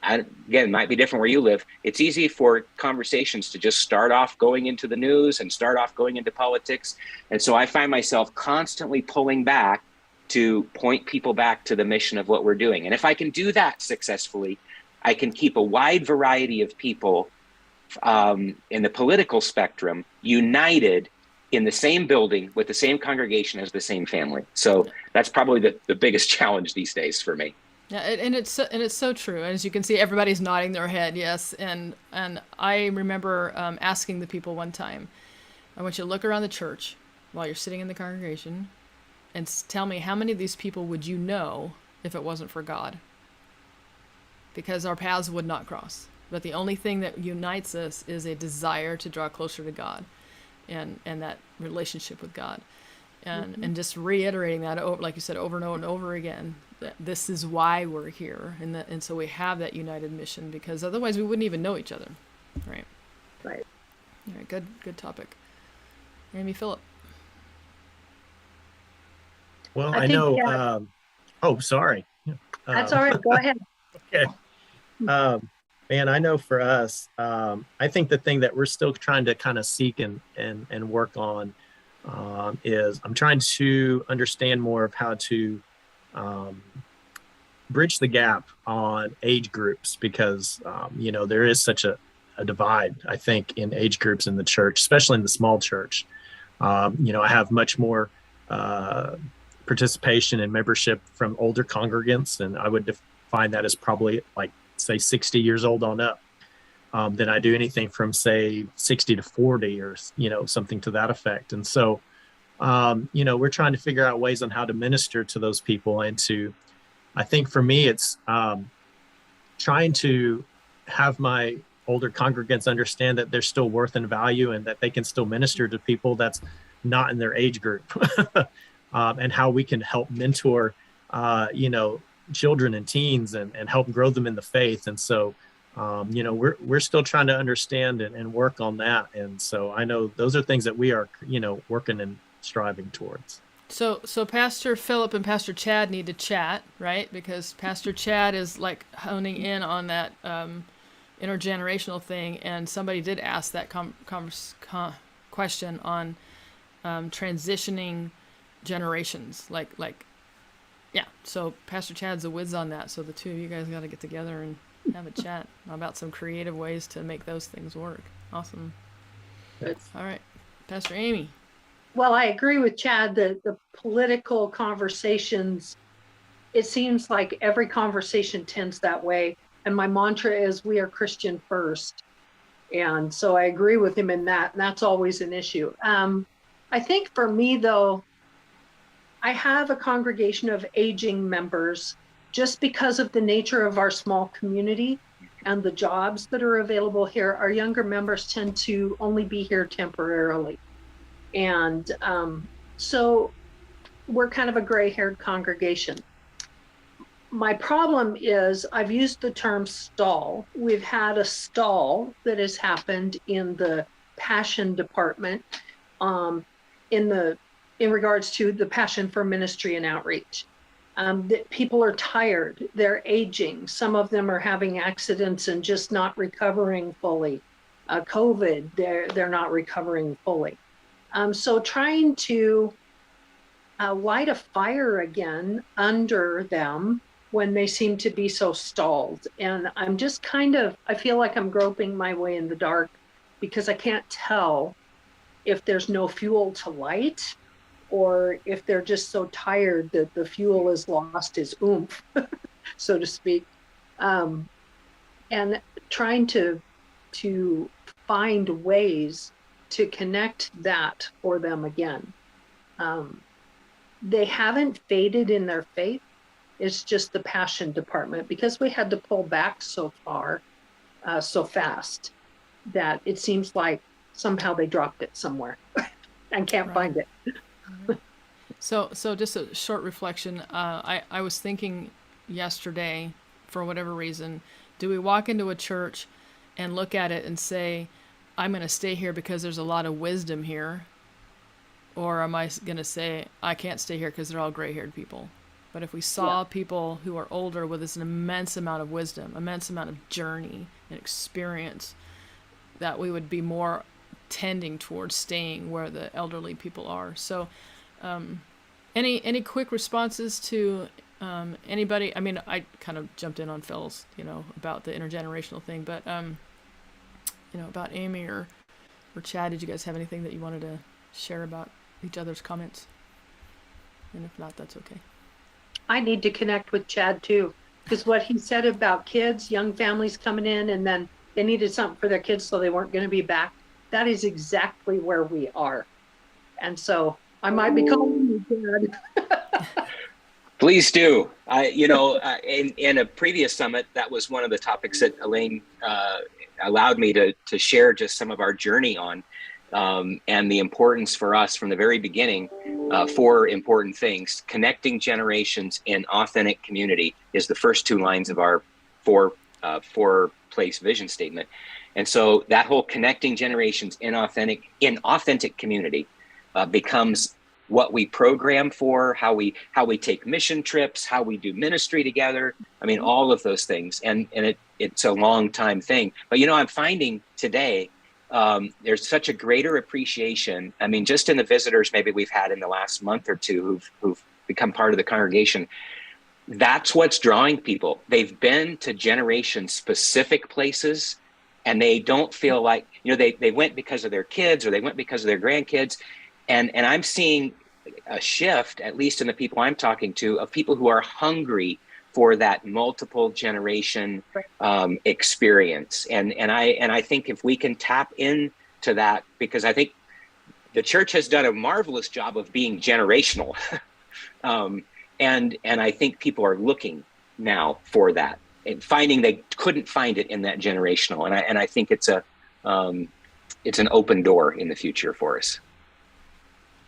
Again, it might be different where you live. It's easy for conversations to just start off going into the news and start off going into politics. And so I find myself constantly pulling back to point people back to the mission of what we're doing. And if I can do that successfully, I can keep a wide variety of people in the political spectrum united in the same building with the same congregation as the same family. So that's probably the biggest challenge these days for me. Yeah, and it's so true. As you can see, everybody's nodding their head, yes. And I remember asking the people one time, I want you to look around the church while you're sitting in the congregation and tell me, how many of these people would you know if it wasn't for God? Because our paths would not cross. But the only thing that unites us is a desire to draw closer to God and that relationship with God. And just reiterating that, like you said, over and over and over again, that this is why we're here. And so we have that united mission, because otherwise we wouldn't even know each other. Right. Right. All right. Good topic. Amy, Philip. Well, I I think, know. Oh, sorry. That's all right. Go ahead. Okay. Man, I know for us, I think the thing that we're still trying to kind of seek and work on is I'm trying to understand more of how to bridge the gap on age groups, because, there is such a divide, I think, in age groups in the church, especially in the small church. I have much more participation and membership from older congregants, and I would define that as probably like, say, 60 years old on up, than I do anything from, say, 60 to 40 or, something to that effect. And so, we're trying to figure out ways on how to minister to those people, and I think for me, it's trying to have my older congregants understand that there's still worth and value, and that they can still minister to people that's not in their age group, and how we can help mentor, children and teens and help grow them in the faith. And so, we're still trying to understand and work on that. And so I know those are things that we are, working and striving towards. So Pastor Philip and Pastor Chad need to chat, right? Because Pastor Chad is like honing in on that intergenerational thing, and somebody did ask that question on transitioning generations, yeah. So Pastor Chad's a whiz on that. So the two of you guys got to get together and have a chat about some creative ways to make those things work. Awesome. All right, Pastor Amy. Well, I agree with Chad that the political conversations, it seems like every conversation tends that way. And my mantra is we are Christian first. And so I agree with him in that. And that's always an issue. I think for me, though, I have a congregation of aging members just because of the nature of our small community and the jobs that are available here. Our younger members tend to only be here temporarily. And so we're kind of a gray-haired congregation. My problem is I've used the term stall. We've had a stall that has happened in the passion department in regards to the passion for ministry and outreach. That people are tired, they're aging. Some of them are having accidents and just not recovering fully. COVID, they're not recovering fully. So trying to light a fire again under them when they seem to be so stalled. And I'm just I feel like I'm groping my way in the dark because I can't tell if there's no fuel to light or if they're just so tired that the fuel has lost its oomph, so to speak. And trying to find ways to connect that for them again. They haven't faded in their faith. It's just the passion department, because we had to pull back so far, so fast, that it seems like somehow they dropped it somewhere and can't find it. So just a short reflection. I was thinking yesterday, for whatever reason, do we walk into a church and look at it and say, I'm going to stay here because there's a lot of wisdom here? Or am I going to say, I can't stay here because they're all gray-haired people? But if we saw people who are older with this immense amount of wisdom, immense amount of journey and experience, that we would be more tending towards staying where the elderly people are. So any quick responses to anybody? I mean, I kind of jumped in on Phil's, about the intergenerational thing, but about Amy or Chad, did you guys have anything that you wanted to share about each other's comments? And if not, that's okay. I need to connect with Chad too, because what he said about kids, young families coming in, and then they needed something for their kids so they weren't going to be back. That is exactly where we are. And so I might be calling you, Chad. Please do. In a previous summit, that was one of the topics that Elaine allowed me to share just some of our journey on, and the importance for us from the very beginning. 4 important things. Connecting generations in authentic community is the first 2 lines of our 4-place vision statement. And so that whole connecting generations in authentic community becomes what we program for, how we take mission trips, how we do ministry together. I mean, all of those things. And it's a long time thing. But, I'm finding today, there's such a greater appreciation. I mean, just in the visitors maybe we've had in the last month or two who've become part of the congregation, that's what's drawing people. They've been to generation specific places, and they don't feel like, they went because of their kids or they went because of their grandkids. And I'm seeing a shift, at least in the people I'm talking to, of people who are hungry for that multiple generation experience. And I think if we can tap into that, because I think the church has done a marvelous job of being generational. And I think people are looking now for that and finding they couldn't find it in that generational. And I think it's an open door in the future for us.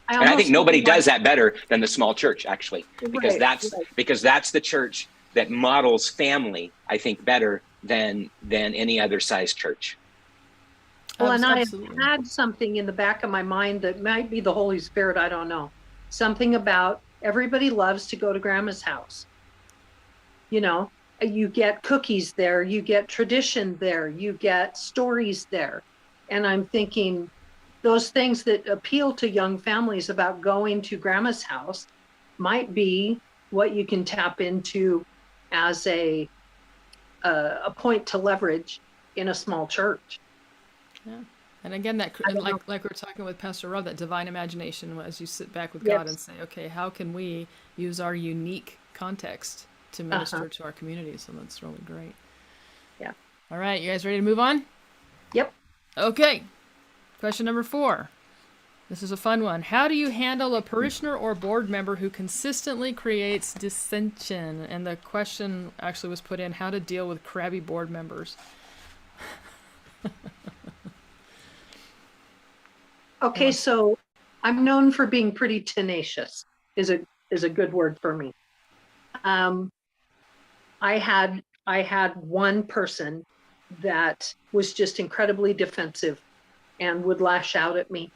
And I think nobody does that better than the small church, actually, because that's the church that models family, I think, better than any other size church. Well, and I had something in the back of my mind that might be the Holy Spirit, I don't know. Something about everybody loves to go to grandma's house. You get cookies there, you get tradition there, you get stories there. And I'm thinking, those things that appeal to young families about going to grandma's house might be what you can tap into as a point to leverage in a small church. Yeah. And again, that I don't know. like we were talking with Pastor Rob, that divine imagination, as you sit back with Yes. God and say, okay, how can we use our unique context to minister to our community? So that's really great. Yeah. All right, you guys ready to move on? Yep. Okay. Question number 4. This is a fun one. How do you handle a parishioner or board member who consistently creates dissension? And the question actually was put in, how to deal with crabby board members. Okay, so I'm known for being pretty tenacious, is a good word for me. I had one person that was just incredibly defensive and would lash out at me,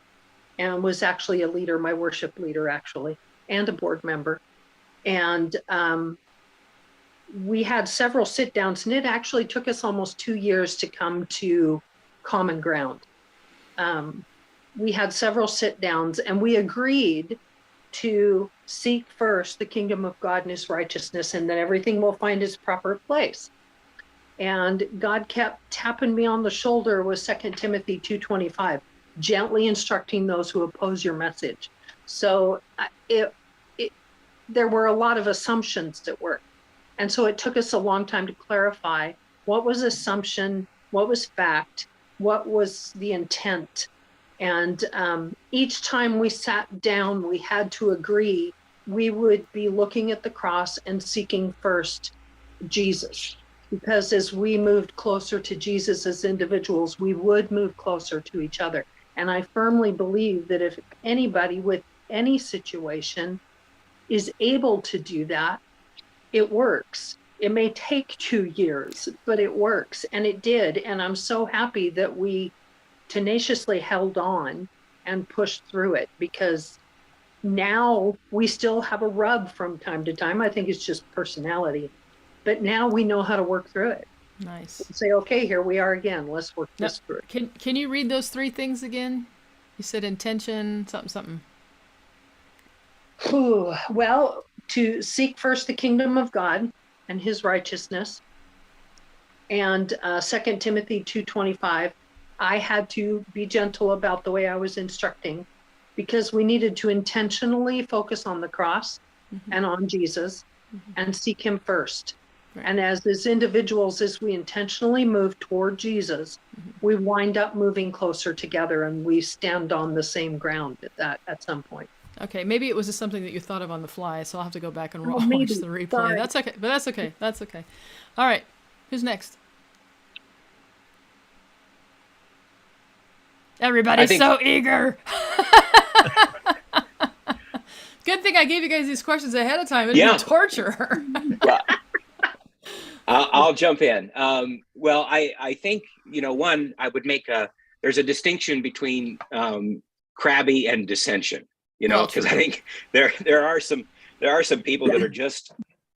and was actually a leader, my worship leader actually, and a board member. And we had several sit downs, and it actually took us almost 2 years to come to common ground. We had several sit downs, and we agreed to seek first the kingdom of God and his righteousness, and then everything will find its proper place. And God kept tapping me on the shoulder with 2 Timothy 2:25, gently instructing those who oppose your message. So there were a lot of assumptions at work. And so it took us a long time to clarify what was assumption, what was fact, what was the intent. And each time we sat down, we had to agree we would be looking at the cross and seeking first Jesus. Because as we moved closer to Jesus as individuals, we would move closer to each other. And I firmly believe that if anybody with any situation is able to do that, it works. It may take 2 years, but it works. And it did. And I'm so happy that we tenaciously held on and pushed through it, because now we still have a rub from time to time. I think it's just personality, but now we know how to work through it. Nice. Say, okay, here we are again. Let's work this through. Can you read those 3 things again? You said intention, something. Well, to seek first the kingdom of God and his righteousness, and 2 Timothy 2:25, I had to be gentle about the way I was instructing, because we needed to intentionally focus on the cross and on Jesus and seek him first. Right. And as individuals, as we intentionally move toward Jesus, we wind up moving closer together, and we stand on the same ground at some point. Okay, maybe it was just something that you thought of on the fly, so I'll have to go back and watch the replay. Sorry. That's okay, but that's okay. That's okay. All right, who's next? Everybody's so eager. Good thing I gave you guys these questions ahead of time. It'd be torture. Well, I'll jump in. Well, I think, one, I would make there's a distinction between crabby and dissension, because I think there are some people that are just,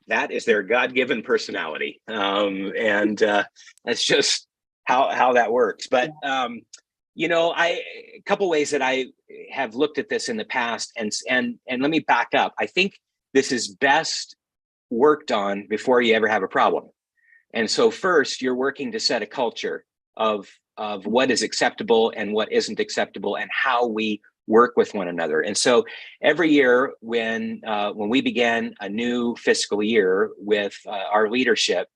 that is their God-given personality. And that's just how that works. But, a couple ways that I have looked at this in the past, and let me back up. I think this is best worked on before you ever have a problem. And so first, you're working to set a culture of what is acceptable and what isn't acceptable, and how we work with one another. And so every year when we began a new fiscal year with our leadership,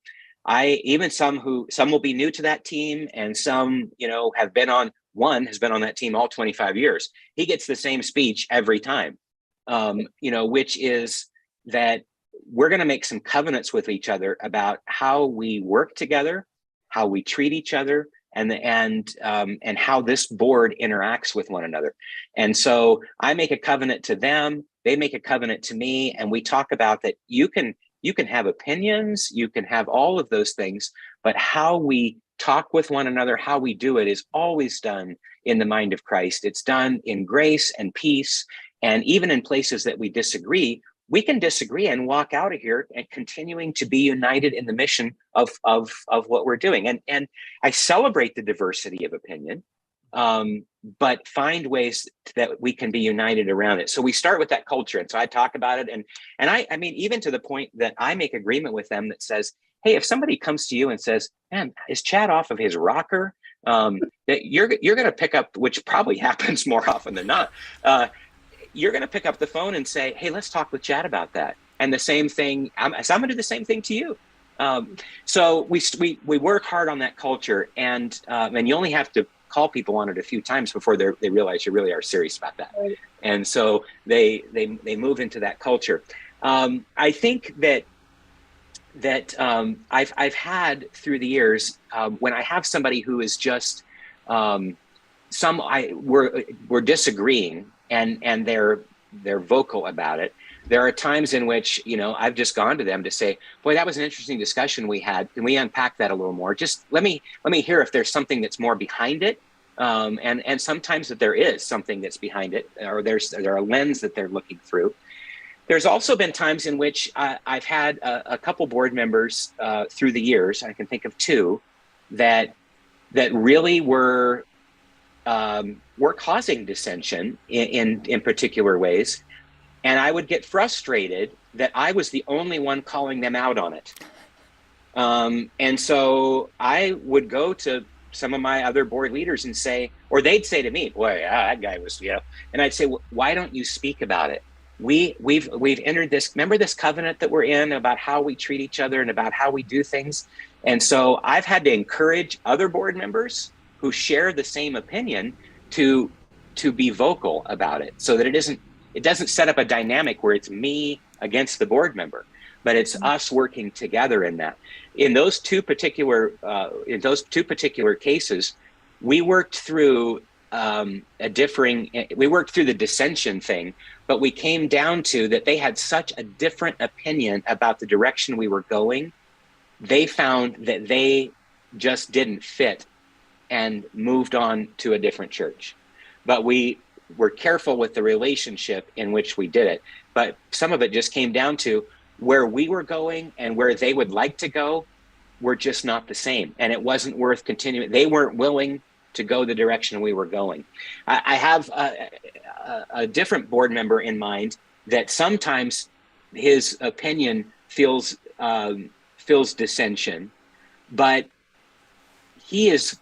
some will be new to that team, and some, have been on, one has been on that team all 25 years. He gets the same speech every time, which is that we're going to make some covenants with each other about how we work together, how we treat each other, and how this board interacts with one another. And so I make a covenant to them, they make a covenant to me, and we talk about that you can have opinions, you can have all of those things, but how we talk with one another, how we do it, is always done in the mind of Christ. It's done in grace and peace. And even in places that we disagree, we can disagree and walk out of here and continuing to be united in the mission of what we're doing. And I celebrate the diversity of opinion, but find ways that we can be united around it. So we start with that culture. And so I talk about it. And I mean, even to the point that I make agreement with them that says, hey, if somebody comes to you and says, man, is Chad off of his rocker? that you're going to pick up, which probably happens more often than not. You're going to pick up the phone and say, hey, let's talk with Chad about that. And the same thing, I'm going to do the same thing to you. So we work hard on that culture, and you only have to call people on it a few times before they realize you really are serious about that. Right. And so they move into that culture. I think that I've had through the years, when I have somebody who is just we're disagreeing and they're vocal about it. There are times in which, I've just gone to them to say, boy, that was an interesting discussion we had. Can we unpack that a little more? Just let me hear if there's something that's more behind it. And sometimes that there is something that's behind it, or there are a lens that they're looking through. There's also been times in which I've had a couple board members through the years, I can think of two, that really were causing dissension in particular ways. And I would get frustrated that I was the only one calling them out on it. And so I would go to some of my other board leaders and say, or they'd say to me, boy, that guy was, and I'd say, well, why don't you speak about it? We've entered this, remember this covenant that we're in about how we treat each other and about how we do things. And so I've had to encourage other board members who share the same opinion to be vocal about it, so that it doesn't set up a dynamic where it's me against the board member, but it's us working together in that. In those two particular cases, we worked through we worked through the dissension thing, but we came down to that they had such a different opinion about the direction we were going. They found that they just didn't fit and moved on to a different church. But we were careful with the relationship in which we did it. But some of it just came down to where we were going and where they would like to go were just not the same. And it wasn't worth continuing. They weren't willing to go the direction we were going. I have a different board member in mind that sometimes his opinion feels dissension, but he is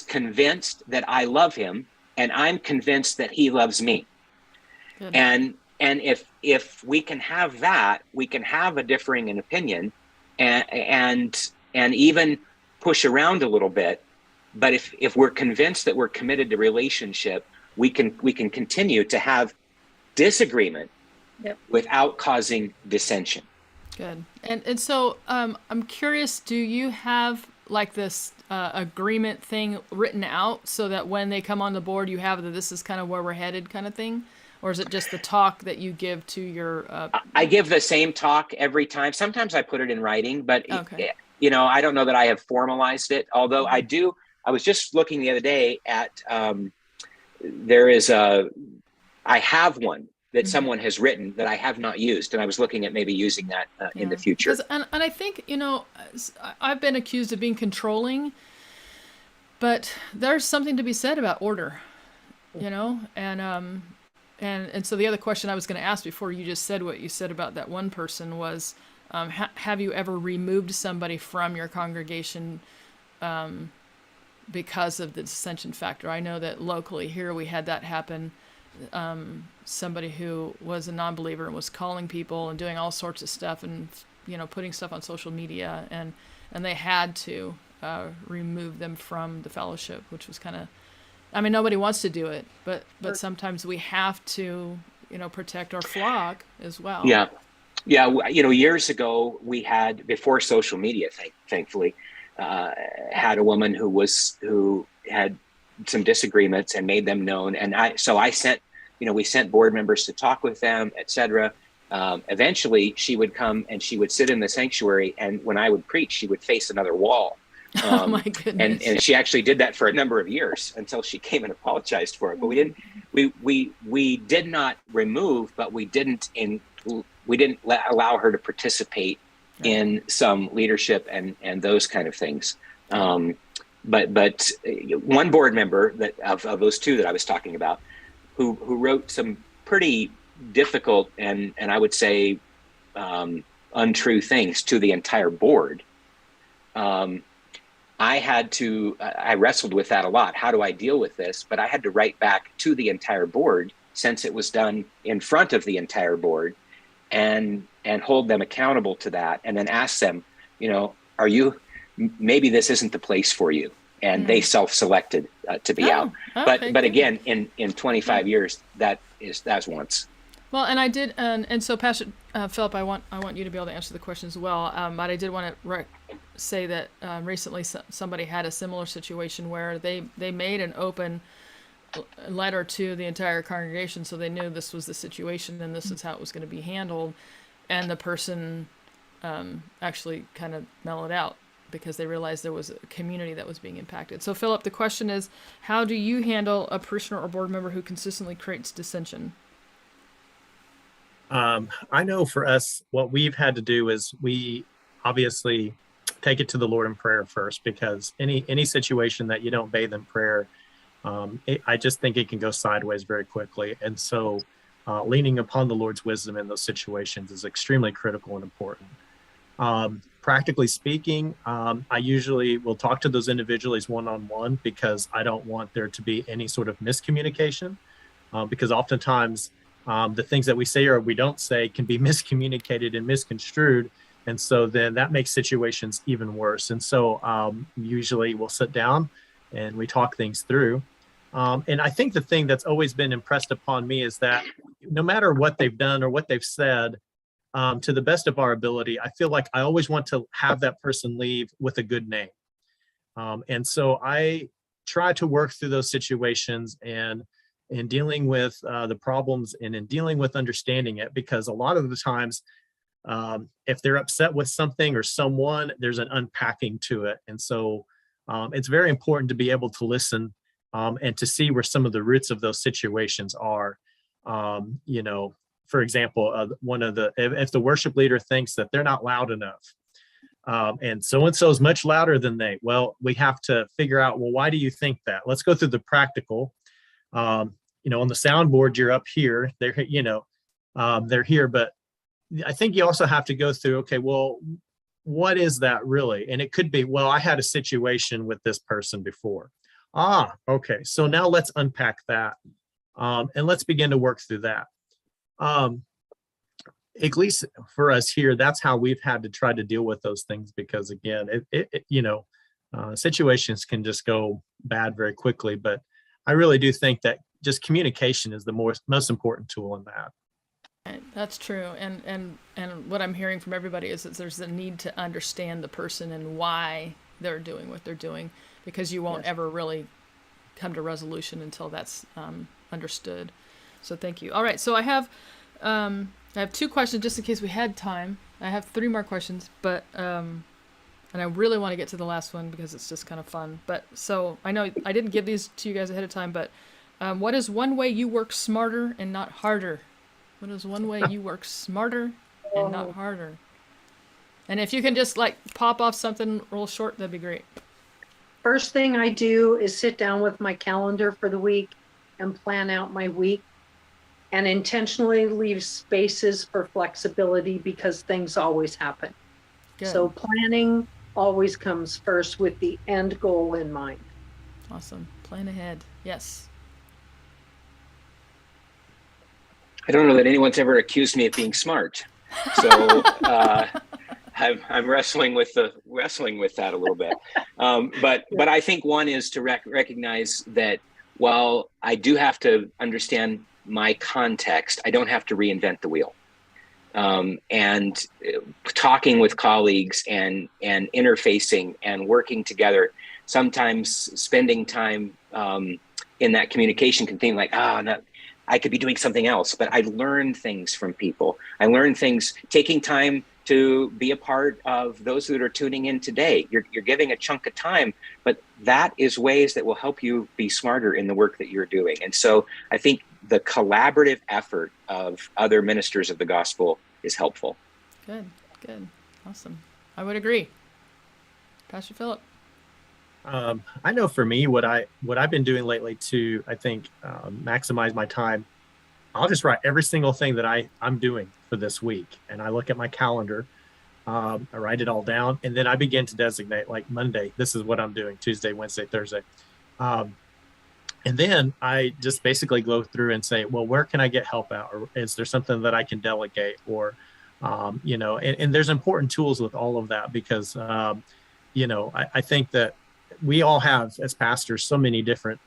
convinced that I love him, and I'm convinced that he loves me. Good. And if we can have that, we can have a differing in opinion and even push around a little bit. But if we're convinced that we're committed to relationship, we can continue to have disagreement without causing dissension. Good. And so I'm curious, do you have like this agreement thing written out so that when they come on the board, you have that this is kind of where we're headed kind of thing? Or is it just the talk that you give to your... I give the same talk every time. Sometimes I put it in writing, but I don't know that I have formalized it. Although I was just looking the other day at, I have one that someone has written that I have not used. And I was looking at maybe using that in the future. And I think, I've been accused of being controlling, but there's something to be said about order, and so the other question I was going to ask before you just said what you said about that one person was, have you ever removed somebody from your congregation because of the dissension factor? I know that locally here we had that happen. Somebody who was a non-believer and was calling people and doing all sorts of stuff and putting stuff on social media, and they had to remove them from the fellowship, which was kind of, nobody wants to do it, but sometimes we have to protect our flock as well. Yeah years ago we had, before social media, thankfully, had a woman who had some disagreements and made them known. And I sent, we sent board members to talk with them, etc. Eventually she would come and she would sit in the sanctuary, and when I would preach, she would face another wall. Oh my goodness. And she actually did that for a number of years until she came and apologized for it. But we did not remove, but we didn't allow her to participate in some leadership and those kind of things. But one board member of those two that I was talking about, who wrote some pretty difficult and I would say I wrestled with that a lot. How do I deal with this? But I had to write back to the entire board, since it was done in front of the entire board, and hold them accountable to that, and then ask them, maybe this isn't the place for you. And they self-selected to be out. But again, in 25 years, that's once. Well, and I did, and so Pastor Philip, I want you to be able to answer the question as well. But I did want to say that recently somebody had a similar situation where they made an open letter to the entire congregation, so they knew this was the situation and this is how it was going to be handled, and the person actually kind of mellowed out, because they realized there was a community that was being impacted. So Philip, the question is, how do you handle a parishioner or board member who consistently creates dissension? I know for us, what we've had to do is we obviously take it to the Lord in prayer first, because any situation that you don't bathe in prayer, I just think it can go sideways very quickly. And so leaning upon the Lord's wisdom in those situations is extremely critical and important. Practically speaking, I usually will talk to those individuals one-on-one, because I don't want there to be any sort of miscommunication, because oftentimes the things that we say or we don't say can be miscommunicated and misconstrued. And so then that makes situations even worse. And so usually we'll sit down and we talk things through. And I think the thing that's always been impressed upon me is that no matter what they've done or what they've said, to the best of our ability, I feel like I always want to have that person leave with a good name. And so I try to work through those situations and in dealing with the problems and in dealing with understanding it, because a lot of the times, if they're upset with something or someone, there's an unpacking to it. And so it's very important to be able to listen and to see where some of the roots of those situations are. For example, if the worship leader thinks that they're not loud enough, and so-and-so is much louder than they, well, we have to figure out, well, why do you think that? Let's go through the practical. On the soundboard, you're up here, they're here, but I think you also have to go through, okay, well, what is that really? And it could be, well, I had a situation with this person before. Okay, so now let's unpack that, and let's begin to work through that. At least for us here, that's how we've had to try to deal with those things, because again, situations can just go bad very quickly. But I really do think that just communication is the most important tool in that. That's true. And what I'm hearing from everybody is that there's a need to understand the person and why they're doing what they're doing, because you won't ever really come to resolution until that's understood. So thank you. All right. So I have two questions just in case we had time. I have 3 more questions, but and I really want to get to the last one because it's just kind of fun. But so I know I didn't give these to you guys ahead of time, but what is one way you work smarter and not harder? What is one way you work smarter and not harder? And if you can just pop off something real short, that'd be great. First thing I do is sit down with my calendar for the week and plan out my week, and intentionally leave spaces for flexibility, because things always happen. Good. So planning always comes first with the end goal in mind. Awesome. Plan ahead. Yes. I don't know that anyone's ever accused me of being smart, so I'm wrestling with that a little bit. But I think one is to recognize that while I do have to understand my context, I don't have to reinvent the wheel. And talking with colleagues and interfacing and working together, sometimes spending time in that communication can think no, I could be doing something else, but I learn things from people. I learn things taking time to be a part of those that are tuning in today. You're giving a chunk of time, but that is ways that will help you be smarter in the work that you're doing. And so I think the collaborative effort of other ministers of the gospel is helpful. Good. Awesome. I would agree. Pastor Philip. I know for me, what I've been doing lately to, I think, maximize my time, I'll just write every single thing that I'm doing for this week. And I look at my calendar I write it all down, and then I begin to designate, like Monday, this is what I'm doing, Tuesday, Wednesday, Thursday. And then I just basically go through and say, well, where can I get help out? Or is there something that I can delegate? Or, and there's important tools with all of that because, I think that we all have, as pastors, so many different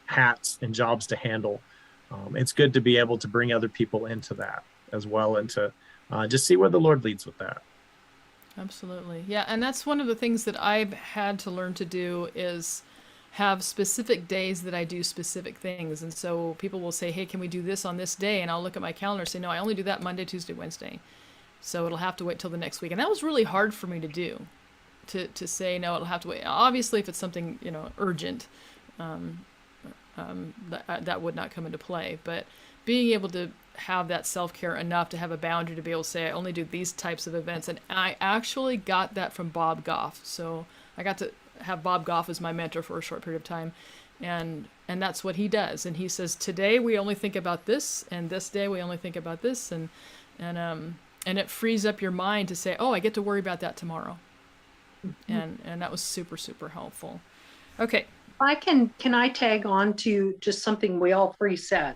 hats and jobs to handle. It's good to be able to bring other people into that as well and to just see where the Lord leads with that. Absolutely. Yeah. And that's one of the things that I've had to learn to do is have specific days that I do specific things. And so people will say, hey, can we do this on this day? And I'll look at my calendar and say, no, I only do that Monday, Tuesday, Wednesday. So it'll have to wait till the next week. And that was really hard for me to do, to say, no, it'll have to wait. Obviously, if it's something, urgent, that would not come into play. But being able to have that self-care enough to have a boundary to be able to say, I only do these types of events. And I actually got that from Bob Goff. So I got to have Bob Goff as my mentor for a short period of time. And that's what he does. And he says, today we only think about this, and this day we only think about this. And it frees up your mind to say, oh, I get to worry about that tomorrow. And that was super, super helpful. Okay. Can I tag on to just something we all three said?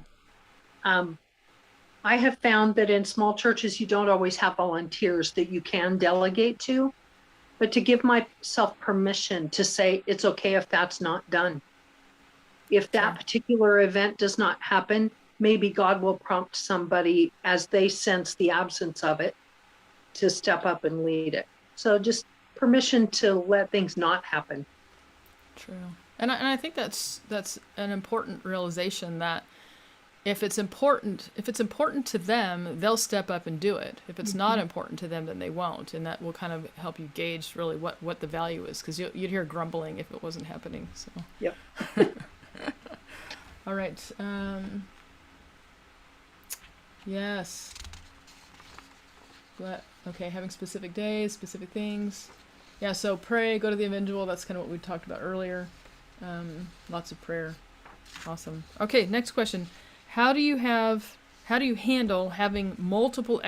I have found that in small churches, you don't always have volunteers that you can delegate to, but to give myself permission to say, it's okay if that's not done. If that particular event does not happen, maybe God will prompt somebody as they sense the absence of it to step up and lead it. So just permission to let things not happen. True. And I think that's an important realization that if it's important to them, they'll step up and do it. If it's not important to them, then they won't. And that will kind of help you gauge really what the value is, because you'd hear grumbling if it wasn't happening. So. Yep. All right. Yes. Okay, having specific days, specific things. Yeah, so pray, go to the individual. That's kind of what we talked about earlier. Lots of prayer. Awesome. Okay, next question. How do you handle having multiple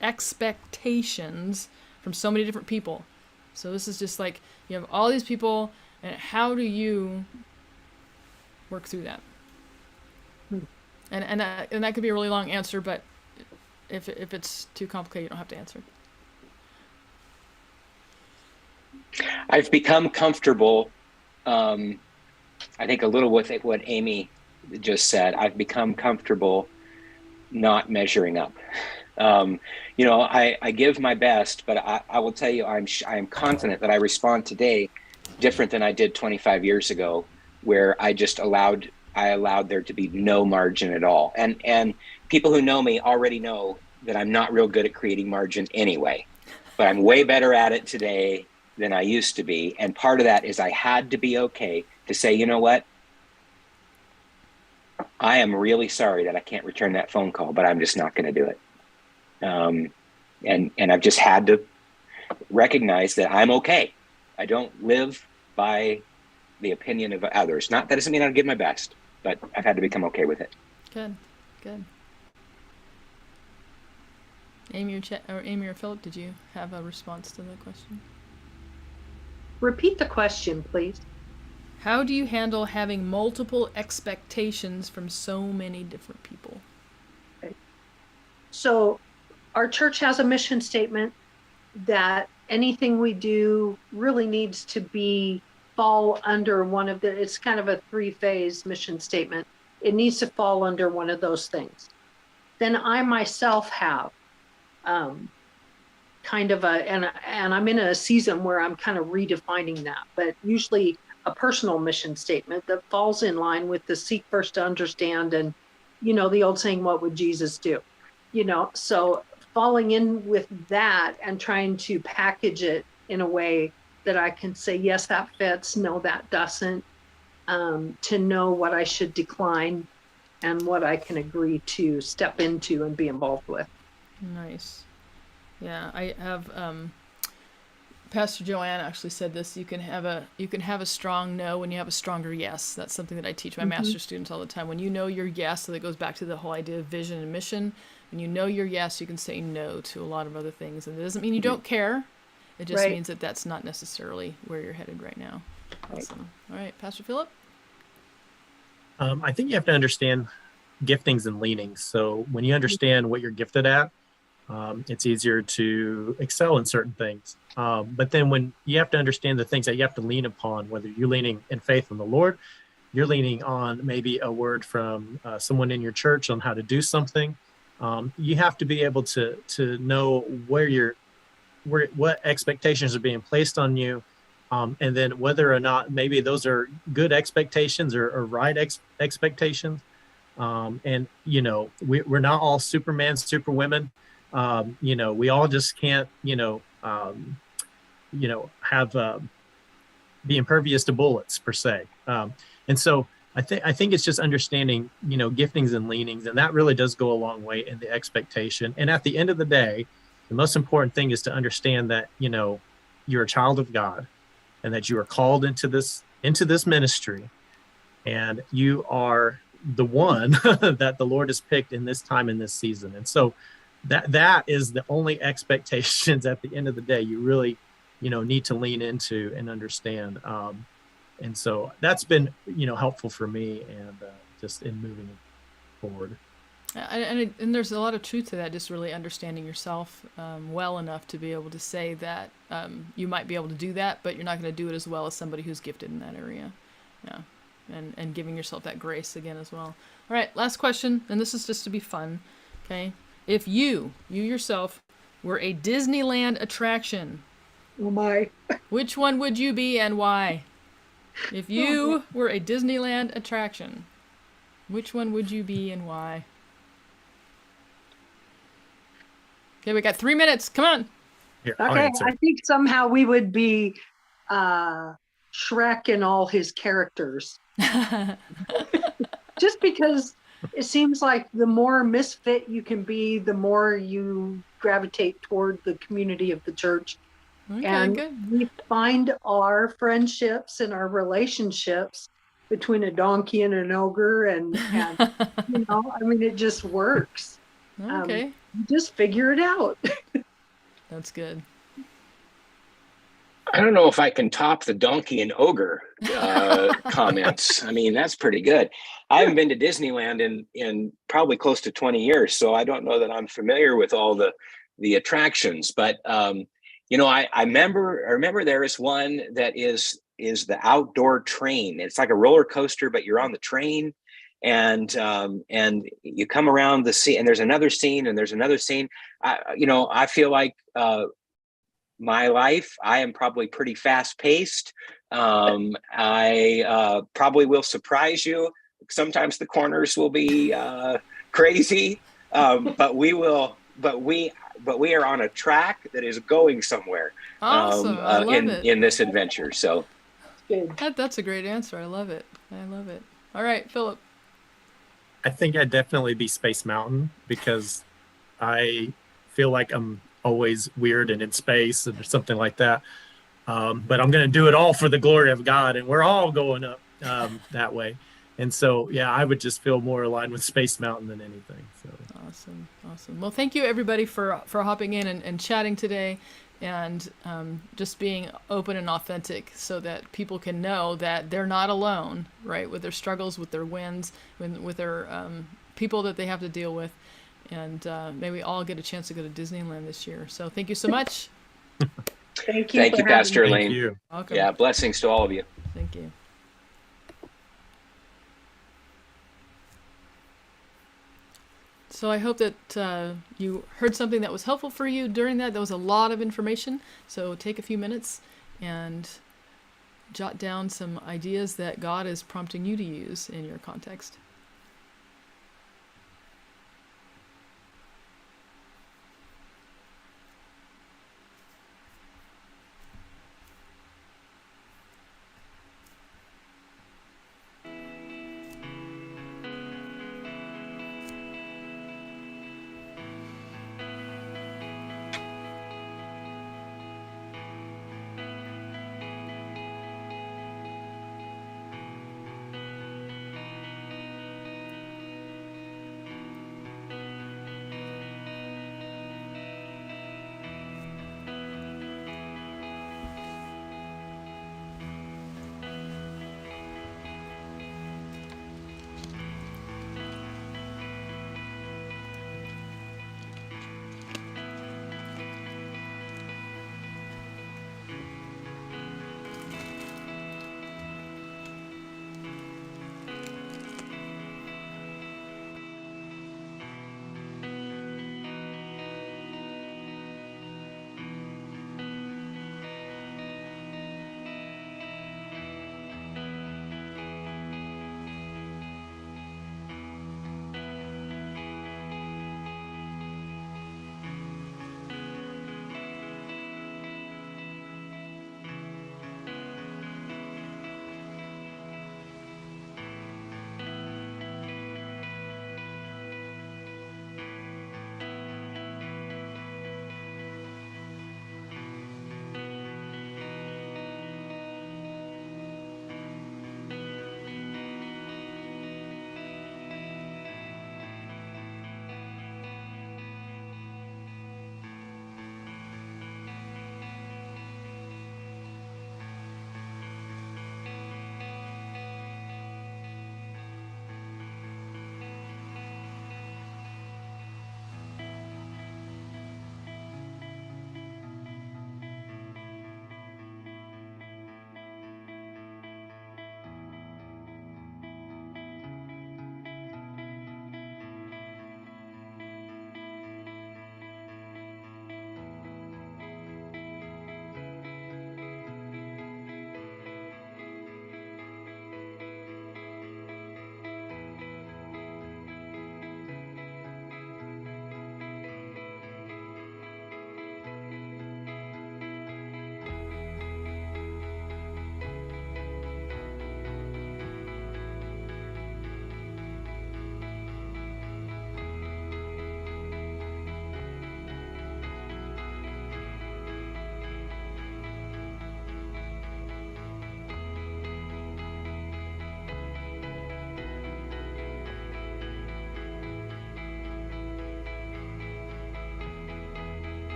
expectations from so many different people? So this is just like you have all these people, and how do you work through that? And that could be a really long answer, but if it's too complicated, you don't have to answer. I've become comfortable. I think a little with what Amy just said. I've become comfortable not measuring up. I give my best, but I will tell you, I am confident that I respond today different than I did 25 years ago, where I allowed there to be no margin at all. And people who know me already know that I'm not real good at creating margin anyway, but I'm way better at it today than I used to be. And part of that is I had to be okay to say, you know what? I am really sorry that I can't return that phone call, but I'm just not going to do it. And I've just had to recognize that I'm okay. I don't live by the opinion of others. Not that doesn't mean I don't give my best, but I've had to become okay with it. Good. Amy or Philip, did you have a response to the question? Repeat the question, please. How do you handle having multiple expectations from so many different people? Okay. So our church has a mission statement that anything we do really needs to fall under one of it's kind of a 3-phase mission statement. It needs to fall under one of those things. Then I myself have kind of and I'm in a season where I'm kind of redefining that, but usually a personal mission statement that falls in line with the seek first to understand, and the old saying, what would Jesus do? So falling in with that and trying to package it in a way that I can say, yes, that fits, no, that doesn't, to know what I should decline and what I can agree to step into and be involved with. Nice. Yeah, I have Pastor Joanne actually said this. You can have a strong no when you have a stronger yes. That's something that I teach my master's students all the time. When you know your yes, so that goes back to the whole idea of vision and mission. when you know your yes, you can say no to a lot of other things. And it doesn't mean you don't care. It just Right. means that that's not necessarily where you're headed right now. Awesome. All right, Pastor Philip? I think you have to understand giftings and leanings. So when you understand what you're gifted at, it's easier to excel in certain things. But then when you have to understand the things that you have to lean upon, whether you're leaning in faith in the Lord, you're leaning on maybe a word from someone in your church on how to do something. You have to be able to know what expectations are being placed on you, and then whether or not maybe those are good expectations or right expectations. And we're not all Superman, Superwomen. We all just can't have be impervious to bullets per se. And so I think it's just understanding giftings and leanings, and that really does go a long way in the expectation. And at the end of the day, the most important thing is to understand that you're a child of God, and that you are called into this ministry, and you are the one that the Lord has picked in this time, in this season. And so that is the only expectations at the end of the day you really need to lean into and understand. And so that's been helpful for me, and just in moving forward. And there's a lot of truth to that, just really understanding yourself well enough to be able to say that you might be able to do that, but you're not going to do it as well as somebody who's gifted in that area. Yeah. And giving yourself that grace again as well. All right, last question, and this is just to be fun, okay? If you yourself, were a Disneyland attraction, Oh my. which one would you be and why? If you were a Disneyland attraction, which one would you be and why? Okay, we got 3 minutes. Come on. Here, I'll Okay, answer. I think somehow we would be Shrek and all his characters. Just because it seems like the more misfit you can be, the more you gravitate toward the community of the church. Okay, And good. we find our friendships and our relationships between a donkey and an ogre, and it just works. Okay. You just figure it out. That's good. I don't know if I can top the donkey and ogre comments. I mean, that's pretty good. I haven't been to Disneyland in probably close to 20 years, so I don't know that I'm familiar with all the attractions. But I remember there is one that is the outdoor train. It's like a roller coaster, but you're on the train, and you come around the scene, and there's another scene, and there's another scene. I feel like my life, I am probably pretty fast paced. I probably will surprise you. Sometimes the corners will be crazy, but we are on a track that is going somewhere. Awesome. I love it. In this adventure. So that's a great answer. I love it. All right, Philip. I think I'd definitely be Space Mountain, because I feel like I'm always weird and in space or something like that. But I'm going to do it all for the glory of God, and we're all going up that way. And so, yeah, I would just feel more aligned with Space Mountain than anything. So Awesome. Well, thank you everybody for hopping in and chatting today, and just being open and authentic, so that people can know that they're not alone, right? With their struggles, with their wins, with their people that they have to deal with. And may we all get a chance to go to Disneyland this year. So thank you so much. Thank you. Thank you, Pastor Elaine. Thank you. Welcome. Yeah, blessings to all of you. Thank you. So I hope that you heard something that was helpful for you during that. There was a lot of information. So take a few minutes and jot down some ideas that God is prompting you to use in your context.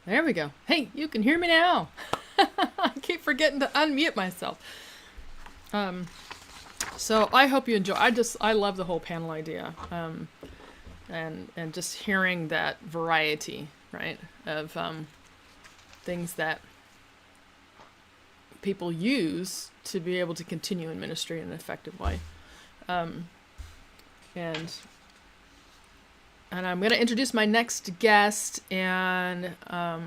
There we go. Hey, you can hear me now. I keep forgetting to unmute myself. So I hope you enjoy. I love the whole panel idea, and just hearing that variety, right, of things that people use to be able to continue in ministry in an effective way. And I'm going to introduce my next guest, and I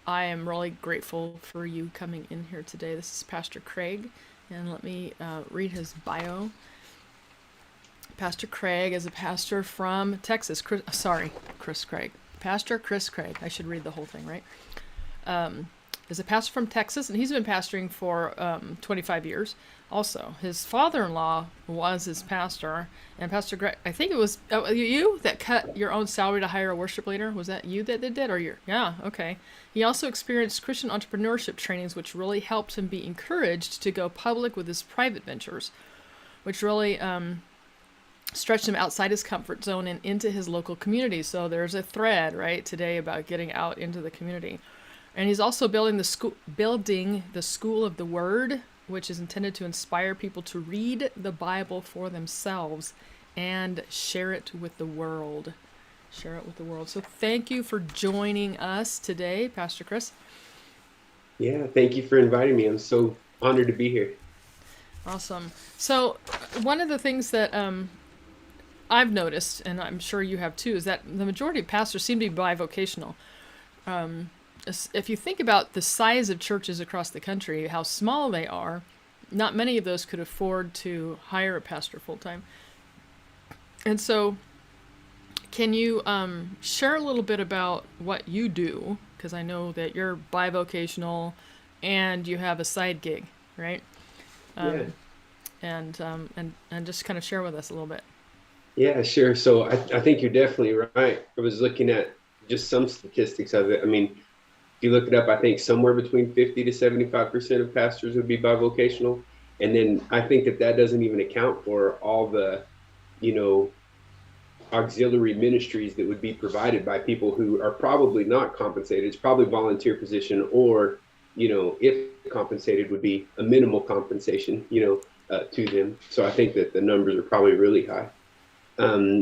am really grateful for you coming in here today. This is Pastor Craig, and let me read his bio. Pastor Craig is a pastor from Texas. Chris Craig. Pastor Chris Craig. I should read the whole thing, right? Is a pastor from Texas, and he's been pastoring for 25 years. Also, his father-in-law was his pastor, and Pastor Greg, I think it was you that cut your own salary to hire a worship leader. Was that you that did that, or your? Yeah, okay. He also experienced Christian entrepreneurship trainings, which really helped him be encouraged to go public with his private ventures, which really stretched him outside his comfort zone and into his local community. So there's a thread right today about getting out into the community. And he's also building the School of the Word, which is intended to inspire people to read the Bible for themselves and share it with the world. Share it with the world. So thank you for joining us today, Pastor Chris. Yeah, thank you for inviting me. I'm so honored to be here. Awesome. So one of the things that I've noticed, and I'm sure you have too, is that the majority of pastors seem to be bivocational. If you think about the size of churches across the country, how small they are, not many of those could afford to hire a pastor full-time. And so can you share a little bit about what you do? Because I know that you're bivocational and you have a side gig, right? Yeah. And just kind of share with us a little bit. Yeah, sure. So I think you're definitely right. I was looking at just some statistics of it. I mean, if you look it up, I think somewhere between 50 to 75% of pastors would be bivocational. And then I think that doesn't even account for all the, auxiliary ministries that would be provided by people who are probably not compensated. It's probably volunteer position, or, if compensated, would be a minimal compensation, to them. So I think that the numbers are probably really high.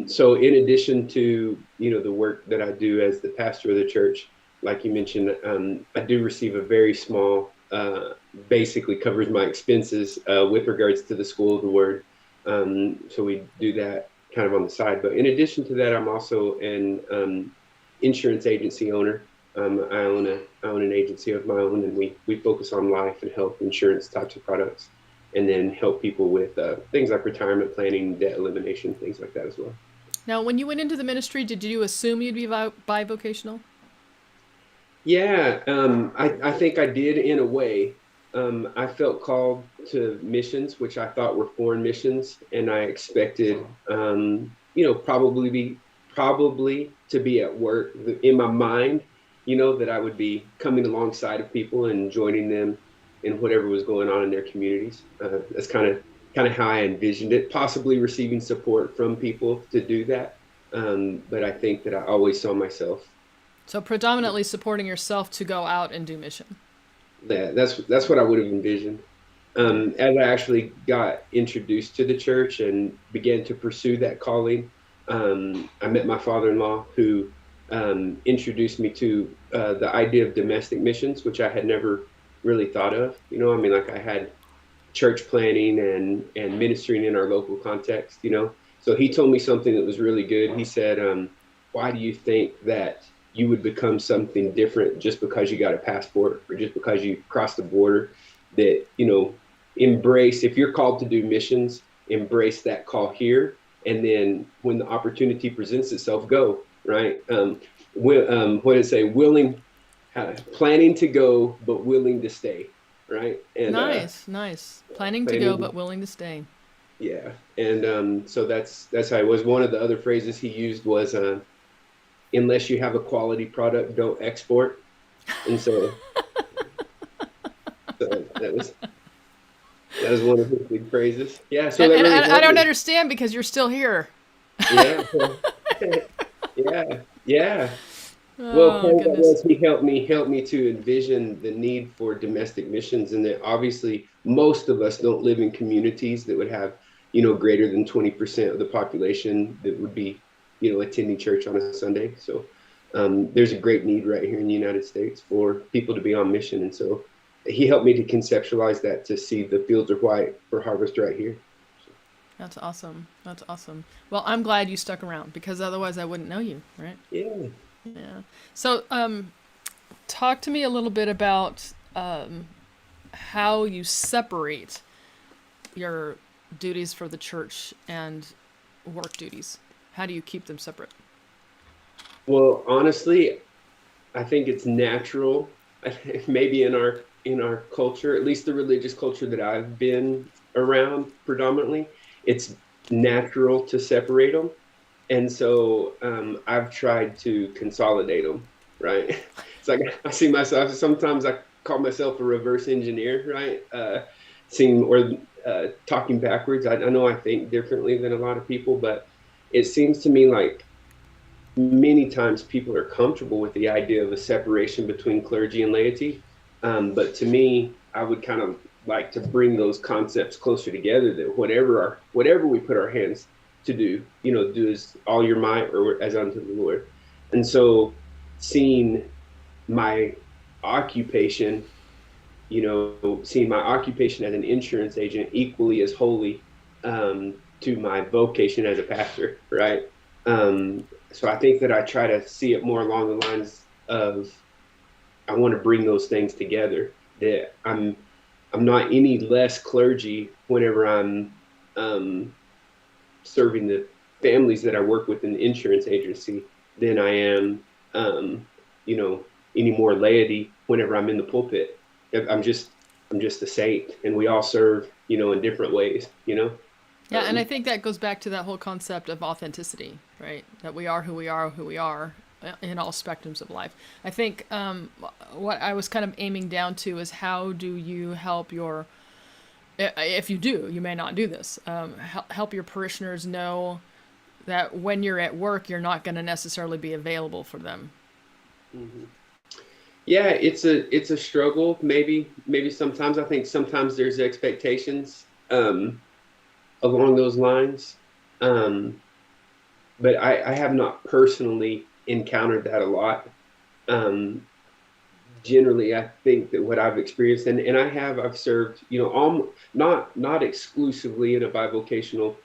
So in addition to, the work that I do as the pastor of the church, like you mentioned, I do receive a very small, basically covers my expenses with regards to the School of the Word. So we do that kind of on the side. But in addition to that, I'm also an insurance agency owner. I own an agency of my own, and we focus on life and health insurance types of products, and then help people with things like retirement planning, debt elimination, things like that as well. Now, when you went into the ministry, did you assume you'd be bivocational? Yeah, I think I did in a way. I felt called to missions, which I thought were foreign missions, and I expected, probably to be at work in my mind, that I would be coming alongside of people and joining them in whatever was going on in their communities. That's kind of how I envisioned it, possibly receiving support from people to do that. But I think that I always saw myself. So predominantly supporting yourself to go out and do mission. Yeah, that's what I would have envisioned. As I actually got introduced to the church and began to pursue that calling, I met my father-in-law, who introduced me to the idea of domestic missions, which I had never really thought of. I had church planning and ministering in our local context, So he told me something that was really good. He said, why do you think that you would become something different just because you got a passport or just because you crossed the border? That, embrace, if you're called to do missions, embrace that call here. And then when the opportunity presents itself, go, right? What did it say? Planning to go, but willing to stay, right? And nice. Planning to go, but willing to stay. Yeah, and so that's how it was. One of the other phrases he used was, unless you have a quality product, don't export. And so, that was one of his big phrases. Yeah. So and I don't understand, because you're still here. Yeah. Yeah. Well, Oh part of that goodness. was he helped me to envision the need for domestic missions, and that obviously most of us don't live in communities that would have, greater than 20% of the population that would be, attending church on a Sunday. So there's a great need right here in the United States for people to be on mission, and so he helped me to conceptualize that, to see the fields are white for harvest right here. That's awesome. That's awesome. Well, I'm glad you stuck around because otherwise I wouldn't know you, right? Yeah. Yeah. So, talk to me a little bit about how you separate your duties for the church and work duties. How do you keep them separate? Well, honestly, I think it's natural, maybe in our culture, at least the religious culture that I've been around predominantly, it's natural to separate them. And so I've tried to consolidate them, right? It's like I see myself, sometimes I call myself a reverse engineer, right? Talking backwards. I know I think differently than a lot of people, but it seems to me like many times people are comfortable with the idea of a separation between clergy and laity. But to me, I would kind of like to bring those concepts closer together, that whatever we put our hands to do, do as all your might or as unto the Lord. And so seeing my occupation, as an insurance agent equally as holy to my vocation as a pastor, right? So I think that I try to see it more along the lines of, I want to bring those things together, that I'm not any less clergy whenever I'm serving the families that I work with in the insurance agency than I am, any more laity whenever I'm in the pulpit. I'm just a saint, and we all serve, in different ways, Yeah, and I think that goes back to that whole concept of authenticity, right? That we are who we are in all spectrums of life. I think what I was kind of aiming down to is, how do you help your, if you do, you may not do this, help your parishioners know that when you're at work, you're not going to necessarily be available for them. Mm-hmm. Yeah, it's a struggle. Maybe sometimes, I think sometimes there's expectations along those lines. But I have not personally encountered that a lot. Generally, I think that what I've experienced, and I've served, not exclusively in a bivocational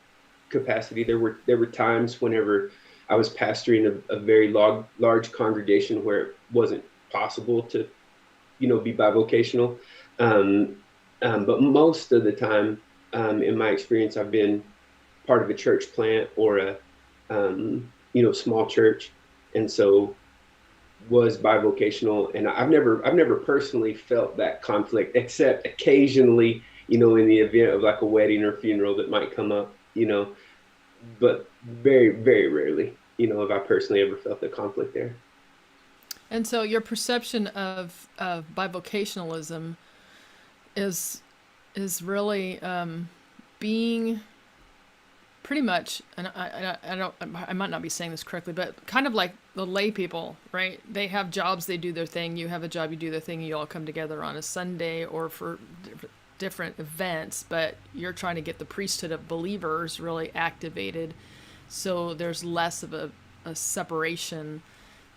capacity. There were times whenever I was pastoring a very large congregation where it wasn't possible to, be bivocational. But most of the time, in my experience, I've been part of a church plant or a small church, and so was bivocational. And I've never personally felt that conflict, except occasionally, in the event of like a wedding or funeral that might come up, but very, very rarely, have I personally ever felt the conflict there. And so your perception of bivocationalism is really being pretty much, and I might not be saying this correctly, but kind of like the lay people, right? They have jobs, they do their thing. You have a job, you do their thing. And you all come together on a Sunday or for different events, but you're trying to get the priesthood of believers really activated, so there's less of a separation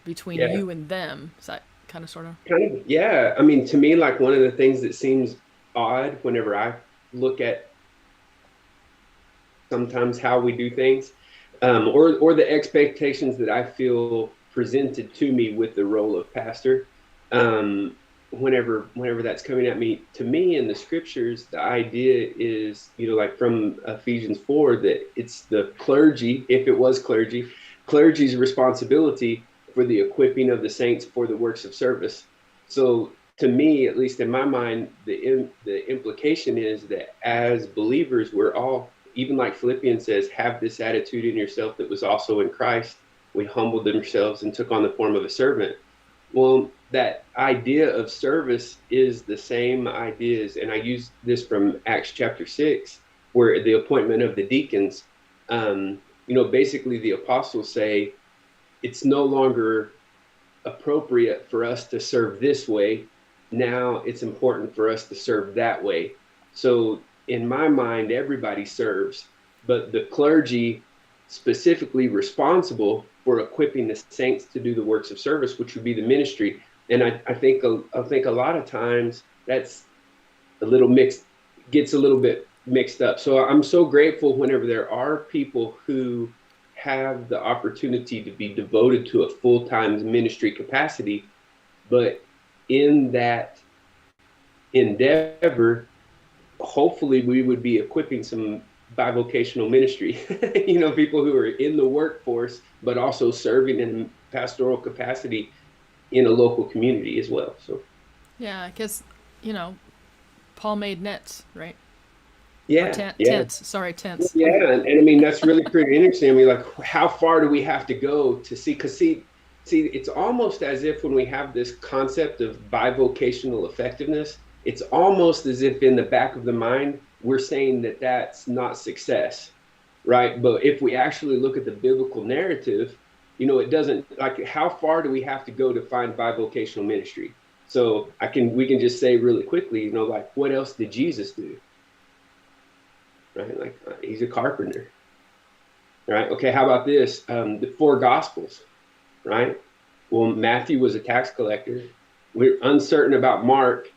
between you and them. Is that kind of, sort of? Kind of, yeah. I mean, to me, like, one of the things that seems odd whenever I look at sometimes how we do things, or the expectations that I feel presented to me with the role of pastor, whenever that's coming at me, to me in the scriptures, the idea is, like from Ephesians 4, that it's the clergy, if it was clergy's responsibility for the equipping of the saints for the works of service. So to me, at least in my mind, the implication is that as believers, we're all, even like Philippians says, have this attitude in yourself that was also in Christ. We humbled themselves and took on the form of a servant. Well, that idea of service is the same ideas, and I use this from Acts chapter 6, where the appointment of the deacons, basically the apostles say, it's no longer appropriate for us to serve this way. Now it's important for us to serve that way. So in my mind, everybody serves, but the clergy specifically responsible for equipping the saints to do the works of service, which would be the ministry. And I think a lot of times that's a little mixed, gets a little bit mixed up. So I'm so grateful whenever there are people who have the opportunity to be devoted to a full-time ministry capacity, but in that endeavor, hopefully we would be equipping some bivocational ministry, people who are in the workforce, but also serving in pastoral capacity in a local community as well. So, yeah, because, Paul made nets, right? Yeah. Tents. Sorry, tents. Yeah. And I mean, that's really pretty interesting. I mean, like, how far do we have to go to see? Because see, it's almost as if when we have this concept of bivocational effectiveness, it's almost as if in the back of the mind, we're saying that that's not success, right? But if we actually look at the biblical narrative, it doesn't, like, how far do we have to go to find bivocational ministry? So we can just say really quickly, like, what else did Jesus do? Right? Like, he's a carpenter, right? Okay, how about this? The 4 Gospels, right? Well, Matthew was a tax collector. We're uncertain about Mark.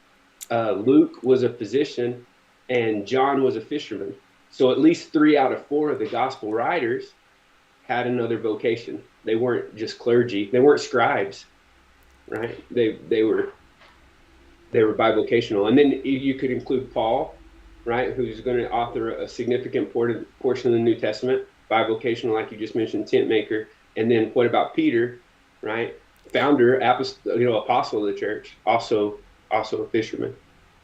Luke was a physician, and John was a fisherman. So at least 3 out of 4 of the gospel writers had another vocation. They weren't just clergy. They weren't scribes, right? They were bivocational. And then you could include Paul, right, who's going to author a significant portion of the New Testament, bivocational, like you just mentioned, tent maker. And then what about Peter, right? Founder, apostle of the church, also a fisherman.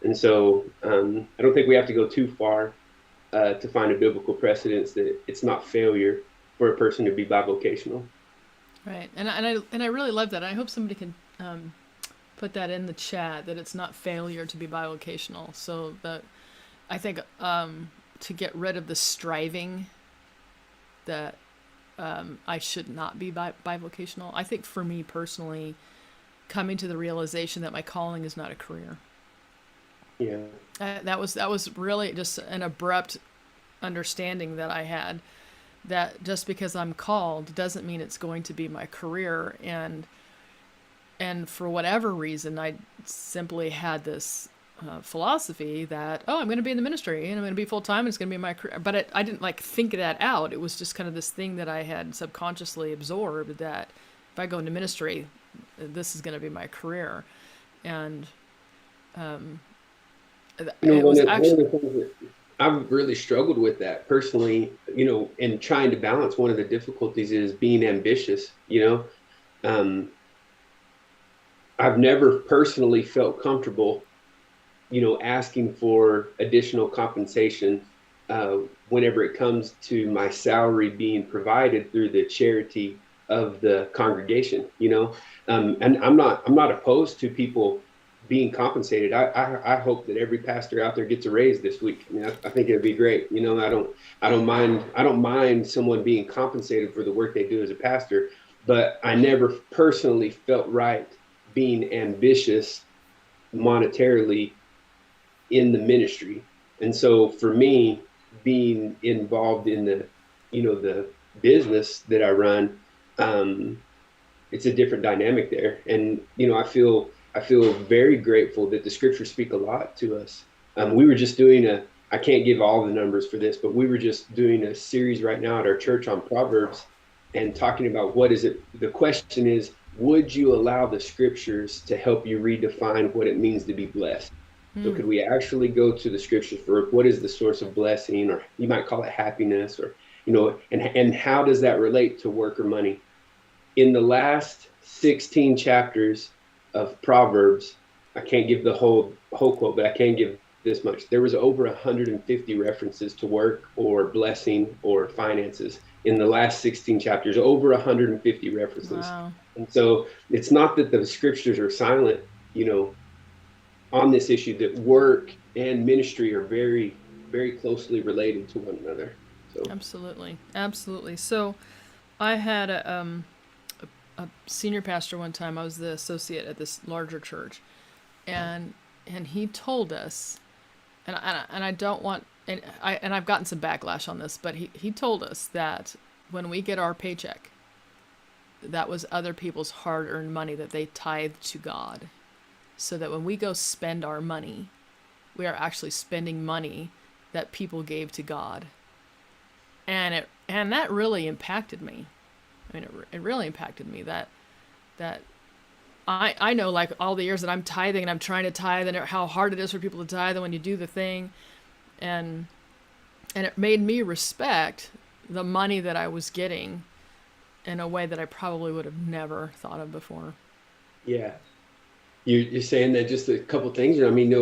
And so I don't think we have to go too far to find a biblical precedence that it's not failure for a person to be bivocational. Right, and I really love that. I hope somebody can put that in the chat, that it's not failure to be bivocational. So that I think to get rid of the striving that I should not be bivocational. I think for me personally, coming to the realization that my calling is not a career. Yeah. That was really just an abrupt understanding that I had, that just because I'm called doesn't mean it's going to be my career. And for whatever reason, I simply had this philosophy that, I'm going to be in the ministry and I'm going to be full time and it's going to be my career. But I didn't think that out. It was just kind of this thing that I had subconsciously absorbed, that if I go into ministry, this is going to be my career. And it was actually, one of the things that I've really struggled with that personally, and trying to balance. One of the difficulties is being ambitious. I've never personally felt comfortable, asking for additional compensation whenever it comes to my salary being provided through the charity of the congregation. And I'm not opposed to people being compensated. I hope that every pastor out there gets a raise this week. I mean, I think it'd be great. I don't mind someone being compensated for the work they do as a pastor, but I never personally felt right being ambitious monetarily in the ministry. And so for me, being involved in the business that I run, it's a different dynamic there. And, I feel very grateful that the scriptures speak a lot to us. We were just doing I can't give all the numbers for this, but we were just doing a series right now at our church on Proverbs and talking about what is it. The question is, would you allow the scriptures to help you redefine what it means to be blessed? So could we actually go to the scriptures for what is the source of blessing, or you might call it happiness, or, and how does that relate to work or money? In the last 16 chapters of Proverbs, I can't give the whole quote, but I can give this much. There was over 150 references to work or blessing or finances in the last 16 chapters, over 150 references. wow. And so it's not that the scriptures are silent, on this issue, that work and ministry are very, very closely related to one another. So Absolutely. So I had a senior pastor one time. I was the associate at this larger church, and he told us, and I don't want, and I've gotten some backlash on this, but he told us that when we get our paycheck, that was other people's hard-earned money that they tithed to God, so that when we go spend our money, we are actually spending money that people gave to God. And that really impacted me. I mean, it really impacted me that I know, like, all the years that I'm tithing and I'm trying to tithe and how hard it is for people to tithe and when you do the thing, and it made me respect the money that I was getting in a way that I probably would have never thought of before. Yeah. You're saying that just a couple things. I mean,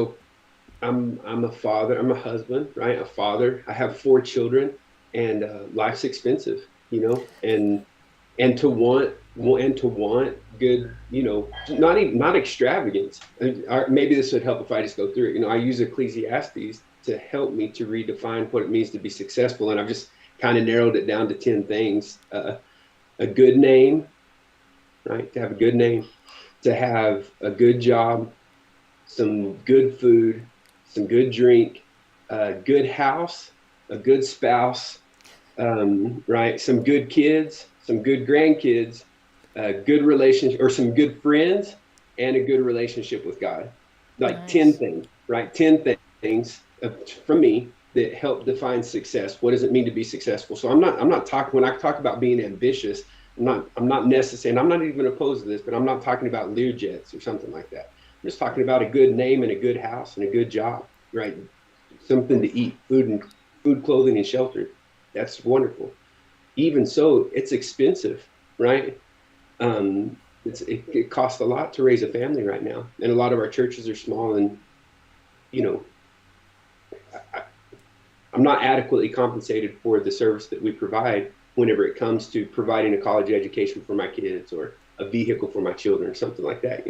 I'm a father, I'm a husband, right? A father. I have 4 children, and life's expensive, and to want good, not extravagance. Maybe this would help if I just go through it. I use Ecclesiastes to help me to redefine what it means to be successful, and I've just kind of narrowed it down to 10 things. A good name, right? To have a good name, to have a good job, some good food, some good drink, a good house, a good spouse, right? Some good kids, some good grandkids, a good relationship, or some good friends, and a good relationship with God. Like nice. 10 things, right? 10 things from me that help define success. What does it mean to be successful? So I'm not talking, when I talk about being ambitious, I'm not necessarily, and I'm not even opposed to this, but I'm not talking about Learjets or something like that. I'm just talking about a good name and a good house and a good job, right? Something to eat, food, clothing, and shelter. That's wonderful. Even so, it's expensive, right? It costs a lot to raise a family right now. And a lot of our churches are small, and, I'm not adequately compensated for the service that we provide whenever it comes to providing a college education for my kids or a vehicle for my children or something like that,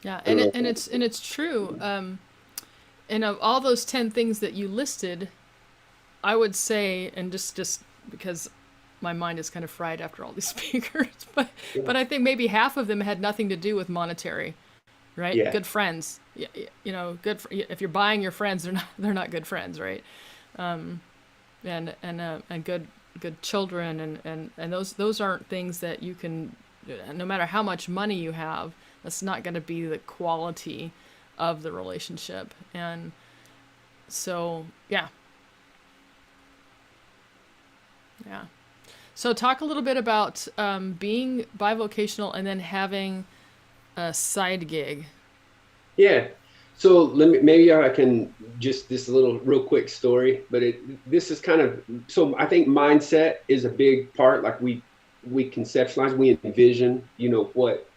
Yeah, and it's true. And of all those 10 things that you listed, I would say, and just because my mind is kind of fried after all these speakers, but I think maybe half of them had nothing to do with monetary, right? Yeah. Good friends, good. If you're buying your friends, they're not good friends, right? And good children, and those aren't things that you can, no matter how much money you have, that's not going to be the quality of the relationship. And so, yeah. So talk a little bit about being bivocational and then having a side gig. Yeah. So maybe I can just this little real quick story, but this is kind of, so I think mindset is a big part. Like we conceptualize, we envision, what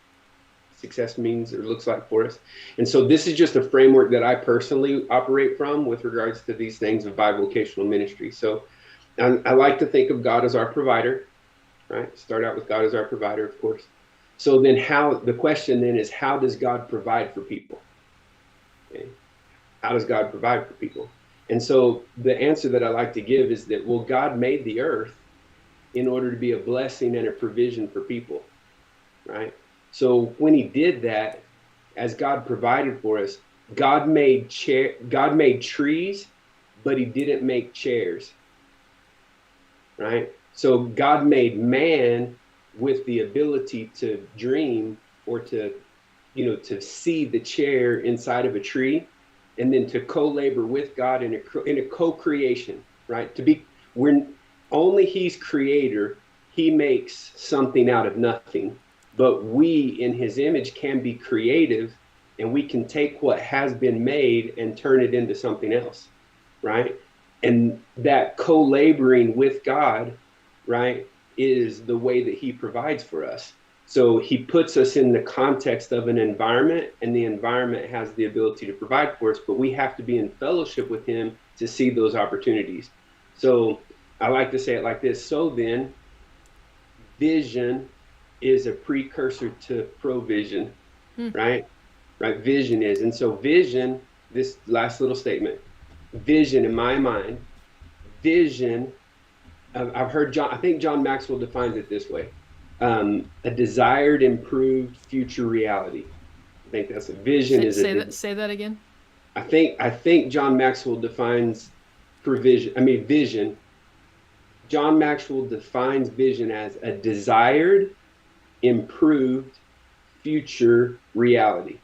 success means or looks like for us. And so this is just a framework that I personally operate from with regards to these things of bivocational ministry. So I like to think of God as our provider, right? Start out with God as our provider, of course. So then the question then is, how does God provide for people? Okay. How does God provide for people? And so the answer that I like to give is that, well, God made the earth in order to be a blessing and a provision for people, right? So when he did that, as God provided for us, God made trees, but he didn't make chairs, right? So God made man with the ability to dream or to see the chair inside of a tree, and then to co-labor with God in a co-creation, right? Only he's creator, he makes something out of nothing. But we, in his image, can be creative, and we can take what has been made and turn it into something else, right? And that co-laboring with God, right, is the way that he provides for us. So he puts us in the context of an environment, and the environment has the ability to provide for us, but we have to be in fellowship with him to see those opportunities. So I like to say it like this. So then, vision is a precursor to provision, right? Right, vision is. And so vision, this last little statement, vision in my mind, vision, I think John Maxwell defines it this way. A desired, improved future reality. I think that's a vision. Say that again. I think John Maxwell defines vision. John Maxwell defines vision as a desired, improved future reality.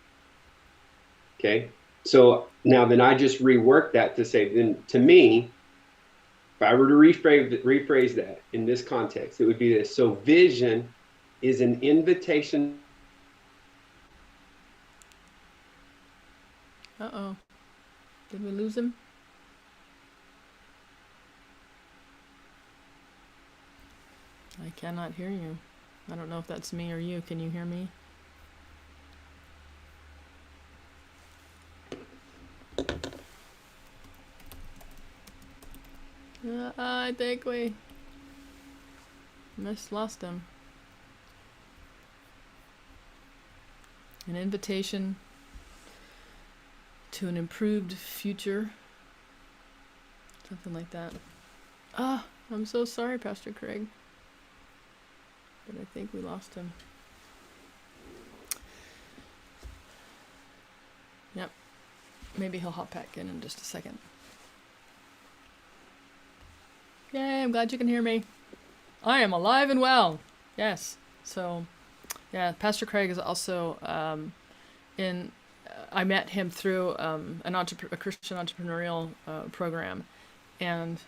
Okay. So now then I just rework that to say, then to me, if I were to rephrase that in this context, it would be this. So vision is an invitation. Uh-oh. Did we lose him? I cannot hear you. I don't know if that's me or you. Can you hear me? I think we lost him. An invitation to an improved future. Something like that. I'm so sorry, Pastor Craig. But I think we lost him. Yep. Maybe he'll hop back in just a second. Yay, I'm glad you can hear me. I am alive and well. Yes. So, yeah, Pastor Craig is also I met him through a Christian entrepreneurial program, and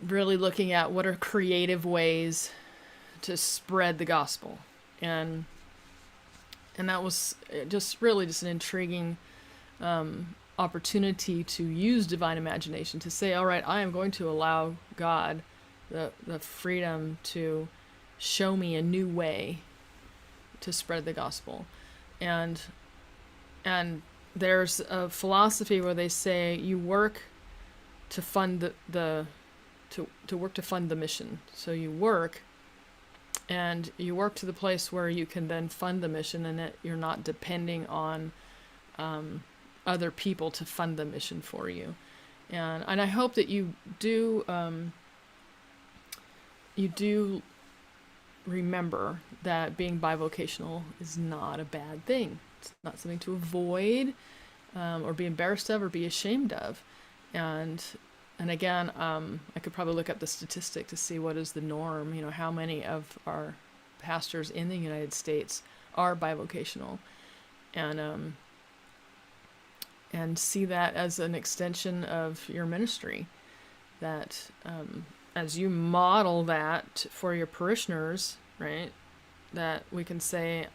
really looking at what are creative ways to spread the gospel, and that was just an intriguing opportunity to use divine imagination to say, all right, I am going to allow God the freedom to show me a new way to spread the gospel. And there's a philosophy where they say you work to fund to work to fund the mission. So you work to the place where you can then fund the mission, and that you're not depending on other people to fund the mission for you. And I hope that you do remember that being bivocational is not a bad thing. It's not something to avoid or be embarrassed of or be ashamed of. And again, I could probably look up the statistic to see what is the norm. You know, how many of our pastors in the United States are bivocational, and see that as an extension of your ministry. That as you model that for your parishioners, right, that we can say,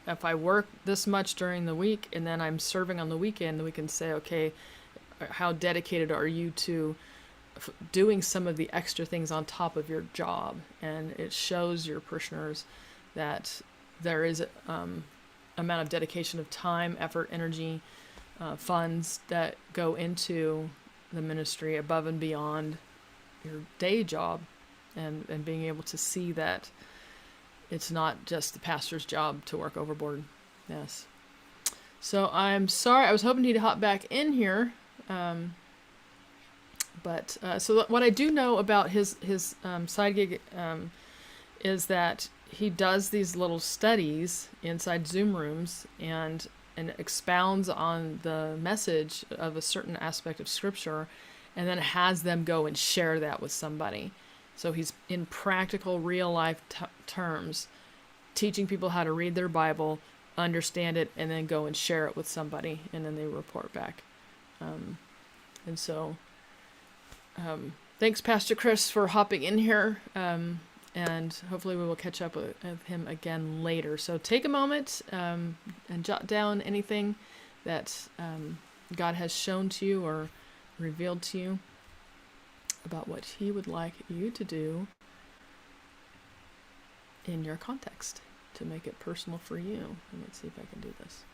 if I work this much during the week and then I'm serving on the weekend, we can say, okay, how dedicated are you to doing some of the extra things on top of your job? And it shows your parishioners that there is amount of dedication of time, effort, energy, funds that go into the ministry above and beyond your day job, and being able to see that it's not just the pastor's job to work overboard. Yes. So I'm sorry, I was hoping he'd hop back in here. But what I do know about his side gig is that he does these little studies inside Zoom rooms and expounds on the message of a certain aspect of Scripture, and then has them go and share that with somebody. So he's in practical, real-life terms, teaching people how to read their Bible, understand it, and then go and share it with somebody, and then they report back. And so, thanks, Pastor Chris, for hopping in here, and hopefully we will catch up with him again later. So take a moment and jot down anything that God has shown to you or revealed to you about what he would like you to do in your context to make it personal for you. Let's see if I can do this.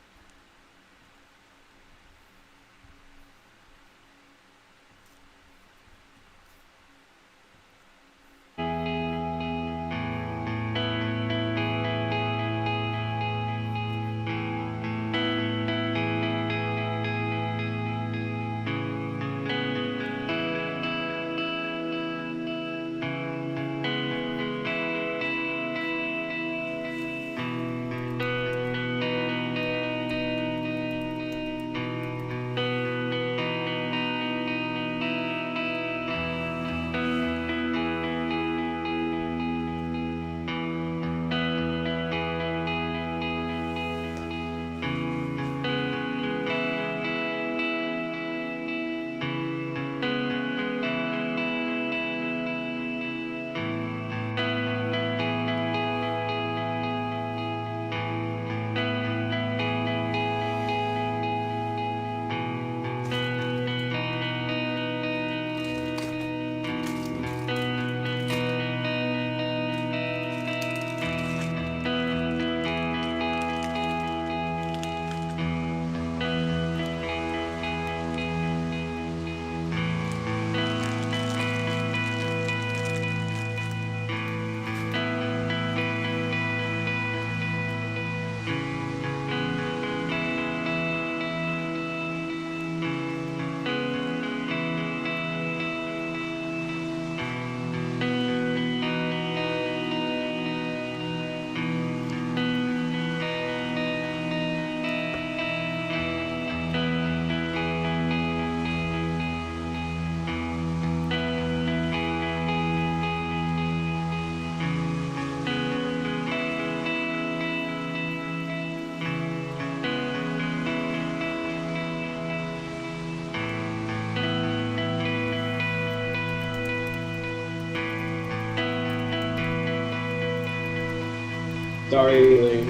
Sorry, Elaine.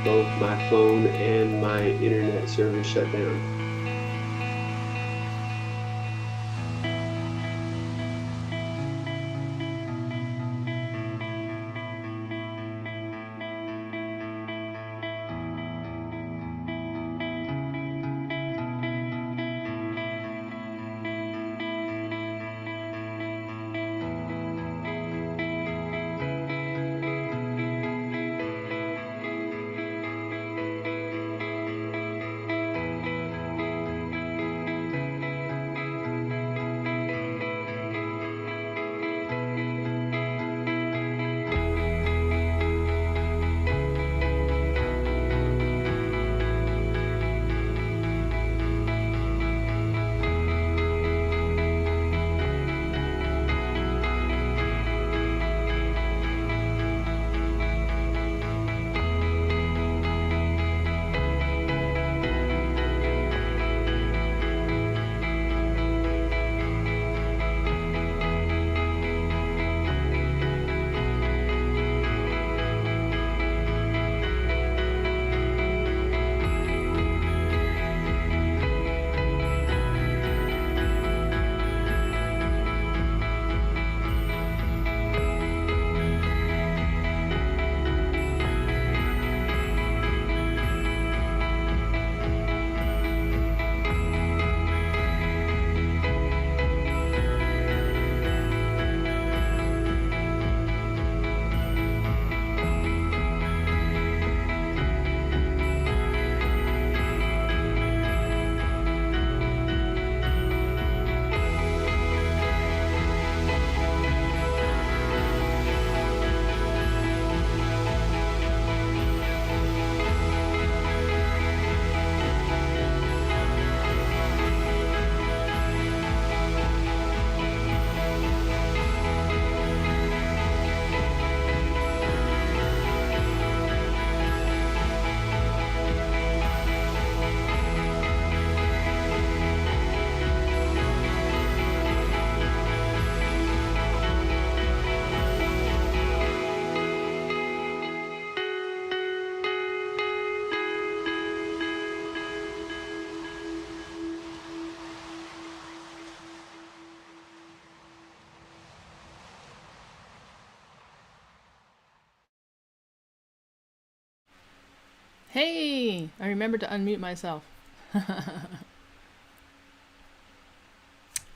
Both my phone and my internet service shut down. Hey, I remembered to unmute myself.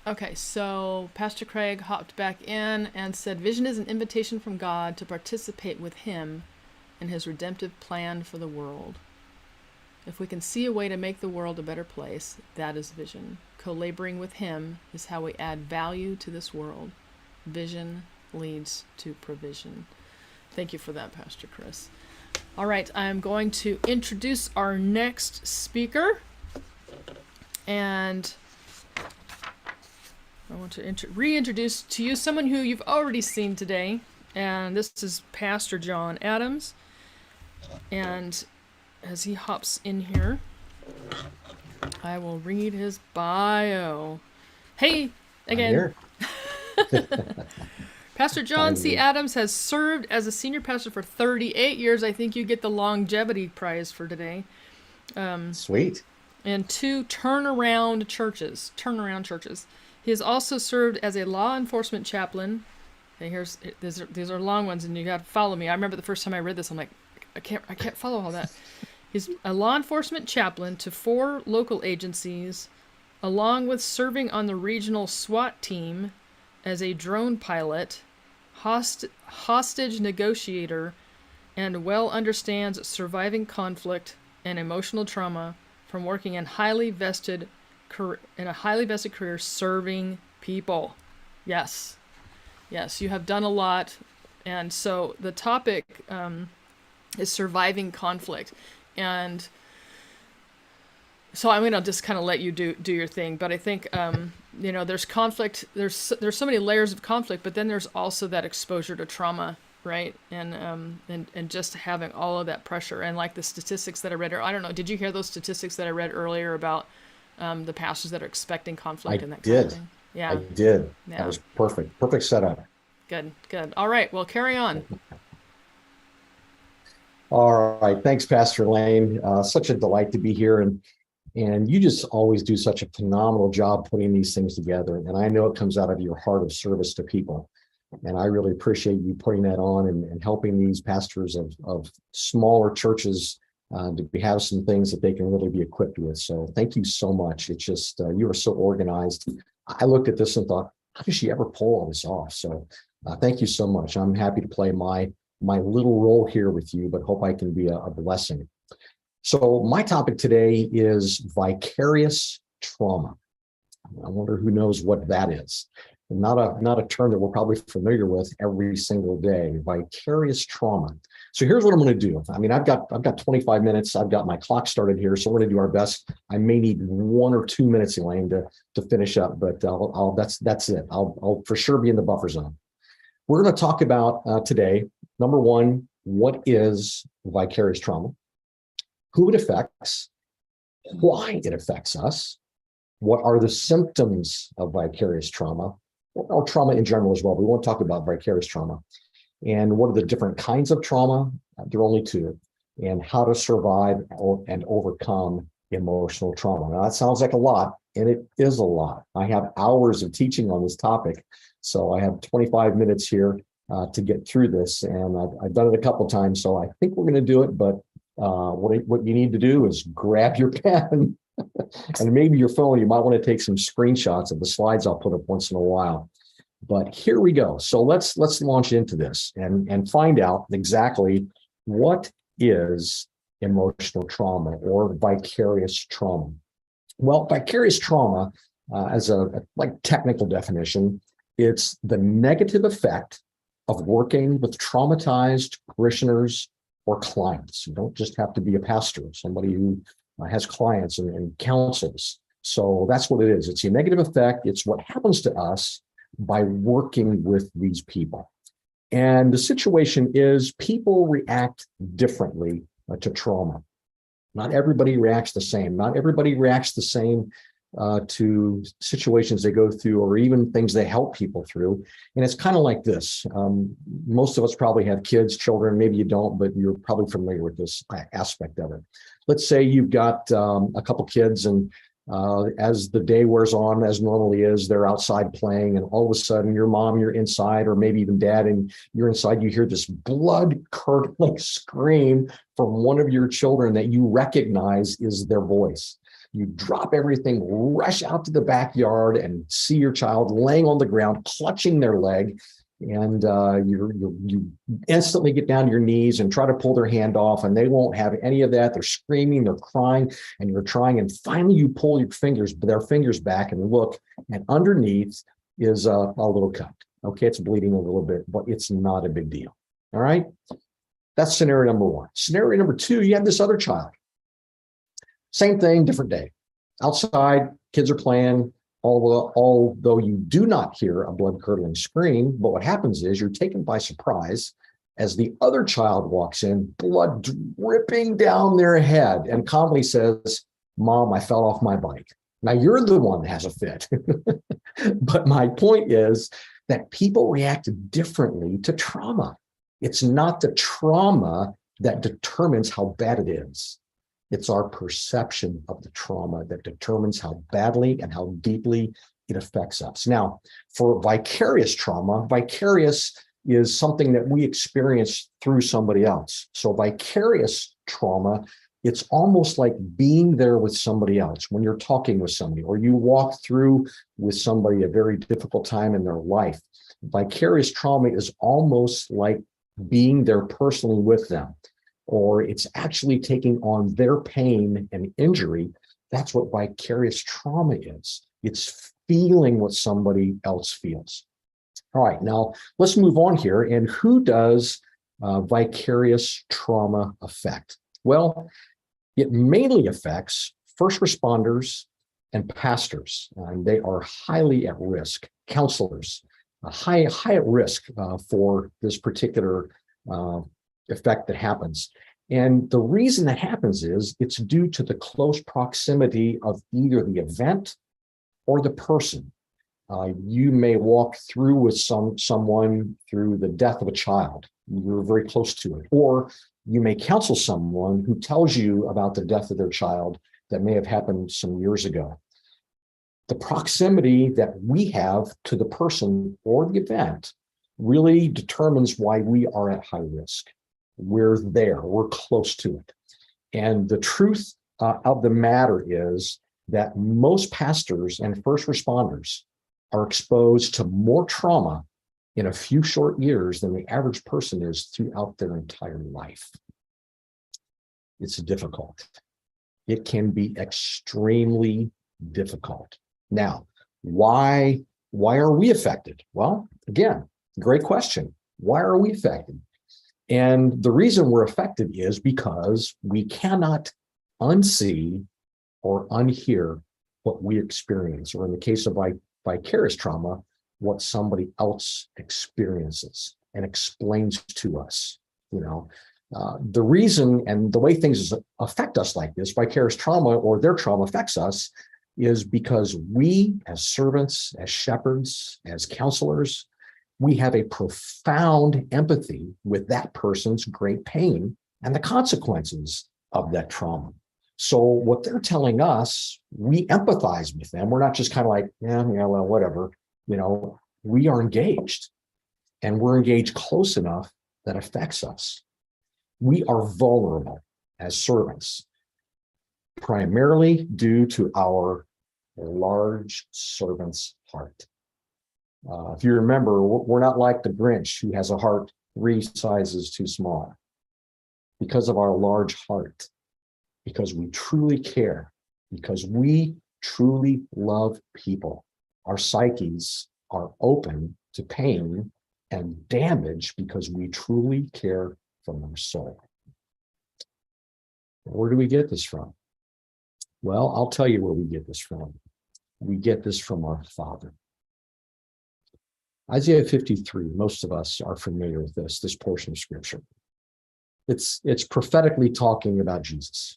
Okay, so Pastor Craig hopped back in and said, vision is an invitation from God to participate with him in his redemptive plan for the world. If we can see a way to make the world a better place, that is vision. Co-laboring with him is how we add value to this world. Vision leads to provision. Thank you for that, Pastor Chris. All right, I'm going to introduce our next speaker. And I want to reintroduce to you someone who you've already seen today. And this is Pastor John Adams. And as he hops in here, I will read his bio. Hey, again. Pastor John C. Adams has served as a senior pastor for 38 years. I think you get the longevity prize for today. Sweet. And 2 turnaround churches. He has also served as a law enforcement chaplain. Okay, these are long ones, and you got to follow me. I remember the first time I read this, I'm like, I can't follow all that. He's a law enforcement chaplain to 4 local agencies, along with serving on the regional SWAT team as a drone pilot, hostage negotiator, and well understands surviving conflict and emotional trauma from working in a highly vested career serving people. Yes, you have done a lot. And so the topic is surviving conflict. And so I'm going to just kind of let you do your thing, but I think there's conflict. There's so many layers of conflict, but then there's also that exposure to trauma, right? And just having all of that pressure, and like the statistics that I read, or I don't know, did you hear those statistics that I read earlier about the pastors that are expecting conflict and that kind of thing? Yeah, I did. Yeah. That was perfect setup. Good. All right, well, carry on. All right, thanks, Pastor Elaine. Such a delight to be here, and you just always do such a phenomenal job putting these things together. And I know it comes out of your heart of service to people. And I really appreciate you putting that on and helping these pastors of smaller churches to have some things that they can really be equipped with. So thank you so much. It's just, you are so organized. I looked at this and thought, how does she ever pull all this off? So thank you so much. I'm happy to play my little role here with you, but hope I can be a blessing. So my topic today is vicarious trauma. I wonder who knows what that is. Not a term that we're probably familiar with every single day, vicarious trauma. So here's what I'm going to do. I mean, I've got 25 minutes. I've got my clock started here, so we're going to do our best. I may need 1 or 2 minutes, Elaine, to finish up, but that's it. I'll for sure be in the buffer zone. We're going to talk about today, number one, what is vicarious trauma? Who it affects, why it affects us, what are the symptoms of vicarious trauma, or trauma in general as well. We won't talk about vicarious trauma. And what are the different kinds of trauma? There are only two. And how to survive and overcome emotional trauma. Now, that sounds like a lot, and it is a lot. I have hours of teaching on this topic, so I have 25 minutes here to get through this, and I've done it a couple of times, so I think we're going to do it, but what you need to do is grab your pen and maybe your phone. You might want to take some screenshots of the slides I'll put up once in a while. But here we go. So let's launch into this and find out exactly what is emotional trauma or vicarious trauma. Well, vicarious trauma, as a technical definition, it's the negative effect of working with traumatized parishioners or clients. You don't just have to be a pastor, somebody who has clients and counsels. So that's what it is. It's a negative effect. It's what happens to us by working with these people. And the situation is people react differently to trauma. Not everybody reacts the same. Not everybody reacts the same to situations they go through or even things they help people through. And it's kind of like this. Most of us probably have kids, children, maybe you don't, but you're probably familiar with this aspect of it. Let's say you've got a couple kids, and as the day wears on, as normally is, they're outside playing, and all of a sudden your mom, you're inside, or maybe even dad, and you're inside, you hear this blood-curdling scream from one of your children that you recognize is their voice. You drop everything, rush out to the backyard, and see your child laying on the ground, clutching their leg, and you instantly get down to your knees and try to pull their hand off, and they won't have any of that. They're screaming, they're crying, and you're trying, and finally you pull their fingers back and look, and underneath is a little cut. Okay, it's bleeding a little bit, but it's not a big deal. All right, that's scenario number one. Scenario number two, you have this other child. Same thing, different day. Outside, kids are playing, although you do not hear a blood-curdling scream, but what happens is you're taken by surprise as the other child walks in, blood dripping down their head, and calmly says, "Mom, I fell off my bike." Now, you're the one that has a fit. But my point is that people react differently to trauma. It's not the trauma that determines how bad it is. It's our perception of the trauma that determines how badly and how deeply it affects us. Now, for vicarious trauma, vicarious is something that we experience through somebody else. So vicarious trauma, it's almost like being there with somebody else when you're talking with somebody, or you walk through with somebody a very difficult time in their life. Vicarious trauma is almost like being there personally with them, or it's actually taking on their pain and injury. That's what vicarious trauma is. It's feeling what somebody else feels. All right, now let's move on here. And who does vicarious trauma affect? Well, it mainly affects first responders and pastors, and they are highly at risk. Counselors, high at risk for this particular effect that happens. And the reason that happens is it's due to the close proximity of either the event or the person. You may walk through with someone through the death of a child. You're very close to it. Or you may counsel someone who tells you about the death of their child that may have happened some years ago. The proximity that we have to the person or the event really determines why we are at high risk. We're there, we're close to it. And the truth of the matter is that most pastors and first responders are exposed to more trauma in a few short years than the average person is throughout their entire life. It's difficult. It can be extremely difficult. Now, why are we affected? Well, again, great question. Why are we affected? And the reason we're affected is because we cannot unsee or unhear what we experience, or in the case of vicarious trauma, what somebody else experiences and explains to us. The reason and the way things affect us like this, vicarious trauma or their trauma affects us, is because we as servants, as shepherds, as counselors, we have a profound empathy with that person's great pain and the consequences of that trauma. So what they're telling us, we empathize with them. We're not just kind of like, well, whatever. We are engaged, and we're engaged close enough that affects us. We are vulnerable as servants, primarily due to our large servant's heart. If you remember, we're not like the Grinch who has a heart 3 sizes too small. Because of our large heart, because we truly care, because we truly love people, our psyches are open to pain and damage because we truly care from our soul. Where do we get this from? Well, I'll tell you where we get this from. We get this from our Father. Isaiah 53, most of us are familiar with this portion of scripture. It's prophetically talking about Jesus.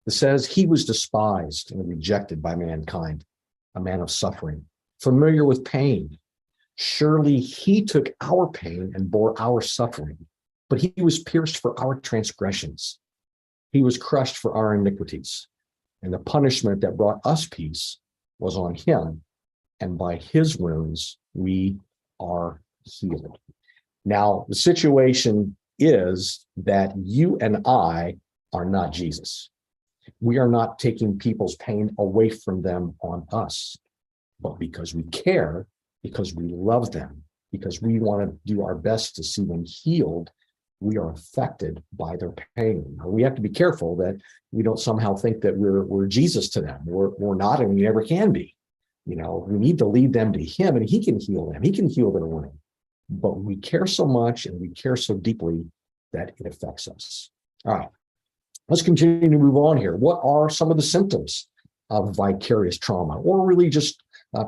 It says he was despised and rejected by mankind, a man of suffering, familiar with pain. Surely he took our pain and bore our suffering, but he was pierced for our transgressions. He was crushed for our iniquities, and the punishment that brought us peace was on him, and by his wounds we are healed. Now, the situation is that you and I are not Jesus. We are not taking people's pain away from them on us, but because we care, because we love them, because we want to do our best to see them healed, we are affected by their pain. We have to be careful that we don't somehow think that we're Jesus to them. We're not, and we never can be. We need to lead them to him, and he can heal them. He can heal their wound. But we care so much and we care so deeply that it affects us. All right, let's continue to move on here. What are some of the symptoms of vicarious trauma, or really just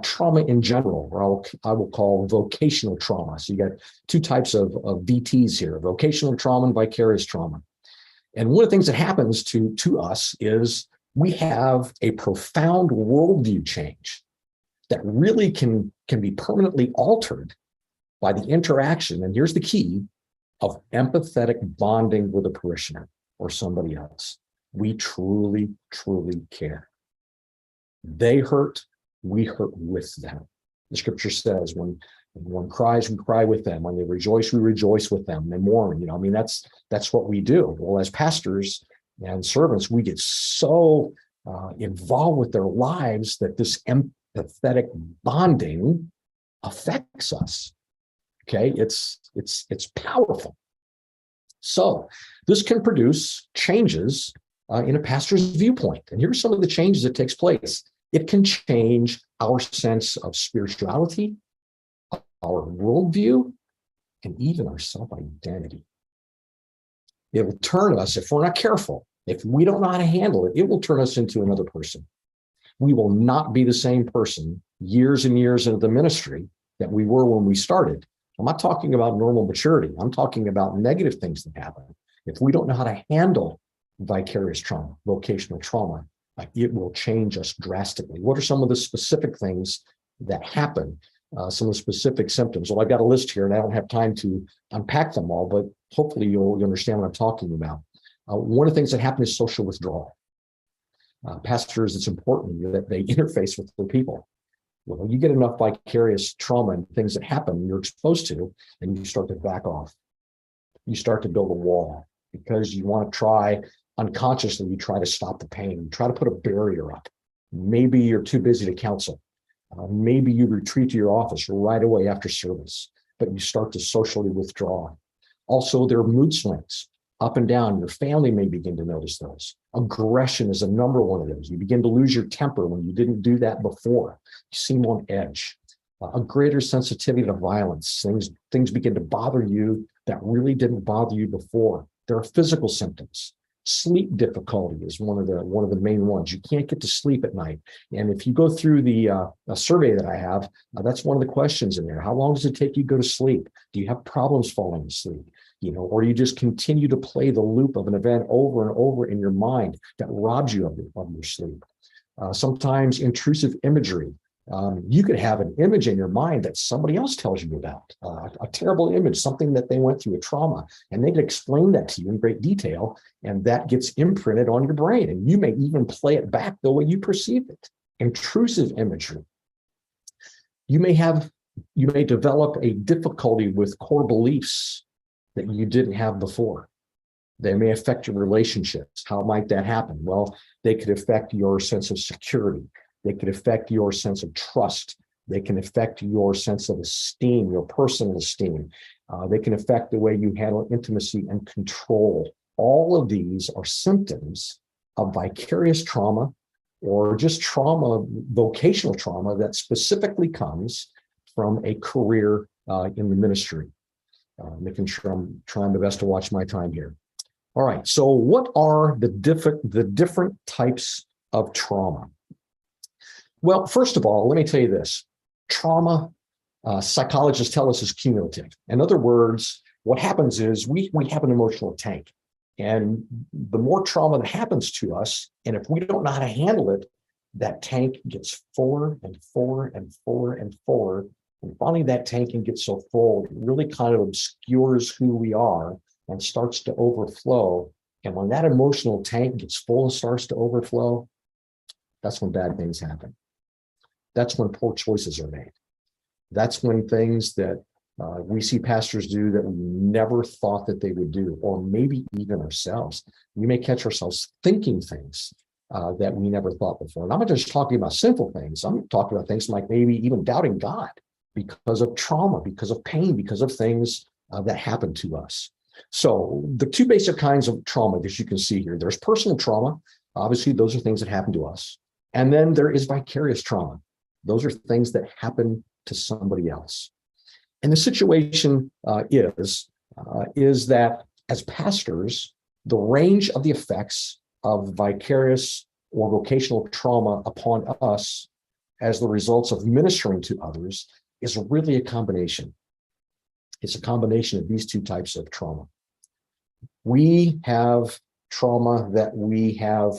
trauma in general, or I will call vocational trauma? So you got 2 types of VTs here, vocational trauma and vicarious trauma. And one of the things that happens to us is we have a profound worldview change that really can be permanently altered by the interaction, and here's the key, of empathetic bonding with a parishioner or somebody else. We truly, truly care. They hurt, we hurt with them. The scripture says when one cries, we cry with them. When they rejoice, we rejoice with them. They mourn, that's what we do. Well, as pastors and servants, we get so involved with their lives that this empathetic bonding affects us. Okay, it's powerful. So this can produce changes in a pastor's viewpoint. And here's some of the changes that takes place. It can change our sense of spirituality, our worldview, and even our self-identity. It will turn us, if we're not careful, If we don't know how to handle it, it will turn us into another person. We will not be the same person years and years into the ministry that we were when we started. I'm not talking about normal maturity. I'm talking about negative things that happen. If we don't know how to handle vicarious trauma, vocational trauma, it will change us drastically. What are some of the specific things that happen? Some of the specific symptoms. Well, I've got a list here and I don't have time to unpack them all, but hopefully you'll understand what I'm talking about. One of the things that happen is social withdrawal. Pastors, it's important that they interface with their people. Well, you get enough vicarious trauma and things that happen you're exposed to, and you start to back off. You start to build a wall because you want to try, unconsciously, you try to stop the pain. You try to put a barrier up. Maybe you're too busy to counsel. Maybe you retreat to your office right away after service, but you start to socially withdraw. Also, there are mood swings up and down. Your family may begin to notice those. Aggression is a number one of those. You begin to lose your temper when you didn't do that before. You seem on edge. A greater sensitivity to violence. Things begin to bother you that really didn't bother you before. There are physical symptoms. Sleep difficulty is one of the main ones. You can't get to sleep at night. And if you go through the a survey that I have, that's one of the questions in there. How long does it take you to go to sleep? Do you have problems falling asleep? Or do you just continue to play the loop of an event over and over in your mind that robs you of your sleep? Sometimes intrusive imagery. You could have an image in your mind that somebody else tells you about, a terrible image, something that they went through, a trauma, and they could explain that to you in great detail, and that gets imprinted on your brain, and you may even play it back the way you perceive it. Intrusive imagery. You may develop a difficulty with core beliefs that you didn't have before. They may affect your relationships. How might that happen? Well, they could affect your sense of security. They could affect your sense of trust. They can affect your sense of esteem, your personal esteem. They can affect the way you handle intimacy and control. All of these are symptoms of vicarious trauma or just trauma, vocational trauma that specifically comes from a career in the ministry. Making sure I'm trying my best to watch my time here. All right, so what are the different types of trauma? Well, first of all, let me tell you this. Trauma, psychologists tell us, is cumulative. In other words, what happens is we have an emotional tank. And the more trauma that happens to us, and if we don't know how to handle it, that tank gets fuller and fuller and fuller and fuller. And finally, that tank can get so full, it really kind of obscures who we are and starts to overflow. And when that emotional tank gets full and starts to overflow, that's when bad things happen. That's when poor choices are made. That's when things that we see pastors do that we never thought that they would do, or maybe even ourselves. We may catch ourselves thinking things that we never thought before. And I'm not just talking about sinful things. I'm talking about things like maybe even doubting God because of trauma, because of pain, because of things that happen to us. So the two basic kinds of trauma that you can see here, there's personal trauma. Obviously, those are things that happen to us. And then there is vicarious trauma. Those are things that happen to somebody else. And the situation is that as pastors, the range of the effects of vicarious or vocational trauma upon us as the results of ministering to others is really a combination. It's a combination of these two types of trauma. We have trauma that we have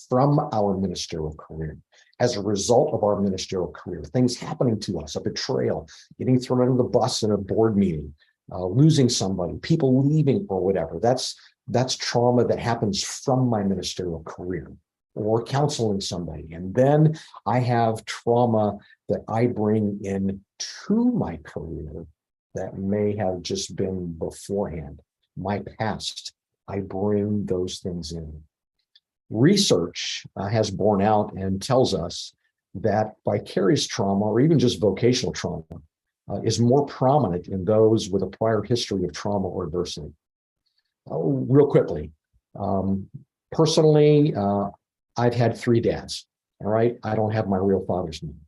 from our ministerial career. As a result of our ministerial career, things happening to us, a betrayal, getting thrown under the bus in a board meeting, losing somebody, people leaving or whatever. That's trauma that happens from my ministerial career, or counseling somebody. And then I have trauma that I bring in to my career that may have just been beforehand. My past, I bring those things in. Research has borne out and tells us that vicarious trauma, or even just vocational trauma, is more prominent in those with a prior history of trauma or adversity. Real quickly, personally, I've had 3 dads, all right? I don't have my real father's name.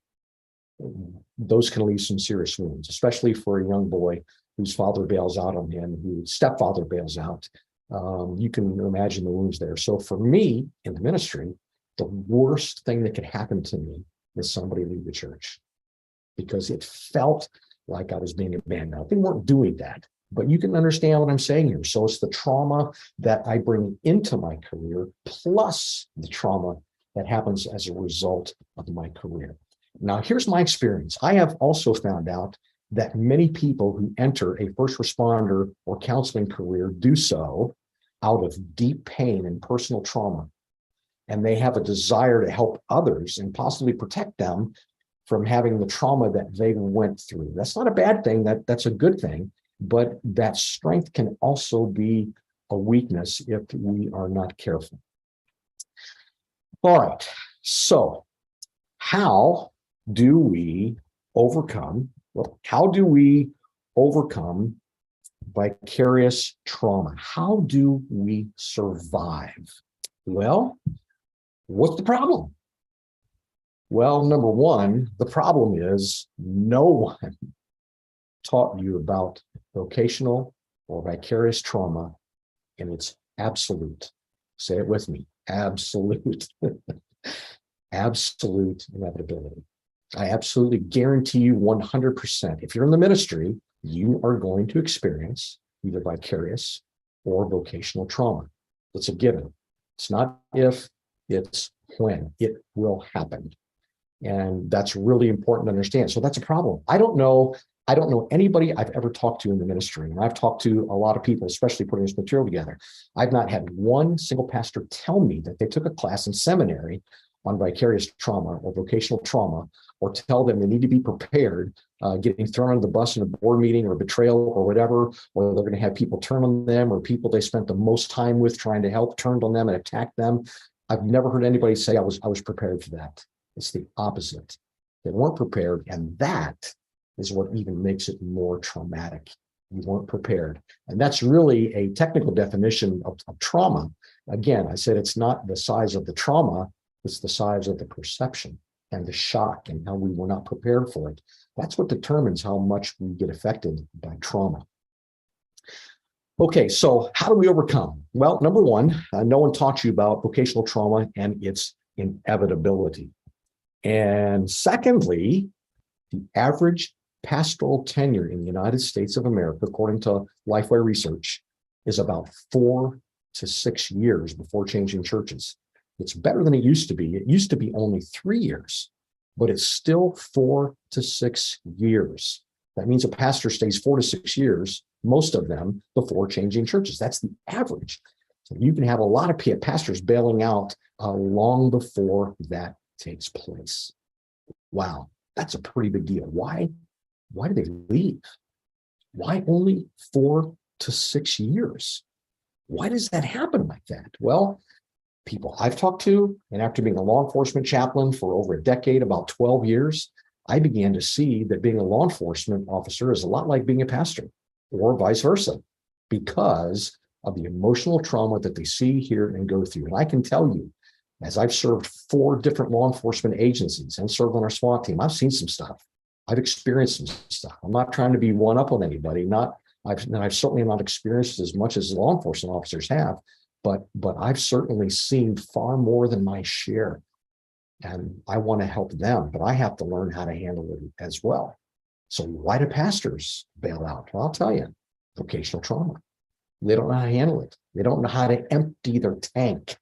Those can leave some serious wounds, especially for a young boy whose father bails out on him, whose stepfather bails out. you can imagine the wounds there. So for me in the ministry, the worst thing that could happen to me is somebody leave the church, because it felt like I was being abandoned. Now, they weren't doing that, but you can understand what I'm saying here. So it's the trauma that I bring into my career, plus the trauma that happens as a result of my career. Now, here's my experience. I have also found out that many people who enter a first responder or counseling career do so out of deep pain and personal trauma. And they have a desire to help others and possibly protect them from having the trauma that they went through. That's not a bad thing. That's a good thing. But that strength can also be a weakness if we are not careful. All right. So how do we overcome? Well, how do we overcome vicarious trauma? How do we survive? Well, what's the problem? Well, number one, the problem is no one taught you about vocational or vicarious trauma in its absolute, say it with me, absolute, absolute inevitability. I absolutely guarantee you 100%, if you're in the ministry, you are going to experience either vicarious or vocational trauma. It's a given. It's not if, it's when. It will happen. And that's really important to understand. So that's a problem. I don't know anybody I've ever talked to in the ministry. And I've talked to a lot of people, especially putting this material together. I've not had one single pastor tell me that they took a class in seminary on vicarious trauma or vocational trauma, or tell them they need to be prepared, getting thrown under the bus in a board meeting or betrayal or whatever, or they're going to have people turn on them, or people they spent the most time with trying to help turned on them and attacked them. I've never heard anybody say I was prepared for that. It's the opposite. They weren't prepared, and that is what even makes it more traumatic. You weren't prepared. And that's really a technical definition of trauma. Again, I said it's not the size of the trauma, it's the size of the perception and the shock and how we were not prepared for it. That's what determines how much we get affected by trauma. Okay, so how do we overcome? Well, number one, no one taught you about vocational trauma and its inevitability. And secondly, the average pastoral tenure in the United States of America, according to Lifeway research, is about 4 to 6 years before changing churches. It's better than it used to be. It used to be only 3 years, but it's still 4 to 6 years. That means a pastor stays 4 to 6 years, most of them, before changing churches. That's the average. So you can have a lot of pastors bailing out long before that takes place. Wow, that's a pretty big deal. Why do they leave? Why only 4 to 6 years? Why does that happen like that? Well, people I've talked to, and after being a law enforcement chaplain for over a decade, about 12 years, I began to see that being a law enforcement officer is a lot like being a pastor, or vice versa, because of the emotional trauma that they see, hear, and go through. And I can tell you, as I've served 4 different law enforcement agencies and served on our SWAT team, I've seen some stuff. I've experienced some stuff. I'm not trying to be one up on anybody. I've certainly not experienced as much as law enforcement officers have, but I've certainly seen far more than my share. And I want to help them, but I have to learn how to handle it as well. So why do pastors bail out? Well, I'll tell you, vocational trauma. They don't know how to handle it. They don't know how to empty their tank.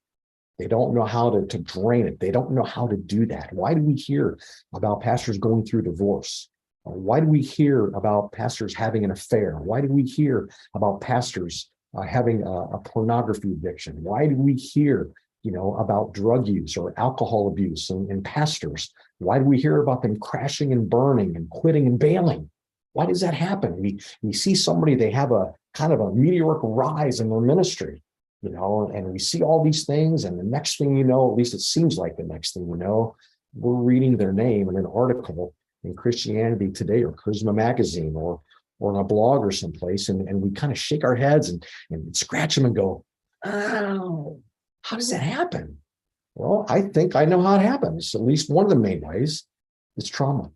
They don't know how to drain it. They don't know how to do that. Why do we hear about pastors going through divorce? Why do we hear about pastors having an affair? Why do we hear about pastors having a pornography addiction? Why do we hear, about drug use or alcohol abuse in pastors? Why do we hear about them crashing and burning and quitting and bailing? Why does that happen? We see somebody, they have a kind of a meteoric rise in their ministry, and we see all these things, and the next thing you know, at least it seems like the next thing you know, we're reading their name in an article in Christianity Today or Charisma Magazine or on a blog or someplace, and we kind of shake our heads and scratch them and go, oh, how does that happen? Well, I think I know how it happens. At least one of the main ways is trauma.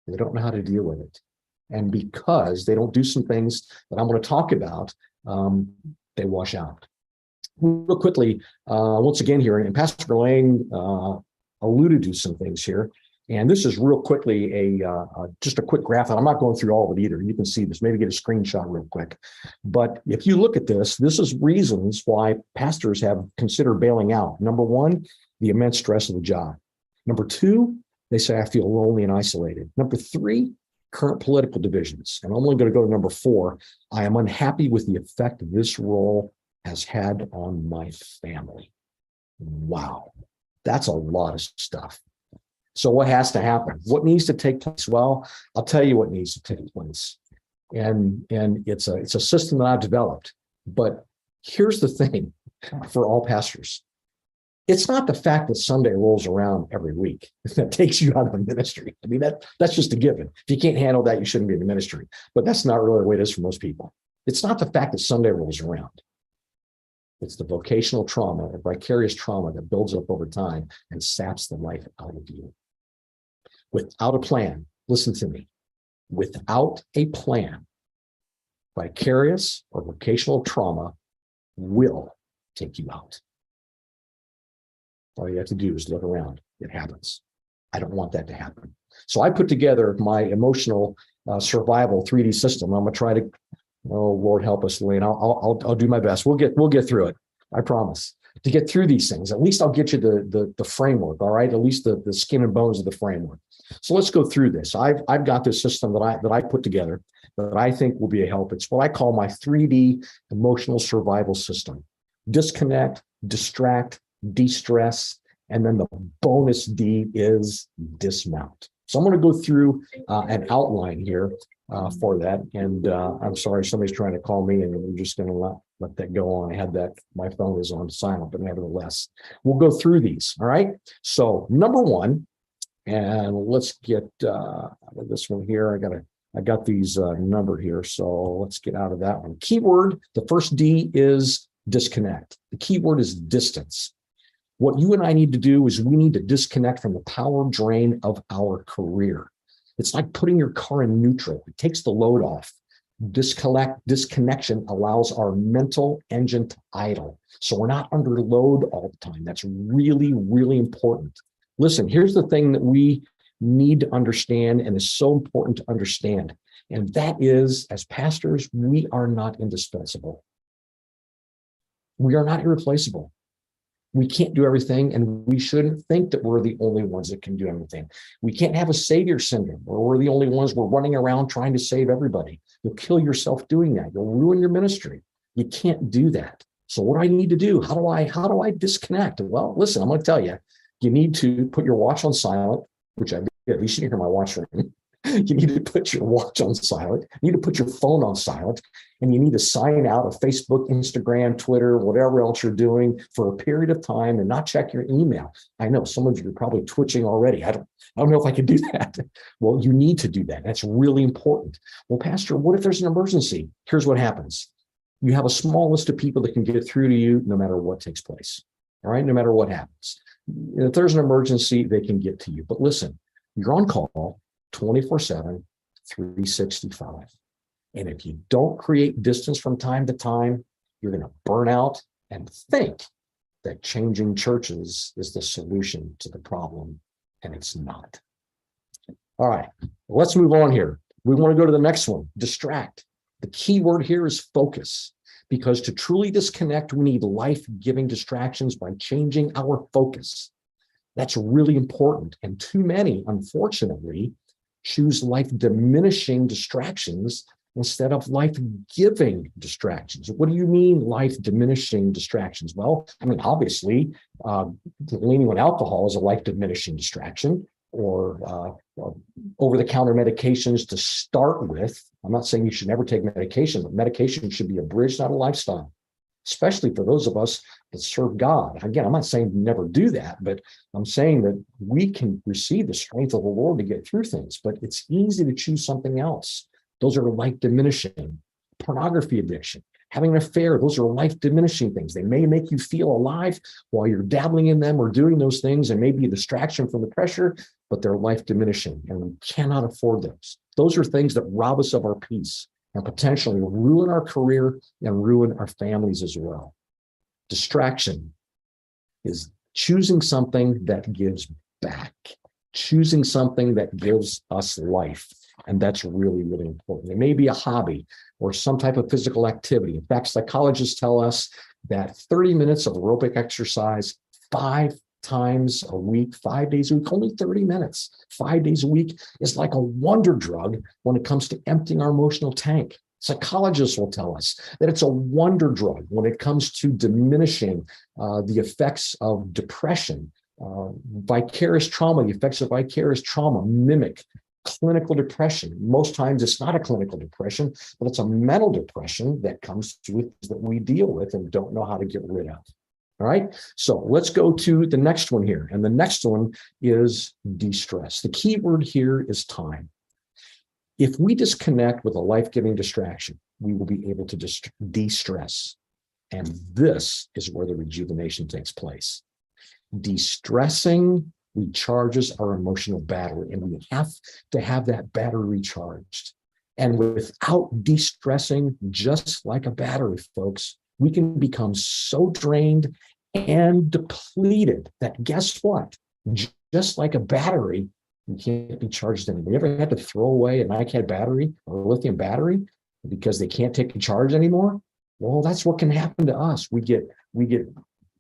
They don't know how to deal with it. And because they don't do some things that I'm going to talk about, they wash out. Real quickly, once again here, and Pastor Elaine alluded to some things here. And this is real quickly just a quick graph. I'm not going through all of it either. You can see this, maybe get a screenshot real quick. But if you look at this, this is reasons why pastors have considered bailing out. Number one, the immense stress of the job. Number two, they say, I feel lonely and isolated. Number three, current political divisions. And I'm only going to go to number four. I am unhappy with the effect this role has had on my family. Wow, that's a lot of stuff. So what has to happen? What needs to take place? Well, I'll tell you what needs to take place. And it's a system that I've developed. But here's the thing for all pastors. It's not the fact that Sunday rolls around every week that takes you out of the ministry. I mean, that's just a given. If you can't handle that, you shouldn't be in the ministry. But that's not really the way it is for most people. It's not the fact that Sunday rolls around. It's the vocational trauma, the vicarious trauma that builds up over time and saps the life out of you. Without a plan, listen to me, without a plan, vicarious or vocational trauma will take you out. All you have to do is look around. It happens. I don't want that to happen. So I put together my emotional survival 3D system. I'm going to try to, oh, Lord help us, Elaine. I'll do my best. We'll get through it. I promise. To get through these things, at least I'll get you the framework, all right? At least the skin and bones of the framework. So let's go through this. I've got this system that I put together that I think will be a help. It's what I call my 3D emotional survival system. Disconnect, distract, de-stress, and then the bonus D is dismount. So I'm going to go through an outline here for that. And I'm sorry, somebody's trying to call me, and we're just going to let that go on. I had that, my phone is on silent, but nevertheless, we'll go through these. All right. So number one, and let's get out of this one here. I got these numbered here. So let's get out of that one. Keyword, the first D is disconnect. The keyword is distance. What you and I need to do is we need to disconnect from the power drain of our career. It's like putting your car in neutral. It takes the load off. Disconnection allows our mental engine to idle. So we're not under load all the time. That's really, really important. Listen, here's the thing that we need to understand and is so important to understand. And that is, as pastors, we are not indispensable. We are not irreplaceable. We can't do everything, and we shouldn't think that we're the only ones that can do everything. We can't have a savior syndrome where we're the only ones we're running around trying to save everybody. You'll kill yourself doing that. You'll ruin your ministry. You can't do that. So what do I need to do? How do I disconnect? Well, listen, I'm going to tell you, you need to put your watch on silent, which at least you can hear my watch ring. You need to put your watch on silent. You need to put your phone on silent, and you need to sign out of Facebook, Instagram, Twitter, whatever else you're doing for a period of time and not check your email. I know some of you are probably twitching already. I don't know if I can do that. Well, you need to do that. That's really important. Well, Pastor, what if there's an emergency? Here's what happens. You have a small list of people that can get through to you no matter what takes place. All right, no matter what happens. If there's an emergency, they can get to you. But listen, you're on call 24/7, 365. And if you don't create distance from time to time, you're going to burn out and think that changing churches is the solution to the problem, and it's not. All right, let's move on here. We want to go to the next one, distract. The key word here is focus, because to truly disconnect, we need life-giving distractions by changing our focus. That's really important. And too many, unfortunately, choose life-diminishing distractions instead of life-giving distractions. What do you mean life-diminishing distractions? Well, I mean, obviously, leaning on alcohol is a life-diminishing distraction, or over-the-counter medications to start with. I'm not saying you should never take medication, but medication should be a bridge, not a lifestyle, especially for those of us that serve God. Again, I'm not saying never do that, but I'm saying that we can receive the strength of the Lord to get through things, but it's easy to choose something else. Those are life-diminishing. Pornography addiction, having an affair, those are life-diminishing things. They may make you feel alive while you're dabbling in them or doing those things, and maybe a distraction from the pressure, but they're life-diminishing, and we cannot afford those. Those are things that rob us of our peace. and potentially ruin our career and ruin our families as well. Distraction is choosing something that gives back, choosing something that gives us life. And that's really, really important. It may be a hobby or some type of physical activity. In fact, psychologists tell us that 30 minutes of aerobic exercise 5 times a week, 5 days a week, only 30 minutes, 5 days a week is like a wonder drug when it comes to emptying our emotional tank. Psychologists will tell us that it's a wonder drug when it comes to diminishing the effects of depression, vicarious trauma. The effects of vicarious trauma mimic clinical depression. Most times it's not a clinical depression, but it's a mental depression that comes to it that we deal with and don't know how to get rid of. All right, so let's go to the next one here. And the next one is de-stress. The key word here is time. If we disconnect with a life-giving distraction, we will be able to de-stress. And this is where the rejuvenation takes place. De-stressing recharges our emotional battery, and we have to have that battery recharged. And without de-stressing, just like a battery, folks, we can become so drained and depleted that guess what? Just like a battery, you can't be charged anymore. You ever had to throw away an iCAD battery or a lithium battery because they can't take a charge anymore? Well, that's what can happen to us. We get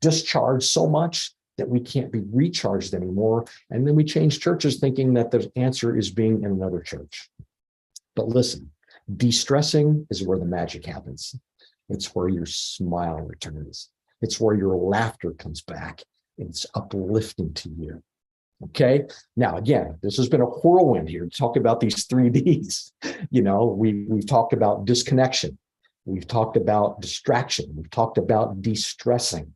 discharged so much that we can't be recharged anymore. And then we change churches thinking that the answer is being in another church. But listen, de-stressing is where the magic happens. It's where your smile returns. It's where your laughter comes back. It's uplifting to you. Okay. Now, again, this has been a whirlwind here to talk about these 3 Ds. You know, we've talked about disconnection. We've talked about distraction. We've talked about de-stressing.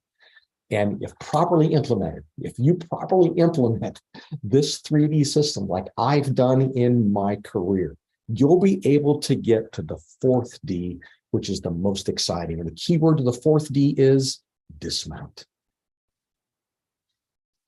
And if properly implemented, if you properly implement this 3D system like I've done in my career, you'll be able to get to the 4th D, which is the most exciting. And the key word to the 4th D is dismount.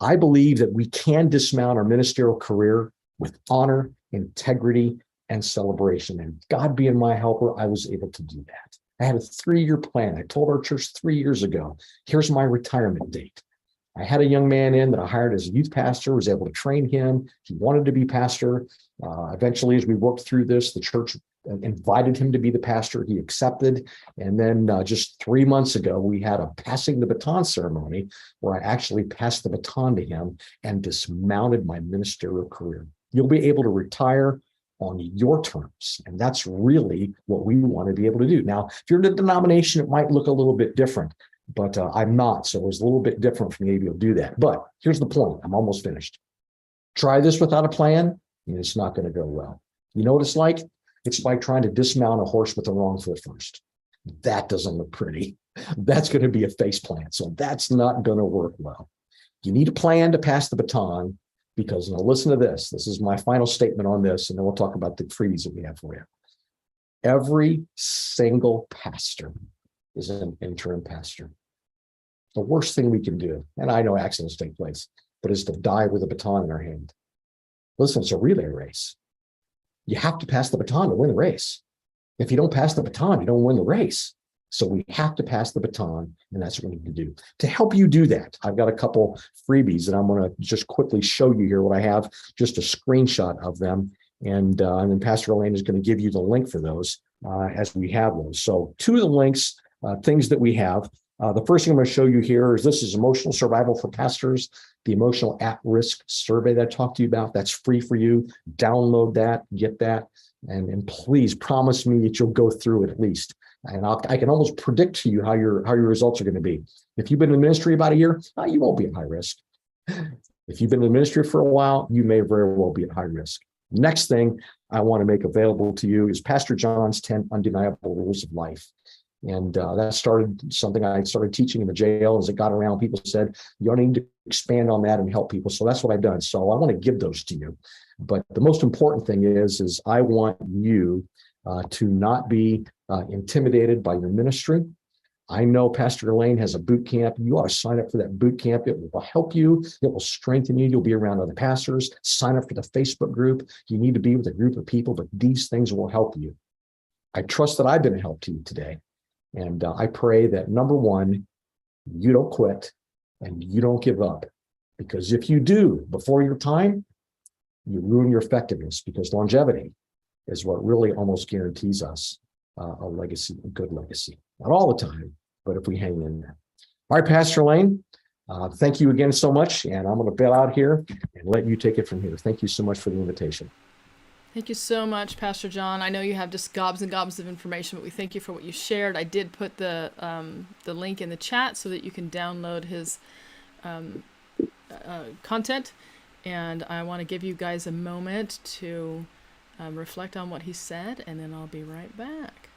I believe that we can dismount our ministerial career with honor, integrity, and celebration. And God being my helper, I was able to do that. I had a 3-year plan. I told our church 3 years ago, here's my retirement date. I had a young man in that I hired as a youth pastor, was able to train him. He wanted to be pastor. Eventually, as we worked through this, the church invited him to be the pastor. He accepted. And then just 3 months ago, we had a passing the baton ceremony where I actually passed the baton to him and dismounted my ministerial career. You'll be able to retire on your terms. And that's really what we want to be able to do. Now, if you're in a denomination, it might look a little bit different, but I'm not. So it was a little bit different for me to be able to do that. But here's the point. I'm almost finished. Try this without a plan, and it's not going to go well. You know what it's like? It's like trying to dismount a horse with the wrong foot first. That doesn't look pretty. That's going to be a face plant. So that's not going to work well. You need a plan to pass the baton. Because now listen to this. This is my final statement on this, and then we'll talk about the freebies that we have for you. Every single pastor is an interim pastor. The worst thing we can do, and I know accidents take place, but is to die with a baton in our hand. Listen, it's a relay race. You have to pass the baton to win the race. If you don't pass the baton, you don't win the race. So we have to pass the baton, and that's what we need to do. To help you do that, I've got a couple freebies, and I'm going to just quickly show you here what I have, just a screenshot of them. And then Pastor Elaine is going to give you the link for those as we have those. So 2 of the links, things that we have. The first thing I'm going to show you here is this is Emotional Survival for Pastors, the Emotional At-Risk Survey that I talked to you about. That's free for you. Download that, get that, and please promise me that you'll go through it at least. And I can almost predict to you how your results are going to be. If you've been in ministry about a year, you won't be at high risk. If you've been in ministry for a while, you may very well be at high risk. Next thing I want to make available to you is Pastor John's 10 Undeniable Rules of Life. And that started something I started teaching in the jail. As it got around, people said, you need to expand on that and help people. So that's what I've done. So I want to give those to you. But the most important thing is I want you to not be intimidated by your ministry. I know Pastor Elaine has a boot camp. You ought to sign up for that boot camp. It will help you. It will strengthen you. You'll be around other pastors. Sign up for the Facebook group. You need to be with a group of people, but these things will help you. I trust that I've been a help to you today. And I pray that, number one, you don't quit and you don't give up. Because if you do before your time, you ruin your effectiveness, because longevity is what really almost guarantees us a legacy, a good legacy. Not all the time, but if we hang in there. All right, Pastor Elaine, thank you again so much. And I'm going to bail out here and let you take it from here. Thank you so much for the invitation. Thank you so much, Pastor John. I know you have just gobs and gobs of information, but we thank you for what you shared. I did put the link in the chat so that you can download his content. And I want to give you guys a moment to reflect on what he said, and then I'll be right back.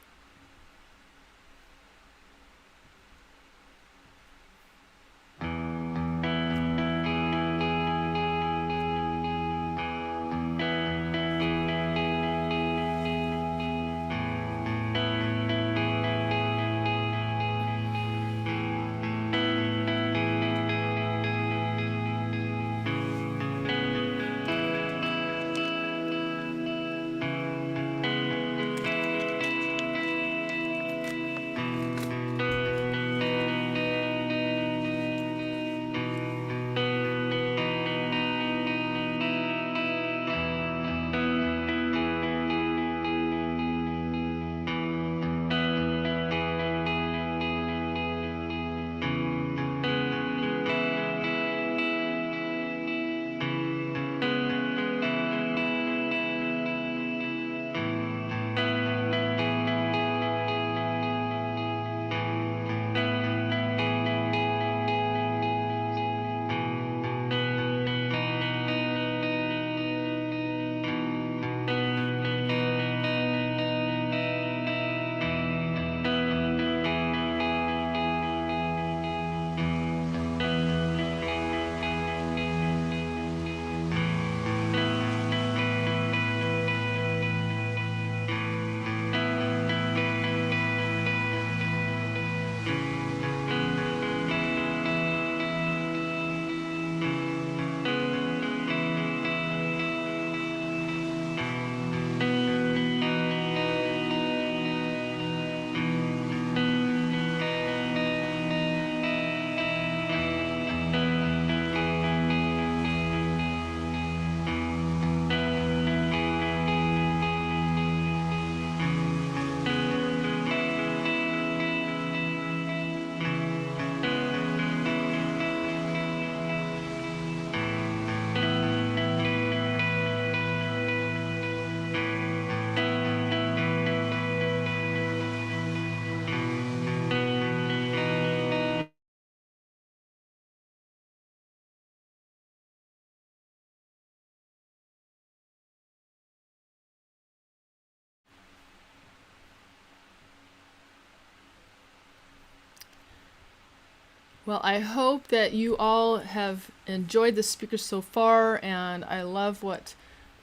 Well, I hope that you all have enjoyed the speakers so far, and I love what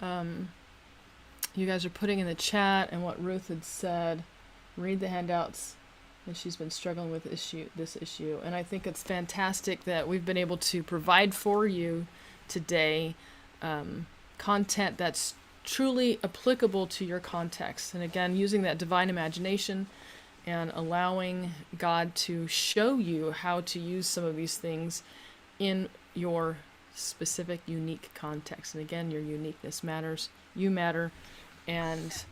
you guys are putting in the chat and what Ruth had said. Read the handouts, and she's been struggling with this issue. And I think it's fantastic that we've been able to provide for you today content that's truly applicable to your context. And again, using that divine imagination and allowing God to show you how to use some of these things in your specific, unique context. And again, your uniqueness matters. You matter. And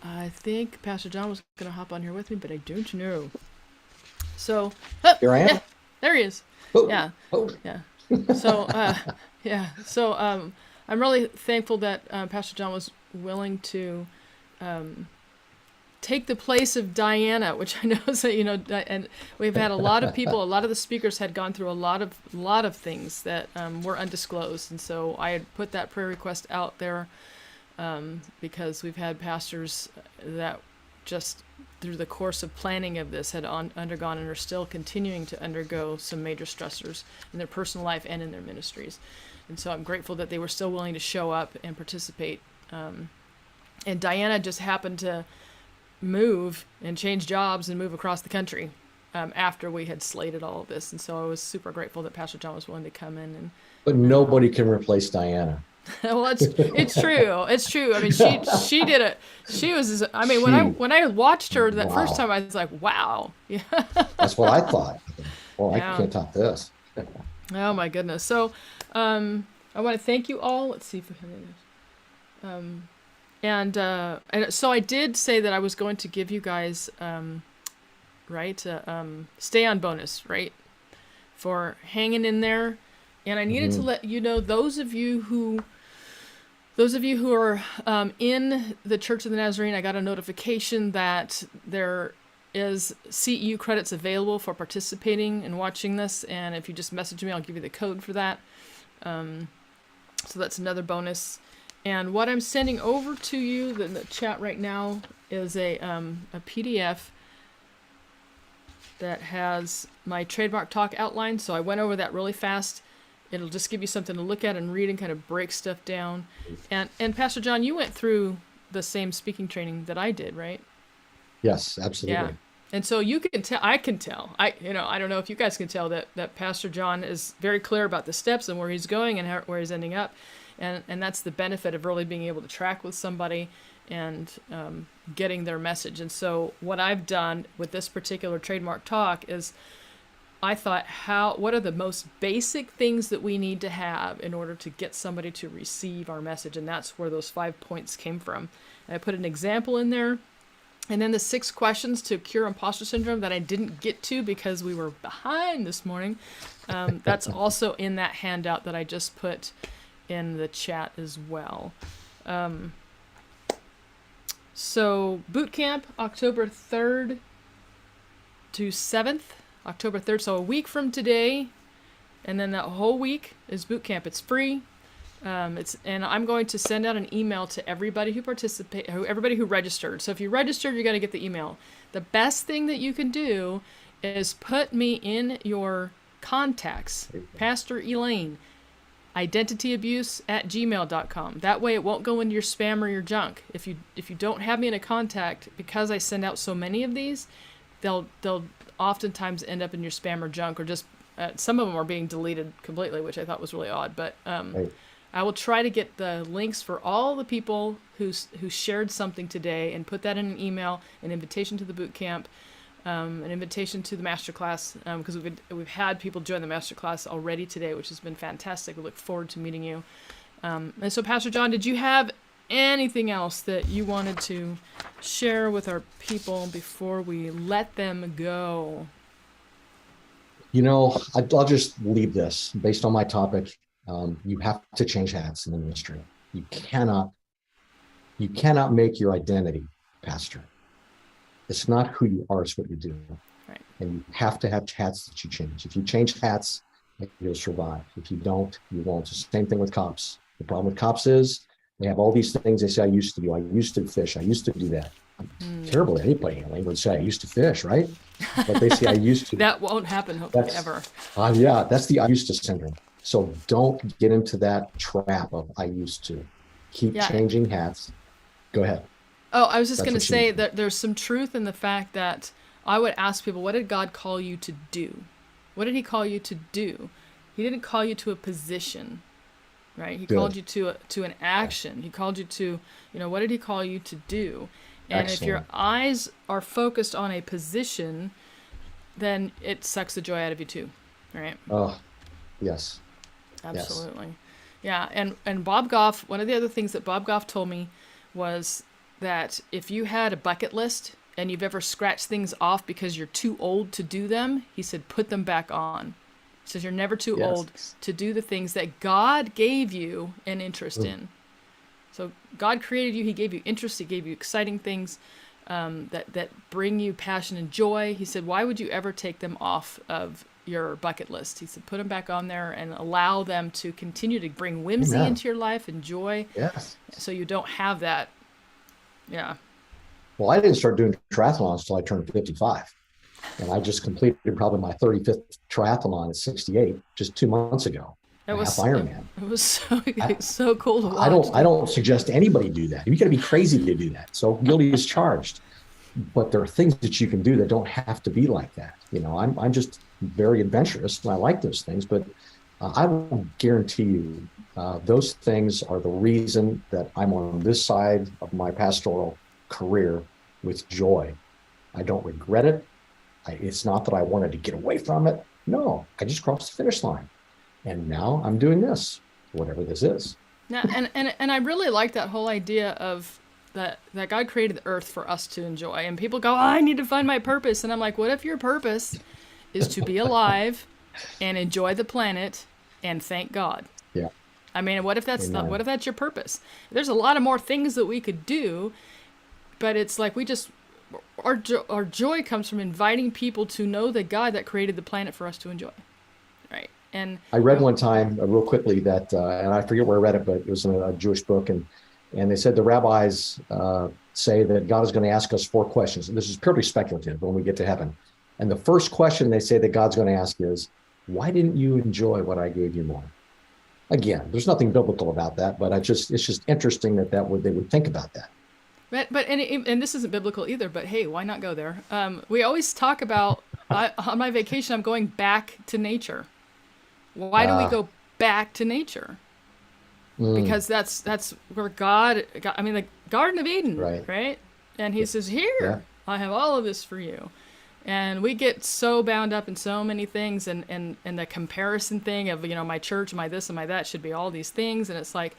I think Pastor John was going to hop on here with me, but I don't know. So, here I am. Yeah, there he is. Oh, yeah. Oh. Yeah. So, yeah. So, I'm really thankful that Pastor John was willing to take the place of Diana, which I know is that, and we've had a lot of people, a lot of the speakers had gone through a lot of things that were undisclosed. And so I had put that prayer request out there because we've had pastors that just through the course of planning of this had undergone and are still continuing to undergo some major stressors in their personal life and in their ministries. And so I'm grateful that they were still willing to show up and participate. And Diana just happened to move and change jobs and move across the country after we had slated all of this. And so I was super grateful that Pastor John was willing to come in. But nobody can replace Diana. Well, it's true. It's true. I mean, she did it. She was. I mean, when I watched her that first time, I was like, wow. Yeah. That's what I thought. Well, Yeah. I can't top this. Oh my goodness. So, I want to thank you all. Let's see if we have any. And so I did say that I was going to give you guys, stay on bonus, right, for hanging in there. And I needed to let you know, those of you who are in the Church of the Nazarene, I got a notification that there is CEU credits available for participating and watching this. And if you just message me, I'll give you the code for that. So that's another bonus. And what I'm sending over to you in the chat right now is a PDF that has my trademark talk outline. So I went over that really fast. It'll just give you something to look at and read and kind of break stuff down. And Pastor John, you went through the same speaking training that I did, right? Yes, absolutely. Yeah. And so you can tell, I can tell, I don't know if you guys can tell that Pastor John is very clear about the steps and where he's going and where he's ending up. And that's the benefit of really being able to track with somebody and getting their message. And so what I've done with this particular trademark talk is I thought, what are the most basic things that we need to have in order to get somebody to receive our message? And that's where those 5 points came from. And I put an example in there. And then the 6 questions to cure imposter syndrome that I didn't get to because we were behind this morning. That's also in that handout that I just put in the chat as well. So boot camp, October 3rd to 7th. October 3rd, so a week from today, and then that whole week is boot camp. It's free. And I'm going to send out an email to everybody who everybody who registered. So if you registered, you're going to get the email. The best thing that you can do is put me in your contacts, Pastor Elaine, identityabuse@gmail.com. That way it won't go into your spam or your junk. If you don't have me in a contact, because I send out so many of these, they'll oftentimes end up in your spam or junk, or just some of them are being deleted completely, which I thought was really odd. But I will try to get the links for all the people who shared something today and put that in an email, an invitation to the boot camp, an invitation to the masterclass, because we've had people join the masterclass already today, which has been fantastic. We look forward to meeting you. And so, Pastor John, did you have anything else that you wanted to share with our people before we let them go? I'll just leave this based on my topic. You have to change hats in the ministry. You cannot make your identity pastor. It's not who you are, it's what you do. Right. And you have to have hats that you change. If you change hats, you'll survive. If you don't, you won't. It's the same thing with cops. The problem with cops is they have all these things they say, I used to do. I used to fish. I used to do that. Terrible. Anybody would say, I used to fish, right? But they say, I used to. That won't happen, hopefully, ever. Yeah, that's the I used to syndrome. So don't get into that trap of I used to. Keep changing hats. Go ahead. Oh, I was just going to say that there's some truth in the fact that I would ask people, what did God call you to do? What did he call you to do? He didn't call you to a position. Right? He called you to an action. He called you to, what did he call you to do? And Excellent. If your eyes are focused on a position, then it sucks the joy out of you too. Right? Oh, yes. Absolutely. Yes. Yeah. And Bob Goff, one of the other things that Bob Goff told me was that if you had a bucket list and you've ever scratched things off because you're too old to do them, he said, put them back on. He says you're never too old to do the things that God gave you an interest in. So God created you. He gave you interest. He gave you exciting things that bring you passion and joy. He said, why would you ever take them off of your bucket list? He said, put them back on there and allow them to continue to bring whimsy into your life and joy. Yes. So you don't have that. Yeah. Well, I didn't start doing triathlons until I turned 55. And I just completed probably my 35th triathlon at 68 just 2 months ago. That was half Ironman. It was so cool to watch. I don't suggest anybody do that. You got to be crazy to do that. So guilty is charged. But there are things that you can do that don't have to be like that. I'm just very adventurous and I like those things. But I will guarantee you those things are the reason that I'm on this side of my pastoral career with joy. I don't regret it. It's not that I wanted to get away from it. No, I just crossed the finish line. And now I'm doing this, whatever this is. Yeah, and I really like that whole idea of that God created the earth for us to enjoy. And people go, oh, I need to find my purpose. And I'm like, what if your purpose is to be alive and enjoy the planet and thank God? Yeah. I mean, what if that's Amen. not, what if that's your purpose? There's a lot of more things that we could do, but it's like our joy comes from inviting people to know the God that created the planet for us to enjoy. Right. And I read one time real quickly that, and I forget where I read it, but it was in a Jewish book. And they said the rabbis say that God is going to ask us 4 questions. And this is purely speculative when we get to heaven. And the first question they say that God's going to ask is, why didn't you enjoy what I gave you more? Again, there's nothing biblical about that, but it's just interesting that they would think about that. But and this isn't biblical either, but hey, why not go there? We always talk about, on my vacation, I'm going back to nature. Why do we go back to nature? Because that's where God, I mean, the Garden of Eden, right? And he says, here, I have all of this for you. And we get so bound up in so many things and the comparison thing of, my church, my this and my that should be all these things. And it's like,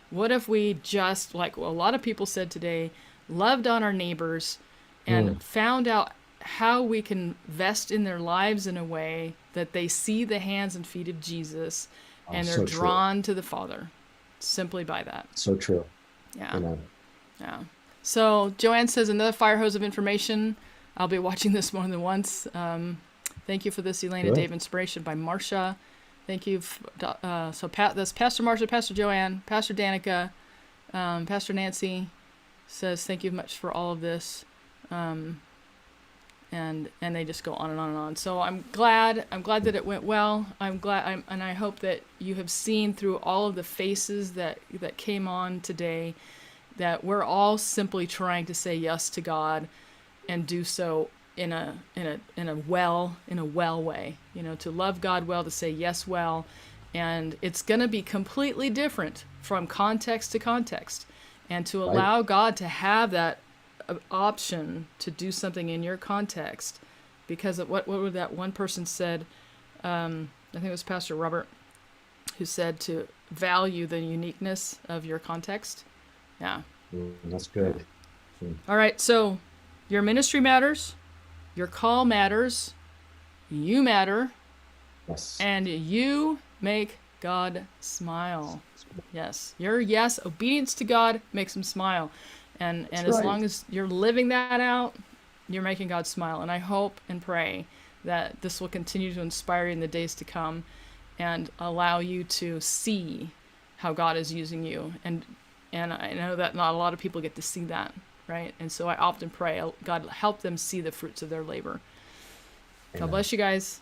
what if we just, like a lot of people said today, loved on our neighbors and found out how we can invest in their lives in a way that they see the hands and feet of Jesus and they're drawn to the Father simply by that. So true. Yeah. Amen. Yeah. So Joanne says, another fire hose of information. I'll be watching this more than once. Thank you for this, Elaine and Dave. Inspiration by Marcia. Thank you. That's Pastor Marcia, Pastor Joanne, Pastor Danica, Pastor Nancy says, thank you much for all of this. And they just go on and on and on. So I'm glad that it went well. And I hope that you have seen through all of the faces that came on today that we're all simply trying to say yes to God and do so in a well way, to love God well, to say yes well. And it's going to be completely different from context to context, and to allow God to have that option to do something in your context, because of what would that one person said, I think it was Pastor Robert, who said to value the uniqueness of your context. Yeah. That's good. All right. So your ministry matters, your call matters, you matter, and you make God smile. Yes. Your yes, obedience to God makes him smile. And as long as you're living that out, you're making God smile. And I hope and pray that this will continue to inspire you in the days to come and allow you to see how God is using you. And I know that not a lot of people get to see that, right? And so I often pray, God, help them see the fruits of their labor. Amen. God bless you guys.